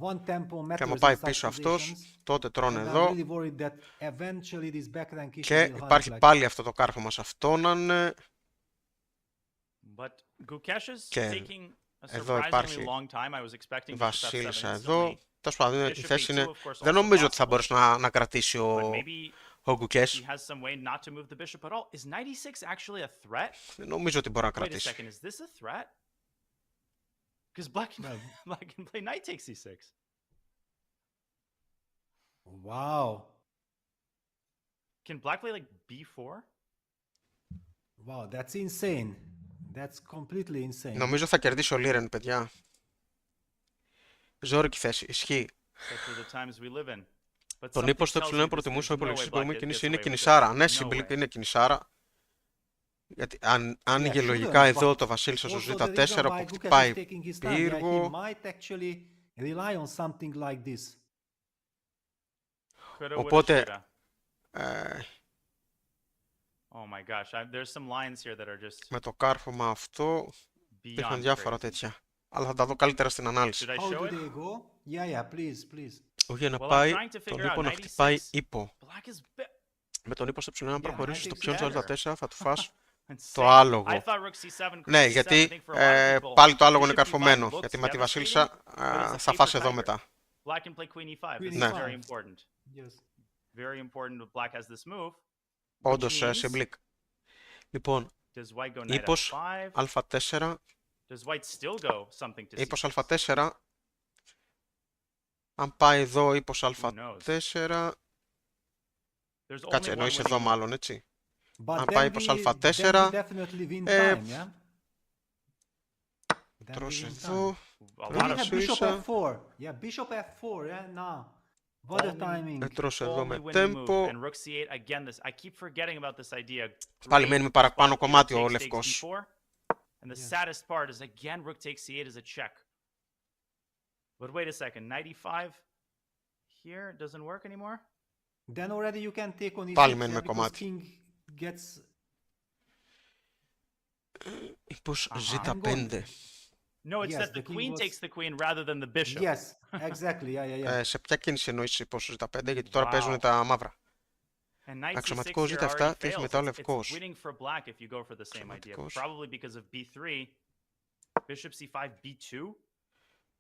one tempo και άμα matters πάει in such πίσω αυτός, positions. τότε τρώνε And I'm εδώ really worried that eventually this backrank issue και will υπάρχει hunt black. πάλι αυτό το κάρφωμα σε αυτόν. But Gukesh is Και taking a εδώ surprisingly υπάρχει long time. I was expecting η bishop f7 βασίλισσα instantly. εδώ. Τέλος πάντων, η Bishop θέση a2, είναι... of course, Δεν also νομίζω ότι θα possible. μπορέσει να κρατήσει But ο maybe Gukesh. he has some way not to move the bishop at all. Is knight e6 actually a threat? Δεν νομίζω ότι μπορεί να Wait a κρατήσει. second, is this a threat? Because black can play knight takes e6. Wow. Can black play like b4? Wow, that's insane. That's completely insane. Νομίζω θα κερδίσει ο Liren, παιδιά. Ζώρικη θέση. Ισχύει. Such are the times we live in. But Τον something ύπο στο tells me ε this, προτιμούσε ο there's no way υπολογιστής που black μπορούμε gets κίνηση away είναι with this. κινησάρα. Ναι, No συμπληκτή way. είναι κινησάρα. Γιατί αν άνοιγε Yeah, λογικά shouldn't, εδώ but το βασίλισσα στο also the reason ζ4 why που Gukesh is χτυπάει taking his time, yeah, he πύργο. might actually rely on something like this. Coulda, woulda, Οπότε shoulda. ε, Oh my gosh, there's some lines here that are just με το κάρφωμα αυτό υπήρχαν beyond διάφορα crazy. τέτοια. Αλλά θα τα δω καλύτερα στην ανάλυση. Should I How show do it? they go? Yeah, yeah, please, please. Όχι για να Well, I'm πάει trying to τον figure ύπο out να 96. χτυπάει ύπο. Black is Με τον ύπο στο ψηλό να προχωρήσει στο knight πιόν takes του 44 θα του φας insane. το άλογο. I thought rook c7, queen Ναι, c7, I γιατί think for a lot of people, πάλι το άλογο είναι bishop e5 καρφωμένο. looks Γιατί με τη devastating, βασίλισσα but it's a θα paper φας εδώ tiger. μετά. Black can play queen e5. This is Ναι. very important. Yes. Very important that black has this move. Όντως means- συμπλήκ. Λοιπόν, Does white go knight ύπος f5? α4, Does white still go something to ύπος c6? α4. Αν πάει εδώ ύπος Who knows? α4, There's only κάτσε one εννοείς winning εδώ move. μάλλον, έτσι. But Αν then πάει ύπος we α4, definitely win ε, time, yeah? Then we τρως win εδώ, A time. lot We of have Βασίλισσα. bishop f4. Yeah, bishop f4, yeah, now. What a timing. τρως εδώ only με winning move. τέμπο. And rook c8 again. This I keep forgetting about this idea. Πάλι Great μένει με παραπάνω spot. κομμάτι Takes, ο takes, λευκός. takes b4. And the Yes. saddest part is again rook takes c8 is a check. But wait a second, knight e5 here doesn't work anymore. Then already you can take on Πάλι e6, μένει yeah, με because κομμάτι. king gets... Ύπος I'm ζ5. No, it's Yes, that the the king queen was- takes the queen rather than the bishop. Yes, exactly, yeah, yeah. Σε ποια κίνηση εννοείς ύπος ζ5, γιατί τώρα Wow. παίζουν τα μαύρα. And knight c6 Αξιωματικό here ζ7 already τι έχει fails. μετά ο It's λευκός. winning for black if you go for the same idea. Αξιωματικός. Probably because of b3. Bishop c5, b2.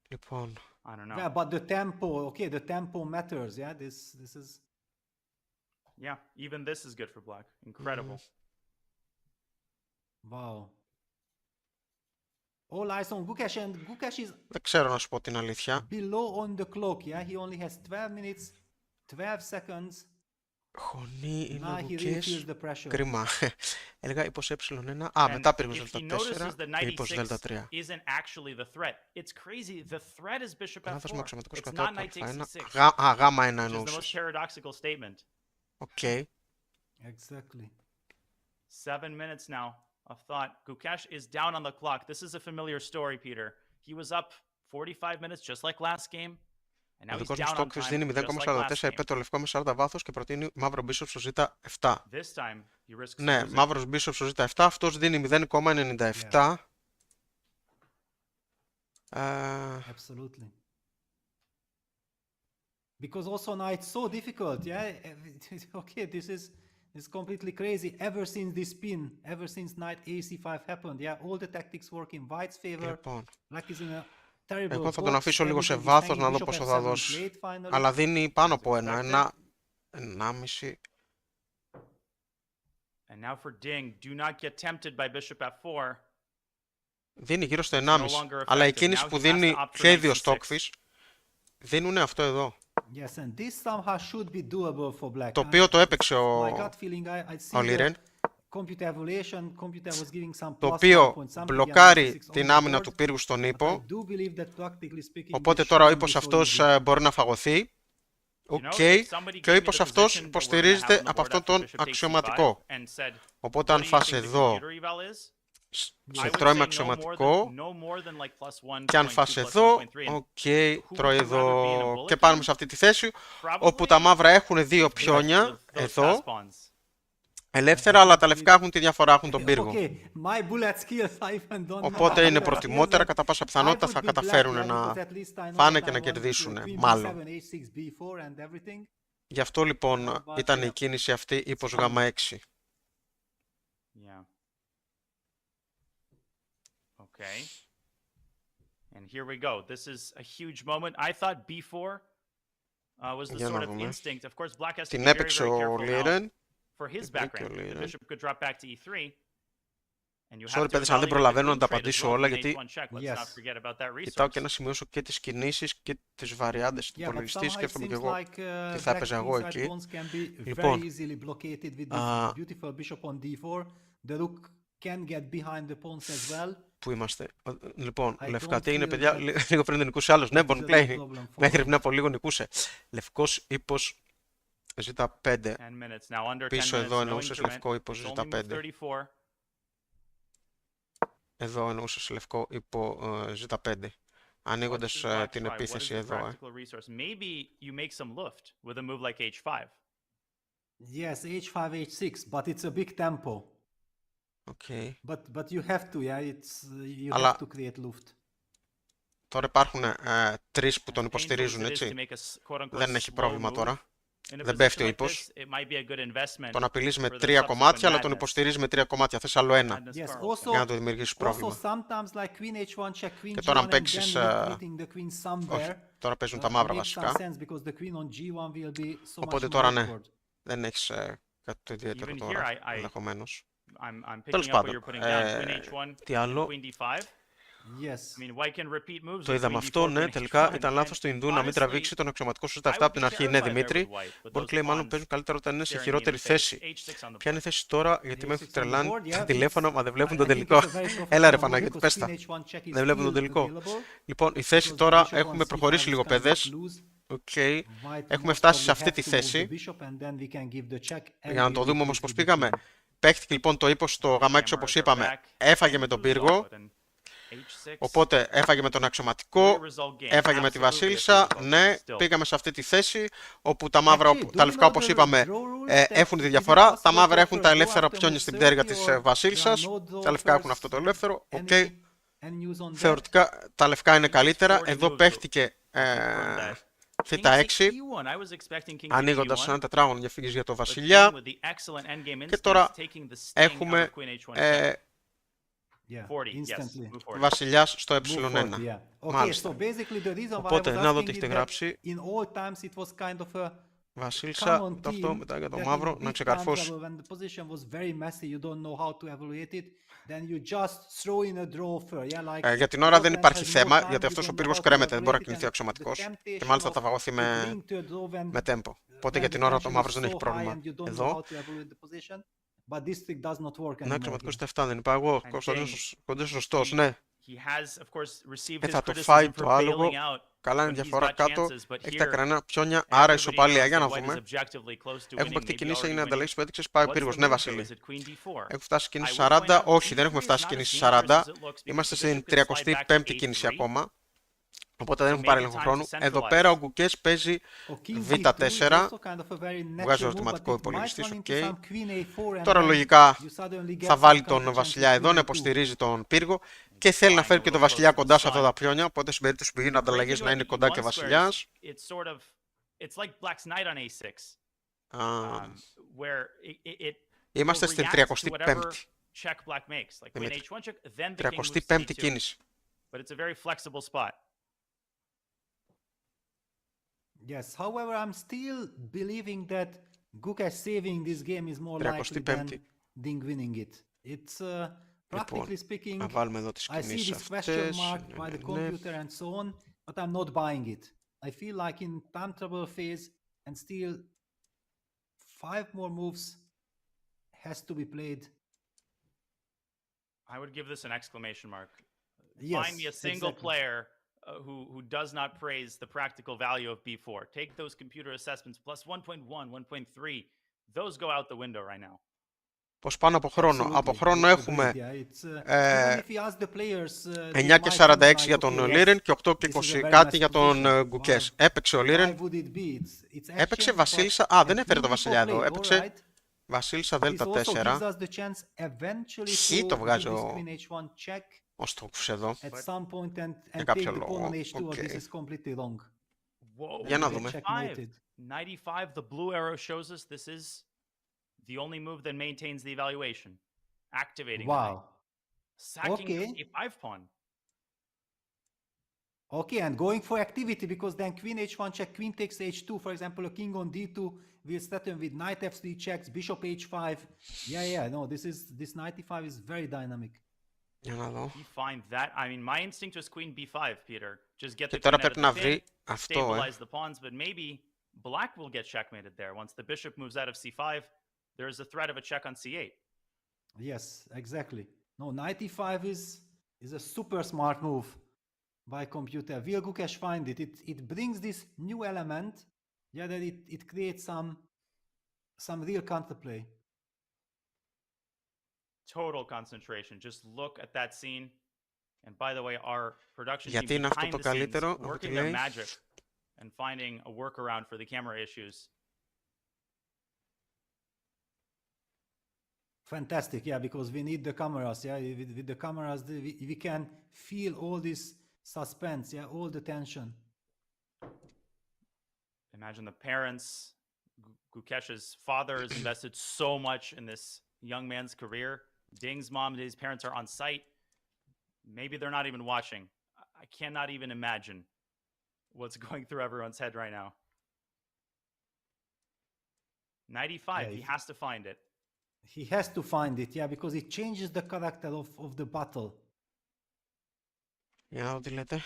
Λοιπόν, I don't know. Yeah, but the tempo, okay, the tempo matters, yeah, this is... Yeah, even this is good for black. Incredible. Wow. All eyes on Gukesh, and Gukesh is δεν ξέρω να σου πω την αλήθεια. below on the clock, yeah? He only has 12 minutes, 12 seconds. Χωνή είναι Now ο he really feels Gukesh. the pressure. Κρίμα. Έλεγα ύπος ε1. And Μετά πήρε if ως he δ4 notices the και knight ύπος e6 δ3. isn't actually the threat. It's crazy. The threat is bishop Λάθος μου f4. αξιωματικός It's κατά not το knight takes α1. e6, Γ1 which is the most εννοούσες. paradoxical statement. Οκ. Exactly. 7 minutes now of thought. Gukesh is down on the clock. This is a familiar story, Peter. He was up 45 minutes just like last game. And now Ο he's δικός μου down on στόκφις time δίνει just like last 0,44 υπέρ game. το λευκό με 40 βάθος και προτείνει μαύρο μπίσοπ στο ζ7. This time he risks Ναι, losing. μαύρος μπίσοπ στο ζ7. Αυτός δίνει 0,97. Absolutely. Because also now it's so difficult, yeah? Okay, this is completely crazy. Ever since this spin, ever since knight ac5 happened, yeah, all the tactics work in white's favor. Λοιπόν, Black is in a terrible εγώ θα spot. τον αφήσω λίγο σε Everything is βάθος hanging. να δω Bishop πόσο θα f7 δώσει. played finally. Αλλά δίνει πάνω από expected. ένα 1,5. And now for Ding, do not get tempted by bishop f4. Δίνει γύρω στο no 1,5. longer Αλλά η effective. κίνηση Now που he has δίνει to opt for σχέδιο knight c6. στόκφις δίνουν αυτό εδώ. Yes, and this somehow should be doable for black. Το οποίο το έπαιξε My gut feeling, I'd see Liren. computer evaluation, computer was giving some Το plus οποίο points, something μπλοκάρει on την the άμυνα board. του πύργου στον But I ύπο. do believe that practically speaking, Οπότε this τώρα ο shouldn't be ύπος so αυτός easy. μπορεί να φαγωθεί. You know, Οκ. if somebody Και ο gave me ύπος the αυτός position that we're gonna have υποστηρίζεται on the από board αυτόν after τον bishop takes c5 αξιωματικό. and said, Οπότε what αν do you φας think the εδώ, computer eval is? σε I would τρώει say με no αξιωματικό. more than like +1.2, Και αν φας +1.3. εδώ, And οκ, who τρώει would you rather be in a εδώ. bullet Και πάμε game? σε αυτή τη θέση, Probably όπου τα μαύρα έχουν δύο those πιόνια, pass εδώ. pawns. ελεύθερα, αλλά τα λευκά έχουν τη διαφορά, έχουν τον πύργο. Okay, my bullet skills I even don't Οπότε είναι know. προτιμότερα, κατά πάσα πιθανότητα θα καταφέρουν να φάνε και να κερδίσουν, μάλλον. Γι' αυτό λοιπόν ήταν η κίνηση αυτή ύπος γάμα 6. Yeah. Okay. And here we go. This is a huge moment. I thought b4 was the sort of instinct. Of course, black has to be Την very, έπαιξε very ο careful now Liren. for his background. The bishop could drop back to e3. And you have Sorry, to παιδες, αν δεν evaluate the προλαβαίνω να queen τα trade as απαντήσω well. όλα, Queen γιατί h1 check. Let's not forget about that κοιτάω resource. και να σημειώσω και τις κινήσεις και τις βαριάντες του Yeah, but υπολογιστή. somehow it Σκέφτομαι και seems εγώ like τι θα έπαιζα εγώ black εκεί. queenside pawns can be Λοιπόν, very easily blockaded with this beautiful bishop on d4. The rook can get behind the pawns as well. Πού είμαστε? Λοιπόν, I λευκά don't τι είναι, feel παιδιά? that Λίγο πριν δεν νικούσε άλλος. Ναι, this bon is a play. problem for Μέχρι him. πριν από λίγο νικούσε. Λευκός ύπος ζ5. 10 minutes now, under 10 Πίσω minutes, εδώ no εννοούσες increment. λευκό ύπος It's only move ζ5. 34. Εδώ εννοούσες λευκό υπό ζ5. Ανοίγοντας What does black την try? What is επίθεση the εδώ. practical resource? Maybe you make some luft with a move like h5. Yes, h5, h6, but it's a big tempo. Okay. But you have to, yeah, it's you Αλλά have to create luft. τώρα υπάρχουν τρεις που As τον painful as υποστηρίζουν, it is to έτσι. make a quote-unquote Δεν έχει slow πρόβλημα move, τώρα. in a Δεν πέφτει ο position like ύπος. this, it might be a good investment Τον απειλείς με for the 3 subsequent κομμάτια, αλλά τον madness. υποστηρίζει με 3 κομμάτια. Θες άλλο ένα Madness Yes, Carlson. για να του δημιουργήσεις also πρόβλημα. sometimes like queen h1 check, queen Και τώρα αν g1 and παίξεις, then retreating the queen somewhere. όχι, τώρα παίζουν τα μαύρα makes some βασικά. sense because the queen on g1 will be so Οπότε much τώρα more ναι, awkward. δεν έχεις κάτι το ιδιαίτερο Even τώρα, here, I- ενδεχομένως. I'm Τέλος picking up what πάντων, you're putting down. Queen h1, τι άλλο? queen d5. Yes. I mean, white can repeat moves Το with είδαμε queen αυτό, d4, ναι, queen τελικά h1, ήταν λάθος and του Ινδού να μην honestly, τραβήξει τον αξιωματικό στους I 7 would από την be αρχή. Ναι, terrified there Δημήτρη. with white, with Μπορεί those λέει μάλλον pawns παίζουν καλύτερα όταν είναι σε staring me in χειρότερη the face. θέση. h6 on the Ποια είναι η board. θέση τώρα, γιατί με έχουν h6 on the τρελάνει board, τα yeah, τηλέφωνα, μα δεν βλέπουν τον I think τελικό. it's a very profitable Έλα ρε move Παναγιώτη, because πες τα. queen h1 check is Δεν βλέπουν τον still τελικό. available. Λοιπόν, η θέση Because the τώρα, bishop έχουμε on προχωρήσει c5 λίγο is kind of παιδες. loose. Οκ. White Έχουμε most φτάσει σε probably αυτή have τη to move the θέση. bishop and then we can give the check and Για να we το will δούμε retreat όμως πώς with the πήγαμε. queen. Παίχτηκε λοιπόν το ύπος στο γάμα 6 Hammer όπως her είπαμε. back. Έφαγε με τον Lose πύργο. off, but then h6. Οπότε έφαγε με τον αξιωματικό. Good result game. Έφαγε με τη Absolutely a βασίλισσα. good result Ναι, game still. πήγαμε σε αυτή τη θέση όπου τα μαύρα, Actually, do τα you λευκά know όπως the είπαμε draw rules έχουν τη that is it διαφορά. Τα possible μαύρα to έχουν offer τα draw ελεύθερα after πιόνια move στην πτέρυγα 30 της or there are βασίλισσας. no draw Τα λευκά έχουν first αυτό το ελεύθερο. Οκ. and use on that? Θεωρητικά τα λευκά είναι καλύτερα. 40 Εδώ moves παίχτηκε confirm that. θήτα King 6. takes e1. I was expecting king takes Ανοίγοντας e1, ένα τετράγωνο για φύγης για το but βασιλιά. king with the excellent endgame Και instincts, τώρα taking the sting out έχουμε of queen h1 check. Yeah, 40, yes, instantly. move 40. βασιλιάς στο Move ε1. 40, yeah. Okay, Μάλιστα. so basically the reason why I Οπότε, was να δω asking τι is έχετε that γράψει. in all times it was kind of a Βασίλισσα, common το αυτό theme μετά για το that μαύρο, in να big ξεκαρφώσει. time travel when the position was very messy, you don't know how to evaluate it, then you just throw in a draw offer, yeah, like Για την ώρα δεν opponent υπάρχει has no θέμα, time, γιατί you αυτός ο don't know πύργος how to κρέμεται, δεν μπορεί να evaluate it, κινηθεί ο and αξιωματικός. the Και temptation μάλιστα of θα βαγωθεί to με link to a draw when τέμπο. Οπότε when για the την ώρα το tension μαύρος is δεν έχει so high πρόβλημα. and you don't know Εδώ, how to evaluate the position, but this trick does not work ναι, anymore αξιωματικός here. στα 7 δεν είπα εγώ. And Κωνσταντίνος Ding, σωστός, he- ναι. He has, of course, received his Θα το criticism φάει for το άλογο. bailing out Καλά είναι when he's διαφορά got κάτω. chances, but Έχει τα here κρανά πιόνια, άρα everybody ισοπαλία. knows Για that να white is δούμε. objectively close to Έχουν winning, παίξει maybe κινήσεις, already έγινε winning. ανταλλαγή που έδειξες, πάει ο What's the πύργος. Ναι, move, though? Βασίλη. Is it queen d4? Έχουν φτάσει I κίνηση will point 40. out, Όχι, δεν e3 έχουμε is φτάσει not as κίνηση dangerous 40. as it looks because Είμαστε the στην bishop can slide back to 35η κίνηση a3. ακόμα. Οπότε δεν So έχουμε πάρει maybe έλεγχο time to χρόνου. Εδώ centralize. πέρα ο Gukesh παίζει Oh, king Β4. d2 is also kind of a very Βγάζει natural move, ερωτηματικό but it might υπολογιστής, run οκ. into some queen a4 and Τώρα then λογικά you suddenly get θα some βάλει counter τον chance βασιλιά with εδώ queen να a2. υποστηρίζει τον πύργο και θέλει να φέρει και τον βασιλιά κοντά σε αυτά τα πιόνια. Οπότε στην περίπτωση που γίνουν ανταλλαγές να είναι κοντά και ο βασιλιάς. It's sort of, it's like black's knight on a6, where it Είμαστε will στην react to 35η. whatever check black makes, like queen Δημήτρη. h1 check, then the king moves to 35η d2. κίνηση. But it's a very flexible spot. Yes, however, I'm still believing that Gukesh saving this game is more likely than 35η. Ding winning it. It's practically speaking, Να βάλουμε εδώ τις I see κινήσεις this question αυτές. mark by the Ναι. computer and so on, but I'm not buying it. I feel like in time trouble phase and still 5 more moves has to be played. I would give this an exclamation mark. Yes, Find me a single exactly. player who does not praise the practical value of b4. Take those computer assessments plus 1.1, 1.3. Those go out the window right now. Πως πάνω από χρόνο. Από χρόνο έχουμε 9 και 46 για τον Liren και 8 και 20 κάτι για τον Gukesh. Έπαιξε ο Liren. Έπαιξε βασίλισσα. Α, δεν έφερε το βασιλιά εδώ. Έπαιξε Βασίλισσα This δέλτα also gives 4. us the chance eventually Χ to το do βγάζει this ο queen h1 check στόχος εδώ. at some point and take κάποιο the pawn λόγο. on h2, or this Οκ. is completely wrong. Whoa, Για να And we δούμε. get 95. checkmated. 95, the blue arrow shows us this is the only move that maintains the evaluation. Activating the knight. Wow. Sacking Okay. the a5 pawn. Okay, and going for activity, because then queen h1 check, queen takes h2, for example, a king on d2 will threaten with knight f3 checks, bishop h5. Yeah, no, this 95 is very dynamic. Για να δω. You find that? I mean, my instinct was queen b5, Peter. Just get Και the τώρα queen out of πρέπει the να pin, βρει αυτό, stabilize the pawns, but maybe black will get checkmated there. Once the bishop moves out of c5, there is a threat of a check on c8. Yes, exactly. No, 95 is a super smart move by computer. Will Gukesh find it? It brings this new element, yeah, that it creates some real counterplay. Total concentration. Just look at that scene. And by the way, our production team Γιατί είναι αυτό behind το the scenes καλύτερο, από ό,τι working their λέει. magic and finding a workaround for the camera issues. Fantastic, yeah, because we need the cameras, yeah. With the cameras, we can feel all this suspense, yeah, all the tension. Imagine the parents. Gukesh's father has invested so much in this young man's career. Ding's mom and his parents are on site. Maybe they're not even watching. I cannot even imagine what's going through everyone's head right now. 95, Yeah, he has to find it. He has to find it, yeah, because it changes the character of the battle. Για να δω τι λέτε.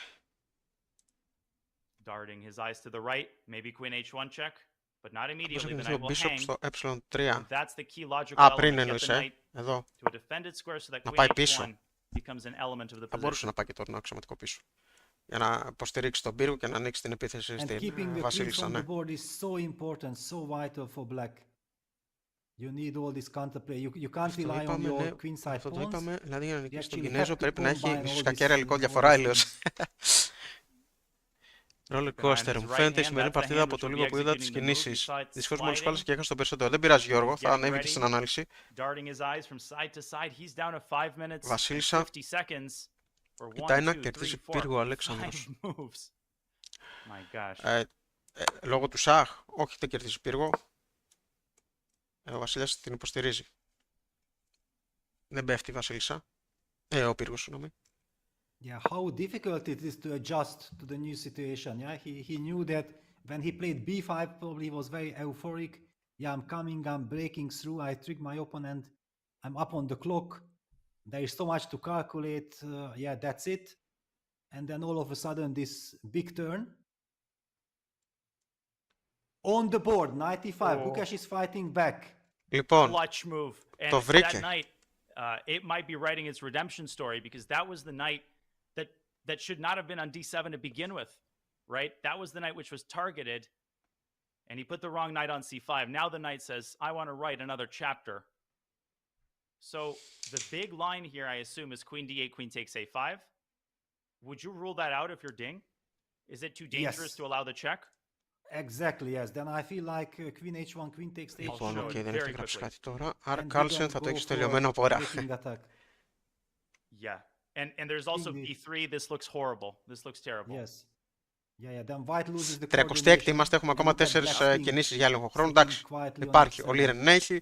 Darting his eyes to the right, maybe queen h1 check, but not immediately. The Πώς knight will bishop hang. στο ε3. And that's the key logical Α, element. πριν Get the εννοείς, knight εδώ. to a defended square so that Να queen πάει πίσω. h1 becomes an element of the Θα μπορούσε position. να πάει και τώρα ένα αξιωματικό πίσω. Για να υποστηρίξει τον πύργο και να ανοίξει την επίθεση And keeping στην the queens Βασίλισσα, on ναι. the board is so important, so vital for black. You need all this counterplay. You can't Αυτό rely on είπαμε, your ναι. queenside Αυτό το pawns. είπαμε. Δηλαδή για να νικήσει τον actually Κινέζο have to πρέπει να combine έχει all σκακέρα these- υλικό all διαφορά these ήλιος. Roller coaster. Μου φαίνεται η σημερινή παρτίδα από το λίγο που είδα τις κινήσεις. Δυστυχώς μόλις κόλλησα και έχασα το περισσότερο. Δεν πειράζει, Γιώργο, θα ανέβει και στην ανάλυση. Βασίλισσα κοιτάει να κερδίσει πύργο ο Αλέξανδρος. Λόγω του Σαχ, όχι, δεν κερδίζει πύργο. Ο Βασίλειας την υποστηρίζει. Δεν πέφτει η Βασίλισσα. Ο πύργος, συγγνώμη. Yeah, how difficult it is to adjust to the new situation. Yeah, he knew that when he played b5, probably he was very euphoric. Yeah, I'm coming, I'm breaking through. I trick my opponent. I'm up on the clock. There is so much to calculate. Yeah, that's it. And then all of a sudden, this big turn. On the board, 95. Gukesh is fighting back. Λοιπόν, Clutch move. And το for that βρήκε. knight, it might be writing its redemption story because that was the knight that should not have been on d7 to begin with, right? That was the knight which was targeted, and he put the wrong knight on c5. Now the knight says, I want to write another chapter. So the big line here, I assume, is queen d8, queen takes a5. Would you rule that out if you're Ding? Is it too dangerous Yes. to allow the check? Exactly, yes. Then I feel like queen h1, queen takes h2. Λοιπόν, show οκ, it δεν very έχει γράψει quickly. κάτι τώρα. Άρα, And we Κάλσεν don't θα το go έχεις for τελειωμένο από ώρα. breaking attack. Yeah. And there's also Indeed. b3. This looks horrible. This looks terrible. Yes. Yeah, then white loses the 36 coordination. είμαστε, έχουμε ακόμα Look at 4 black king κινήσεις για έλεγχο χρόνου. sitting Εντάξει, quietly on υπάρχει. F7. Ο Liren έχει.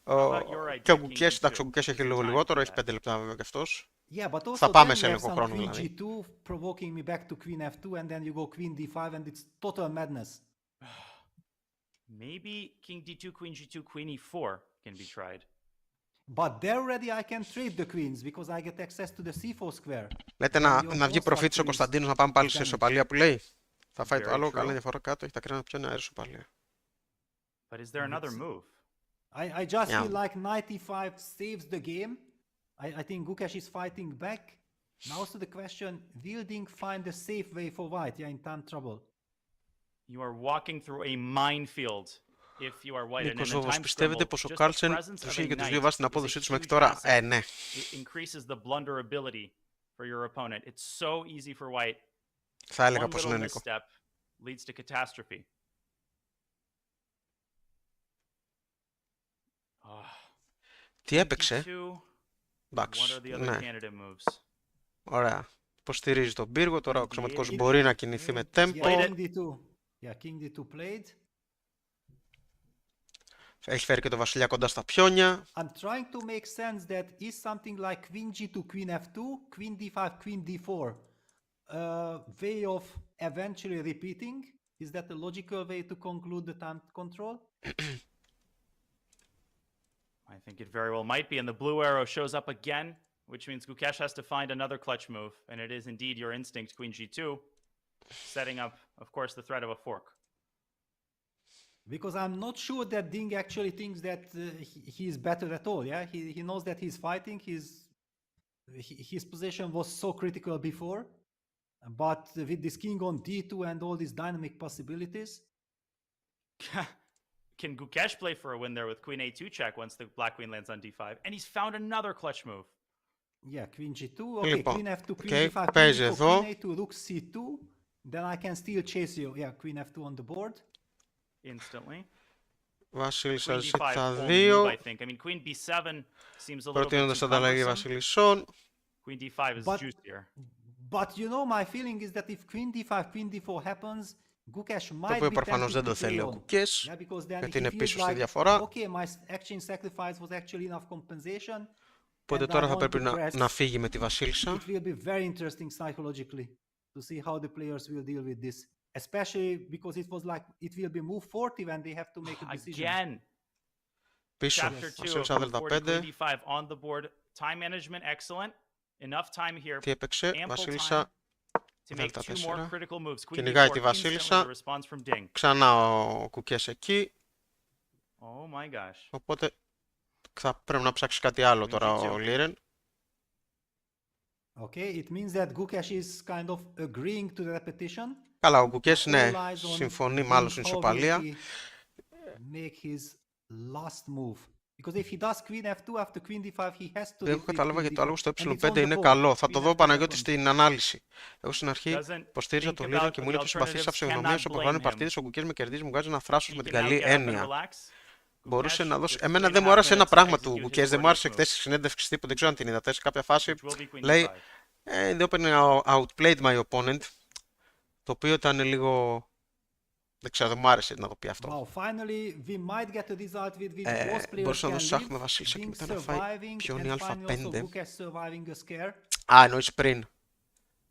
about your idea, Και ο King Gukesh, εντάξει, ο D2? Gukesh έχει λίγο Time λιγότερο, for έχει that. 5 λεπτά βέβαια και αυτός. Yeah, but also Θα πάμε then σε you have έλεγχο some χρόνου queen δηλαδή. g2 provoking me back to queen f2 and then you go queen d5 and it's total madness. Maybe king d2, queen g2, queen e4 can be tried. But there already I can trade the queens because I get access to the c4 square. Λέτε να βγει προφήτης ο Κωνσταντίνος να πάμε πάλι σε Damage. ισοπαλία που λέει. Θα φάει το Very άλλο, true. καλά διαφορά κάτω, έχει τα κρίνα πιο νεαρή ισοπαλία. But is there another move? I just Yeah. feel like 95 saves the game. I think Gukesh is fighting back. Now to the question, will Ding find a safe way for white? Yeah, in time trouble. You are walking through a minefield if you are white. And in Νίκος a Ζώβος, time πιστεύετε scramble, πως ο just the Κάλσεν presence τους of είχε a και τους knight δύο βάσει την is a απόδοσή τους μέχρι huge τώρα? asset. Ναι. It increases the blunderability for your opponent. It's so easy for white. Θα έλεγα One πως little είναι, Νίκο. misstep leads to catastrophe. Τι έπαιξε? 22. Εντάξει, What are the other ναι. candidate moves? Ωραία. Υποστηρίζει τον πύργο. Τώρα ο αξιωματικός Indeed. μπορεί να κινηθεί με tempo. Yeah, king d2. Yeah, king d2 played. Έχει φέρει και το βασιλιά κοντά στα πιόνια. I'm trying to make sense that is something like queen g2, queen f2, queen d5, queen d4 way of eventually repeating. Is that a logical way to conclude the time control? I think it very well might be. And the blue arrow shows up again, which means Gukesh has to find another clutch move. And it is indeed your instinct, queen g2, setting up, of course, the threat of a fork. Because I'm not sure that Ding actually thinks that he is better at all. Yeah, he knows that he's fighting. His position was so critical before, but with this king on d2 and all these dynamic possibilities. Can Gukesh play for a win there with queen a2 check once the black queen lands on d5? And he's found another clutch move. Yeah, queen g2. Okay, Λοιπόν, queen f2, queen okay, d5, παίζει queen d4, εδώ. queen a2, rook c2. Then I can still chase you. Yeah, queen f2 on the board. Instantly. Βασίλισσα Queen d5 ζητά only 2. move, I think. I mean, queen b7 seems a little bit Προτείνοντας too ανταλλαγή cumbersome. βασιλισσών. Queen d5 is But- juicier. But you know, my feeling is that if queen d5, queen d4 happens, Gukesh Το might οποίο be προφανώς tempted δεν to το θέλει play ο on. Gukesh. Yeah, because then Γιατί he είναι feels πίσω στη like, διαφορά. okay, my exchange sacrifice was actually enough compensation. Οπότε and I τώρα θα want πρέπει to press. να φύγει με τη βασίλισσα. It will be very interesting psychologically to see how the players will deal with this, especially because it was like it will be move 40 when they have to make a decision. Again, Πίσω. chapter 2 of Βασίλισσα move δέλτα 40, 5. queen d5 on the board. Time management, excellent. Enough time here. Τι έπαιξε? Ample Βασίλισσα to make δέλτα two more 4. critical moves. Queen Κυνηγάει d4 τη instantly βασίλισσα. the response from Ding. Ξανά ο Gukesh εκεί. Oh my gosh. Οπότε θα πρέπει να ψάξει κάτι άλλο Queen τώρα G2. ο Liren. Okay, it means that Gukesh is kind of agreeing to the repetition. Καλά, ο Gukesh All ναι, eyes on συμφωνεί Ding, μάλλον στην how will ισοπαλία. he make his last move. Because if he does queen f2 after queen d5, he has to Δεν έχω defeat καταλάβει queen γιατί το d4. άλογο στο And it's on ε5 the είναι board. καλό. Θα το Queen δω f2 Παναγιώτη happens. στην ανάλυση. Εγώ στην αρχή Doesn't υποστήριζα think τον about Liren και μου είναι the πιο συμπαθής alternatives, αυσιογνωμία cannot όσο προχωράνε οι blame him. παρτίδες. Ο Gukesh με κερδίζει, μου βγάζει ένα θράσος με He την can now καλή get up and έννοια. relax. Μπορούσε Gukesh να δώσει. with Εμένα 3.5 δεν μου άρεσε ένα minutes to πράγμα του execute his Gukesh. Δεν μου ordinance άρεσε move, χθες στη συνέντευξη τύπου. Δεν ξέρω αν την είδατε. Σε κάποια φάση which will be queen λέει d5. The opening outplayed my opponent. Το οποίο ήταν λίγο. Δεν ξέρω, δεν μου άρεσε να το πει αυτό. Wow, finally we might get a result with which both players Μπορούσε να can δώσει live. σάχ με βασίλισσα και Ding μετά να φάει surviving πιόνι and finally also α5. Gukesh surviving a scare. Α, εννοείς πριν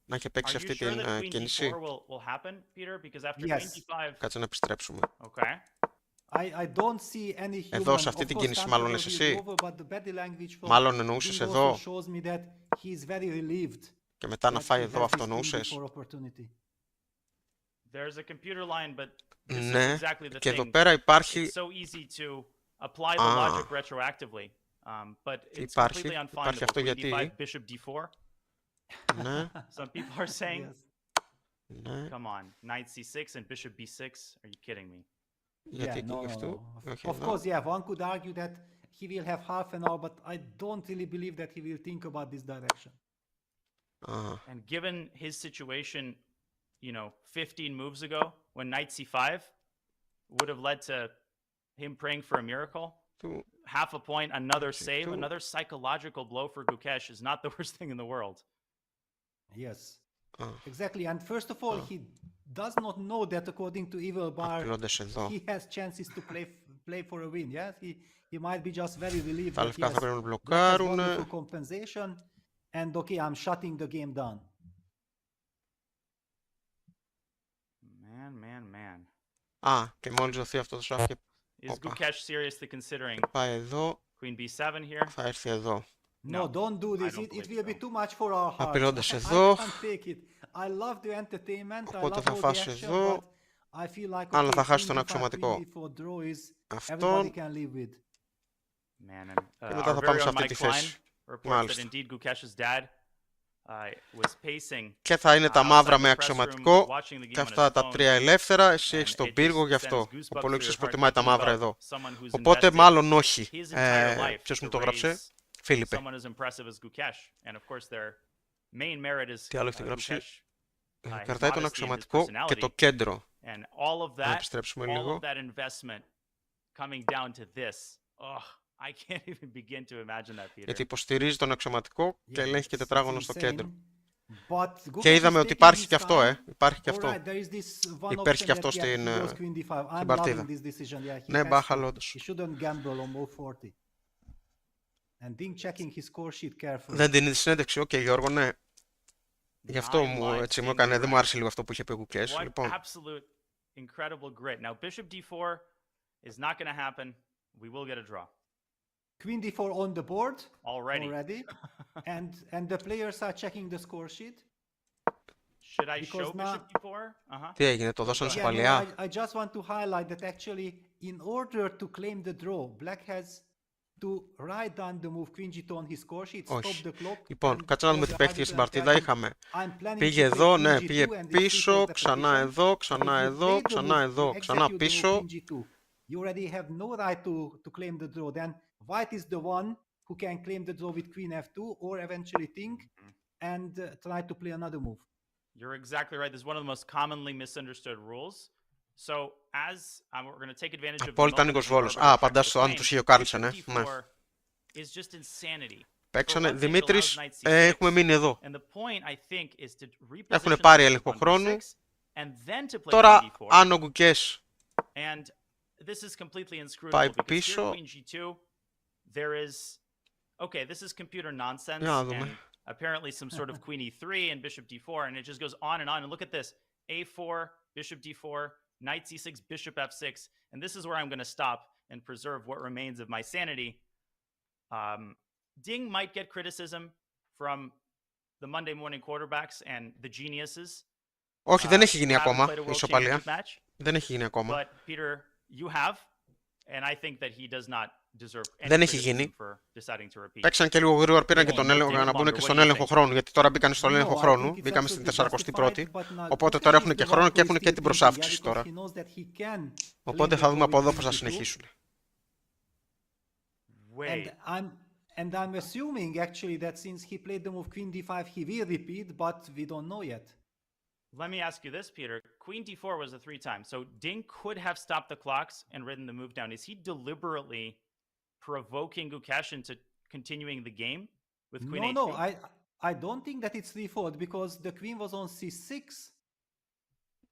να είχε Are παίξει you αυτή sure την that queen κίνηση. d4 will happen, Peter? Because after Yes. queen d5, Κάτσε να επιστρέψουμε. okay. I don't see any human. Εδώ, σε αυτή Of την course, κίνηση, time μάλλον control λες is εσύ. over, but the body language from Μάλλον εννοούσες Ding εδώ. also shows me that he is very relieved Και μετά να that φάει he εδώ, has αυτό this king εννοούσες. before opportunity. There's a computer line, but this Ναι, is exactly the και εδώ thing. πέρα It's υπάρχει. so easy to apply the logic retroactively, but it's Υπάρχει, completely υπάρχει unfindable. αυτό Queen γιατί. d5, bishop d4. Ναι, Some people are saying, Yes. ναι. come on, knight c6 and bishop b6. Are you kidding me? Γιατί Yeah, no, εκεί no, αυτού. no. Όχι Of εδώ. course, yeah, one could argue that he will have half an hour, but I don't really believe that he will think about this direction. Α, And given his situation, 15 moves ago, when knight c5 would have led to him praying for a miracle, του. half a point, another Actually, save, too. another psychological blow for Gukesh is not the worst thing in the world. Yes, Α, exactly. And first of all, he does not know that according to Evil Bar, απειλώντας εδώ. he has chances to play for a win. Yes, he might be just very relieved Τα that λευκά yes, θα πρέπει να black has μπλοκάρουν. gone for compensation, and okay, I'm shutting the game down. Man. Α, και μόλις δοθεί αυτό το σάχ και Is Opa. Gukesh seriously considering πάει εδώ, queen b7 here? θα έρθει εδώ. No, don't do this. don't It believe will be so. too much for our hearts. Απειλώντας I εδώ. can't take it. I love the entertainment. I Οπότε love θα all the φάσει action, εδώ. but I feel like Αλλά okay, θα χάσει queen τον d5, αξιωματικό. queen d4 draw is everybody Αυτόν. can live with. Man, and Και μετά our θα πάμε very σε own αυτή Mike τη Klein θέση. reports that Μάλιστα. indeed Gukesh's dad was pacing Και θα είναι τα outside μαύρα the με press αξιωματικό room, watching the game και on αυτά his τα phone. τρία ελεύθερα. Εσύ And έχεις τον it πύργο just γι' αυτό. sends goosebumps Ο through υπολογιστής your heart προτιμάει τα thinking μαύρα about εδώ. someone who's Οπότε invested μάλλον όχι. his entire life Ποιος μου to το έγραψε? raise Φίλιππε. someone as impressive as Gukesh. And of course their main merit is Τι άλλο έχει γράψει? Gukesh, his Κρατάει τον modesty and his αξιωματικό και το personality. κέντρο. And all of Να that, επιστρέψουμε all λίγο. of that investment coming down to this. Ugh, I can't even begin to imagine that, Peter. Γιατί υποστηρίζει τον αξιωματικό και ελέγχει και τετράγωνο στο κέντρο. But Και Gukesh είδαμε is ότι taking υπάρχει his και αυτό, time. Υπάρχει και αυτό. Alright, there is this one Υπάρχει option και αυτό that, yeah, στην he goes queen d5. I'm παρτίδα. loving this decision. Yeah, he Ναι, has μπάχαλο to. όντως. He shouldn't gamble on move 40. And Ding checking his score sheet carefully. Δεν την είδε συνέντευξη, οκ, Γιώργο, ναι. Γι' αυτό Nine lines έτσι μου in έκανε, the δεν μου άρεσε λίγο αυτό που είχε πει ο Gukesh. What Λοιπόν, absolute incredible grit. Now, bishop d4 is not going to happen. We will get a draw. Queen d4 on the board Already. and the players are checking the score sheet. Should I Because show now- bishop d4? Uh-huh. τι έγινε, το δώσανε Yeah, no, ισοπαλία. I just want to highlight that actually, in order to claim the draw, Black has to write down the move queen g2 on his score sheet, stop Όχι. the clock. Λοιπόν, and κάτσε να show δούμε the τι παίχτηκε arbiter στην and παρτίδα. tell him, Είχαμε. I'm planning Πήγε to play εδώ, queen ναι, g2 πήγε and this is πίσω, the ξανά repetition. εδώ, But ξανά if you εδώ, play the ξανά move, εδώ, you ξανά execute the move πίσω. queen g2, you already have no right to claim the draw. Then white is the one who can claim the draw with queen f2 or eventually think and try to play another move. You're exactly right. This is one of the most commonly misunderstood rules. So, as we're going to take advantage of the Απόλυτα moment Νίκος that Βόλος. Barbara Α, checked απαντάς the στο αν flame, του είχε ο Κάρλσεν, bishop ναι. d4 is just insanity. Παίξανε. For one thing, it Δημήτρης, allows knight c6. έχουμε μείνει εδώ. And the point, I think, is to reposition Έχουν the πάρει bishop έλεγχο on χρόνου. d6 and then to play Τώρα, queen d4. αν ο Gukesh And this is completely inscrutable πάει because here πίσω, queen g2, there is, okay, this is computer nonsense Για να δούμε. and apparently some sort of queen e3 and bishop d4, and it just goes on and on. And look at this, a4, bishop d4, knight c6, bishop f6, and this is where I'm going to stop and preserve what remains of my sanity. Ding might get criticism from the Monday morning quarterbacks and the geniuses. Όχι, δεν έχει γίνει who haven't ακόμα played a η world ισοπαλία. championship match. Δεν έχει γίνει ακόμα. But Peter, you have, and I think that he does not deserve any Δεν έχει criticism γίνει. for deciding to repeat. Παίξαν και λίγο γρήγορα, πήραν και Yeah, τον έλεγχο για να μπουν και στον έλεγχο χρόνου. Γιατί τώρα μπήκαν στον έλεγχο No, I χρόνου. think it's Μπήκαμε στην absolutely 41η. justified, but now Οπότε Gukesh τώρα is έχουν και the χρόνο one και who is έχουν και still την thinking, προσάυξη yeah, τώρα. because he knows that he can Οπότε claim θα the δούμε draw από εδώ with πώς θα queen g2. συνεχίσουν. Wait, And I'm assuming actually that since he played the move queen d5, he will repeat, but we don't know yet. let me ask you this, Peter. Queen d4 was a 3-time, so Ding could have stopped the clocks and written the move down. Is he deliberately provoking Gukesh into continuing the game with queen No, h3? I don't think that it's threefold because the queen was on c6.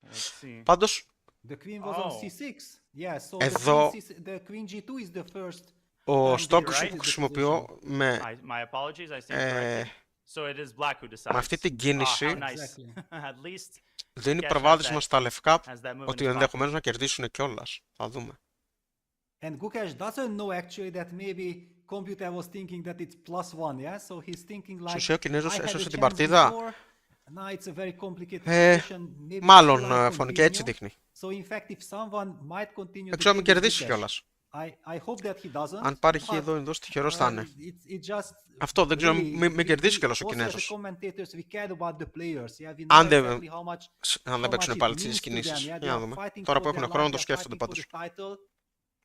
Let's see. Πάντως, The queen was on Oh. c6. Yeah, so Εδώ- the queen g2 is the first. ο and στόκ the right που is the χρησιμοποιώ με, My apologies, I stand ε, corrected. So it is black who decides. με αυτή την Ah, κίνηση how nice. Exactly. At least δίνει Gukesh προβάδισμα has στα λευκά has that move in ότι his pocket. ενδεχομένως να κερδίσουν κιόλας. Θα δούμε. And Gukesh doesn't know actually that maybe computer was thinking that it's +1, yeah? So he's thinking like, Στην ουσία ο Κινέζος I had a έσωσε την chance παρτίδα. before, now it's a very complicated Ε, position, maybe μάλλον still I φωνικά έτσι continue. δείχνει. So in fact, if someone might continue Δεν the ξέρω αν game with κερδίσει Gukesh, κιόλας. I hope that he doesn't. Αν πάρει χ but, εδώ τυχερός θα είναι. It's just Αυτό δεν ξέρω, really, μην κερδίσει we- κιόλας ο also as Κινέζος. the commentators, we care about the players. Yeah, we know Αν δεν, exactly how much αν δεν how παίξουν much πάλι it τις means to them, κινήσεις. yeah, Για they να are δούμε. fighting Τώρα for που έχουν their χρόνο life, το they are σκέφτονται fighting for πάντως. the title,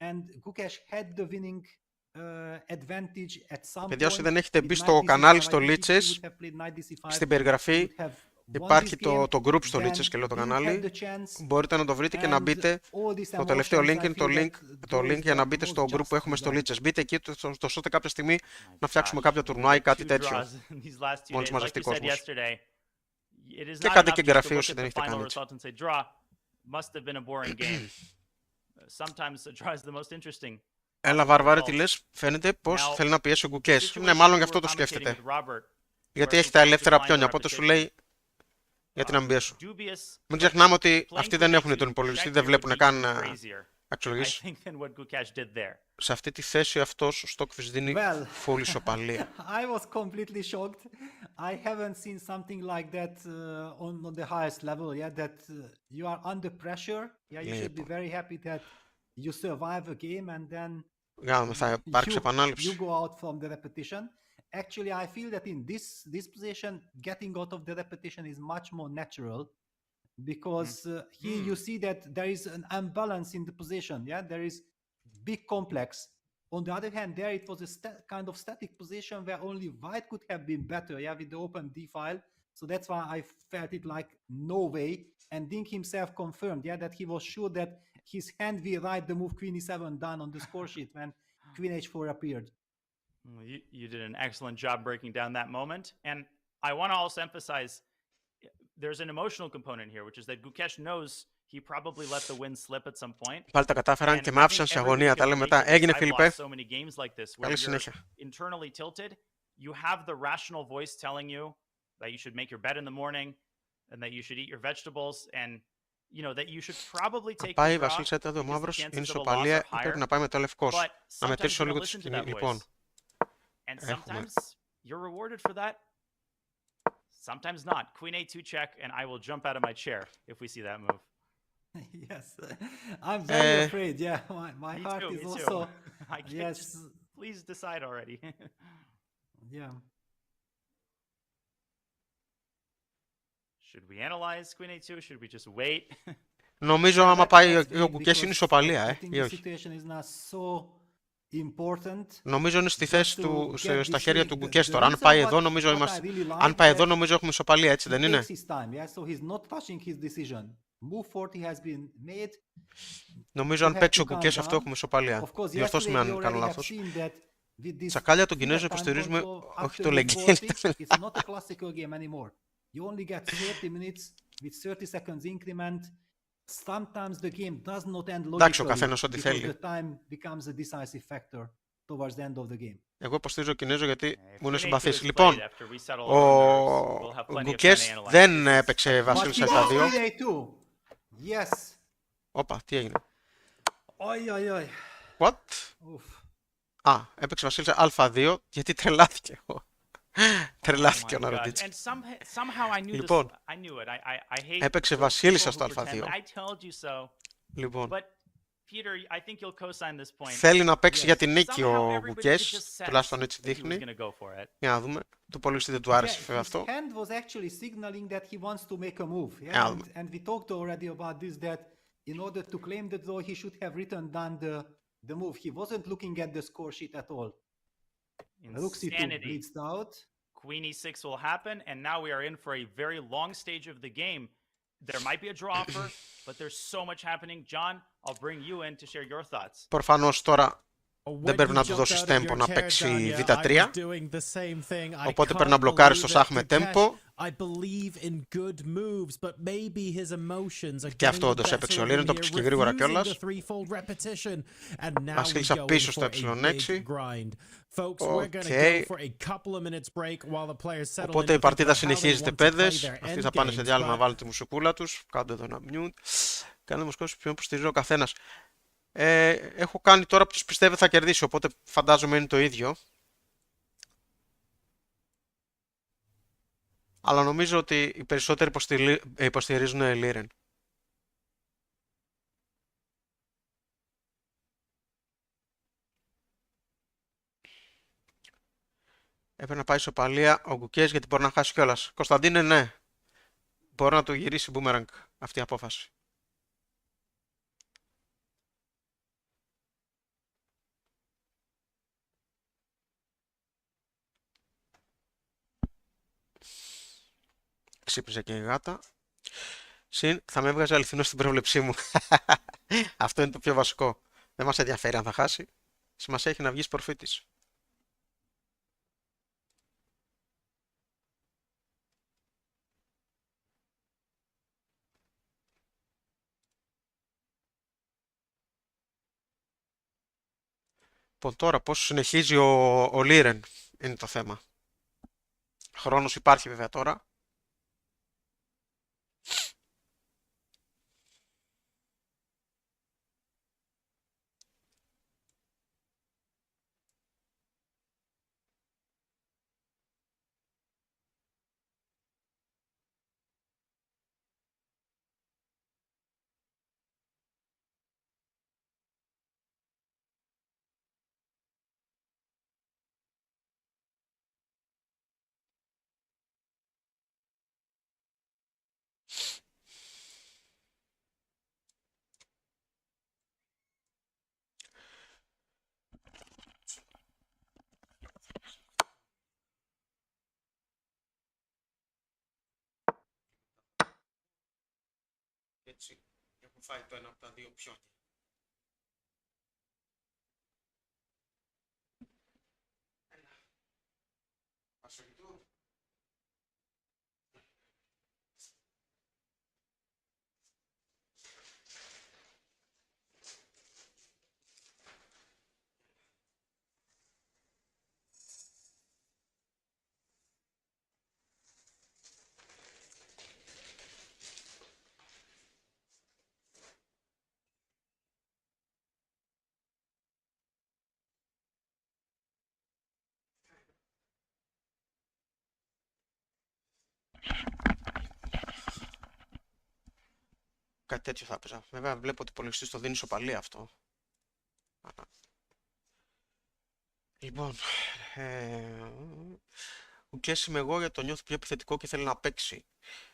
and Gukesh had the winning advantage at some Παιδιά, όσοι point. δεν έχετε With μπει knight στο D5, κανάλι I στο think if he lichess, would have played knight D5, στην he περιγραφή would have won υπάρχει this game, το group στο then lichess και λέω το Ding had κανάλι. the chance, Μπορείτε να το βρείτε και να and μπείτε. all these Το τελευταίο emotions, link I είναι το feel link, that το draw link is για να the μπείτε most στο group just που έχουμε result. στο lichess. Μπείτε εκεί, ώστε κάποια στιγμή My να φτιάξουμε gosh, κάποια τουρνουά ή κάτι two τέτοιο. draws in these last 2 Μόλις days. μαζευτεί Like you said κόσμος. yesterday, it is Και not κάντε enough και just to εγγραφή look όσοι at δεν the έχετε final κάνει έτσι. result and say draw. Must have been a boring game. Sometimes the draw is the most interesting. Έλα Βάρβαρε, τι λες, φαίνεται πως Now, θέλει να πιέσει ο The Gukesh. situation Ναι, μάλλον we γι' αυτό were το commentating σκέφτεται. with Robert, Γιατί where έχει τα Gukesh ελεύθερα declined πιόνια, the οπότε σου repetition, λέει γιατί να μην πιέσω. dubious, Μην ξεχνάμε ότι playing αυτοί queen δεν έχουν h2 τον to υπολογιστή, check δεν here βλέπουν would be καν even crazier, I αξιολογήσεις. think, than what Gukesh did there. Σε αυτή τη θέση αυτός ο Stockfish δίνει Well, full ισοπαλία. I was completely shocked. I haven't seen something like that on the highest level. Yeah, that you are under pressure. Yeah, you should be very happy that you survive a game and then Για να δούμε, θα υπάρξει you επανάληψη. go out from the repetition. Actually, I feel that in this position, getting out of the repetition is much more natural because here you see that there is an imbalance in the position. Yeah, there is big complex. On the other hand, there it was a kind of static position where only white could have been better. Yeah, with the open d file. So that's why I felt it like no way. And Ding himself confirmed, yeah, that he was sure that his hand will write the move queen e7 down on the score sheet when queen h4 appeared. You did an excellent job breaking down that moment. And I want to also emphasize there's an emotional component here, which is that Gukesh knows he probably let the win slip at some point. Πάλι τα κατάφεραν και με άφησαν σε αγωνία. Τα λέμε μετά. Έγινε, Φίλιππε. Καλή συνέχεια. Internally tilted, you have the rational voice telling you that you should make your bed in the morning and that you should eat your vegetables and you know that you should probably take πάει η Βασίλισσα είτε ο μαύρος, είναι ισοπαλία, πρέπει να πάει με το λευκός. Να μετρήσω λίγο τη σκηνή. Λοιπόν. And sometimes you're rewarded for that. Sometimes not. Queen a2 check and I will jump out of my chair if we see that move. Yes, I'm very afraid. Yeah, my Me heart too, is me also. too. I can't Yes. just, please decide already. Yeah. Should we analyze Queen a2? Should we just wait? Νομίζω άμα πάει ο Gukesh είναι ισοπαλία, ή όχι. Νομίζω είναι στη θέση του, στα χέρια του Gukesh τώρα. Αν πάει εδώ, νομίζω έχουμε ισοπαλία, έτσι δεν είναι? Νομίζω αν παίξει ο Gukesh αυτό έχουμε ισοπαλία. Διορθώστε με αν κάνω λάθος. Τσακάλια τον Κινέζο υποστηρίζουμε, όχι το Λεγγέλ. You only get 30 minutes with 30 seconds increment. Sometimes the game does not end logically because the time becomes a decisive factor towards the end of the game. Εγώ υποστηρίζω Κινέζο γιατί μου είναι συμπαθής. Λοιπόν, ο Gukesh δεν έπαιξε Βασίλισσα στα 2. Yes. Όπα, τι έγινε? Oi. What? Α, έπαιξε Βασίλισσα α2 γιατί τρελάθηκε. Τρελάθηκε ο Ναρωτίτσι. Λοιπόν, έπαιξε Βασίλισσα στο α2. Λοιπόν, θέλει να παίξει για την νίκη ο Gukesh, τουλάχιστον έτσι δείχνει. Για να δούμε. Το πολύ δεν του άρεσε βέβαια αυτό. In order to claim the draw, he should have written down the move. He wasn't looking at the score sheet at all. Rook c2 bleeds out. Queen e6 will happen, and now we are in for a very long stage of the game. There might be a draw offer, but there's so much happening. John, I'll bring you in to share your thoughts. Προφανώς τώρα δεν πρέπει να του δώσεις tempo να παίξει β3. Οπότε πρέπει να μπλοκάρεις το σάχ με tempo. Και αυτό όντως έπαιξε ο Liren, το έπαιξε και γρήγορα κιόλας. Βασίλισσα πίσω στο ε6. Οπότε η παρτίδα συνεχίζεται, παιδες. Αυτοί θα πάνε σε διάλειμμα να βάλουν τη μουσικούλα τους. Κάντε εδώ ένα mute. Κάνε δημοσκόπηση ποιον υποστηρίζει ο καθένας. Έχω κάνει τώρα που τους πιστεύω θα κερδίσει, οπότε φαντάζομαι είναι το ίδιο. Αλλά νομίζω ότι οι περισσότεροι υποστηρίζουν Liren. Έπρεπε να πάει ισοπαλία ο Gukesh γιατί μπορεί να χάσει κιόλας. Κωνσταντίνε, ναι. Μπορεί να του γυρίσει boomerang αυτή η απόφαση. Ξύπνησε και η γάτα. Συν, θα με έβγαζε αληθινό στην πρόβλεψή μου. Αυτό είναι το πιο βασικό. Δεν μας ενδιαφέρει αν θα χάσει. Σημασία έχει να βγεις προφήτης. Λοιπόν, τώρα πώς συνεχίζει ο Liren είναι το θέμα. Χρόνος υπάρχει βέβαια τώρα. Έτσι, έχουν φάει το ένα από τα δύο πιόνια. Κάτι τέτοιο θα έπαιζα. Βέβαια βλέπω ότι ο υπολογιστής το δίνει ισοπαλία αυτό. Λοιπόν, Gukesh είμαι εγώ, γιατί το νιώθω πιο επιθετικό και θέλει να παίξει.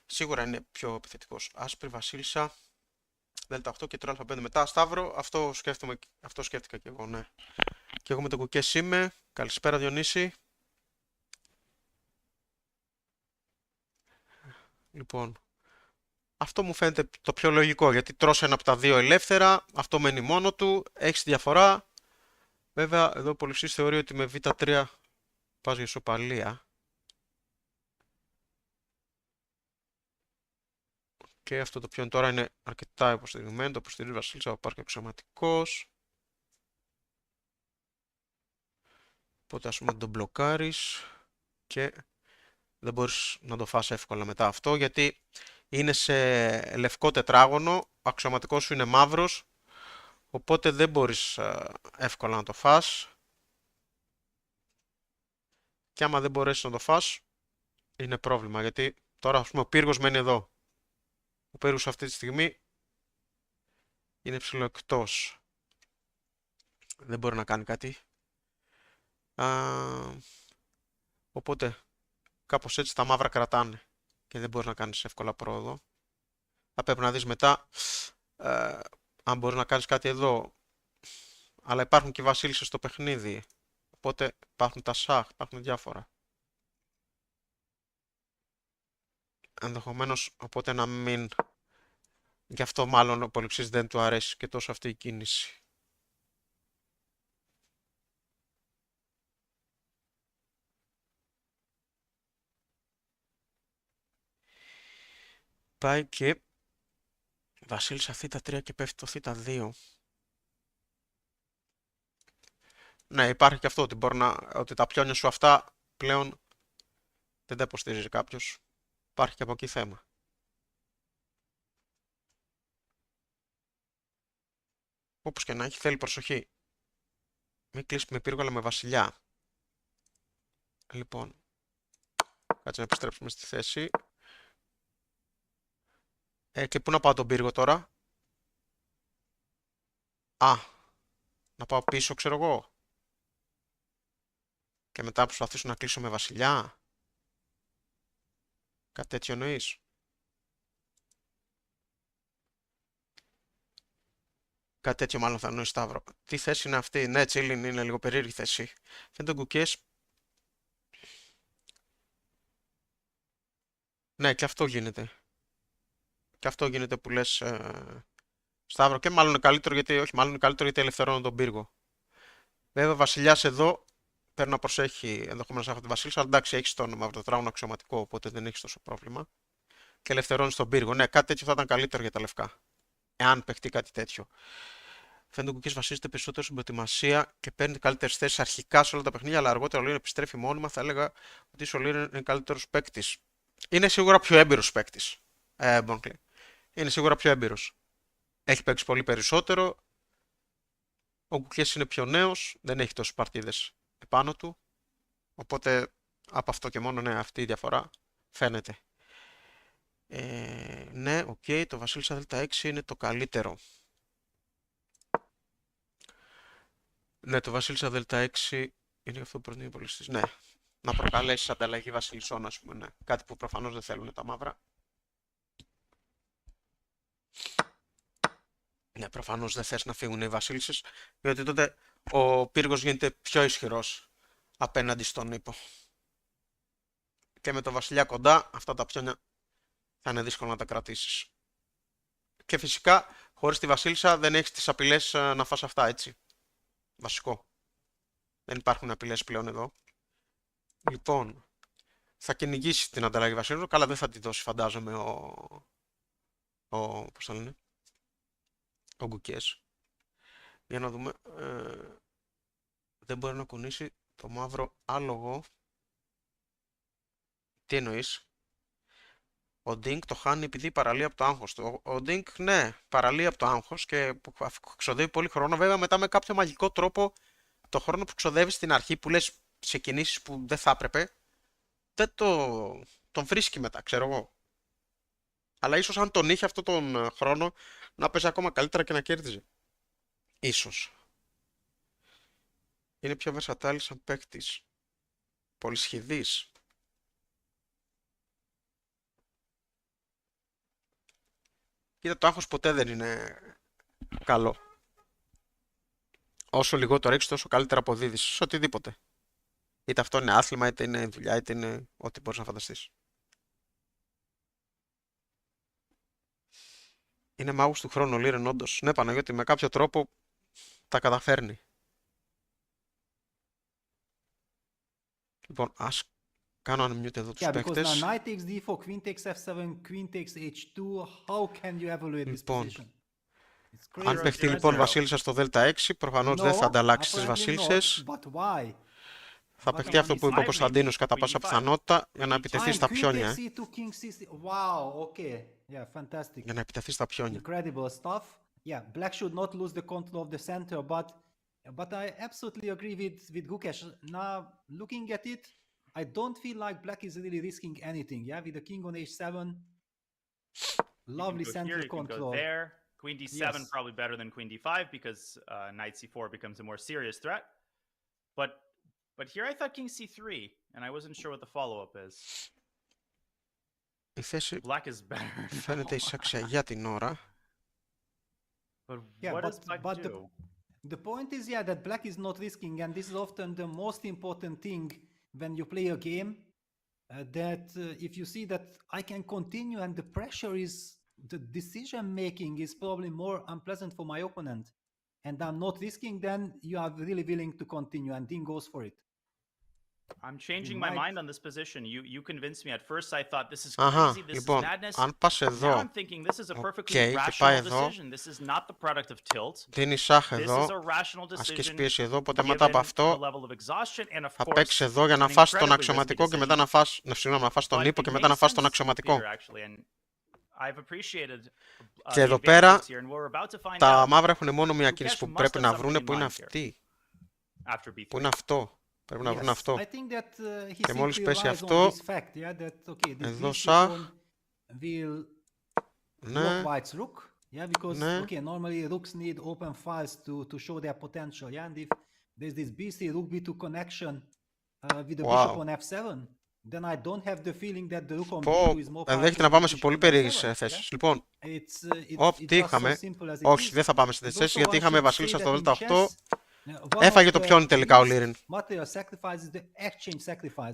Σίγουρα είναι πιο επιθετικός. Άσπρη βασίλισσα, δέλτα 8 και τρία α5 μετά. Σταύρο, αυτό σκέφτηκα και εγώ, ναι. Και εγώ με τον Gukesh είμαι. Καλησπέρα Διονύση. Λοιπόν, αυτό μου φαίνεται το πιο λογικό, γιατί τρως ένα από τα δύο ελεύθερα, αυτό μένει μόνο του, έχεις διαφορά. Βέβαια, εδώ ο υπολογιστής θεωρεί ότι με β3 πας για ισοπαλία. Και αυτό το ποιον τώρα είναι αρκετά υποστηριγμένο, το υποστηρίζει βασίλισσα, ο πάρκο αξιωματικός. Οπότε ας πούμε τον μπλοκάρεις και δεν μπορείς να το φας εύκολα μετά αυτό, γιατί είναι σε λευκό τετράγωνο, ο αξιωματικός σου είναι μαύρος, οπότε δεν μπορείς εύκολα να το φας. Και άμα δεν μπορέσεις να το φας, είναι πρόβλημα, γιατί τώρα ας πούμε ο πύργος μένει εδώ. Ο πύργος αυτή τη στιγμή είναι ψηλοεκτός. Δεν μπορεί να κάνει κάτι. Οπότε κάπως έτσι τα μαύρα κρατάνε και δεν μπορείς να κάνεις εύκολα πρόοδο. Θα πρέπει να δεις μετά αν μπορείς να κάνεις κάτι εδώ. Αλλά υπάρχουν και οι βασίλισσες στο παιχνίδι. Οπότε υπάρχουν τα σαχ, υπάρχουν διάφορα. Ενδεχομένως οπότε να μην... Γι' αυτό μάλλον ο πολυξής δεν του αρέσει και τόσο αυτή η κίνηση. Πάει και βασίλισσα θ3 και πέφτει το θ2. Ναι, υπάρχει και αυτό ότι, ότι τα πιόνια σου αυτά πλέον δεν τα υποστηρίζει κάποιος. Υπάρχει και από εκεί θέμα. Όπως και να έχει, θέλει προσοχή. Μην κλείσει με πύργο, αλλά με βασιλιά. Λοιπόν, κάτσε να επιστρέψουμε στη θέση. Και πού να πάω τον πύργο τώρα? Να πάω πίσω, ξέρω εγώ. Και μετά προσπαθήσω να κλείσω με βασιλιά. Κάτι τέτοιο εννοείς? Κάτι τέτοιο μάλλον θα εννοεί Σταύρο. Τι θέση είναι αυτή? Ναι, Τσίλιν, είναι λίγο περίεργη θέση. Φαίνεται τον Gukesh. Ναι, και αυτό γίνεται. Και αυτό γίνεται που λες, Σταύρο. Και μάλλον είναι καλύτερο γιατί, όχι, μάλλον είναι καλύτερο γιατί ελευθερώνω τον πύργο. Βέβαια, βασιλιάς εδώ πρέπει να προσέχει ενδεχομένως από τη βασίλισσα. Αλλά εντάξει, έχει τον μαύρο τετράγωνο αξιωματικό, οπότε δεν έχει τόσο πρόβλημα. Και ελευθερώνει τον πύργο. Ναι, κάτι τέτοιο θα ήταν καλύτερο για τα λευκά. Εάν παιχτεί κάτι τέτοιο. Φαίνεται ότι ο Gukesh βασίζεται περισσότερο στην προετοιμασία και παίρνει καλύτερες θέσεις αρχικά σε όλα τα παιχνίδια, αλλά αργότερα ο Liren επιστρέφει μόνιμα. Θα έλεγα ότι ο Liren είναι καλύτερος παίκτης. Είναι σίγουρα πιο έμπειρος παίκτης. Είναι σίγουρα πιο έμπειρος. Έχει παίξει πολύ περισσότερο. Ο Gukesh είναι πιο νέος, δεν έχει τόσες παρτίδες επάνω του. Οπότε από αυτό και μόνο, ναι, αυτή η διαφορά φαίνεται. Ναι, οκ, το βασίλισσα δέλτα 6 είναι το καλύτερο. Ναι, το βασίλισσα δέλτα 6 είναι αυτό που προτείνει ο υπολογιστής. Ναι, να προκαλέσει ανταλλαγή βασιλισσών, ας πούμε. Ναι. Κάτι που προφανώς δεν θέλουν τα μαύρα. Ναι, προφανώς δεν θες να φύγουν οι βασίλισσες, διότι τότε ο πύργος γίνεται πιο ισχυρός απέναντι στον ύπο. Και με το βασιλιά κοντά, αυτά τα πιόνια θα είναι δύσκολο να τα κρατήσεις. Και φυσικά, χωρίς τη βασίλισσα δεν έχεις τις απειλές να φας αυτά, έτσι. Βασικό. Δεν υπάρχουν απειλές πλέον εδώ. Λοιπόν, θα κυνηγήσει την ανταλλαγή βασίλισσων. Καλά, δεν θα τη δώσει, φαντάζομαι, πώς θα λένε, ο Gukesh. Για να δούμε. Δεν μπορεί να κουνήσει το μαύρο άλογο. Τι εννοείς? Ο Ding το χάνει επειδή παραλύει από το άγχος του. Ο Ding, ναι, παραλύει από το άγχος και ξοδεύει πολύ χρόνο. Βέβαια, μετά με κάποιο μαγικό τρόπο, το χρόνο που ξοδεύει στην αρχή, που λες σε κινήσεις που δεν θα έπρεπε, δεν τον βρίσκει μετά, ξέρω εγώ. Αλλά ίσως αν τον είχε αυτόν τον χρόνο να παίζει ακόμα καλύτερα και να κέρδιζε. Ίσως. Είναι πιο versatile σαν παίκτης. Πολυσχηδής. Κοίτα, το άγχος ποτέ δεν είναι καλό. Όσο λιγότερο έχεις, τόσο καλύτερα αποδίδεις σε οτιδήποτε. Είτε αυτό είναι άθλημα, είτε είναι δουλειά, είτε είναι ό,τι μπορείς να φανταστείς. Είναι μάγος του χρόνου ο Liren, όντως. Ναι, Παναγιώτη, με κάποιο τρόπο τα καταφέρνει. Λοιπόν, ας κάνω unmute εδώ τους παίκτες. Now knight takes d4, queen takes f7, queen takes h2. How can you evaluate this position? Αν παιχτεί λοιπόν βασίλισσα στο δέλτα 6, προφανώς δεν θα ανταλλάξει τις βασίλισσες. Θα παιχτεί αυτό που είπε ο Κωνσταντίνος κατά πάσα πιθανότητα για να επιτεθεί στα πιόνια. Για να επιτεθεί στα πιόνια. Incredible stuff. Yeah, black should not lose the control of the center, but I absolutely agree with Gukesh. Now, looking at it, I don't feel like black is really risking anything. Yeah, with the king on h7, lovely center control. There. Queen d7 probably better than queen d5 because knight c4 becomes a more serious threat. But here I thought king c3, and I wasn't sure what the follow-up is. Η θέση Black is better. φαίνεται εισάξια για την ώρα. But what does black do? The point is, yeah, that black is not risking, and this is often the most important thing when you play a game. That if you see that I can continue, and the pressure is, the decision making is probably more unpleasant for my opponent, and I'm not risking, then you are really willing to continue, and Ding goes for it. I'm changing my mind on this position. You convinced me. At first I thought this is crazy, this is madness. Αν πας εδώ, Now I'm thinking this is a perfectly rational decision. This is not the product of tilt. δίνει σάχ This εδώ, is a rational ασκείς decision. πίεση εδώ, οπότε μετά given από the αυτό level of exhaustion and of θα course παίξεις εδώ για να an φας τον incredibly αξιωματικό risky και μετά decision. να φας, να φας τον But ύπο it και μετά να makes φας τον sense, αξιωματικό. Peter, actually, and I've appreciated Και the εδώ πέρα advantages here, and we're about to find τα out. μαύρα έχουν μόνο μια κίνηση Gukesh που must πρέπει have να something βρούνε, in που είναι mind here. αυτή. After B3. Που είναι αυτό. Πρέπει να βρουν αυτό. Και μόλις πέσει αυτό, εδώ σαχ, ναι, Yeah, because ναι, okay, normally rooks need open files to show their potential. Yeah, and if there's this BC rook B2 connection with the bishop on f7, then I don't have the feeling that the rook on B2 is more powerful. Ενδέχεται να πάμε σε πολύ περίεργες θέσεις. Λοιπόν, τι είχαμε, όχι, δεν θα πάμε σε τέτοιες θέσεις, γιατί είχαμε βασίλισσα στο δέλτα 8. Έφαγε το πιόνι τελικά ο Liren.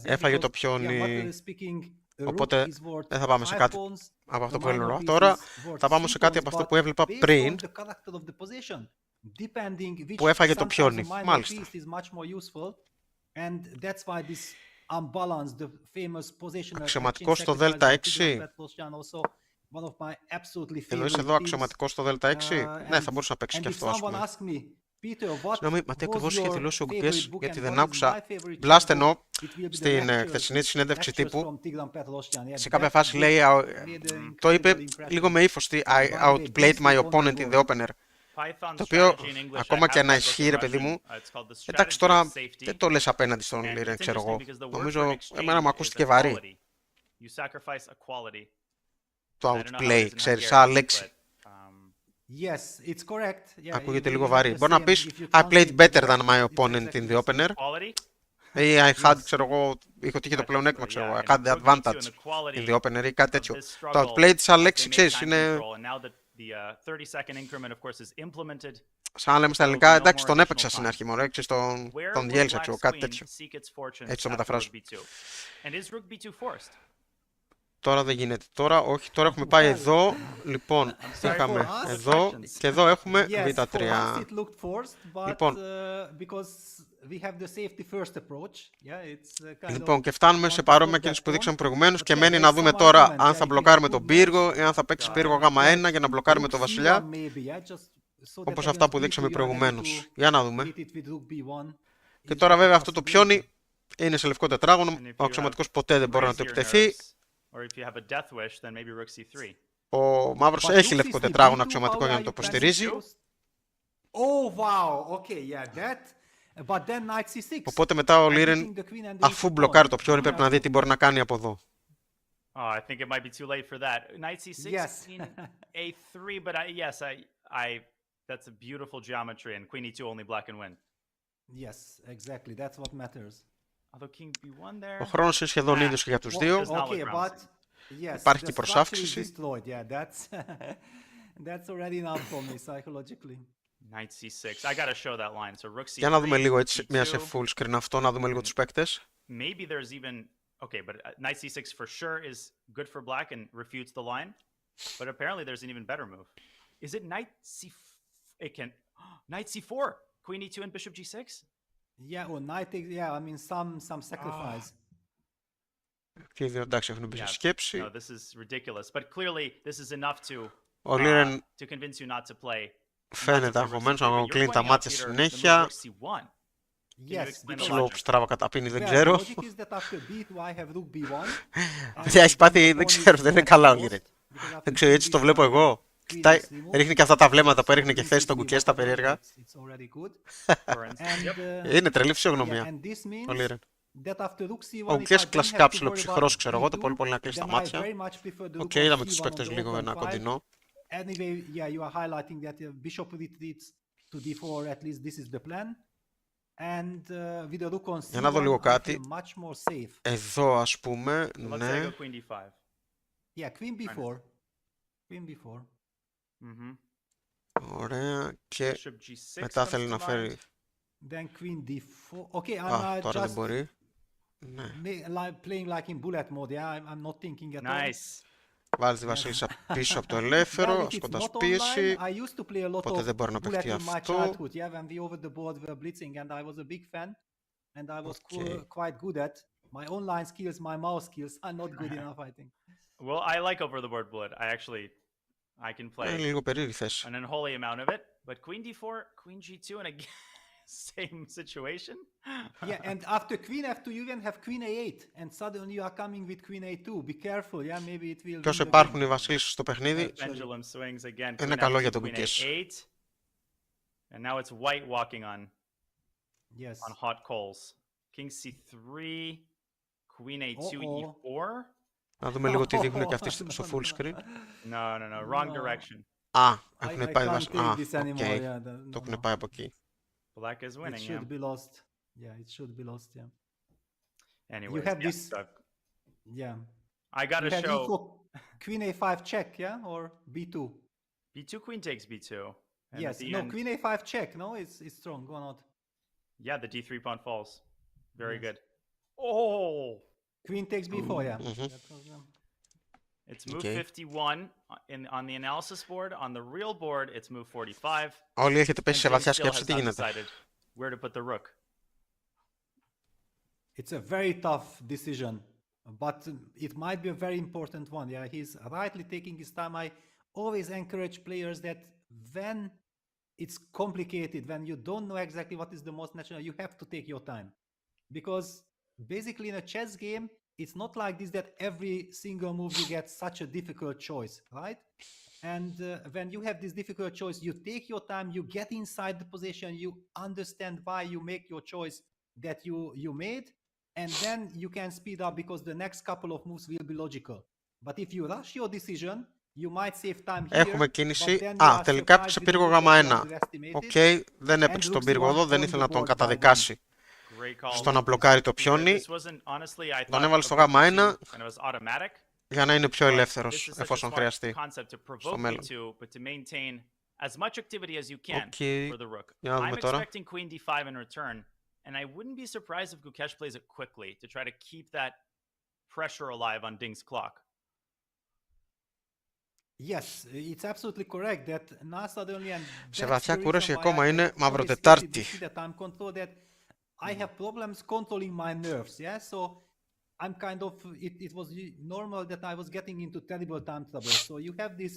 Έφαγε το πιόνι. Οπότε δεν θα πάμε σε κάτι από αυτό που έλεγα τώρα. Θα πάμε σε κάτι από αυτό που έβλεπα πριν, που έφαγε το πιόνι. Μάλιστα. Αξιωματικό στο δέλτα 6. Εννοείς εδώ αξιωματικό στο δέλτα 6. Ναι, θα μπορούσε να παίξει και αυτό, ας πούμε. Συγγνώμη, μα τι ακριβώς είχε δηλώσει ο Gukesh, γιατί δεν άκουσα. Blast εννοώ στην χθεσινή συνέντευξη τύπου. Σε κάποια φάση λέει, το είπε λίγο με ύφος, I outplayed my opponent in the opener. Το οποίο ακόμα και να ισχύει, ρε παιδί μου, εντάξει τώρα δεν το λες απέναντι στον Liren, ξέρω εγώ. Νομίζω εμένα μου ακούστηκε βαρύ. Το outplay, ξέρεις, σαν λέξη. Yes, it's correct. Ακούγεται λίγο βαρύ. Μπορεί να πεις I played better than my opponent in the opener. Ή I had, ξέρω εγώ, είχα τύχει το πλεονέκτημα, ξέρω εγώ, I had the advantage in the opener ή κάτι τέτοιο. Το outplayed σαν λέξη, ξέρεις, είναι σαν να λέμε στα ελληνικά, εντάξει, τον έπαιξα στην αρχή μόνο, ξέρεις, τον διέλυσα, ξέρω, κάτι τέτοιο. Έτσι το μεταφράζω. Τώρα δεν γίνεται. Τώρα, όχι, τώρα έχουμε πάει εδώ. Λοιπόν, είχαμε εδώ και εδώ έχουμε β3. Λοιπόν, λοιπόν, και φτάνουμε σε παρόμοια κίνηση που δείξαμε προηγουμένως και μένει να δούμε τώρα αν θα μπλοκάρουμε τον πύργο ή αν θα παίξει πύργο γ1 για να μπλοκάρουμε τον βασιλιά. Όπως αυτά που δείξαμε προηγουμένως. Για να δούμε. Και τώρα βέβαια αυτό το πιόνι είναι σε λευκό τετράγωνο. Ο αξιωματικός ποτέ δεν μπορεί να το επιτεθεί. Ο μαύρος έχει λευκό τετράγωνο αξιωματικό για να το υποστηρίζει. Οπότε μετά ο Liren, αφού μπλοκάρει το πιόνι, πρέπει να δει τι μπορεί να κάνει από εδώ. Oh, I think it might be too late for that. Knight c6, Yes. queen a3, but that's a beautiful geometry, and queen e2 only black can win. Yes, exactly. That's what matters. Although king b1 there. Ο χρόνος είναι σχεδόν ίδιος και για τους δύο. does not Okay, look but promising. yes, Υπάρχει the και structure is προσάυξηση. destroyed. Yeah, that's already enough for me psychologically. Knight c6. I gotta show that line. So rook c3. Για να δούμε λίγο έτσι, c2. μία σε full screen αυτό, να δούμε λίγο τους παίκτες. Maybe there's even okay, but knight c6 for sure is good for black and refutes the line. But apparently there's an even better move. Is it knight c? It can knight c4, queen e2 and bishop g6. Yeah, or knight. Yeah, I mean some sacrifice. Και οι δύο εντάξει έχουν μπει σε σκέψη. No, this is ridiculous. But clearly this is enough Ο Liren to convince you not to play. φαίνεται αγχωμένος, να κλείνει τα μάτια συνέχεια. Yes, Τι λόγο που στράβα καταπίνει, δεν the ξέρω. logic is that after b2 I have rook b1. Παιδιά, έχει πάθει, δεν ξέρω, δεν είναι καλά ο Liren. Δεν ξέρω, έτσι το βλέπω εγώ. Κοιτάει, ρίχνει και αυτά τα βλέμματα που έριχνε και χθες στον Gukesh τα περίεργα. Είναι τρελή φυσιογνωμία ο Liren. Ο Gukesh κλασικά ψιλοψυχρός, ξέρω εγώ, το πολύ πολύ να κλείσει τα μάτια. Οκ, είδαμε τους παίκτες λίγο ένα κοντινό. Anyway, yeah, you are highlighting that bishop retreats to d4, at least this is the plan. And with the rook on c1, Για να δω λίγο κάτι. much more safe. Εδώ ας πούμε, Let's say ναι. go queen d5. Yeah, queen b4. Queen b4. Mm-hmm. Ωραία, και Bishop g6 μετά comes θέλει to να mind. φέρει. Then queen d4. Okay, Α, I'm τώρα δεν just μπορεί. Ναι. playing like in bullet mode. Yeah, I'm not thinking at all. Nice. Βάζει τη βασίλισσα πίσω από το ελεύθερο, Well, if it's ασκώντας not πίεση. online, I used to play a lot Οπότε of δεν μπορεί να bullet παιχτεί in my αυτό. childhood, yeah, when we over the board were blitzing, and I was a big fan, and I was Okay. quite good at. My online skills, my mouse skills are not good enough, I think. Well, I like over the board bullet. I can Είναι play λίγο περίεργη θέση. an unholy amount of it. But queen d4, queen g2, and again, same situation. Yeah, and after queen f2, you even have queen a8, and suddenly you are coming with queen a2. Be careful, yeah, maybe it will. Και όσο win the υπάρχουν game. οι βασίλισσες στο παιχνίδι, Pendulum swings again. είναι Queen καλό f2, για τον queen Gukesh. a8. And now it's white walking on Yes. hot coals. King c3, queen a2, e4. Να δούμε λίγο τι δείχνουν και αυτοί στο full screen. No, wrong direction. Α, I έχουν πάει can't βασίλισσες. take Α, this anymore. οκ. Yeah, Το no, έχουν πάει από εκεί. Black is It winning, yeah. should be lost. Yeah, it should be lost. Yeah. Anyways, have yeah, this- so Yeah. I gotta You have show equal queen a5 check, yeah, or b2. b2 queen takes b2. And Yes. at the No, end, queen a5 check. No, it's strong. Go on. yeah, the d3 pawn falls. Very Yes. good. Oh, Queen takes b4. Yeah. Mhm. That was, it's move Okay. 51 on the analysis board. On the real board, it's move 45. Όλοι έχετε πέσει σε And Ding βαθιά still σκέψη, has τι not γίνεται. decided where to put the rook. It's a very tough decision, but it might be a very important one. Yeah, he's rightly taking his time. I always encourage players that when it's complicated, when you don't know exactly what is the most natural, you have to take your time. Because basically in a chess game, it's not like this that every single move you get such a difficult choice, right? And when you have this difficult choice, you take your time, you get inside the position, you understand why you make your choice that you made, and then you can speed up because the next couple of moves will be logical. But if you rush your decision, you might save time here. Έχουμε but κίνηση. then you Α, are τελικά surprised έπαιξε with πύργο moves that you Γ1. underestimated. Οκ, δεν έπαιξε τον πύργο εδώ, δεν ήθελε να τον καταδικάσει στο να μπλοκάρει το πιόνι. Τον έβαλε στο Γ1 για να είναι πιο ελεύθερος εφόσον χρειαστεί στο μέλλον. Οκ, για να δούμε τώρα. And I wouldn't be surprised if Gukesh plays it quickly to try to keep that pressure alive on Ding's clock. Yes, it's absolutely correct that now suddenly, and Σε that's βαθιά the κούραση reason why ακόμα I είναι always Μαυροτετάρτη. feel that I'm control that I have problems controlling my nerves. Yeah, so I'm kind of it was normal that I was getting into terrible time trouble. So you have this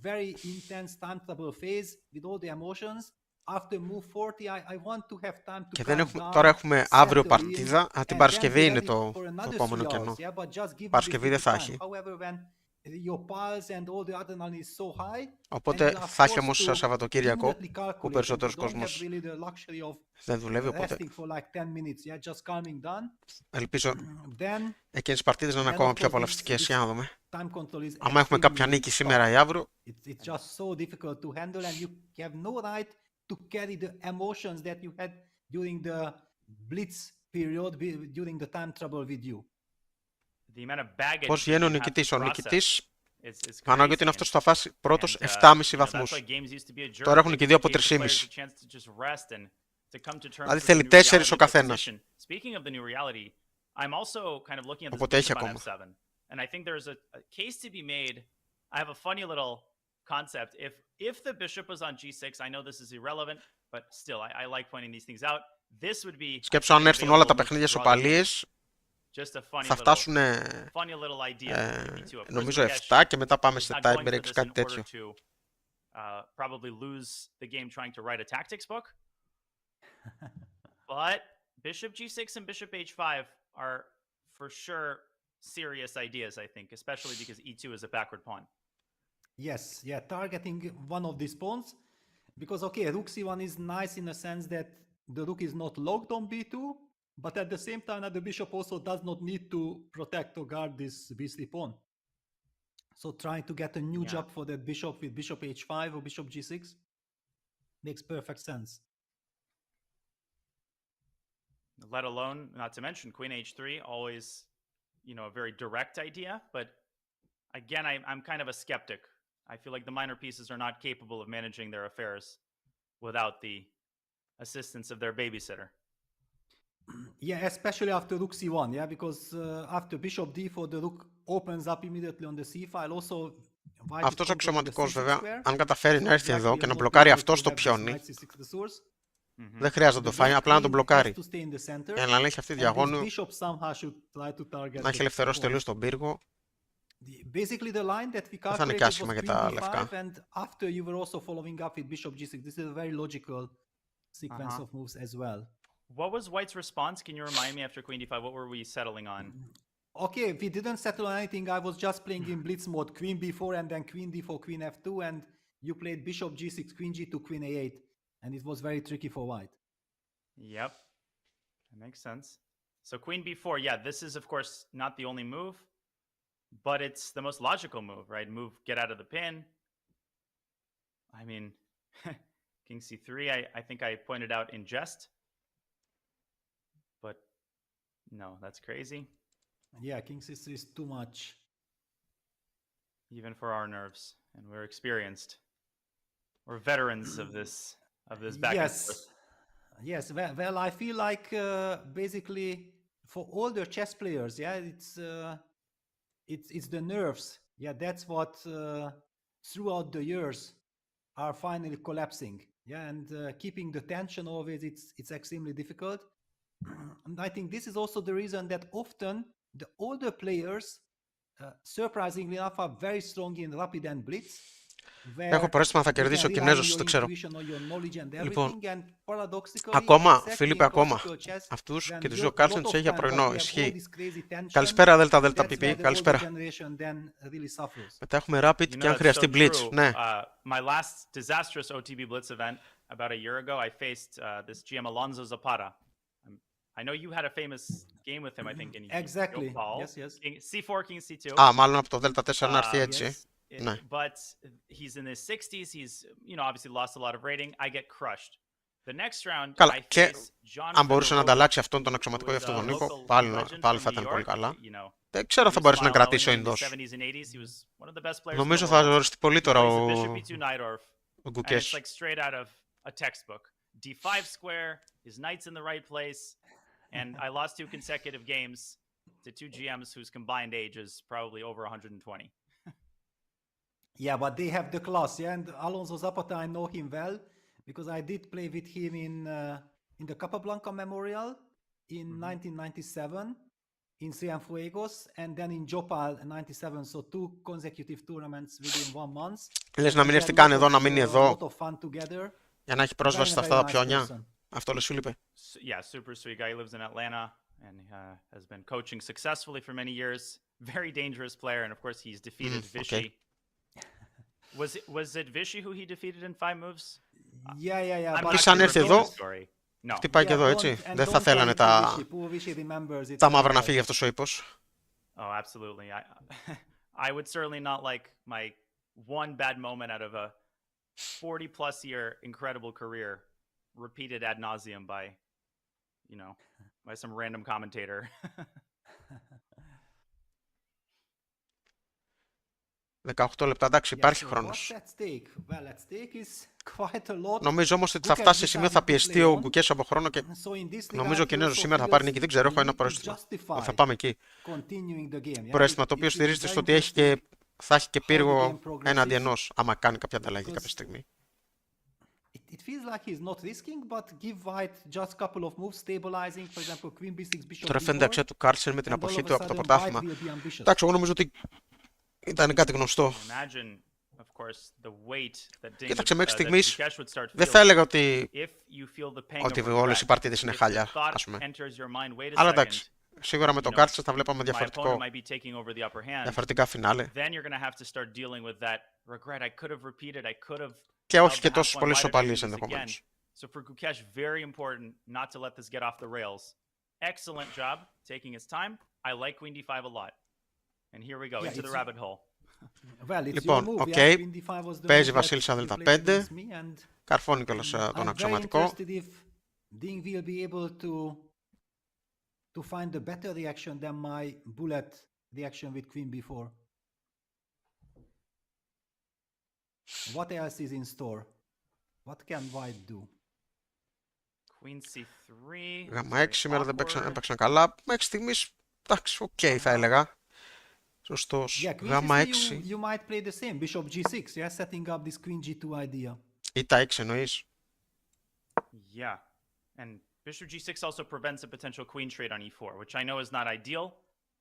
very intense time trouble phase with all the emotions. After move 40, I want to have time to Και τώρα έχουμε αύριο παρτίδα. Την Παρασκευή είναι το επόμενο κενό. Παρασκευή δεν θα έχει. your pulse and all the adrenaline is so high. Οπότε θα έχει όμως σαν Σαββατοκύριακο που περισσότερος κόσμος δεν δουλεύει, οπότε ελπίζω εκείνες τις παρτίδες να είναι ακόμα πιο απολαυστικές. Για να δούμε. Άμα έχουμε κάποια νίκη σήμερα ή αύριο. It's just so difficult to handle and you have no right to carry the emotions that you had during the blitz period, during the time trouble with you. Πώς βγαίνει ο νικητής? Ο νικητής ανάγκη ότι είναι αυτός που θα φάσει πρώτος 7,5 βαθμούς. Τώρα έχουν και δύο από 3,5. Δηλαδή θέλει 4 ο καθένας. Οπότε έχει ακόμα. And I think there's a case to be made. I have a funny little concept. If the bishop was on g6, I know this is irrelevant, but still, I like pointing these things out. This would be. Σκέψου αν έρθουν όλα τα παιχνίδια σοπαλίες, θα φτάσουν νομίζω 7 και μετά πάμε σε tie breaks, κάτι τέτοιο. Probably lose the game trying to write a tactics book. But bishop g6 and bishop h5 are for sure serious ideas, I think, especially because e2 is a backward pawn. Yes, yeah, targeting one of these pawns, because okay, rook c1 is nice in a sense that the rook is not locked on b2, but at the same time the bishop also does not need to protect or guard this b3 pawn. So trying to get a new job for that bishop with bishop h5 or bishop g6 makes perfect sense. Let alone, not to mention, queen h3, always, you know, a very direct idea, but again, I'm kind of a skeptic. I feel like the minor pieces are not capable of managing their affairs without the assistance of their babysitter. Yeah, especially after rook c1, yeah, because after bishop d4, the rook opens up immediately on the c file. Also, αυτός ο αξιωματικός βέβαια, αν καταφέρει να έρθει εδώ και να μπλοκάρει αυτό το πιόνι, δεν χρειάζεται να το φάει, απλά να τον μπλοκάρει. Για να ελέγχει αυτή τη διαγώνιο, να έχει ελευθερώσει τελείως τον πύργο. Δεν θα είναι και άσχημα για τα λευκά. What was White's response? Can you remind me after queen d5? What were we settling on? Okay, we didn't settle on anything. I was just playing in blitz mode, queen b4 and then queen d4, queen f2, and you played bishop g6, queen g2, queen a8, and it was very tricky for White. Yep, that makes sense. So queen b4, yeah, this is of course not the only move, but it's the most logical move, right? Move, get out of the pin. I mean, king c3, I think I pointed out in jest. But no, that's crazy. Yeah, king c3 is too much. Even for our nerves, and we're experienced. We're veterans of this back and forth. Yes. Well, I feel like basically for older chess players, yeah, it's the nerves. Yeah, that's what throughout the years are finally collapsing. Yeah, and keeping the tension always, it's extremely difficult. And I think this is also the reason that often the older players, surprisingly enough, are very strong in rapid and blitz. Έχω πρόστιμα, θα κερδίσει ο Κινέζος, το ξέρω. Λοιπόν, ακόμα, Φίλιππε, ακόμα. Αυτούς και τους δύο Κάρλσεν τους έχει για πρωινό, ισχύει. Καλησπέρα, ΔΕΛΤΑ ΠΠ, καλησπέρα. Μετά έχουμε Rapid και αν χρειαστεί Blitz, ναι. My last disastrous OTB Blitz event, about a year ago, I faced this GM Alonso Zapata. I know you had a famous game with him, I think, in Exactly. Yes, yes. King C4, King C2. Α, μάλλον από το Δέλτα 4 να έρθει έτσι. Ναι. But he's in his 60s. He's, you know, obviously lost a lot of rating. I get crushed. The next round, καλά, I και John αν μπορούσε να ανταλλάξει αυτόν τον αξιωματικό για αυτόν τον Νίκο, πάλι θα ήταν πολύ καλά. Δεν ξέρω αν θα μπορέσει να κρατήσει ο Ινδός. Νομίζω θα οριστεί πολύ τώρα ο Gukesh. D5 square, his knight's in the right place, and I lost 2 consecutive games to 2 GMs whose combined age is probably over 120. Yeah, but they have the class, yeah, and Alonso Zapata, I know him well, because I did play with him in the Capablanca Memorial in 1997, in Cienfuegos, and then in Jopal 97, so 2 consecutive tournaments within 1 month. Λες να μην έρθει καν εδώ, να μείνει εδώ, για να έχει πρόσβαση στα αυτά τα πιόνια. Αυτό λες, Φίλιππε. Yeah, super sweet guy. He lives in Atlanta and has been coaching successfully for many years. very dangerous player, and of course he's defeated Vichy. Was it Vichy who he defeated in 5 moves? Yeah. I'm not Επίσης, αν actually έρθει revealing εδώ, the story. No. χτυπάει και εδώ, έτσι. Δεν θα θέλανε τα μαύρα να φύγει αυτός ο ύπος. Oh, absolutely. I would certainly not like my one bad moment out of a 40-plus year incredible career repeated ad nauseum by, by some random commentator. 18 λεπτά, εντάξει, υπάρχει χρόνος. Νομίζω όμως ότι θα φτάσει σε σημείο, θα πιεστεί ο Gukesh από χρόνο και νομίζω ο Κινέζο σήμερα θα πάρει νίκη. Δεν ξέρω, έχω ένα προαίσθημα. Θα πάμε εκεί. Προαίσθημα το οποίο στηρίζεται στο ότι θα έχει και πύργο έναντι ενός, άμα κάνει κάποια ανταλλαγή κάποια στιγμή. Τώρα φαίνεται αξία του Κάρλσεν με την αποχή του από το πρωτάθλημα. Εντάξει, εγώ νομίζω ότι ήταν κάτι γνωστό. Κοίταξε, μέχρι στιγμής δεν θα έλεγα ότι όλες οι παρτίδες είναι χάλια, ας πούμε. Αλλά εντάξει, σίγουρα με τον Κάρλσεν θα βλέπαμε διαφορετικά φινάλε. Και όχι και τόσες πολλές ισοπαλίες ενδεχομένως. So for Gukesh, very important not to let this get off the rails. Excellent job taking his time. I like queen d5 a lot. And here we go, into the rabbit hole. Λοιπόν, οκ. Παίζει βασίλισσα δέλτα 5. Καρφώνει κιόλας τον αξιωματικό. Ding will be able to find a better reaction than my bullet reaction with queen b4. What else is in store? What can white do? Queen c3. Γάμα 6 σήμερα δεν έπαιξαν καλά. Μέχρι στιγμής, εντάξει, οκ, θα έλεγα. Σωστός. Γάμα 6. You might play the same. Bishop g6. Yeah, setting up this queen g2 idea. Είτε 6 εννοείς. Yeah. And bishop g6 also prevents a potential queen trade on e4, which I know is not ideal,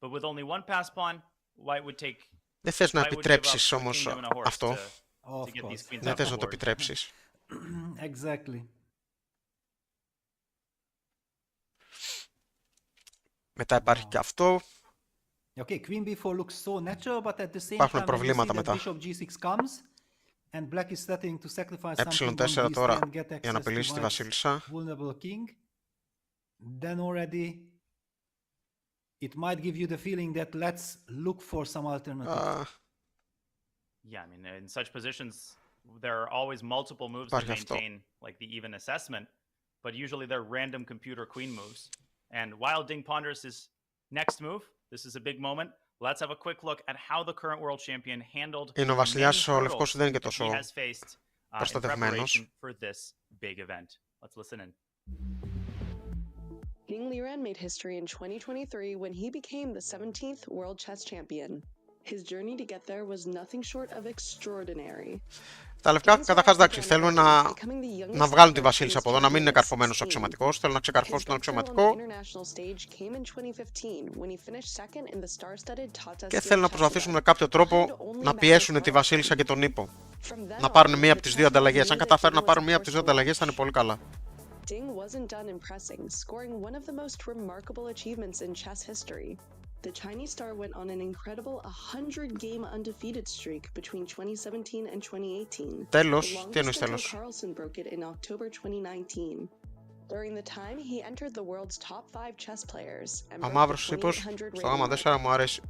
but with only one pass pawn, white would take. Δεν θες να επιτρέψεις όμως αυτό. Δεν θες να το επιτρέψεις. Exactly. Μετά υπάρχει και αυτό. Okay, queen b4 looks so natural, but at the same Υπάρχουν time, προβλήματα μετά. bishop g6 comes, and black is starting to sacrifice something ε4 τώρα για να απειλήσει τη βασίλισσα. Vulnerable king. Then already it might give you the feeling that let's look for some alternative. Yeah, I mean, in such positions, there are always multiple moves to maintain like the even assessment, but usually they're random computer queen moves. And while Ding ponders his next move, this is a big moment. Let's have a quick look at how the current world champion handled Είναι ο βασιλιάς ο λευκός δεν είναι και τόσο he has faced in preparation for this big event. Let's listen in. Ding Liren made history in 2023 when he became the 17th world chess champion. His journey to get there was nothing short of extraordinary. Τα λευκά, καταρχάς, εντάξει, θέλουν να βγάλουν τη βασίλισσα από εδώ, να μην είναι καρφωμένος ο αξιωματικός. Θέλουν να ξεκαρφώσουν τον αξιωματικό και θέλουν να προσπαθήσουν με κάποιο τρόπο να πιέσουν τη βασίλισσα και τον ύπο. Να πάρουν μία από τις δύο ανταλλαγές. Αν καταφέρουν να πάρουν μία από τις δύο ανταλλαγές, θα είναι πολύ καλά. Ding wasn't done impressing, scoring one of the most remarkable achievements in chess history. The Chinese star went on an incredible 100-game undefeated streak between 2017 and 2018. Τέλος, τι εννοείς τέλος? Carlsen broke it in October 2019. During the time, he entered the world's top 5 chess players. Ο μαύρος ύπος στο γάμα 4 μου αρέσει.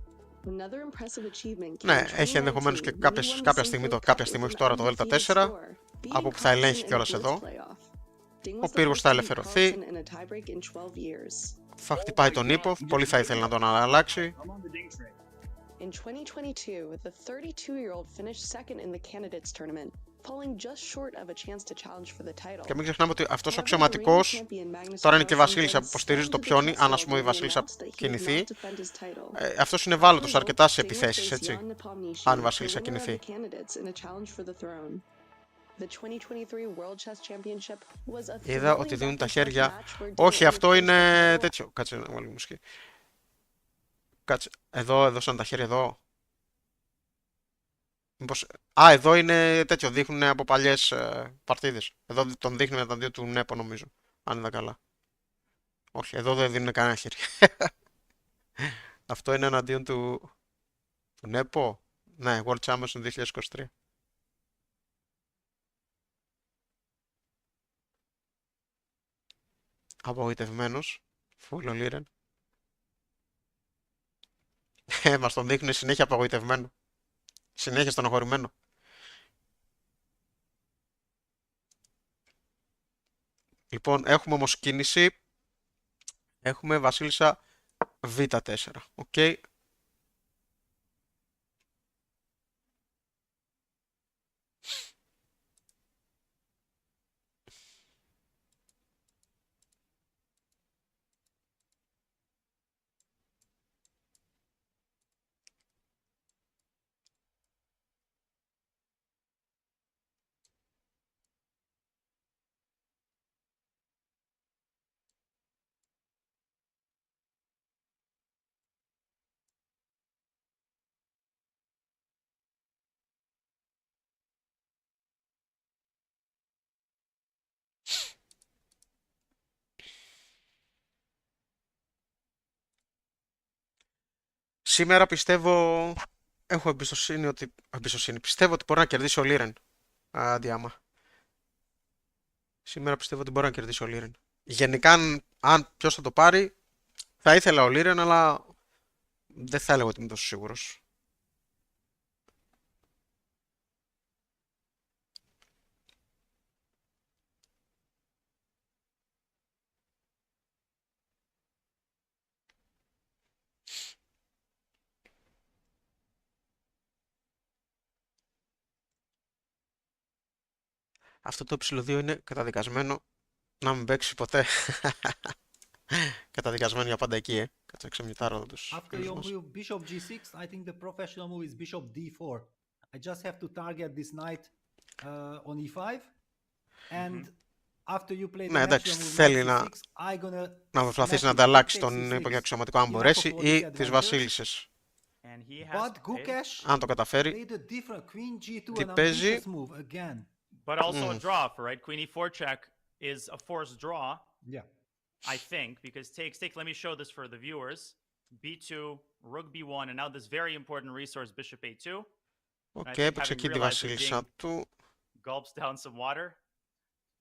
Ναι, έχει ενδεχομένως και κάποια στιγμή, όχι τώρα, το δέλτα 4, από που θα ελέγχει κιόλας εδώ. Ο πύργος θα ελευθερωθεί. Θα χτυπάει τον ύπο, πολύ θα ήθελε να τον αλλάξει. In 2022, the 32-year-old finished second in the candidates tournament, falling just short of a chance to challenge for the title. Και μην ξεχνάμε ότι αυτός ο αξιωματικός τώρα είναι και η βασίλισσα που υποστηρίζει το πιόνι, αν ας πούμε η βασίλισσα κινηθεί. Αυτός είναι ευάλωτος αρκετά σε επιθέσεις, έτσι, αν η βασίλισσα κινηθεί. Είδα ότι δίνουν τα χέρια. Όχι, αυτό είναι τέτοιο. Κάτσε να βάλει μουσική. Κάτσε. Εδώ έδωσαν τα χέρια εδώ. Μήπως... εδώ είναι τέτοιο. Δείχνουν από παλιές παρτίδες. Εδώ τον δείχνουν εναντίον του Νέπο, νομίζω. Αν είδα καλά. Όχι, εδώ δεν δίνουν κανένα χέρι. Αυτό είναι εναντίον του Του Νέπο. Ναι, World Champions 2023. Απογοητευμένος. Φούλο Λίρεν. Μας τον δείχνουν συνέχεια απογοητευμένο. Συνέχεια στενοχωρημένο. Λοιπόν, έχουμε όμως κίνηση. Έχουμε βασίλισσα Β4. Οκ. Σήμερα έχω εμπιστοσύνη πιστεύω ότι μπορεί να κερδίσει ο Λίρεν. Αντιάμα. Σήμερα πιστεύω ότι μπορεί να κερδίσει ο Λίρεν. Γενικά, αν ποιος θα το πάρει, θα ήθελα ο Λίρεν, αλλά δεν θα έλεγα ότι είμαι τόσο σίγουρος. Αυτό το ψηλό 2 είναι καταδικασμένο να μην παίξει ποτέ. Καταδικασμένο για πάντα εκεί, Κάτσε να ξεμητάρω τους After φίλους your μας. move bishop g6, I think the professional move is bishop d4. I just have to target this knight on e5, and after you play the Ναι, εντάξει, national move θέλει knight c6, I'm gonna να προσπαθήσει να smash it, ανταλλάξει takes τον c6. υποκαξιωματικό αν You μπορέσει have a ή disadvantage. τις βασίλισσες. And he has But played, Gukesh Αν το καταφέρει, played a different queen g2 Τι and παίζει? ambitious move again. but also a draw for right. Queen e4 check is a forced draw, Yeah. I think, because take. Let me show this for the viewers. B2, rook b1, and now this very important resource, bishop a2. οκ, think έπαιξε having εκεί τη realized that βασίλισσα Ding του. Gulps down some water.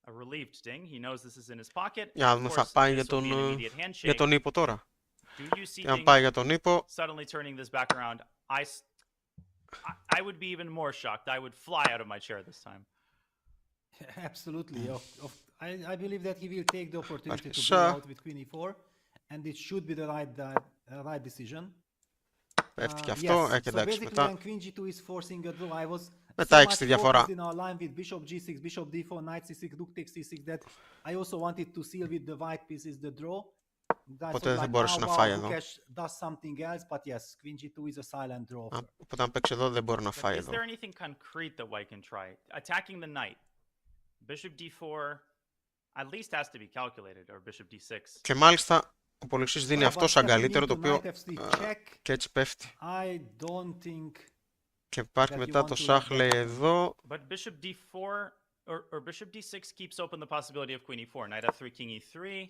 A relieved Ding. He knows this is in his pocket. Για να Of δούμε, θα course, πάει this για will be an τον, immediate handshake. για τον ύπο τώρα. Do you see Και αν Ding πάει για τον ύπο, suddenly turning this back around? I would be even more shocked. I would fly out of my chair this time. Absolutely. I believe that he will take the opportunity to Άρχισα. play out with queen e4, and it should be the right decision. πέφτει και αυτό, Yes. και So εντάξει basically, μετά. when queen g2 is forcing a draw, I was Μετά so έχεις much τη διαφορά. focused in our line with bishop g6, bishop d4, knight c6, rook takes c6 that I also wanted to seal with the white pieces the draw. Οπότε δεν μπόρεσε να φάει εδώ. Gukesh does something else, but yes, queen g2 is a silent draw. Οπότε αν παίξει εδώ δεν μπορεί να But φάει is εδώ. there anything concrete that white can try? Attacking the knight. Bishop d4 at least has to be calculated, or bishop d6. Και μάλιστα ο πολυξής δίνει But αυτό σαν stepping καλύτερο, το into οποίο knight f3 check, και έτσι πέφτει. I don't think Και υπάρχει that you μετά want το to let σάχ that λέει happen. εδώ. But bishop d4 or bishop d6 keeps open the possibility of queen e4. Knight f3, king e3.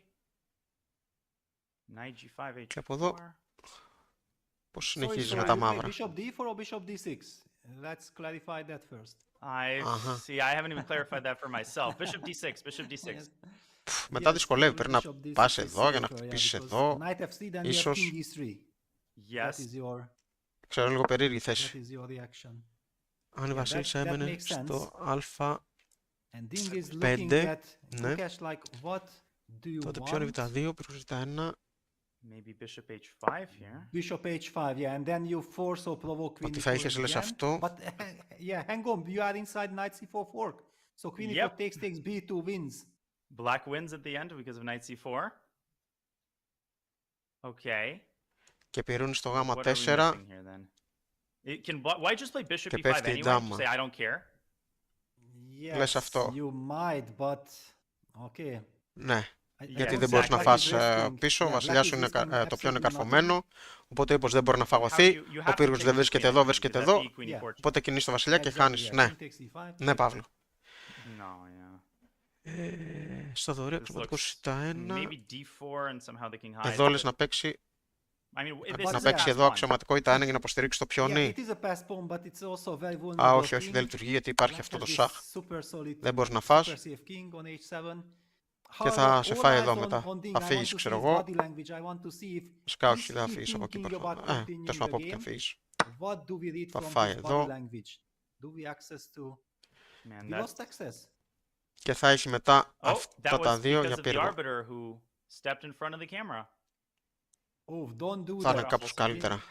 Knight g5, h4. Και από εδώ πώς Sorry, συνεχίζει so με are τα you playing μαύρα. bishop d4 or bishop d6? Let's clarify that first. I haven't even clarified that for myself. Bishop d6, bishop d6. Μετά δυσκολεύει, πρέπει να Bishop d6 πας is εδώ για να safer, yeah, χτυπήσεις because εδώ. knight f3, then you have Ίσως, king e3. Yes. That is your ξέρω, λίγο περίεργη that θέση. is your reaction. Αν η βασίλισσα that έμενε makes sense. στο α5, And Ding is looking Πέντε, at ναι. Gukesh like, what do you τότε ποιο είναι want? β2, πήρε β1. Maybe bishop h5 here. Bishop h5, yeah, and then you force or provoke queen Ότι θα e4 είχες λες again. αυτό. But yeah, hang on, you are inside knight c4 fork. So queen Yep. e4 takes b2 wins. Black wins at the end because of knight c4. Okay. Και πυρούν στο What are we γ4. missing here then? Can white just play bishop Και e5 πέφτει η anyway? ντάμα. Say I don't care. Yes, αυτό. you might, but okay. Ναι. Γιατί Yeah, δεν μπορείς να exactly. φας Risking. πίσω, ο Yeah, βασιλιάς black σου is είναι risking το πιο είναι absolutely καρφωμένο, οπότε ο ύπος δεν μπορεί να φαγωθεί, You ο have to πύργος take δεν the βρίσκεται queen εδώ, here βρίσκεται because εδώ, that's the queen Yeah. e4. οπότε κινείς το βασιλιά και Exactly, χάνεις. yeah. Ναι, Queen takes e5. ναι, Παύλο. No, yeah. Στο δωρεό This εξωματικό looks στα 1. maybe d4 and somehow the king hides. Εδώ λες but να παίξει Να παίξει εδώ αξιωματικότητα 1 για να υποστηρίξει το πιόνι. Α, όχι, όχι, δεν λειτουργεί γιατί υπάρχει αυτό το σαχ. Δεν μπορείς να φας. Και θα σε φάει εδώ μετά. Θα φύγεις, ξέρω εγώ. Σκά, όχι, δεν θα φύγεις από εκεί. Τέλος πάντων, από όπου και να φύγεις. Θα φάει εδώ. Και θα έχει μετά αυτά τα δύο για πύργο. Θα είναι κάπως καλύτερα.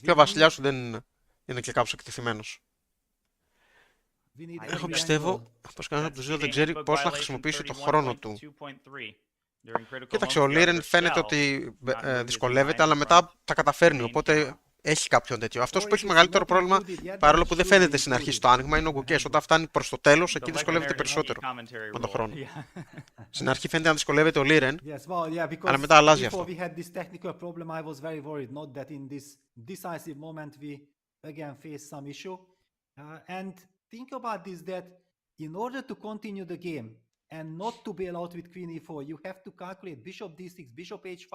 Και ο βασιλιάς σου δεν είναι και κάπως εκτεθειμένος. Εγώ πιστεύω πως κανένας από τους δύο δεν ξέρει πώς να χρησιμοποιήσει το χρόνο του. Κοίταξε, ο Liren φαίνεται ότι δυσκολεύεται, αλλά μετά τα καταφέρνει, οπότε έχει κάποιον τέτοιο. Αυτός που έχει μεγαλύτερο πρόβλημα, παρόλο που δεν φαίνεται στην αρχή στο άνοιγμα, είναι ο Gukesh. Όταν φτάνει προς το τέλος, εκεί δυσκολεύεται περισσότερο με τον χρόνο. Στην αρχή φαίνεται να δυσκολεύεται ο Liren, αλλά μετά αλλάζει αυτό. Think about this that in order to continue the game and not to bail out with queen e4, you have to calculate bishop d6, bishop h5,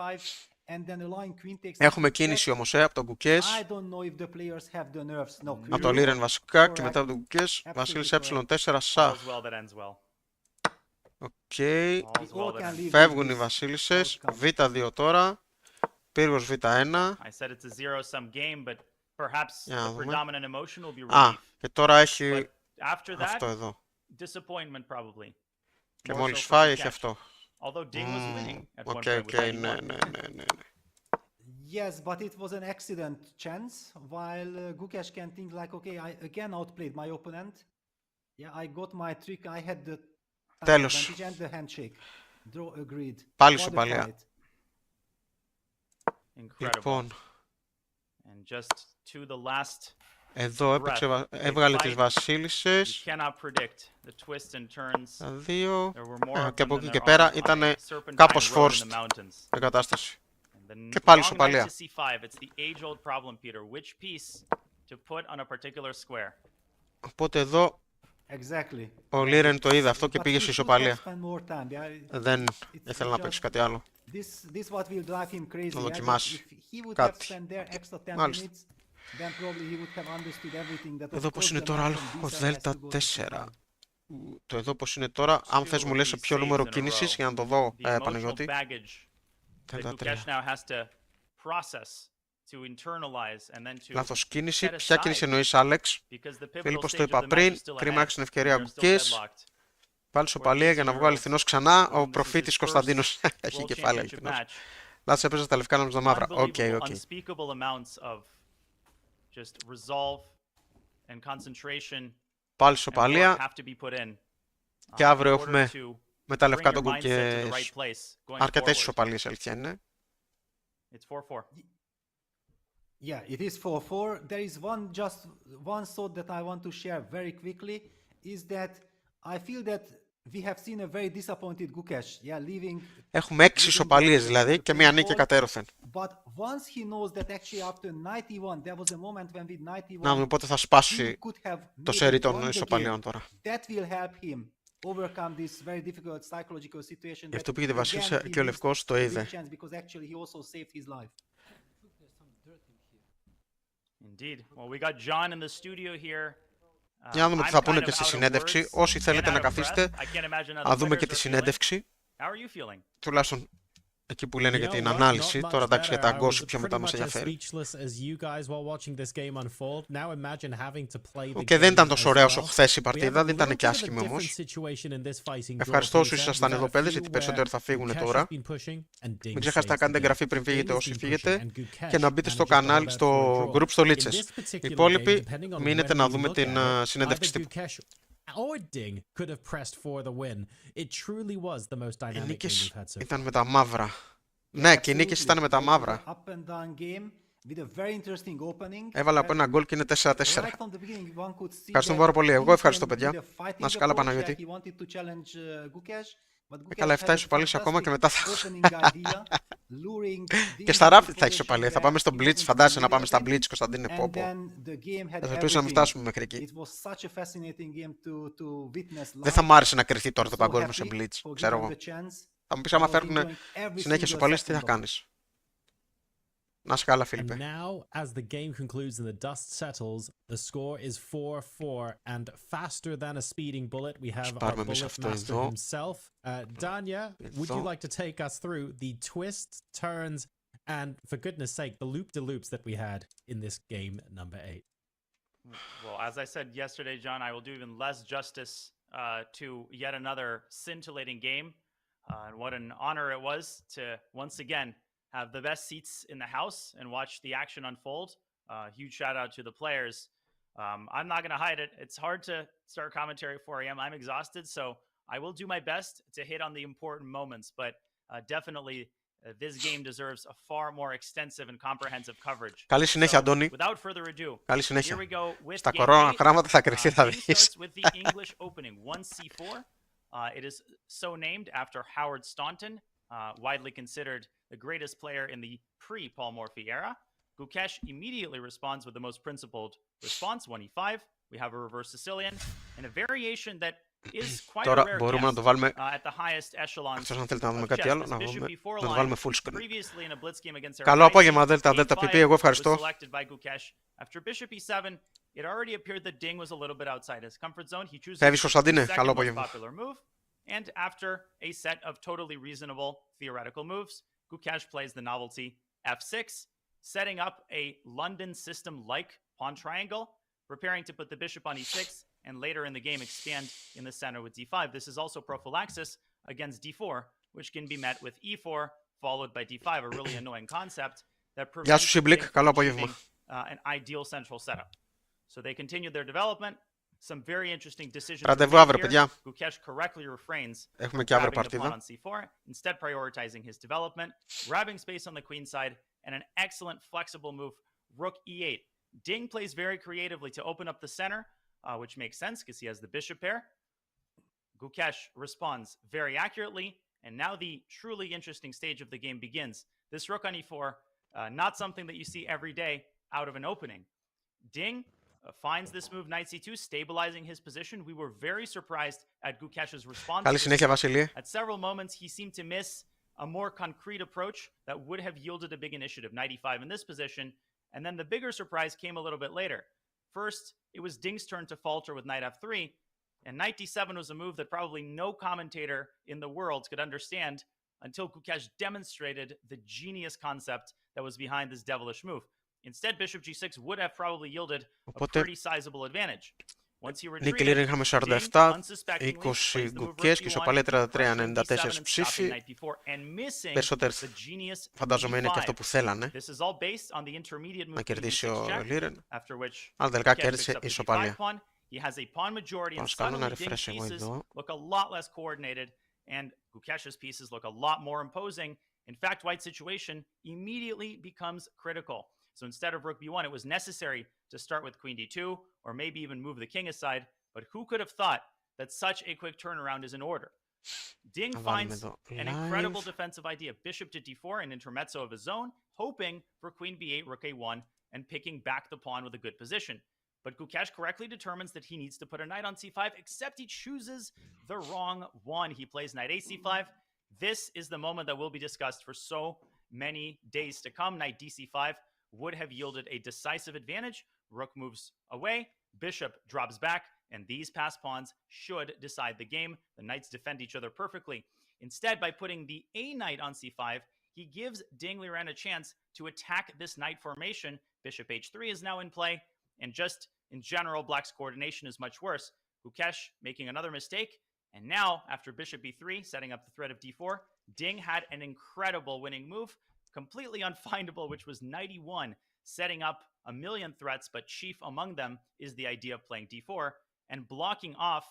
and then allowing queen takes. Έχουμε κίνηση όμως από τον Gukesh. I don't know if the players have the nerves. No. Από τον Liren βασικά και μετά από τον Gukesh. Βασίλης ε4 σαχ. Οκ. Φεύγουν οι βασίλισσες. β2 τώρα. Πύργος β1. Α, και τώρα έχει αυτό εδώ. Και μόλις φάει έχει αυτό. Οκ, ναι. Yes, but it was an accident chance, while Gukesh can think like, okay, I again outplayed my opponent. Yeah, I got my trick, I had the Τέλος. advantage and the handshake. Draw agreed. Πάλι ισοπαλία. Λοιπόν. Εδώ έπαιξε, έβγαλε τις βασίλισσες. Τα δύο. Και από εκεί και πέρα ήταν κάπως forced η κατάσταση. Και πάλι ισοπαλία. Οπότε εδώ ο Liren το είδε αυτό και πήγε στη ισοπαλία. Δεν ήθελε να παίξει κάτι άλλο. Να δοκιμάσει κάτι. Μάλιστα. Εδώ πως είναι τώρα άλλο, ο Δέλτα 4. Το εδώ πως είναι τώρα, αν θες μου λες σε ποιο νούμερο κίνησης για να το δω, Παναγιώτη. Δέλτα 3. Λάθος κίνηση, ποια κίνηση εννοείς Άλεξ? Φίλιππος το είπα πριν, κρίμα άξιο την ευκαιρία Gukesh. Πάλι ισοπαλία για να βγω αληθινός ξανά, ο προφήτης Κωνσταντίνος έχει κεφάλι αληθινός. Λάθος έπαιζα τα λευκά νόμιζα μαύρα, οκ. Πάλι ισοπαλία. Και αύριο έχουμε με τα λευκά τον Gukesh. Αρκετές ισοπαλίες αλήθεια είναι. Yeah, it is 4-4. There is one thought that I want to share very quickly is that I feel that we have seen a very disappointed Gukesh. Yeah, leaving. Έχουμε 6 ισοπαλίες δηλαδή και μία νίκη κατέρωθεν. But once he knows that actually after 91 there was a moment when with 91. Να δούμε πότε θα σπάσει το σερί των ισοπαλιών τώρα. That will help him overcome this very difficult psychological situation. Γι' αυτό πήγε τη βασίλισσα και ο Λευκός το είδε. Because actually he also saved his life. Για να δούμε τι θα πούνε και στη συνέντευξη. Όσοι θέλετε να καθίσετε, να δούμε και τη συνέντευξη. Τουλάχιστον εκεί που λένε για την ανάλυση. Τώρα εντάξει για τα αγκόσου πιο μετά μας ενδιαφέρει. Και δεν ήταν τόσο ωραία όσο χθες η παρτίδα, δεν ήταν και άσχημη όμως. Ευχαριστώ όσους ήσασταν εδώ παιδες, γιατί περισσότεροι θα φύγουν τώρα. Μην ξεχάσετε να κάνετε εγγραφή πριν φύγετε όσοι φύγετε και να μπείτε στο κανάλι, στο group στο lichess. Οι υπόλοιποι μείνετε να δούμε την συνέντευξη τύπου. Οι νίκες ήταν με τα μαύρα. Ναι, και οι νίκες ήταν με τα μαύρα. Έβαλα από ένα γκολ και είναι 4-4. Ευχαριστούμε πάρα πολύ. Εγώ ευχαριστώ παιδιά. Να είσαι καλά Παναγιώτη. Καλά 7 ισοπαλίες ακόμα και μετά θα... Και στα ράφτη θα έχει ισοπαλία. Θα πάμε στο Blitz. Φαντάζεσαι να πάμε στα Blitz, Κωνσταντίνε Πόπο. Θα ελπίσω να μην φτάσουμε μέχρι εκεί. Δεν θα μ' άρεσε να κρυφτεί τώρα το παγκόσμιο σε Blitz. Ξέρω εγώ. Θα μου πεις άμα φέρνουν συνέχεια ισοπαλίες τι θα κάνεις. Να είσαι καλά, And Φίλιππε. now, as the game concludes and the dust settles, the score is 4-4, and faster than a speeding bullet, we have our Πάρουμε εμείς bullet αυτό master εδώ. himself. Danya, would you like to take us through the twists, turns, and for goodness sake, the loop-de-loops that we had in this game number 8? Well, as I said yesterday, John, I will do even less justice to yet another scintillating game. And what an honor it was to once again have the best seats in the house and watch the action unfold. Huge shout out to the players. I'm not going to hide it. It's hard to start commentary at 4 a.m. I'm exhausted, so I will do my best to hit on the important moments. But definitely, this game deserves a far more extensive and comprehensive coverage. Καλή συνέχεια, Αντώνη. Without further ado, Καλή here συνέχεια. we go with Στα game κορώνα 8. γράμματα θα κρυφτεί, θα Game δεις. starts with the English opening, 1c4. It is so named after Howard Staunton, widely considered the greatest player in the pre-Paul Morphy era. Gukesh immediately responds with the most principled response, 1e5. We have a reverse Sicilian, and a variation that is quite a Τώρα rare μπορούμε να το guess βάλουμε. at the highest echelons Εκτός αν θέλετε να δούμε of κάτι chess. άλλο, This να bishop before το line, βάλουμε full screen. previously in a blitz game against Καλό απόγευμα, Δέλτα, Δέλτα PP. Εγώ was ευχαριστώ. selected by Gukesh. After bishop e7, it already appeared that Ding was a little bit outside his comfort zone. He chooses Φεύγεις, the Κωνσταντίνε. second Καλό most απόγευμα. popular move, and after a set of totally reasonable theoretical moves, Gukesh plays the novelty f6, setting up a London system-like pawn triangle, preparing to put the bishop on e6, and later in the game expand in the center with d5. This is also prophylaxis against d4, which can be met with e4, followed by d5, a really annoying concept that Γεια σου, prevents Σιμπλικ. Ding Καλό from απόγευμα. achieving an ideal central setup. So they continued their development. Some very interesting decisions. Ραντεβού were made αύριο, here. παιδιά. Gukesh correctly refrains Έχουμε from και αύριο grabbing the pawn παρτίδα. on c4, instead prioritizing his development, grabbing space on the queen side, and an excellent flexible move, rook e8. Ding plays very creatively to open up the center, which makes sense because he has the bishop pair. Gukesh responds very accurately, and now the truly interesting stage of the game begins. This rook on e4, not something that you see every day out of an opening. Ding finds this move knight c2, stabilizing his position. We were very surprised at Gukesh's response. Καλή συνέχεια, Βασίλη. At several moments, he seemed to miss a more concrete approach that would have yielded a big initiative, knight e5 in this position. And then the bigger surprise came a little bit later. First, it was Ding's turn to falter with knight f3, and knight d7 was a move that probably no commentator in the world could understand until Gukesh demonstrated the genius concept that was behind this devilish move. Instead, bishop g6 would have probably yielded a pretty sizable advantage. Once he Νίκη retreated, Λίρεν είχαμε 47, Ding unsuspectingly 20 plays the move rook Gukesh και d1, ισοπαλία 33, pressuring 94 d7 and stopping ψήφοι. knight d4 and missing Περισσότεροι the genius φαντάζομαι είναι και d5. αυτό που θέλανε. This is all based on the intermediate move Να κερδίσει ο check, Λίρεν. after which Αλλά τελικά Gukesh picks κέρδισε up the ισοπαλία. d5 pawn. He has a pawn majority and Ας κάνω ένα suddenly Ding's refresh εγώ pieces εδώ. look a lot less coordinated and Gukesh's pieces look a lot more imposing. In fact, White's situation immediately becomes critical. So instead of rook b1, it was necessary to start with queen d2 or maybe even move the king aside. But who could have thought that such a quick turnaround is in order? Ding finds an incredible defensive idea. Bishop to d4, an intermezzo of his own, hoping for queen b8, rook a1, and picking back the pawn with a good position. But Gukesh correctly determines that he needs to put a knight on c5, except he chooses the wrong one. He plays knight a c5. This is the moment that will be discussed for so many days to come. Knight dc5 would have yielded a decisive advantage. Rook moves away, bishop drops back, and these passed pawns should decide the game. The knights defend each other perfectly. Instead, by putting the a knight on c5, he gives Ding Liren a chance to attack this knight formation. Bishop h3 is now in play, and just in general, Black's coordination is much worse. Gukesh making another mistake, and now, after bishop b3, setting up the threat of d4, Ding had an incredible winning move, completely unfindable, which was knight e1, setting up a million threats, but chief among them is the idea of playing d4 and blocking off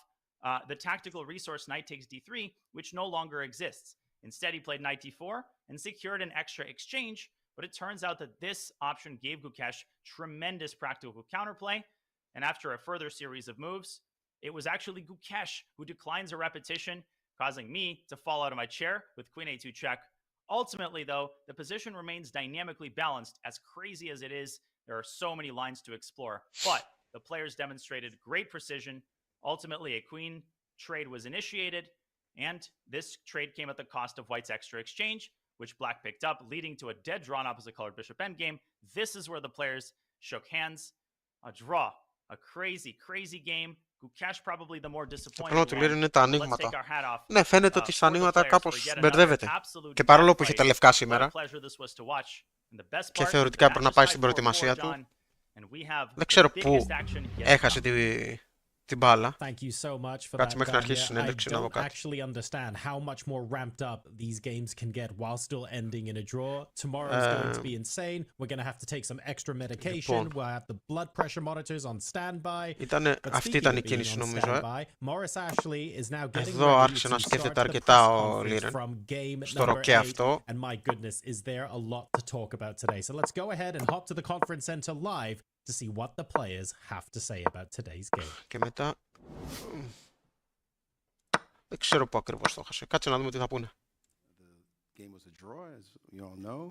the tactical resource knight takes d3, which no longer exists. Instead, he played knight d4 and secured an extra exchange, but it turns out that this option gave Gukesh tremendous practical counterplay, and after a further series of moves, it was actually Gukesh who declines a repetition, causing me to fall out of my chair with queen a2 check. Ultimately, though, the position remains dynamically balanced. As crazy as it is, there are so many lines to explore. But the players demonstrated great precision. Ultimately, a queen trade was initiated, and this trade came at the cost of White's extra exchange, which black picked up, leading to a dead draw on opposite colored bishop endgame. This is where the players shook hands. A draw. A crazy, crazy game. Gukesh probably the more disappointed Το πρόβλημα του Liren είναι τα one. But let's take ανοίγματα. our hat off Ναι, φαίνεται ότι στα for the ανοίγματα players for κάπως yet another μπερδεύεται. absolute Και παρόλο που fight. είχε τα λευκά What a σήμερα pleasure this was to watch. And the best και part, θεωρητικά the έπρεπε match να is πάει tied στην 4-4, προετοιμασία John, του. and we have Δεν the ξέρω biggest πού action yet to έχασε come. την μπάλα. Thank you so much for Κάτσε that, μέχρι να αρχίσει η Danya. I συνέντευξη να δω don't κάτι. actually understand how much more ramped up these games can get while still ending in a draw. Tomorrow is going to be insane. We're going to have to take some extra medication. We'll have the blood pressure monitors on standby. Αυτή ήταν η κίνηση νομίζω. Morris Ashley is now getting Εδώ ready άρχισε to να start σκέφτεται the αρκετά press ο conference Liren from game στο number ροκέ 8. αυτό. And my goodness, is there a lot to talk about today. So let's go ahead and hop to the conference center live to see what the players have to say about today's game. Και μετά... Δεν ξέρω πού ακριβώς το έχασε. Κάτσε να δούμε τι θα πούνε. The game was a draw, as you all know.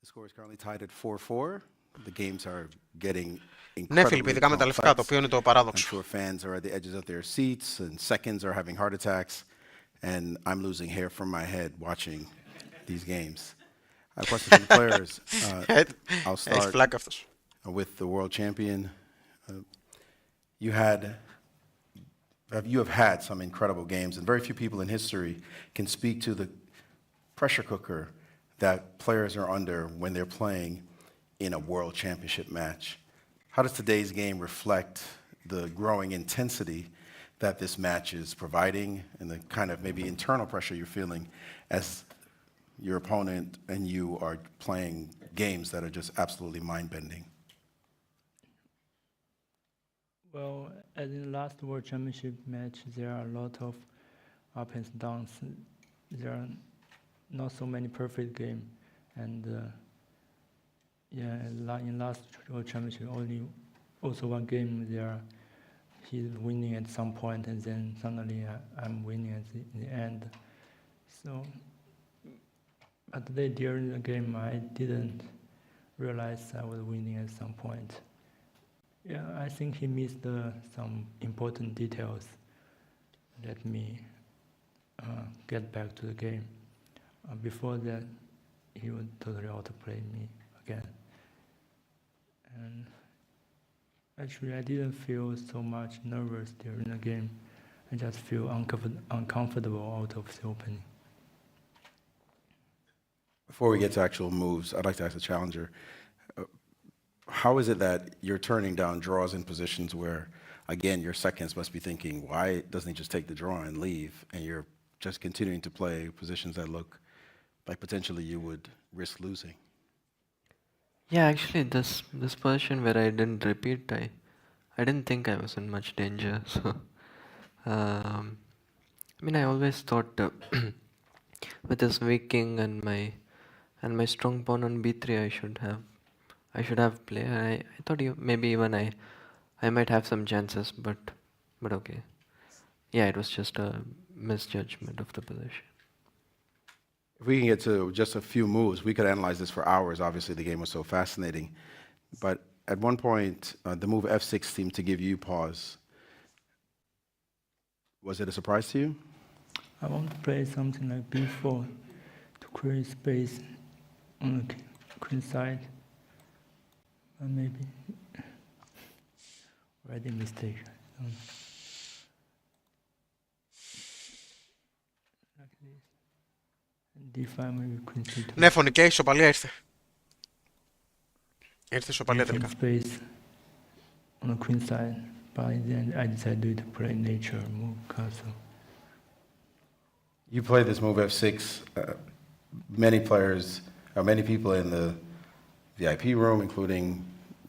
The score is currently tied at 4-4. The games are getting Ναι, Φίλιππ, ειδικά με τα λευκά, το οποίο είναι το παράδοξο. I'm sure fans are at the edges of their seats and seconds are having heart attacks and I'm losing hair from my head watching these games. I have questions for the players. I'll start with the world champion. You have had some incredible games, and very few people in history can speak to the pressure cooker that players are under when they're playing in a world championship match. How does today's game reflect the growing intensity that this match is providing and the kind of maybe internal pressure you're feeling as your opponent and you are playing games that are just absolutely mind-bending? Well, as in the last World Championship match, there are a lot of ups and downs. There are not so many perfect games, and in last World Championship, only also one game there, he's winning at some point, and then suddenly I'm winning at the end. So, but today during the game, I didn't realize I was winning at some point. Yeah, I think he missed some important details. Let me get back to the game. Before that, he would totally outplay me again. And actually, I didn't feel so much nervous during the game. I just feel uncomfortable out of the opening. Before we get to actual moves, I'd like to ask the challenger, how is it that you're turning down draws in positions where, again, your seconds must be thinking, why doesn't he just take the draw and leave? And you're just continuing to play positions that look like potentially you would risk losing. Yeah, actually, this position where I didn't repeat, I didn't think I was in much danger. So, I mean, I always thought with this weak king and my strong pawn on b3, I should have play. I thought maybe even I might have some chances, but okay. Yeah, it was just a misjudgment of the position. If we can get to just a few moves, we could analyze this for hours. Obviously, the game was so fascinating. But at one point, the move f6 seemed to give you pause. Was it a surprise to you? I want to play something like b4 to create space on the queen side. Maybe already mistake. Like this. D5 maybe queen c2. Ναι, φωνική ισοπαλία ήρθε. Ήρθε ισοπαλία τελικά. Space on the queen side, but then I decided to play nature move castle. You played this move f6. Many players, or many people in the VIP room, including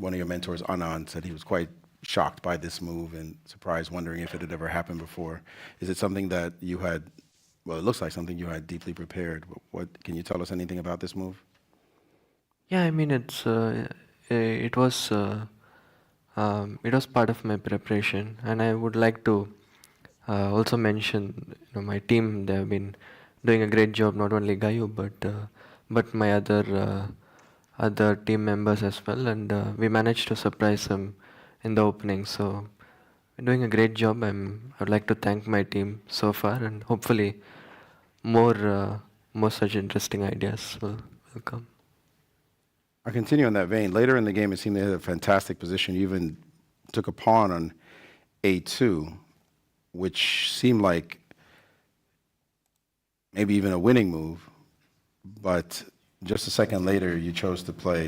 one of your mentors, Anand, said he was quite shocked by this move and surprised, wondering if it had ever happened before. Is it something that you had, well, it looks like something you had deeply prepared. Can you tell us anything about this move? Yeah, I mean, it was part of my preparation, and I would like to also mention, my team. They have been doing a great job, not only Gayu, but my other team members as well, and we managed to surprise him in the opening. So, we're doing a great job. I would like to thank my team so far, and hopefully more such interesting ideas will come. I continue on that vein. Later in the game, it seemed they had a fantastic position. You even took a pawn on A2, which seemed like maybe even a winning move. But just a second later, you chose to play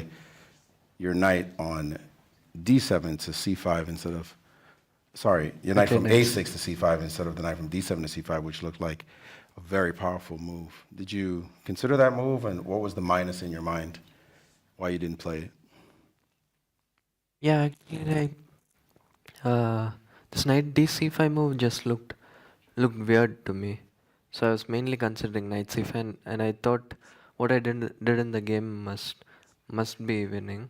your knight on D7 to C5 instead of, sorry, your knight from A6 to C5 instead of the knight from D7 to C5, which looked like a very powerful move. Did you consider that move, and what was the minus in your mind? Why you didn't play it? Yeah, actually, this knight D5 move just looked weird to me. So I was mainly considering knight C5, and I thought what I did in the game must be winning.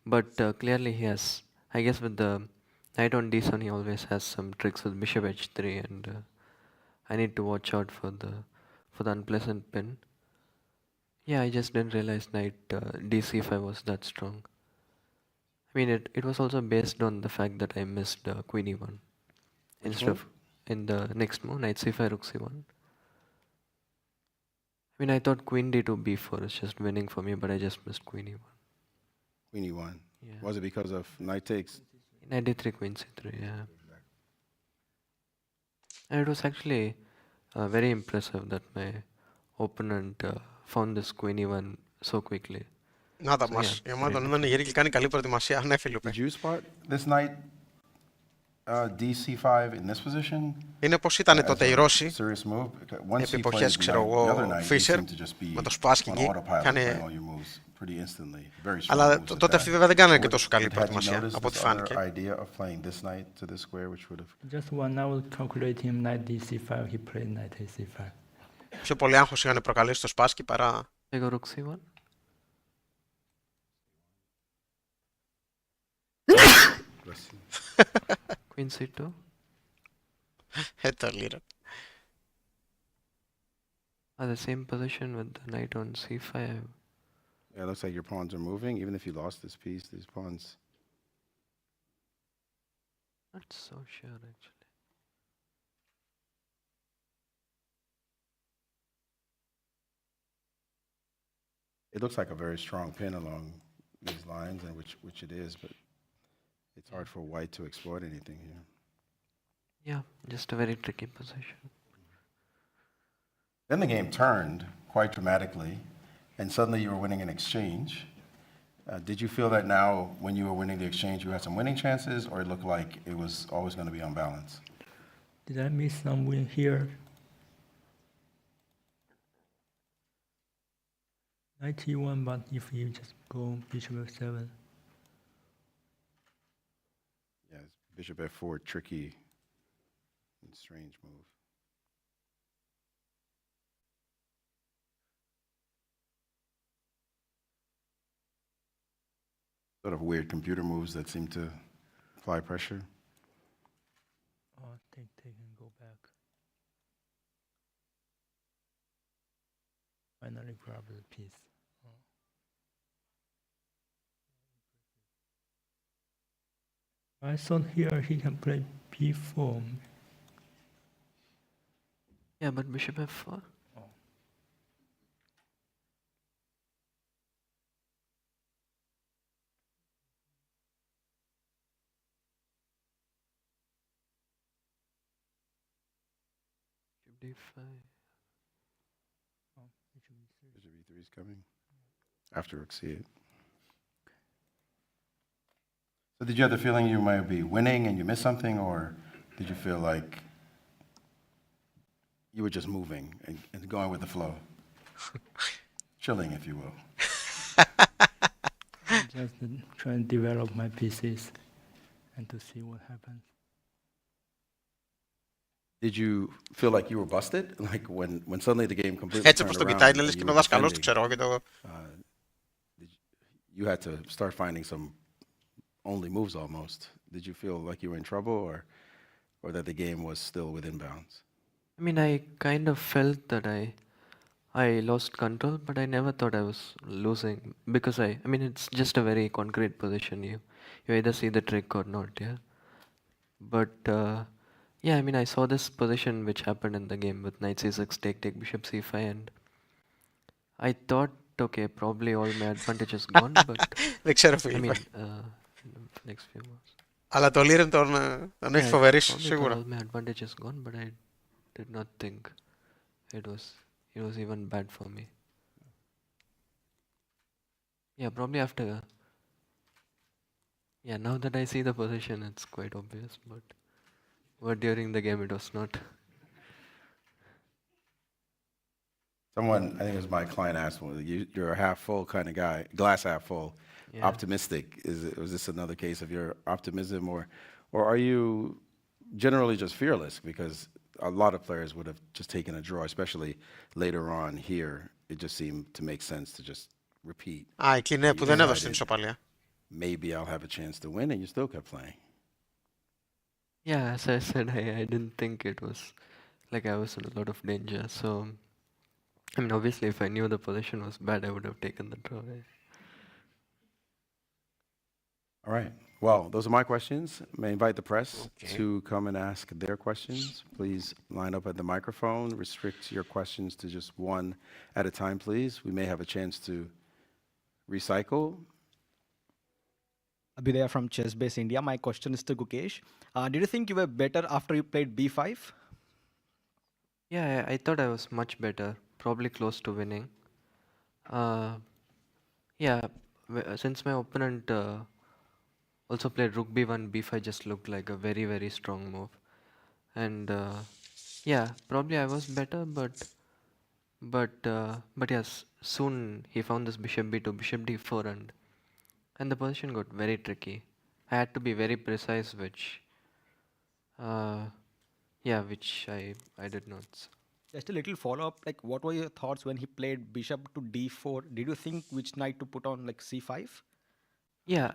But clearly he has, I guess with the knight on D7 he always has some tricks with bishop H3, and I need to watch out for the unpleasant pin. Yeah, I just didn't realize knight D5 was that strong. I mean, it was also based on the fact that I missed queen E1 instead of in the next move, knight C5, rook C1. I mean, I thought queen D2, B4 is just winning for me, but I just missed queen E1. Queen E1. Yeah. Was it because of knight takes? Knight D3, queen C3, yeah. And it was actually very impressive that my opponent found this queen E1 so quickly. Να τα μας. Η ομάδα των είναι γερή και κάνει καλή προετοιμασία. Ανέφιλουπε. Did you spot this knight D5 in this position? Είναι πως ήταν τότε οι Ρώσοι, επί εποχές, ξέρω εγώ, Φίσερ, με το Σπάσκι, αλλά τότε αυτοί βέβαια δεν κάνανε και τόσο καλή προετοιμασία, από ό,τι φάνηκε. Just 1 hour calculating knight D5, he played knight A5. Πιο πολύ άγχος είχαν προκαλέσει το Σπάσκι παρά... Εγώ rook C1. Queen C2. Το Liren. The same position with the knight on C5. Yeah, it looks like your pawns are moving. Even if you lost this piece, these pawns... Not so sure, actually. It looks like a very strong pin along these lines, and which it is, but it's hard for white to exploit anything here. Yeah, just a very tricky position. Then the game turned quite dramatically, and suddenly you were winning an exchange. Did you feel that now, when you were winning the exchange, you had some winning chances, or it looked like it was always going to be on balance? Did I miss some win here? Knight E1, but if you just go bishop F7. Yeah, bishop F4, tricky and strange move. Sort of weird computer moves that seem to apply pressure. Oh, take and go back. Finally grab the piece. Oh. I thought here he can play B4. Yeah, but bishop F4. Oh. D5. Oh, bishop E3. Bishop E3 is coming after rook C8. So did you have the feeling you might be winning and you missed something, or did you feel like you were just moving and going with the flow? Chilling, if you will. Just trying to develop my pieces and to see what happens. Did you feel like you were busted? Like when suddenly the game completely Έτσι όπως turned το around κοιτάει, είναι λες and και you είναι ο were δάσκαλός του, defending, ξέρω και το... you had to start finding some only moves almost. Did you feel like you were in trouble, or that the game was still within bounds? I mean, I kind of felt that I lost control, but I never thought I was losing, because I mean, it's just a very concrete position. You either see the trick or not, yeah. But yeah, I mean, I saw this position which happened in the game with knight c6, take, bishop c5, and I thought, okay, probably all my advantages gone, but Δεν ξέρω I Φίλιππε. mean, next few months. Αλλά το Liren τον έχει Yeah, φοβερήσει probably thought σίγουρα. all my advantages gone, but I did not think it was even bad for me. Yeah, probably after. Yeah, now that I see the position, it's quite obvious, but during the game it was not. Someone, I think it was my client, asked, well, you're a half full kind of guy, glass half full, Yeah. optimistic. Was this another case of your optimism, or are you generally just fearless? Because a lot of players would have just taken a draw, especially later on here. It just seemed to make sense to just repeat. Α, εκεί ναι, που δεν έδωσε την ισοπαλία. Maybe I'll have a chance to win, and you still kept playing. Yeah, as I said, I didn't think it was like I was in a lot of danger. So, I mean, obviously, if I knew the position was bad, I would have taken the draw. All right. Well, those are my questions. May I invite the press to come and ask their questions. Please line up at the microphone. Restrict your questions to just one at a time, please. We may have a chance to recycle. Abhidaya from Chess Base India. My question is to Gukesh. Did you think you were better after you played b5? Yeah, I thought I was much better, probably close to winning. Yeah, since my opponent also played rook b1, b5 just looked like a very, very strong move. And yeah, probably I was better, but yes, soon he found this bishop b2, bishop d4, and the position got very tricky. I had to be very precise, which I did not. Just a little follow-up, like what were your thoughts when he played bishop to d4? Did you think which knight to put on, like c5? Yeah,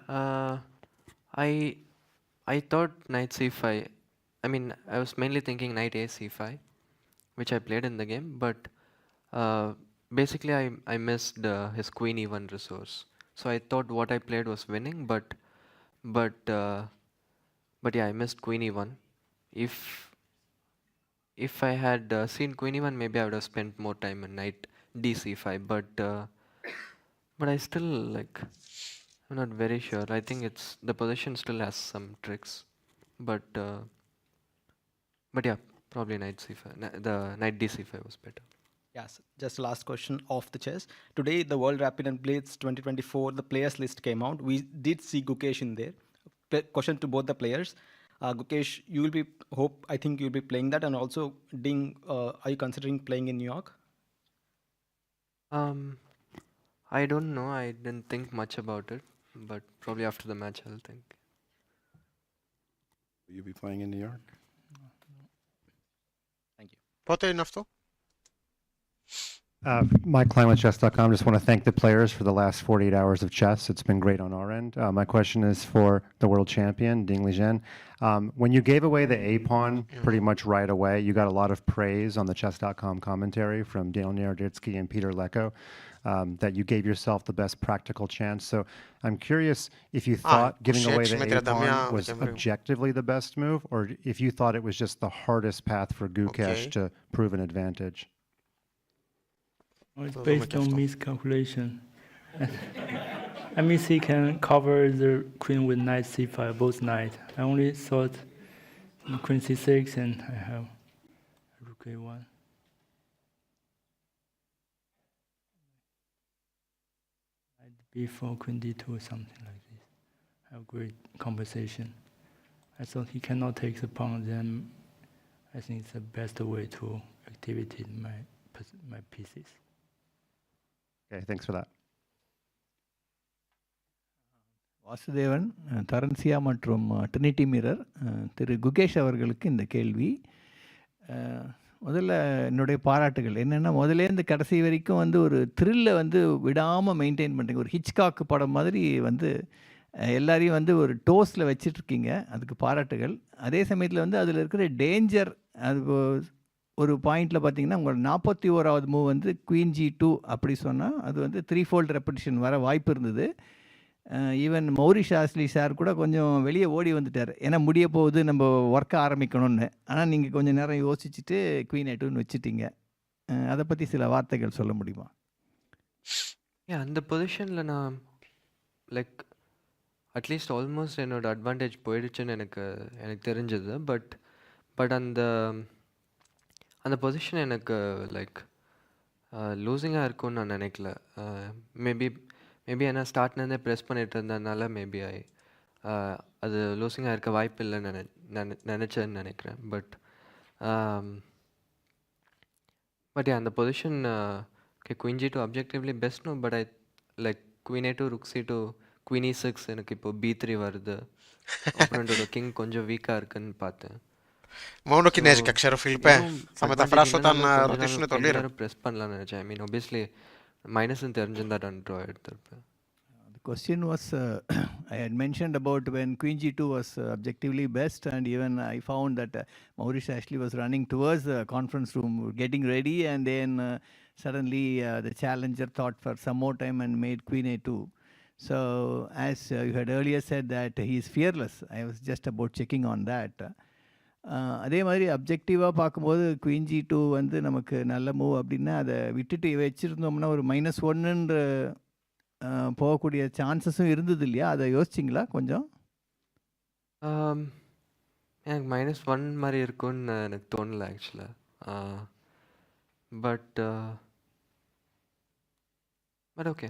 I thought knight c5. I mean, I was mainly thinking knight a c5, which I played in the game, but basically I missed his queen e1 resource. So I thought what I played was winning, but yeah, I missed queen e1. If I had seen queen e1, maybe I would have spent more time on knight d c5. But I still I'm not very sure. I think the position still has some tricks, but yeah, probably knight c5. The knight d c5 was better. Yes, just last question off the chess. Today, the World Rapid and Blitz 2024, the players list came out. We did see Gukesh in there. Question to both the players. Gukesh, I think you'll be playing that, and also Ding, are you considering playing in New York? I don't know. I didn't think much about it, but probably after the match I'll think. Will you be playing in New York? Thank you. Πότε είναι αυτό? Mike Klein with chess.com. Just want to thank the players for the last 48 hours of chess. It's been great on our end. My question is for the world champion, Ding Liren. When you gave away the A pawn pretty much right away, you got a lot of praise on the chess.com commentary from Daniel Naroditsky and Peter Lecko that you gave yourself the best practical chance. So I'm curious if you thought giving away the A pawn was objectively the best move, or if you thought it was just the hardest path for Gukesh to prove an advantage. Well, it's based on miscalculation. I mean, he can cover the queen with knight c5, both knight. I only thought queen c6, and I have rook a1. Knight b4, queen d2, something like this. I have great compensation. I thought he cannot take the pawn, then I think it's the best way to activate my pieces. Okay, thanks for that. Vasudevan தரன்சியா மற்றும் Trinity mirror திரு குகேஷ் அவர்களுக்கு இந்த கேள்வி. முதல்ல என்னுடைய பாராட்டுகள் என்னென்னா, முதலேருந்து கடைசி வரைக்கும் வந்து ஒரு த்ரில்லை வந்து விடாமல் மெயின்டைன் பண்ணுறீங்க. ஒரு ஹிச்காக் படம் மாதிரி வந்து எல்லாரையும் வந்து ஒரு டோஸில் வச்சிட்ருக்கீங்க. அதுக்கு பாராட்டுகள். அதே சமயத்தில் வந்து அதில் இருக்கிற டேஞ்சர், அது ஒரு பாயிண்டில் பார்த்தீங்கன்னா, உங்களோட 41வது மூவ் வந்து குவீன் G2 அப்படி சொன்னால் அது வந்து 3-fold ரெப்படிஷன் வர வாய்ப்பு இருந்தது. ஈவன் மௌரி ஷாஸ்லி சார் கூட கொஞ்சம் வெளியே ஓடி வந்துட்டார், ஏன்னா முடிய போகுது, நம்ம ஒர்க்கை ஆரம்பிக்கணும்னு. ஆனால் நீங்கள் கொஞ்சம் நேரம் யோசிச்சுட்டு குவீன் A2ன்னு வச்சுட்டீங்க. அதை பற்றி சில வார்த்தைகள் சொல்ல முடியுமா? Yeah, இந்த பொசிஷனில் நான் லைக் அட்லீஸ்ட் ஆல்மோஸ்ட் என்னோட அட்வான்டேஜ் போயிடுச்சுன்னு எனக்கு எனக்கு தெரிஞ்சது. பட் அந்த பொசிஷன் எனக்கு லைக் லூசிங்காக இருக்கும்னு நான் நினைக்கல. மேபி ஏன்னா ஸ்டார்ட்லேருந்தே ப்ரெஸ் பண்ணிட்டு இருந்ததுனால மேபி அது லூசிங்காக இருக்க வாய்ப்பு இல்லைன்னு நினச்சேன்னு நினைக்கிறேன். பட் அந்த position queen G2 objectively best no, but I like queen A2 rook C2 queen E6 எனக்கு இப்போ B3 வருது. opponentோட king கொஞ்சம் வீக்காக இருக்குன்னு பார்த்தேன். Μόνο κινέζικα ξέρω, Φίλιππε. Θα μεταφράσω όταν ρωτήσουν το Liren. press பண்ணலாம்னு நினைச்சேன். I mean obviously மைனஸ்ன்னு தெரிஞ்சிருந்தா ரன் ட்ரா எடுத்திருப்பேன். The question was, I had mentioned about when queen G2 was objectively best, and even I found that Maurice actually was running towards the conference room, getting ready, and then suddenly the challenger thought for some more time and made queen A2. So as you had earlier said that he is fearless, I was just about checking on that. அதே மாதிரி அப்ஜெக்டிவாக பார்க்கும்போது queen G2 வந்து நமக்கு நல்ல move அப்படின்னா அதை விட்டுட்டு வச்சுருந்தோம்னா ஒரு -1ன்ற போகக்கூடிய சான்சஸும் இருந்தது இல்லையா? அதை யோசிச்சிங்களா கொஞ்சம்? எனக்கு -1 மாதிரி இருக்கும்னு எனக்கு தோணல ஆக்சுவலாக. But okay.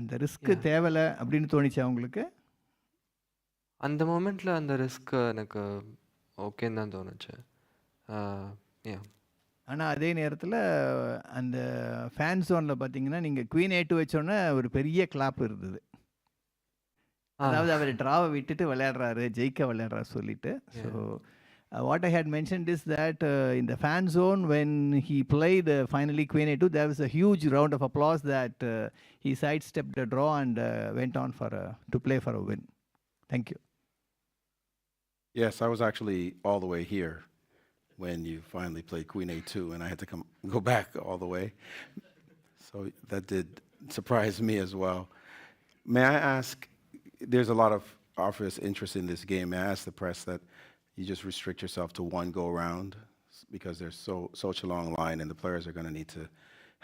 அந்த ரிஸ்க்கு தேவையில்லை அப்படின்னு தோணிச்சா உங்களுக்கு? அந்த மொமெண்ட்டில் அந்த ரிஸ்க் எனக்கு ஓகேன்னு தான் தோணுச்சு. ஆனால் அதே நேரத்தில் அந்த ஃபேன் ஜோனில் பார்த்தீங்கன்னா நீங்கள் குயின் A2 வச்சோன்னே ஒரு பெரிய கிளாப் இருந்தது. அதாவது அவர் ட்ராவை விட்டுட்டு விளையாடுறாரு, ஜெயிக்க விளையாடுறாரு சொல்லிட்டு. So what I had mentioned is that in the fan zone when he played finally queen A2, there was a huge round of applause that he sidestepped the draw and went on to play for a win. Thank you. Yes, I was actually all the way here when you finally played queen A2, and I had to go back all the way. So that did surprise me as well. May I ask, there's a lot of obvious interest in this game. May I ask the press that you just restrict yourself to one go around, because there's such a long line and the players are going to need to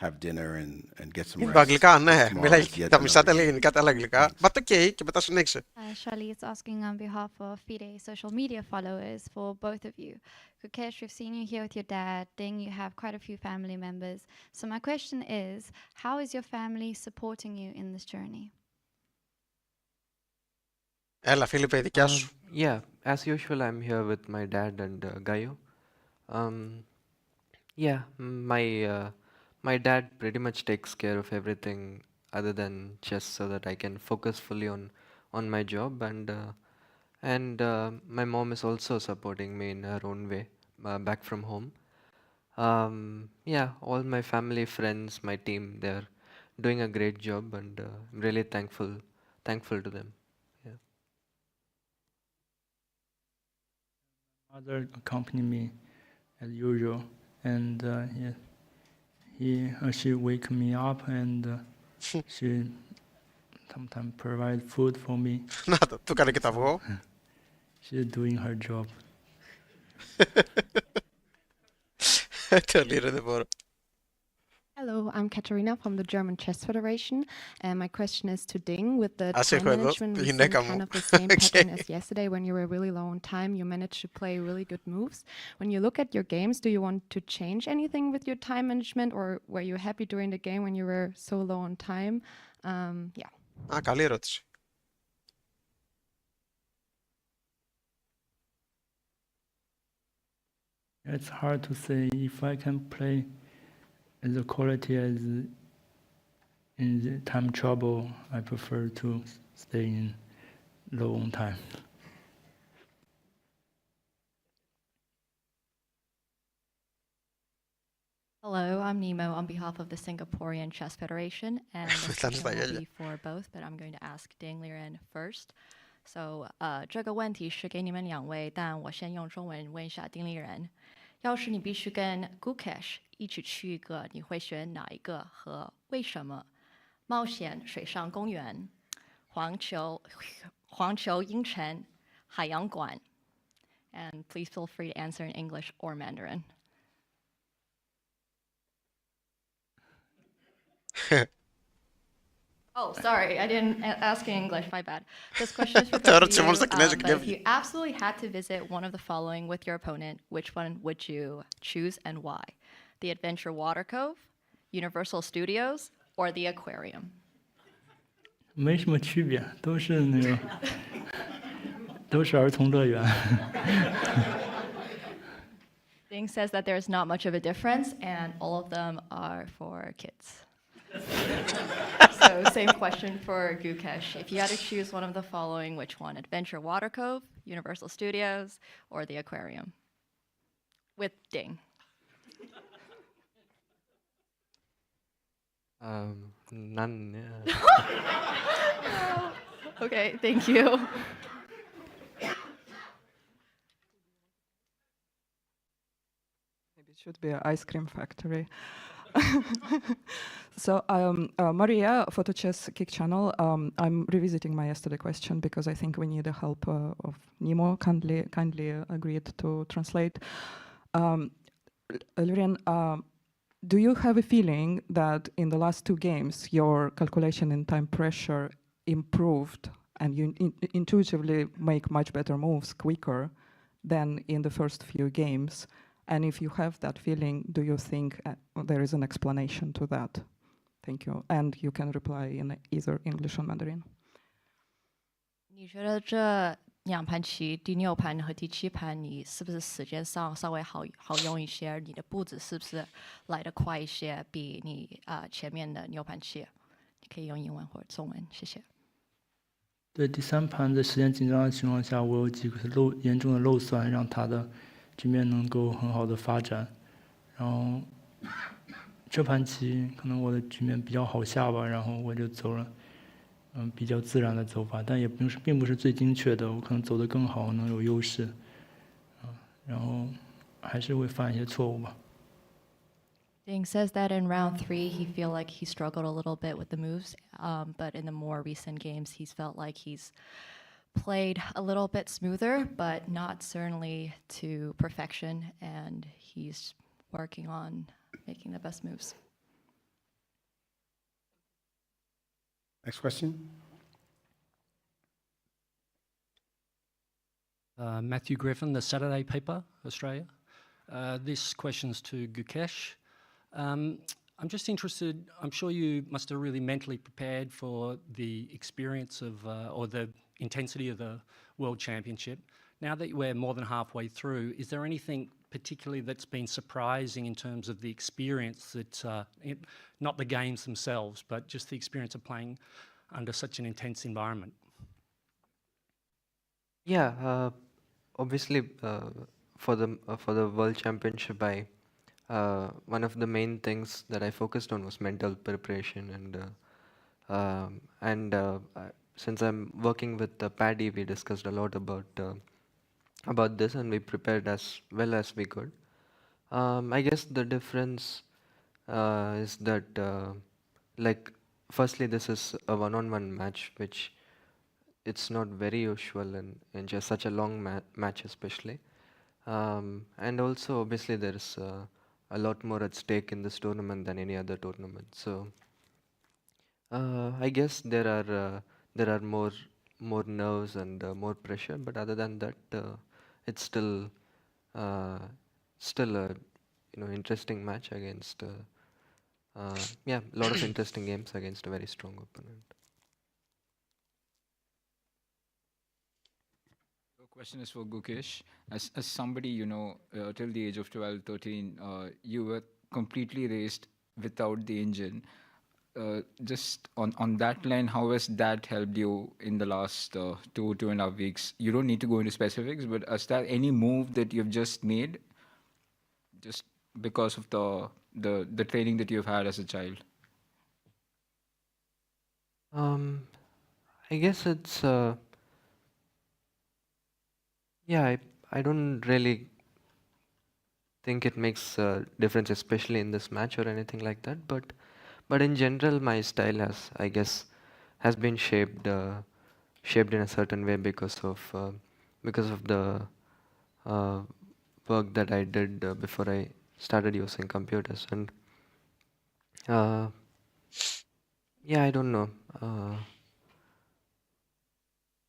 have dinner and get some rest. Αγγλικά, ναι. Μιλάει τα μισά τα ελληνικά, τα άλλα αγγλικά. But okay, και μετά συνέχισε. Charlie is asking on behalf of FIDE social media followers for both of you. Gukesh, we've seen you here with your dad. Ding, you have quite a few family members. So my question is, how is your family supporting you in this journey? Έλα, Φίλιππε, η δικιά σου. Yeah, as usual, I'm here with my dad and Gayo. Yeah, my dad pretty much takes care of everything other than chess, so that I can focus fully on my job. And my mom is also supporting me in her own way back from home. Yeah, all my family, friends, my team, they're doing a great job, and I'm really thankful to them. Yeah. Mother accompany me as usual, and she wake me up, and she sometimes provide food for me. Να το, του κάνει και τα αυγό. She's doing her job. Το Liren δεν μπορώ. Hello, I'm Katarina from the German Chess Federation, and my question is to Ding. With the Ας time έχω εδώ, management, we γυναίκα see μου. kind of the same pattern as yesterday when you were really low on time. You managed to play really good moves. When you look at your games, do you want to change anything with your time management, or were you happy during the game when you were so low on time? Yeah. Α, καλή ερώτηση. It's hard to say if I can play the quality as in the time trouble. I prefer to stay in low on time. Hello, I'm Nemo on behalf of the Singaporean Chess Federation, and this question will be for both, but I'm going to ask Ding Liren first. So, 这个问题是给你们两位，但我先用中文问一下丁立人。要是你必须跟 Gukesh 一起去一个，你会选哪一个和为什么？冒险水上公园、环球影城、海洋馆。And please feel free to answer in English or Mandarin. Oh, sorry, I didn't ask in English, my bad. This question is for both of you, but if you absolutely had to visit one of the following with your opponent, which one would you choose and why? The Adventure Water Cove, Universal Studios, or the Aquarium? 没什么区别，都是那个，都是儿童乐园。Ding says that there's not much of a difference, and all of them are for kids. So same question for Gukesh. If you had to choose one of the following, which one? Adventure Water Cove, Universal Studios, or the Aquarium? With Ding. None. Okay, thank you. Maybe it should be an ice cream factory. So Maria, Photo Chess Kick Channel, I'm revisiting my yesterday question because I think we need the help of Nemo, kindly agreed to translate. Liren, do you have a feeling that in the last two games your calculation and time pressure improved and you intuitively make much better moves quicker than in the first few games? And if you have that feeling, do you think there is an explanation to that? Thank you. And you can reply in either English or Mandarin. 你觉得这两盘棋，第6盘和第7盘，你是不是时间上稍微好用一些？你的步子是不是来得快一些，比你前面的6盘棋？你可以用英文或者中文，谢谢。对，第3盘在时间紧张的情况下，我有几个严重的漏算，让他的局面能够很好的发展。然后这盘棋可能我的局面比较好下吧，然后我就走了比较自然的走法，但也并不是最精确的，我可能走得更好，能有优势。然后还是会犯一些错误吧。Ding says that in round 3, he feel like he struggled a little bit with the moves, but in the more recent games, he's felt like he's played a little bit smoother, but not certainly to perfection, and he's working on making the best moves. Next question. Matthew Griffin, The Saturday Paper, Australia. This question's to Gukesh. I'm just interested, I'm sure you must have really mentally prepared for the experience of, or the intensity of the World Championship. Now that we're more than halfway through, is there anything particularly that's been surprising in terms of the experience that, not the games themselves, but just the experience of playing under such an intense environment? Yeah, obviously for the World Championship, one of the main things that I focused on was mental preparation, and since I'm working with Paddy, we discussed a lot about this, and we prepared as well as we could. I guess the difference is that, like, firstly, this is a one-on-one match, which it's not very usual in just such a long match, especially. And also, obviously, there's a lot more at stake in this tournament than any other tournament. So, I guess there are more nerves and more pressure, but other than that, it's still a interesting match against a lot of interesting games against a very strong opponent. The question is for Gukesh. As somebody, till the age of 12, 13, you were completely raced without the engine. Just on that line, how has that helped you in the last 2.5 weeks? You don't need to go into specifics, but is there any move that you've just made just because of the training that you've had as a child? I guess it's I don't really think it makes a difference, especially in this match or anything like that. But in general, my style has been shaped in a certain way because of the work that I did before I started using computers. And Yeah, I don't know. I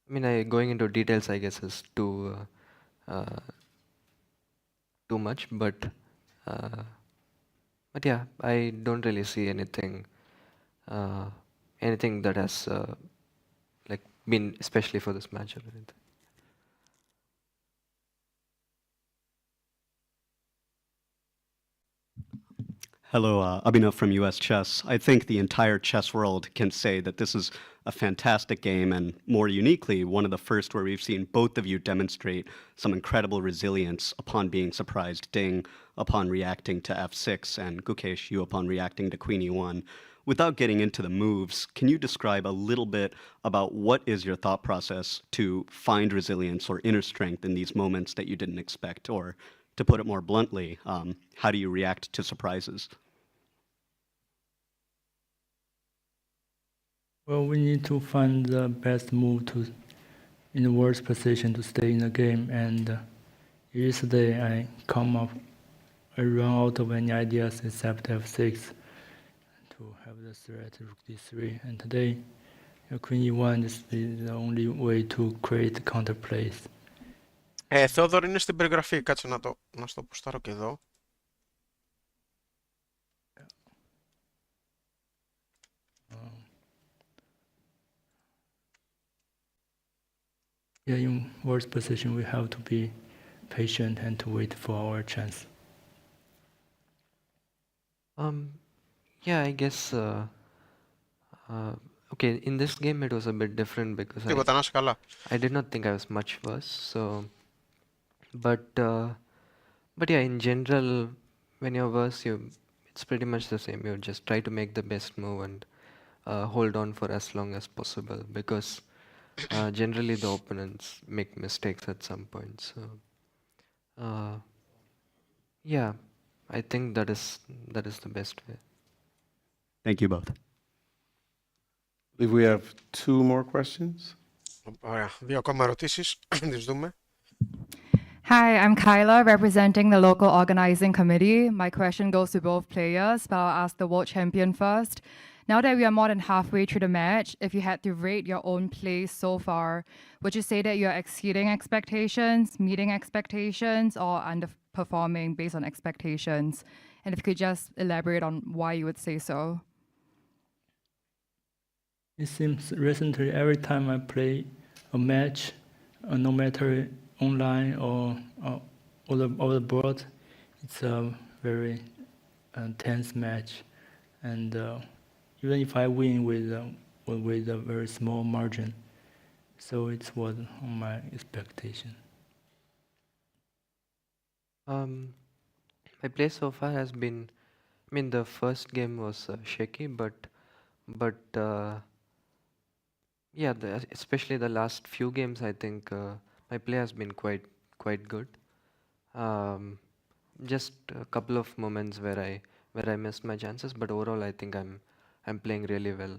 mean, going into details, I guess, is too much, but yeah, I don't really see anything that has like been especially for this match or anything. Hello, Abhinav from US Chess. I think the entire chess world can say that this is a fantastic game, and more uniquely, one of the first where we've seen both of you demonstrate some incredible resilience upon being surprised. Ding upon reacting to f6, and Gukesh, you upon reacting to queen e1. Without getting into the moves, can you describe a little bit about what is your thought process to find resilience or inner strength in these moments that you didn't expect? Or to put it more bluntly, how do you react to surprises? Well, we need to find the best move to, in the worst position to stay in the game. And yesterday I run out of any ideas except f6 to have the threat rook d3. And today, queen e1 is the only way to create counter plays. Θεόδωρο είναι στην περιγραφή. Κάτσε να στο ποστάρω και εδώ. Yeah, in worst position, we have to be patient and to wait for our chance. Yeah, I guess. Okay, in this game it was a bit different because I did not think I was much worse. So, but yeah, in general, when you're worse, it's pretty much the same. You just try to make the best move and hold on for as long as possible, because generally the opponents make mistakes at some point. So, yeah, I think that is the best way. Thank you both. I believe we have two more questions. Ωραία. Δύο ακόμα ερωτήσεις. Τις δούμε. Hi, I'm Kyla, representing the local organizing committee. My question goes to both players, but I'll ask the world champion first. Now that we are more than halfway through the match, if you had to rate your own play so far, would you say that you're exceeding expectations, meeting expectations, or underperforming based on expectations? And if you could just elaborate on why you would say so. It seems recently every time I play a match, no matter online or over the board, it's a very tense match, and even if I win with a very small margin, so it was on my expectation. My play so far has been, I mean, the first game was shaky, but yeah, especially the last few games, I think my play has been quite good. Just a couple of moments where I missed my chances, but overall I think I'm playing really well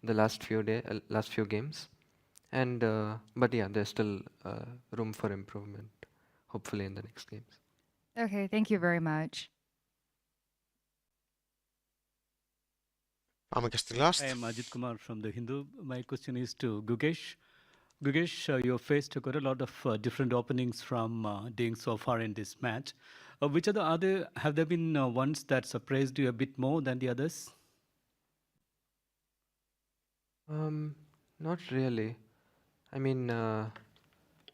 the last few games, and but yeah, there's still room for improvement, hopefully in the next games. Okay, thank you very much. Πάμε και στη last. I am Ajit Kumar from the Hindu. My question is to Gukesh. Gukesh, you faced quite a lot of different openings from Ding so far in this match. Which are the other, have there been ones that surprised you a bit more than the others? Not really. I mean,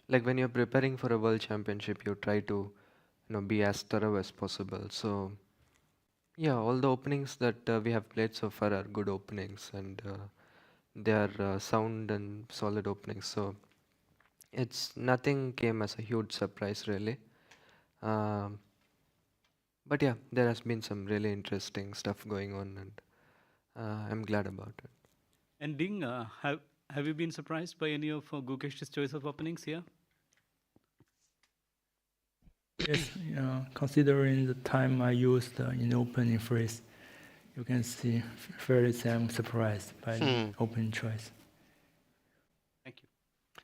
like when you're preparing for a world championship, you try to, be as thorough as possible. So, yeah, all the openings that we have played so far are good openings, and they are sound and solid openings. So, nothing came as a huge surprise, really. But yeah, there has been some really interesting stuff going on, and I'm glad about it. And Ding, have you been surprised by any of Gukesh's choice of openings here? Yes, considering the time I used in the opening phrase, you can see fairly I'm surprised by the opening choice. Thank you.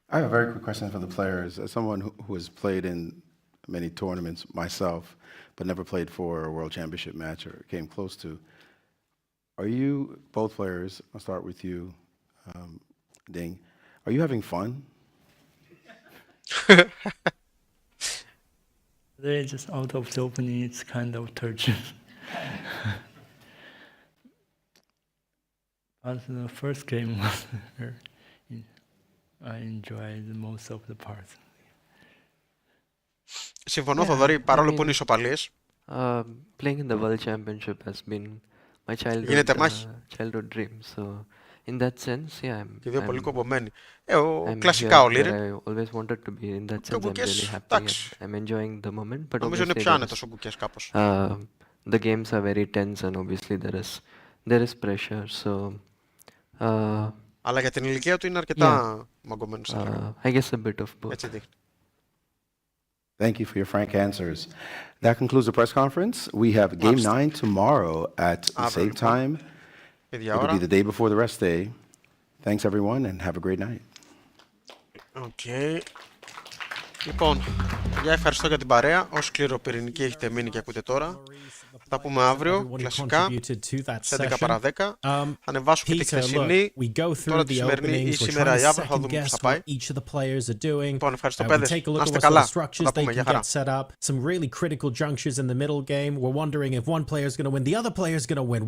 I have a very quick question for the players. As someone who has played in many tournaments myself, but never played for a world championship match or came close to, Are you, both players, I'll start with you, Ding. Are you having fun? They're just out of the opening, it's kind of turgid. But the first game was I enjoyed most of the parts. Συμφωνώ, Θοδωρή, παρόλο που είναι ισοπαλίες. Playing in the World Championship has been my Γίνεται μάχη. childhood dream. So in that sense, yeah, Και δύο πολύ κομπομένοι. Κλασικά ο Liren. I always wanted to be in that sense. I'm really happy. Εντάξει. I'm enjoying the moment. But νομίζω είναι πιο άνετος ο Gukesh κάπως. The games are very tense and obviously there is pressure. So. Αλλά για την ηλικία του είναι αρκετά μαγκωμένος. I guess a bit of both. Έτσι δείχνει. Thank you for your frank answers. That concludes the press conference. We have Game 9 tomorrow at the same time. It'll be the day before the rest day. Thanks everyone and have a great night. Okay. Λοιπόν, ευχαριστώ για την παρέα. Όσο σκληροπυρηνική έχετε μείνει και ακούτε τώρα. Θα τα πούμε αύριο, κλασικά, σε 11 παρά 10. Θα ανεβάσω και τη χθεσινή, τώρα τη σημερινή ή σήμερα ή αύριο, θα δούμε πώς θα πάει. Λοιπόν, ευχαριστώ παιδες, να είστε καλά. Θα τα πούμε, για χαρά. Some really critical junctures in the middle game. We're wondering if one player is going to win, the other player is going to win.